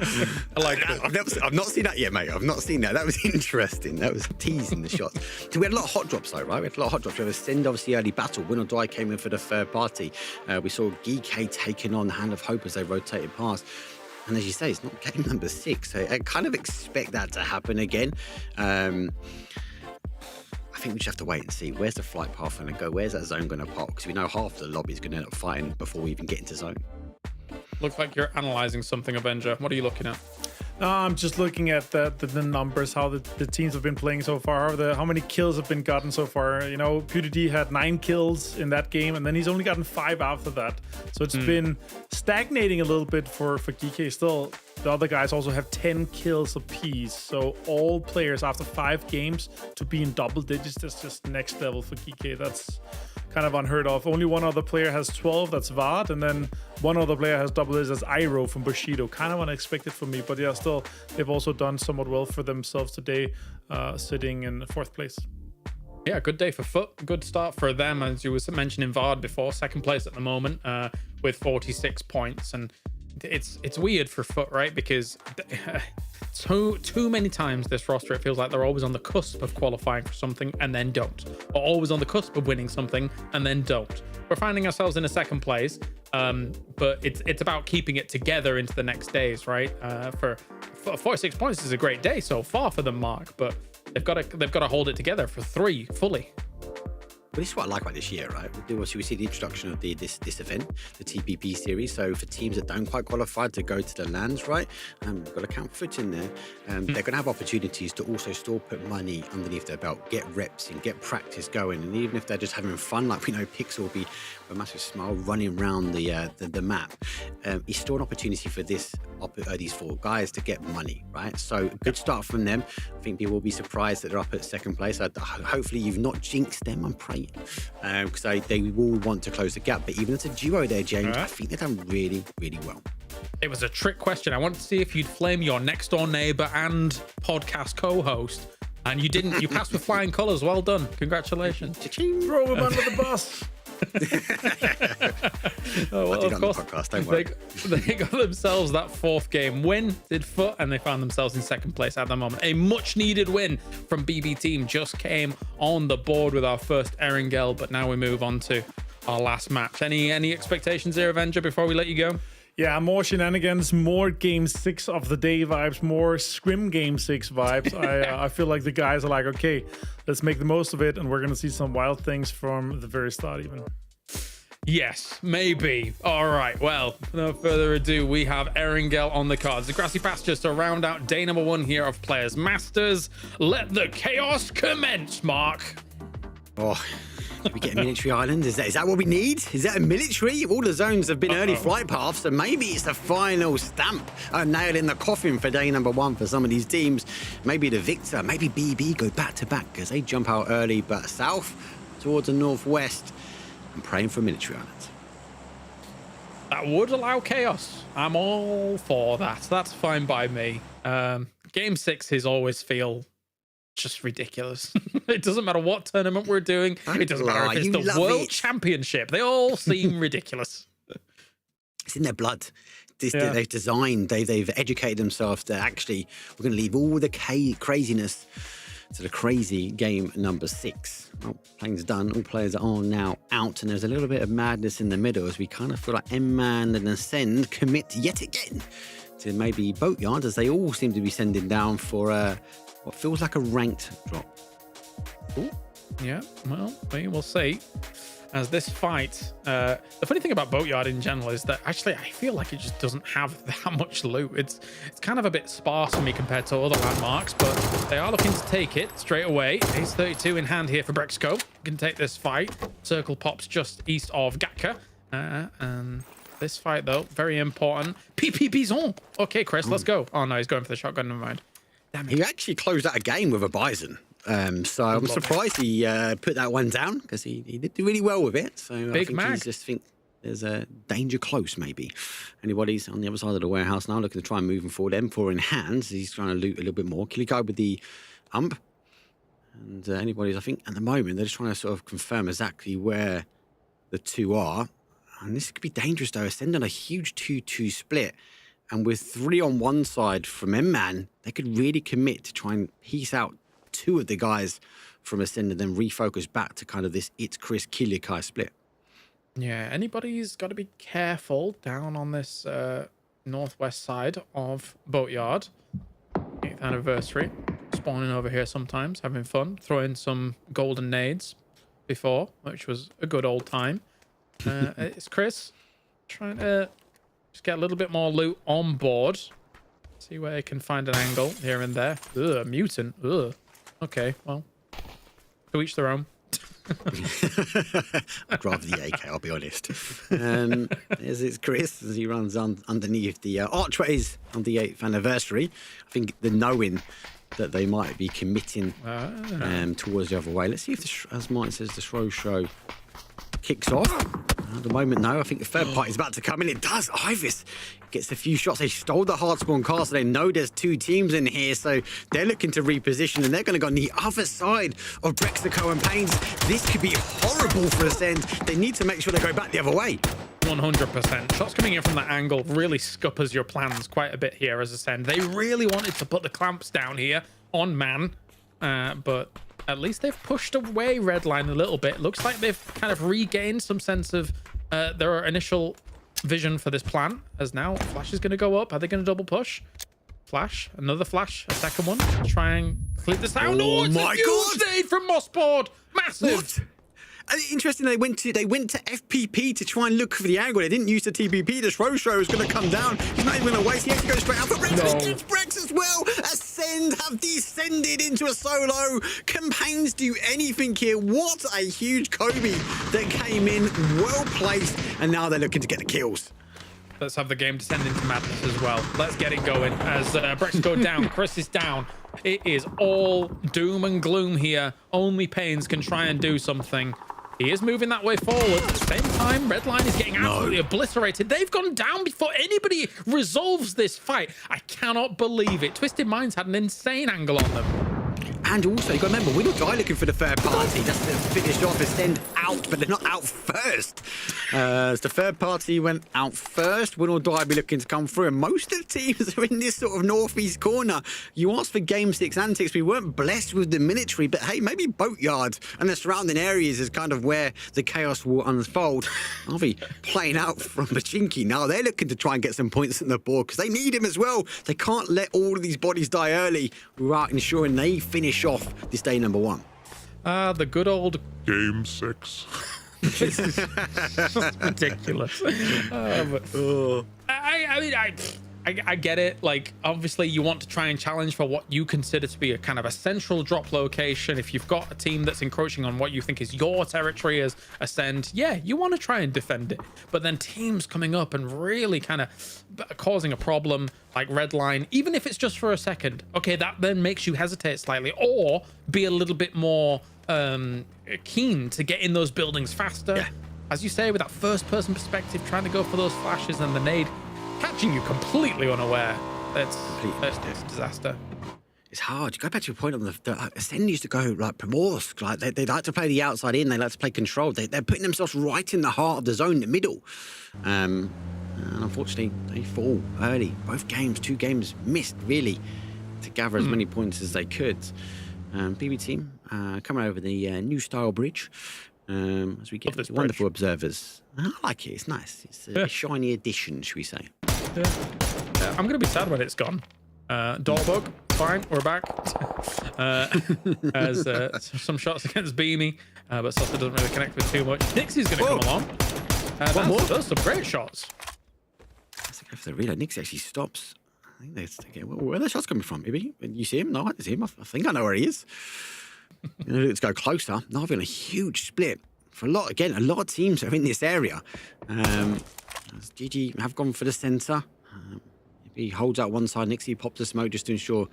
I like it. I've not seen that yet, mate. I've not seen that. That was interesting. That was teasing the shots. So we had a lot of hot drops, though, right? We had a lot of hot drops. We had Ascend, obviously, early battle. Win or Die came in for the third party. We saw GK taking on Hand of Hope as they rotated past. And as you say, it's not game number 6. So I kind of expect that to happen again. I think we just have to wait and see. Where's the flight path going to go? Where's that zone going to pop? Because we know half the lobby is going to end up fighting before we even get into zone. Looks like you're analysing something, Avenger. What are you looking at? I'm just looking at the numbers, how the teams have been playing so far, how many kills have been gotten so far. You know, PewDiePie had 9 kills in that game, and then he's only gotten 5 after that. So it's been stagnating a little bit for GK. Still, the other guys also have 10 kills apiece. So all players after 5 games to be in double digits, that's just next level for GK. That's kind of unheard of. Only one other player has 12, that's Vard, and then one other player has double digits, that's Iroh from Bushido. Kind of unexpected for me, but yeah, still, they've also done somewhat well for themselves today, sitting in 4th place. Yeah, good day for Foot. Good start for them, as you were mentioning Vard before. 2nd place at the moment with 46 points. And it's weird for Foot, right? Because too many times this roster, it feels like they're always on the cusp of qualifying for something and then don't, or always on the cusp of winning something and then don't. We're finding ourselves in a second place, but it's about keeping it together into the next days, right? For 46 points is a great day so far for them, Mark, but they've got to hold it together for 3 fully. But this is what I like about this year, right? We see the introduction of this event, the TPP series. So for teams that don't quite qualify to go to the lands, right? We've got a count foot in there. They're going to have opportunities to also still put money underneath their belt, get reps and get practice going. And even if they're just having fun, like we know Pixel will be with a massive smile running around the map, it's still an opportunity for these 4 guys to get money, right? So good start from them. I think people will be surprised that they're up at second place. Hopefully you've not jinxed them, I'm praying. Because they will want to close the gap. But even as a duo there, James, I think they've done really, really well. It was a trick question. I wanted to see if you'd flame your next door neighbor and podcast co-host, and you didn't. You passed with flying colors. Well done. Congratulations. Throw him under the bus. Oh, well, I did of on course, the podcast, don't worry. they got themselves that 4th game win, did foot, and they found themselves in second place at the moment. A much needed win from BB Team just came on the board with our first Erangel, but now we move on to our last match. Any expectations here, Avenger, before we let you go? Yeah, more shenanigans, more game 6 of the day vibes, more scrim game 6 vibes. I feel like the guys are like, okay, let's make the most of it, and we're going to see some wild things from the very start even. Yes, maybe. All right, well, no further ado, we have Erangel on the cards. The grassy pastures to round out day number 1 here of Players Masters. Let the chaos commence, Mark. Oh, did we get a military island? Is that what we need? Is that a military? All the zones have been early flight paths, so maybe it's the final stamp, a nail in the coffin for day number 1 for some of these teams. Maybe the Victor, maybe BB go back to back because they jump out early, but south towards the northwest. I'm praying for military islands. That would allow chaos. I'm all for that. That's fine by me. Game 6 always feel just ridiculous. It doesn't matter what tournament we're doing. It doesn't matter if it's the World Championship. They all seem ridiculous. It's in their blood. They've designed, they've educated themselves that actually we're going to leave all the craziness to the crazy game number 6. Well, playing's done. All players are now out, and there's a little bit of madness in the middle as we kind of feel like M-Man and Ascend commit yet again to maybe Boatyard, as they all seem to be sending down for what feels like a ranked drop. Ooh. Yeah, well, we'll see. As this fight, the funny thing about Boatyard in general is that actually I feel like it just doesn't have that much loot. It's kind of a bit sparse for me compared to other landmarks, but they are looking to take it straight away. Ace 32 in hand here for Brexco. We can take this fight. Circle pops just east of Gatka. And this fight, though, very important. PP Bison. Okay, Chris, let's go. Oh, no, he's going for the shotgun. Never mind. Damn it. He actually closed out a game with a Bison. So I'm surprised he put that one down because he did do really well with it. So I think he's just think there's a danger close maybe. Anybody's on the other side of the warehouse now looking to try and move him forward. M4 in hand. He's trying to loot a little bit more. Can he go with the ump? And anybody's, I think at the moment, they're just trying to sort of confirm exactly where the two are. And this could be dangerous though. Ascend on a huge 2-2 split. And with 3 on one side from M-Man, they could really commit to try and piece out 2 of the guys from Ascend and then refocus back to kind of this It's Chris Kilikai split. Yeah, anybody's got to be careful down on this northwest side of Boatyard. 8th anniversary. Spawning over here sometimes, having fun, throwing some golden nades before, which was a good old time. It's Chris trying to just get a little bit more loot on board. See where he can find an angle here and there. Ugh, mutant. Ugh. Okay, well, to each their own. I'd rather the AK, I'll be honest. As it's Chris, as he runs underneath the archways on the 8th anniversary. I think the knowing that they might be committing towards the other way. Let's see if, as Martin says, the slow show kicks off. At the moment, no. I think the third party is about to come in. It does. Ivis gets a few shots. They stole the hard spawn car, so they know there's 2 teams in here. So they're looking to reposition, and they're going to go on the other side of Brexco and Pains. This could be horrible for Ascend. They need to make sure they go back the other way. 100%. Shots coming in from that angle really scuppers your plans quite a bit here as Ascend. They really wanted to put the clamps down here on man, but at least they've pushed away Redline a little bit. Looks like they've kind of regained some sense of their initial vision for this plan, as now Flash is going to go up. Are they going to double push? Flash, another flash, a second one. Try and clip this out. Oh It's my a huge God. nade from Mossboard. Massive. What? Interesting, they went to FPP to try and look for the angle. They didn't use the TPP. This Rosho is going to come down. He's not even going to waste. He has to go straight out for Brex. No. He gets Brex as well. Ascend have descended into a solo. Can Pains do anything here? What a huge Kobe that came in, well placed, and now they're looking to get the kills. Let's have the game descend into madness as well. Let's get it going as Brex go down. Chris is down. It is all doom and gloom here. Only Pains can try and do something. He is moving that way forward. At the same time, Redline is getting absolutely obliterated. They've gone down before anybody resolves this fight. I cannot believe it. Twisted Minds had an insane angle on them. And also, you got to remember, we're not looking for the third party. That's finished off, Ascend out, but they're not out first. As the third party went out first, Win or Die be looking to come through. And most of the teams are in this sort of northeast corner. You asked for Game 6 antics. We weren't blessed with the military, but hey, maybe Boatyard and the surrounding areas is kind of where the chaos will unfold. Harvey playing out from Pachinki. Now they're looking to try and get some points on the board because they need him as well. They can't let all of these bodies die early without ensuring they finish off this day number 1. The good old Game 6. this is just ridiculous. I get it. Like, obviously you want to try and challenge for what you consider to be a kind of a central drop location. If you've got a team that's encroaching on what you think is your territory as Ascend, yeah, you want to try and defend it. But then teams coming up and really kind of causing a problem like Redline, even if it's just for a second, okay, that then makes you hesitate slightly or be a little bit more keen to get in those buildings faster. Yeah. As you say, with that first person perspective, trying to go for those flashes and the nade catching you completely unaware. That's a disaster. It's hard. You go back to your point on the Ascend used to go like Primorsk. Like they like to play the outside in. They like to play control. They're putting themselves right in the heart of the zone, the middle. And unfortunately, they fall early. Both games, 2 games missed really to gather as many points as they could. PB team coming over the new style bridge. As we get wonderful observers. I like it. It's nice. It's a shiny addition, should we say? Yeah. I'm gonna be sad when it's gone. Dorbug, fine, we're back. As some shots against Beanie, but Sosa doesn't really connect with too much. Nixie's gonna come along. Those some great shots. Let's go for the reload. Nix actually stops. I think that's where are the shots coming from? Maybe you see him? No, I see him. I think I know where he is. Let's go closer. Now having a huge split for a lot of teams are in this area. As GG have gone for the center. He holds out one side. Nixie pops the smoke just to ensure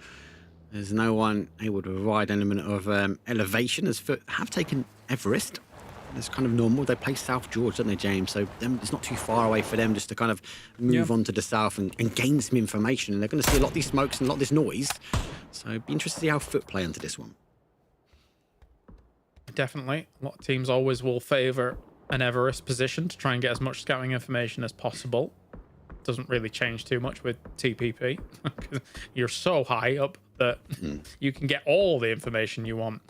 there's no one able to provide an element of elevation. As Foot have taken Everest. It's kind of normal. They play South George, don't they, James? So it's not too far away for them just to kind of move on to the south and gain some information. And they're going to see a lot of these smokes and a lot of this noise. So it'd be interesting to see how Foot play into this one. Definitely. A lot of teams always will favor an Everest position to try and get as much scouting information as possible. Doesn't really change too much with TPP. You're so high up that you can get all the information you want.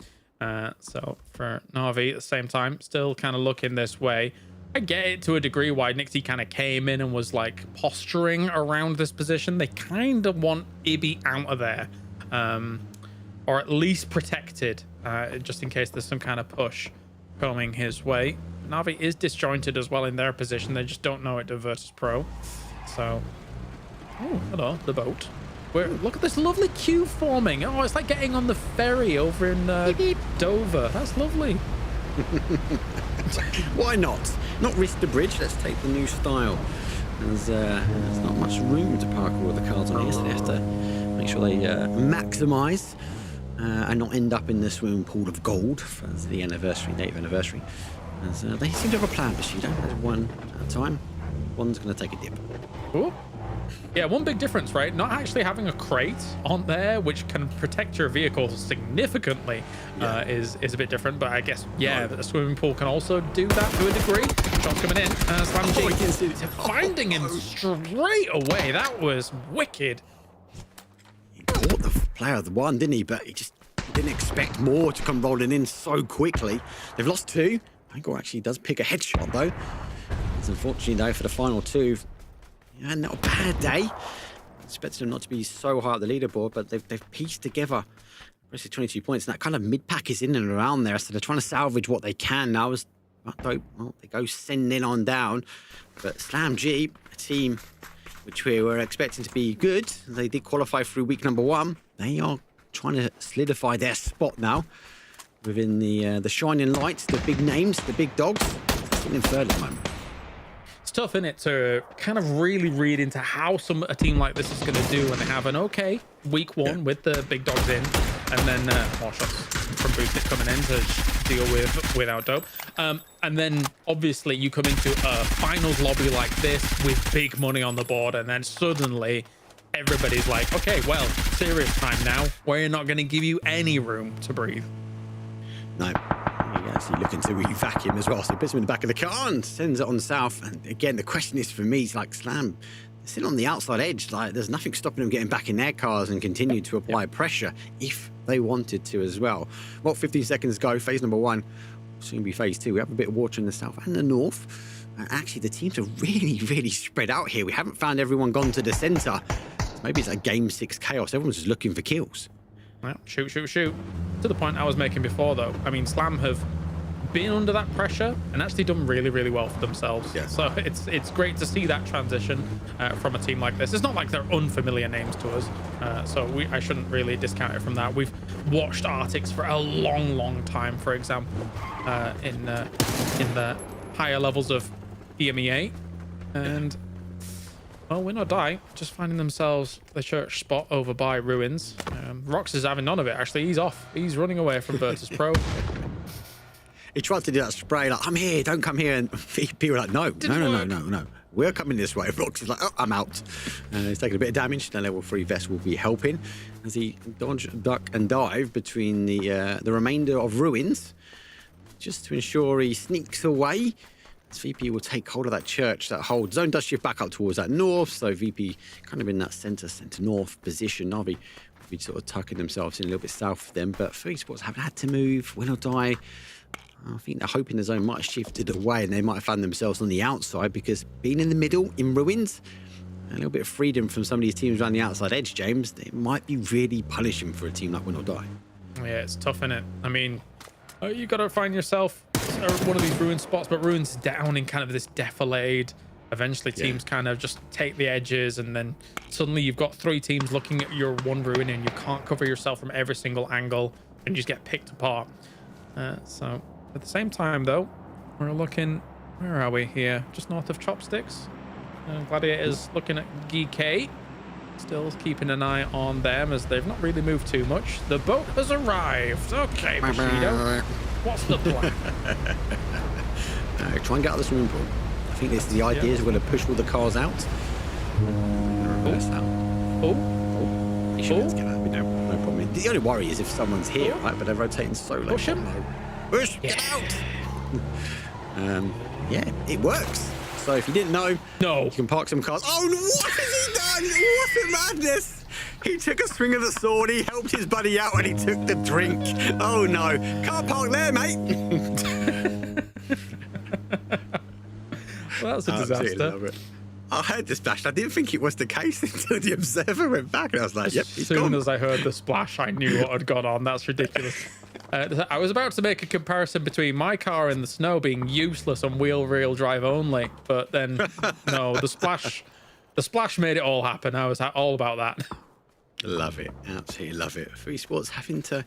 So for Na'Vi at the same time, still kind of looking this way. I get it to a degree why Nixie kind of came in and was like posturing around this position. They kind of want Ibby out of there, or at least protected, just in case there's some kind of push coming his way. Na'Vi is disjointed as well in their position. They just don't know it to Virtus Pro. So, oh, hello, the boat. Look at this lovely queue forming. Oh, it's like getting on the ferry over in Dover. That's lovely. Why not? Not risk the bridge. Let's take the new style. There's not much room to park all the cars on here, so they have to make sure they maximise and not end up in the swimming pool of gold for the anniversary, native anniversary. As they seem to have a plan, Bushido. There's one at a time. One's going to take a dip. Ooh. Yeah, one big difference, right? Not actually having a crate on there, which can protect your vehicle significantly, is a bit different. But I guess, the swimming pool can also do that to a degree. Shots coming in. Slam G finding him straight away. That was wicked. He caught the player of the one, didn't he? But he just didn't expect more to come rolling in so quickly. They've lost 2. Igor actually does pick a headshot, though. It's unfortunately, though, for the final 2. Yeah, not a bad day. Expected them not to be so high up the leaderboard, but they've pieced together basically 22 points. And that kind of mid-pack is in and around there, so they're trying to salvage what they can now. As well, they go sending on down. But Slam G, a team which we were expecting to be good, they did qualify through week number 1. They are trying to solidify their spot now within the shining lights, the big names, the big dogs. Sitting in third at the moment. It's tough, isn't it, to kind of really read into how a team like this is going to do when they have an okay week 1 with the big dogs in, and then more shots from Boosted coming in to deal with Outdope. And then obviously you come into a finals lobby like this with big money on the board, and then suddenly everybody's like, okay, well, serious time now. We're not going to give you any room to breathe. No. Actually looking to evac him as well, so he puts him in the back of the car and sends it on south. And again, the question is for me, it's like Slam sitting on the outside edge, like there's nothing stopping them getting back in their cars and continue to apply pressure if they wanted to as well. Well, 15 seconds ago, phase number 1 will soon be phase 2. We have a bit of water in the south and the north. Actually, the teams are really spread out here. We haven't found everyone gone to the center. Maybe it's a game 6 chaos. Everyone's just looking for kills. Well, shoot. To the point I was making before, though. I mean, Slam have been under that pressure and actually done really well for themselves. Yeah. So it's great to see that transition from a team like this. It's not like they're unfamiliar names to us, so I shouldn't really discount it from that. We've watched Arctics for a long time, for example, in the higher levels of EMEA, and well, win or die, just finding themselves the church spot over by Ruins. Rox is having none of it, actually. He's off. He's running away from Virtus Pro. He tried to do that spray, like, I'm here, don't come here. And people are like, no. We're coming this way. Rox is like, oh, I'm out. He's taking a bit of damage. The level 3 vest will be helping as he dodge, duck, and dive between the remainder of Ruins, just to ensure he sneaks away. VP will take hold of that church, that whole zone does shift back up towards that north, so VP kind of in that center north position. Navi will be sort of tucking themselves in a little bit south of them, but Esports haven't had to move, win or die. I think they're hoping the zone might have shifted away and they might have found themselves on the outside, because being in the middle in Ruins, a little bit of freedom from some of these teams around the outside edge, James, they might be really punishing for a team like Win or Die. Yeah, it's tough, innit? I mean, you got to find yourself one of these Ruin spots, but Ruin's down in kind of this defilade. Eventually teams kind of just take the edges, and then suddenly you've got 3 teams looking at your one Ruin and you can't cover yourself from every single angle and you just get picked apart. So at the same time, though, we're looking, where are we here? Just north of Chopsticks. Gladiators looking at GK. Still keeping an eye on them as they've not really moved too much. The boat has arrived. Okay, Bushido. What's the plan? Try and get out of the swimming pool. I think this is the idea, is we're going to push all the cars out. Reverse out. He should get out. No problem. The only worry is if someone's here, right? But they're rotating so late. Push him. Push! Get out! Yeah, it works. So if you didn't know, you can park some cars. Oh, what has he done? What a madness! He took a swing of the sword, he helped his buddy out, and he took the drink. Oh no, can't park there, mate. Well, that's a disaster. I heard the splash. I didn't think it was the case until the observer went back, and I was like, yep, he's gone. As soon as I heard the splash, I knew what had gone on. That's ridiculous. I was about to make a comparison between my car in the snow being useless on wheel drive only, but then no, the splash made it all happen. I was all about that. Love it, absolutely love it. Esports having to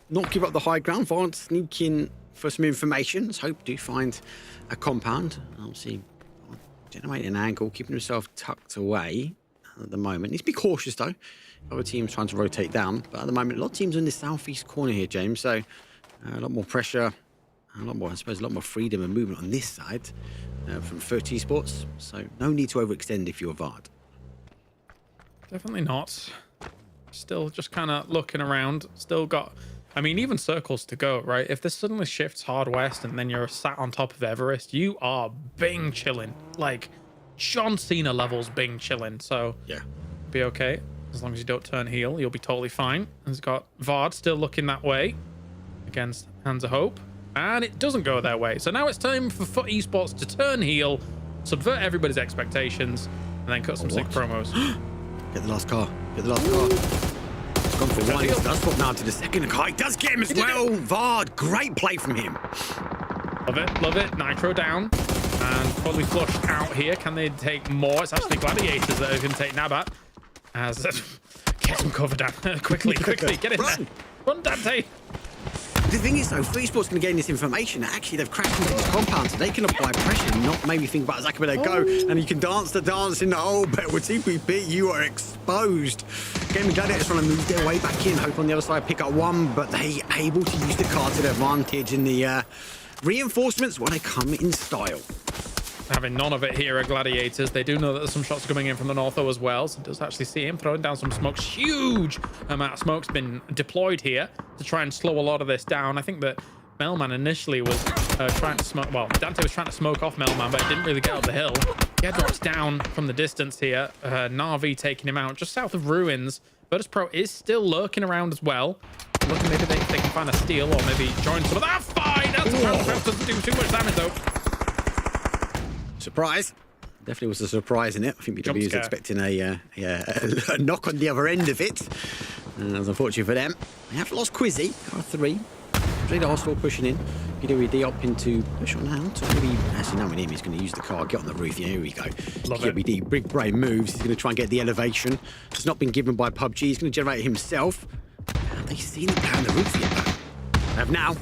not give up the high ground, Vant sneak in for some information. Let's hope to find a compound. Obviously, generate an angle, keeping himself tucked away at the moment. Needs to be cautious though. Other teams trying to rotate down, but at the moment, a lot of teams in the southeast corner here, James. So a lot more pressure, a lot more freedom and movement on this side from 30 Esports. So no need to overextend if you're Vard. definitely not. Still just kind of looking around. Still got, I mean, even circles to go, right? If this suddenly shifts hard west and then you're sat on top of Everest, you are bing chilling. Like John Cena levels bing chilling. So Yeah. be okay. As long as you don't turn heel, you'll be totally fine. He's got Vard still looking that way against Hands of Hope. And it doesn't go their way. So now it's time for Foot Esports to turn heel, subvert everybody's expectations, and then cut some sick promos. Get the last car. Get the last car. He's gone for one. He does swap now to the second car. He does get him as well. Vard, great play from him. Love it, love it. Nitro down. And fully flushed out here. Can they take more? It's actually Gladiators that are going to take Nabat. As get him covered down. quickly, get in there. Run, Dante. The thing is, though, Free Sports going to gain this information. Actually, they've cracked into this compound, so they can apply pressure and not maybe think about exactly where they go. And you can dance the dance in the hole, but with TPP, you are exposed. Gaming Gladiators trying to move their way back in, hope on the other side pick up one, but they able to use the car to their advantage in the reinforcements when they come in style. Having none of it here at Gladiators. They do know that there's some shots coming in from the north though as well. So does actually see him throwing down some smokes. Huge amount of smoke's been deployed here to try and slow a lot of this down. I think that Melman initially was trying to smoke. Well, Dante was trying to smoke off Melman, but it didn't really get up the hill. He drops down from the distance here. Na'Vi taking him out just south of Ruins. Virtus Pro is still lurking around as well. Looking maybe they can find a steal or maybe join some of that. Fine! That's doesn't do too much damage though. Surprise. Definitely was a surprise in it. I think BW was expecting a knock on the other end of it. And that was unfortunate for them. They have lost Quizzy, car 3. Really hostile pushing in. PWD up into push on out. So maybe, actually, knowing him, he's going to use the car, get on the roof. Yeah, here we go. PWD, big brain moves. He's going to try and get the elevation. It's not been given by PUBG. He's going to generate it himself. Have they seen it down the roof yet? They have now.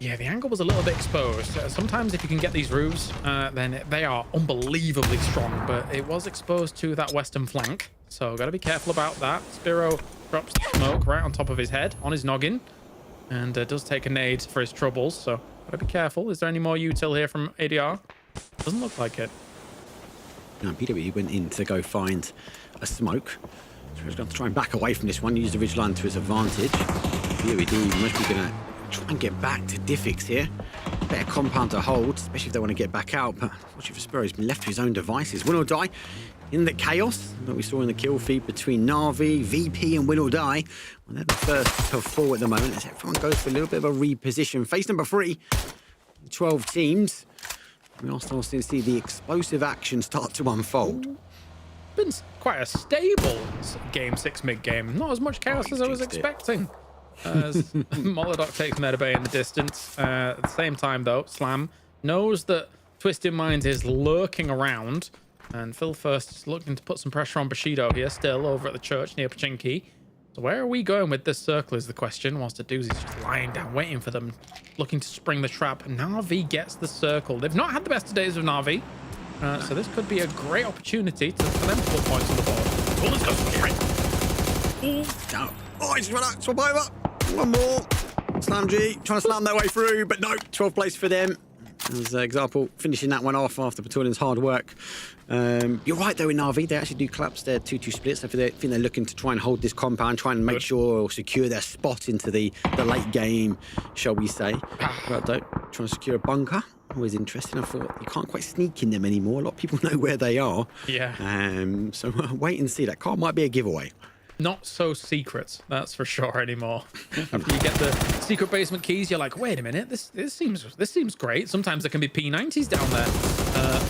Yeah, the angle was a little bit exposed. Sometimes if you can get these roofs, then they are unbelievably strong, but it was exposed to that western flank. So got to be careful about that. Spiro drops the smoke right on top of his head, on his noggin, and does take a nade for his troubles. So got to be careful. Is there any more util here from ADR? Doesn't look like it. No, PW went in to go find a smoke. So he's going to try and back away from this one, use the ridgeline to his advantage. PWD must be going to try and get back to Diffix here. Better compound to hold, especially if they want to get back out. But watching for Spiro, he's been left to his own devices. Win or die in the chaos that we saw in the kill feed between Na'Vi, VP, and Win or Die. Well, they're the first to fall at the moment as everyone goes for a little bit of a reposition. Phase number 3, 12 teams. We are starting to see the explosive action start to unfold. Been quite a stable game 6 mid-game. Not as much chaos as I was expecting. As Molodok takes Metabay in the distance. At the same time, though, Slam knows that Twisted Minds is lurking around, and Phil First is looking to put some pressure on Bushido here, still over at the church near Pachinki. So where are we going with this circle is the question, whilst Aduzi's just lying down, waiting for them, looking to spring the trap. Na'Vi gets the circle. They've not had the best of days of Na'Vi, so this could be a great opportunity for them to put points on the board. Oh, let's go for it. Oh, he's run out, swap over. One more. Slam G trying to slam their way through, but no, 12th place for them. As an example, finishing that one off after Batalian's hard work. You're right, though, in Na'Vi, they actually do collapse their 2-2 splits. I think they're looking to try and hold this compound, try and make sure or secure their spot into the late game, shall we say. Right, though, trying to secure a bunker. Always interesting. I thought you can't quite sneak in them anymore. A lot of people know where they are. Yeah. So wait and see. That car might be a giveaway. Not so secret, that's for sure anymore. After you get the secret basement keys, you're like, wait a minute, this seems great. Sometimes there can be P90s down there.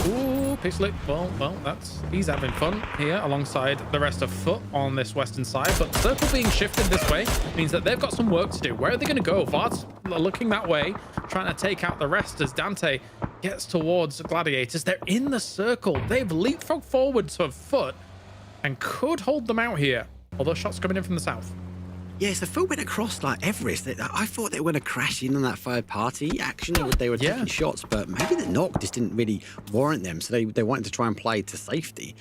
Ooh, Pixlip. Well, he's having fun here alongside the rest of Foot on this western side. But the circle being shifted this way means that they've got some work to do. Where are they going to go? Vard's looking that way, trying to take out the rest as Dante gets towards Gladiators. They're in the circle. They've leapfrogged forward to Foot and could hold them out here. Although shots coming in from the south. Yes, the Foot went across like Everest. I thought they were going to crash in on that third-party action. They were taking shots, but maybe the knock just didn't really warrant them. So they wanted to try and play to safety.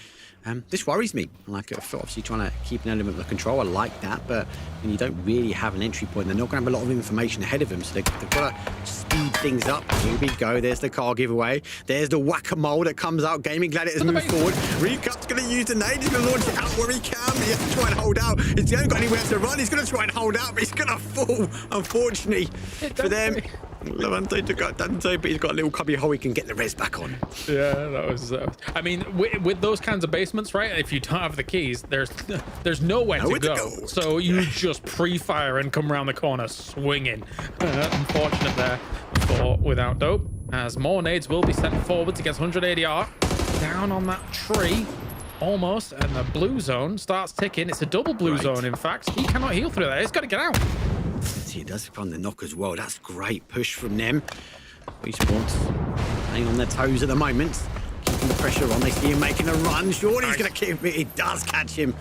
This worries me. Like, obviously trying to keep an element of control, I like that, but when you don't really have an entry point, they're not going to have a lot of information ahead of them, so they've got to speed things up. Here we go. There's the car giveaway. There's the whack-a-mole that comes out. Gaming Gladiators move forward. Recup's going to use the nade. He's going to launch it out where he can. He has to try and hold out. He's only got anywhere to run. He's going to try and hold out, but he's going to fall, unfortunately, for them. Levante took out Dante, but he's got a little cubby hole he can get the res back on. Yeah, that was. I mean, with those kinds of basements, right? If you don't have the keys, there's nowhere to go. So you just pre-fire and come around the corner swinging. Unfortunate there for Without Dope, as more nades will be sent forwards against 100 ADR. Down on that tree, almost, and the blue zone starts ticking. It's a double blue zone, in fact. He cannot heal through that. He's got to get out. See, it does find the knock as well. That's great push from them. Esports laying on their toes at the moment, keeping the pressure on. They see him making a run. Surely he's going to keep it. He does catch him.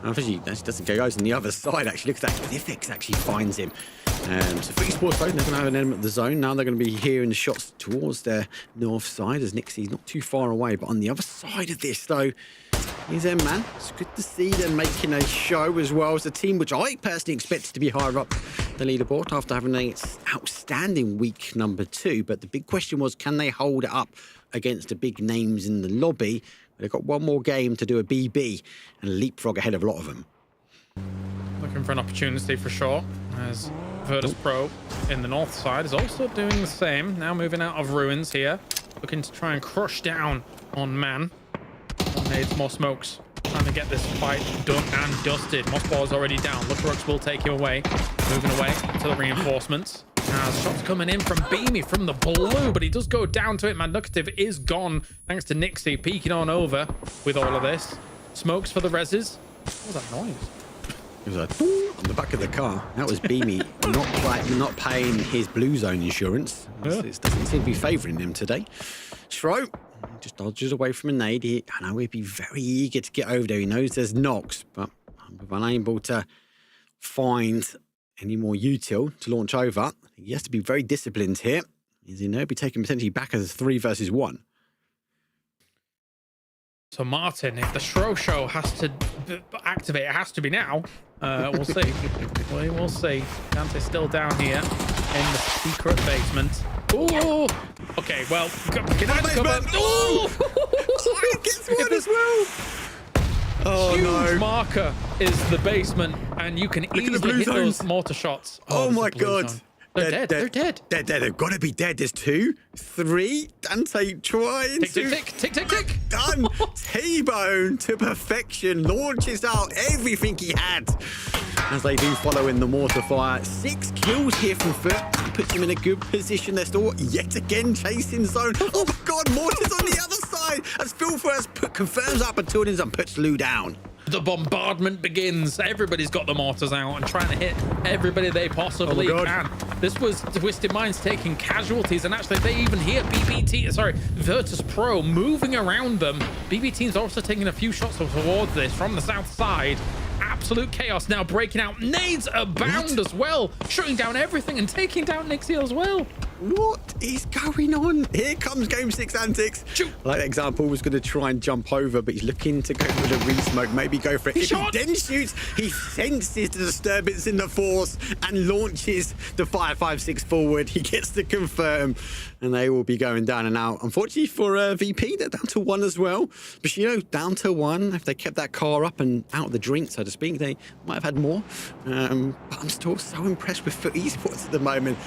Unfortunately, he doesn't go. Goes on the other side. Actually, look at that. Glyphix actually finds him. So for Esports, though, they're going to have an element of the zone. Now they're going to be hearing the shots towards their north side, as Nixie's not too far away. But on the other side of this, though, he's there, man. It's good to see them making a show as well as a team, which I personally expected to be higher up the leaderboard after having an outstanding week number 2. But the big question was, can they hold it up against the big names in the lobby? They've got one more game to do a BB and leapfrog ahead of a lot of them. Looking for an opportunity for sure, as Virtus Pro in the north side is also doing the same. Now moving out of ruins here, looking to try and crush down on man. Needs more smokes, trying to get this fight done and dusted. Mossball is already down. Lucarux will take him away. Moving away to the reinforcements. Shots coming in from Beamy from the blue, but he does go down to it. Manducative is gone, thanks to Nixie peeking on over with all of this. Smokes for the reses. What was that noise? It was like on the back of the car. That was Beamy not paying his blue zone insurance. It doesn't seem to be favouring him today. Shro just dodges away from a nade. I know he'd be very eager to get over there. He knows there's knocks, but unable to find any more util to launch over. He has to be very disciplined here. He's be taken potentially back as a 3 versus 1. So Martin, if the Shro show has to activate, it has to be now. We'll see. We will see. Dante's still down here in the secret basement. Ooh! Okay, well, can I cover? Ooh! It gets one as well. Oh, huge no. marker is the basement, and you can easily hit those mortar shots. Oh my God. Zone. They're dead. They're dead. They've got to be dead. There's 2, 3. Dante trying to... Tick. Done. T-bone to perfection. Launches out everything he had. As they do follow in the mortar fire. 6 kills here from Foot. Puts him in a good position. They're still yet again chasing zone. Oh my God, mortar's on the other side. As Phil first confirms up until and puts Lou down. The bombardment begins. Everybody's got the mortars out and trying to hit everybody they possibly can. This was Twisted Minds taking casualties, and actually they even hear Virtus Pro moving around them. BB Team's also taking a few shots towards this from the south side. Absolute chaos now breaking out. Nades abound as well, shutting down everything and taking down Nixie as well. What is going on? Here comes Game 6 antics. Shoot. Like that example, was going to try and jump over, but he's looking to go for the re-smoke. Maybe go for it. If he then shoots, he senses the disturbance in the force and launches the 5.56 forward. He gets to confirm, and they will be going down and out. Unfortunately for VP, they're down to 1 as well. But down to 1. If they kept that car up and out of the drink, so to speak, they might have had more. But I'm still so impressed with Foot Esports at the moment.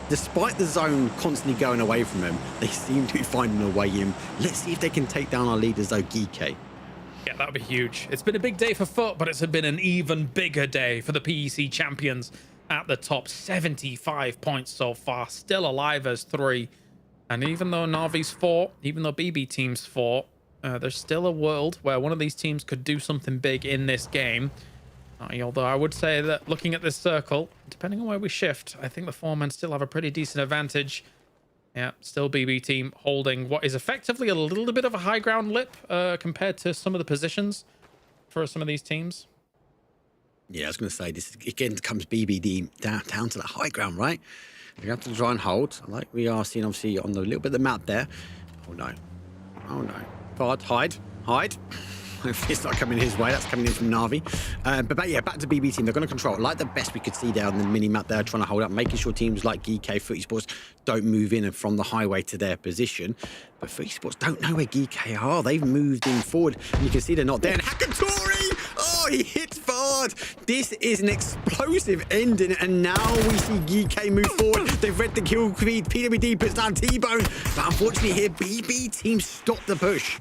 Despite the zone constantly going away from them, they seem to be finding a way in. Let's see if they can take down our leaders, though, Geeke. Yeah, that would be huge. It's been a big day for Foot, but it's been an even bigger day for the PEC champions at the top. 75 points so far, still alive as 3. And even though Navi's fought, even though BB Team's fought, there's still a world where one of these teams could do something big in this game. Although I would say that looking at this circle, depending on where we shift, I think the 4 men still have a pretty decent advantage. Yeah, still BB Team holding what is effectively a little bit of a high ground lip compared to some of the positions for some of these teams. Yeah, I was going to say, this again comes BBD down to the high ground, right? We have to try and hold, like we are seeing obviously on the little bit of the map there. Oh no. Hide. It's not coming his way. That's coming in from Na'Vi. But yeah, back to BB team. They're going to control like the best we could see there on the mini-map there, trying to hold up, making sure teams like GK, Esports don't move in and from the highway to their position. But Esports don't know where GK are. They've moved in forward, and you can see they're not there. And Hakatori! Oh, he hits hard. This is an explosive ending, and now we see GK move forward. They've read the kill feed. PWD puts down T-Bone, but unfortunately here, BB team stopped the push.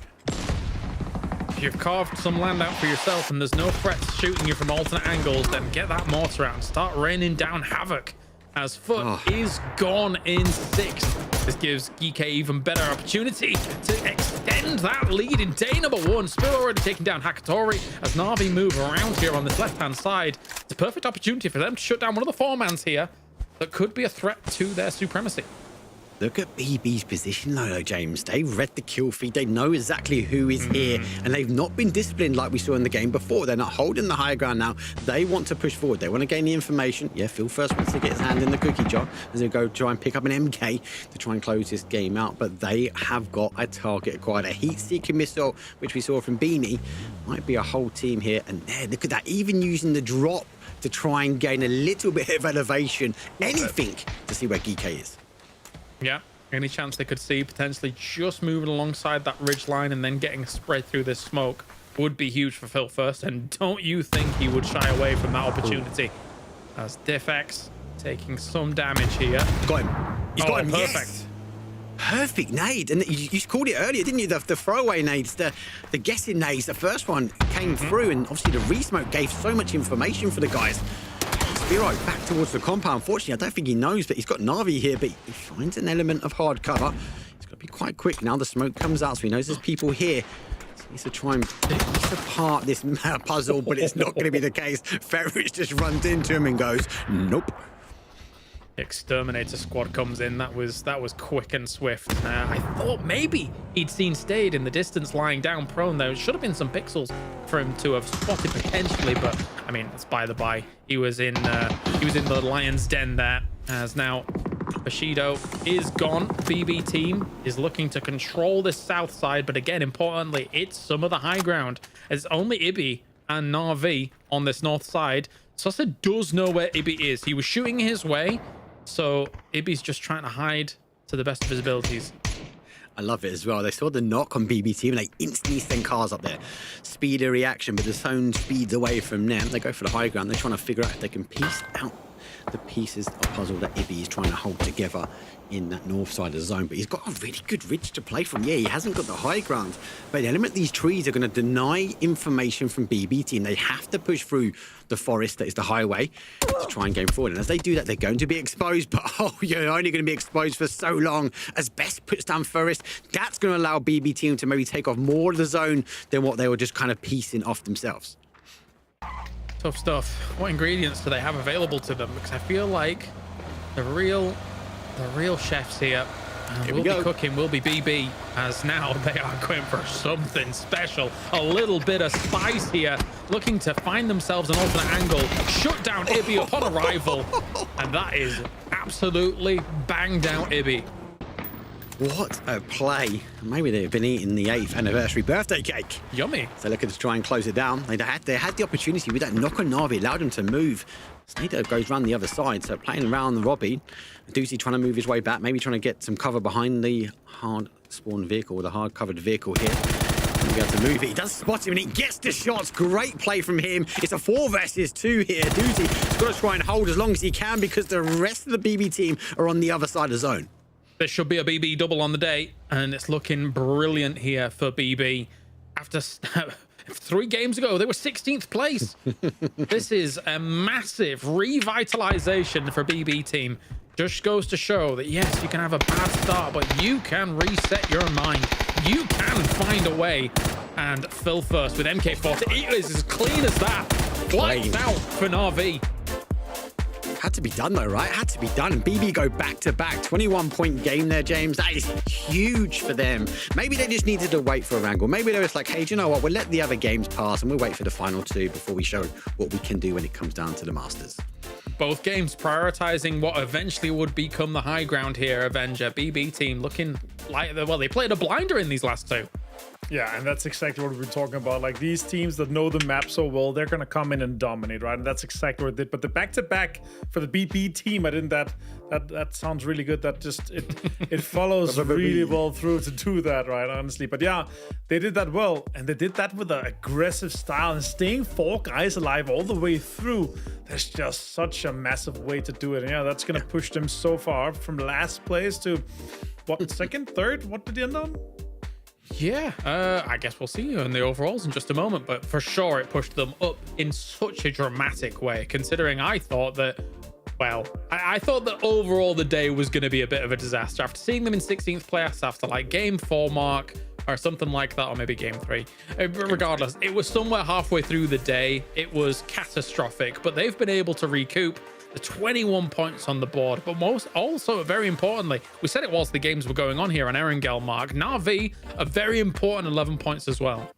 If you've carved some land out for yourself and there's no threats shooting you from alternate angles, then get that mortar out and start raining down havoc. As Foot is gone in 6th. This gives GK even better opportunity to extend that lead in day number 1. Spill already taking down Hakatori as Na'Vi move around here on this left-hand side. It's a perfect opportunity for them to shut down one of the four-mans here that could be a threat to their supremacy. Look at BB's position though, James. They read the kill feed. They know exactly who is here, and they've not been disciplined like we saw in the game before. They're not holding the higher ground now. They want to push forward. They want to gain the information. Yeah, Phil first wants to get his hand in the cookie jar as they go try and pick up an MK to try and close this game out. But they have got a target acquired. A heat-seeking missile, which we saw from Beanie. Might be a whole team here. And there, look at that. Even using the drop to try and gain a little bit of elevation. Anything to see where GK is. Yeah, any chance they could see potentially just moving alongside that ridge line and then getting spread through this smoke would be huge for Phil first. And don't you think he would shy away from that opportunity? As Diffx taking some damage here. Got him. He's got him. Perfect. Yes. Perfect nade. And you called it earlier, didn't you? The throwaway nades, the guessing nades. The first one came through, and obviously the resmoke gave so much information for the guys. Spiro back towards the compound. Unfortunately, I don't think he knows, but he's got Na'Vi here, but he finds an element of hard cover. He's got to be quite quick now. The smoke comes out, so he knows there's people here. So he needs to try and piece apart this puzzle, but it's not going to be the case. Ferris just runs into him and goes, nope. Exterminator squad comes in. That was quick and swift. I thought maybe he'd seen Stayed in the distance lying down prone. There should have been some pixels for him to have spotted potentially, but I mean, it's by the by. He was in the lion's den there. As now Bushido is gone. BB team is looking to control this south side, but again, importantly, it's some of the high ground. It's only Ibi and Na'Vi on this north side. Sosa does know where Ibi is. He was shooting his way, so Ibi's just trying to hide to the best of his abilities. I love it as well. They saw the knock on BB team and they instantly send cars up there. Speed of reaction, but the zone speeds away from them. They go for the high ground. They're trying to figure out if they can piece out the pieces of puzzle that Ibi is trying to hold together in that north side of the zone. But he's got a really good ridge to play from. Yeah, he hasn't got the high ground, but the element these trees are going to deny information from BB team. They have to push through the forest that is the highway to try and go forward. And as they do that, they're going to be exposed, but you're only going to be exposed for so long. As Best puts down Forest, that's going to allow BB team to maybe take off more of the zone than what they were just kind of piecing off themselves. Tough stuff. What ingredients do they have available to them? Because I feel like the real chefs here will be cooking, will be BB, as now they are going for something special. A little bit of spice here, looking to find themselves an alternate angle, shut down Ibi upon arrival, and that is absolutely banged out Ibi. What a play. Maybe they've been eating the 8th anniversary birthday cake. Yummy. So looking to try and close it down. They had the opportunity with that knock on Na'Vi, allowed them to move. Snader goes around the other side, so playing around the Robbie. Doozy trying to move his way back, maybe trying to get some cover behind the hard spawned vehicle, the hard covered vehicle here. He'll be able to move it. He does spot him and he gets the shots. Great play from him. It's a 4 versus 2 here. Doozy's got to try and hold as long as he can because the rest of the BB team are on the other side of the zone. There should be a BB double on the day, and it's looking brilliant here for BB. After 3 games ago, they were 16th place. This is a massive revitalization for BB team. Just goes to show that, yes, you can have a bad start, but you can reset your mind. You can find a way. And Phil first with MK40. It is as clean as that. Lights out for Na'Vi. Had to be done though, right? Had to be done. And BB go back-to-back. 21-point game there, James. That is huge for them. Maybe they just needed to wait for a wrangle. Maybe they was like, hey, do you know what? We'll let the other games pass and we'll wait for the final 2 before we show what we can do when it comes down to the Masters. Both games prioritizing what eventually would become the high ground here. Avenger BB team looking like, well, they played a blinder in these last 2. Yeah, and that's exactly what we've been talking about. Like these teams that know the map so well, they're gonna come in and dominate, right? And that's exactly what it did. But the back-to-back for the BB team, I didn't that sounds really good. That just it follows really well through to do that, right? Honestly. But yeah, they did that well, and they did that with an aggressive style and staying 4 guys alive all the way through. There's just such a massive way to do it. And yeah, that's gonna push them so far up from last place to what, second, third? What did they end on? Yeah, I guess we'll see you in the overalls in just a moment, but for sure it pushed them up in such a dramatic way, considering I thought that, well, I thought that overall the day was going to be a bit of a disaster. After seeing them in 16th place after like game 4 mark or something like that, or maybe game 3. Regardless, it was somewhere halfway through the day. It was catastrophic, but they've been able to recoup the 21 points on the board, but also very importantly, we said it whilst the games were going on here on Erangel Mark. Na'Vi, a very important 11 points as well.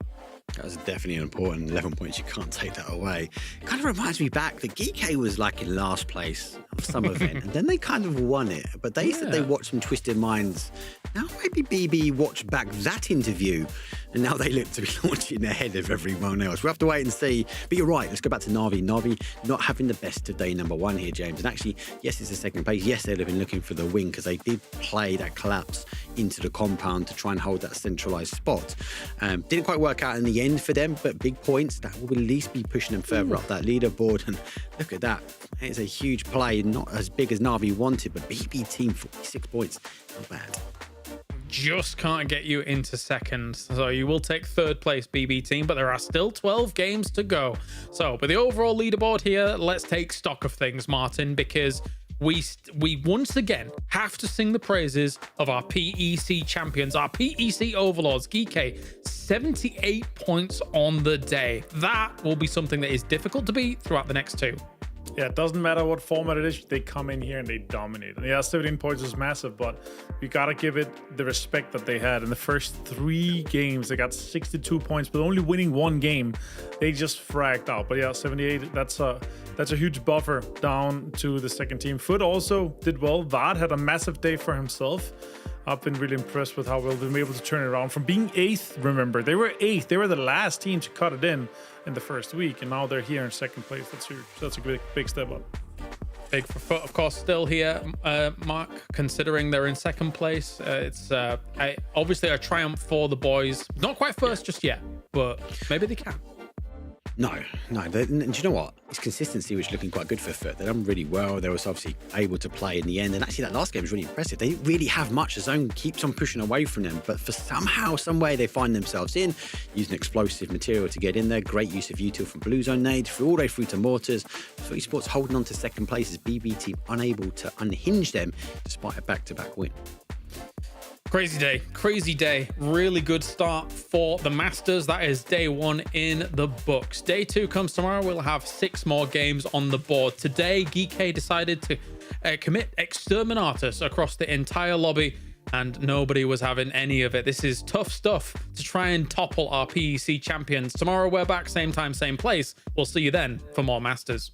That was definitely an important 11 points. You can't take that away. It kind of reminds me back that Geeky was like in last place of some event, and then they kind of won it. But they said they watched some Twisted Minds. Now maybe BB watched back that interview, and now they look to be launching ahead of everyone else. We'll have to wait and see. But you're right. Let's go back to Na'Vi. Na'Vi not having the best of day number 1 here, James. And actually, yes, it's the second place. Yes, they'd have been looking for the win because they did play that collapse into the compound to try and hold that centralized spot. Didn't quite work out in the end for them, but big points that will at least be pushing them further up that leaderboard. And look at that. It's a huge play, not as big as Na'Vi wanted, but BB team 46 points. Not bad. Just can't get you into second, so you will take third place, BB team, but there are still 12 games to go. So with the overall leaderboard here, let's take stock of things, Martin, because we once again have to sing the praises of our PEC champions, our PEC overlords. Geeky, 78 points on the day. That will be something that is difficult to beat throughout the next 2. Yeah, it doesn't matter what format it is, they come in here and they dominate. And yeah, 17 points is massive, but we gotta give it the respect that they had. In the first 3 games, they got 62 points, but only winning 1 game, they just fragged out. But yeah, 78, that's a huge buffer down to the second team. Foot also did well. Vard had a massive day for himself. I've been really impressed with how well they've been able to turn it around. From being 8th, remember, they were 8th. They were the last team to cut it in the first week, and now they're here in second place. That's huge. That's a big step up. Big for Foot, of course, still here, Mark, considering they're in second place. It's obviously a triumph for the boys. Not quite first just yet, but maybe they can. No. And do you know what? It's consistency, which is looking quite good for Foot. They've done really well. They was obviously able to play in the end. And actually, that last game was really impressive. They didn't really have much. The zone keeps on pushing away from them. But for some way, they find themselves in, using explosive material to get in there. Great use of util from Blue Zone nades, all the way through to mortars. So Esports holding on to second place as BB team unable to unhinge them despite a back-to-back win. Crazy day. Really good start for the Masters. That is day 1 in the books. Day 2 comes tomorrow. We'll have 6 more games on the board. Today, Geeky decided to commit exterminatus across the entire lobby, and nobody was having any of it. This is tough stuff to try and topple our PEC champions. Tomorrow, we're back, same time, same place. We'll see you then for more Masters.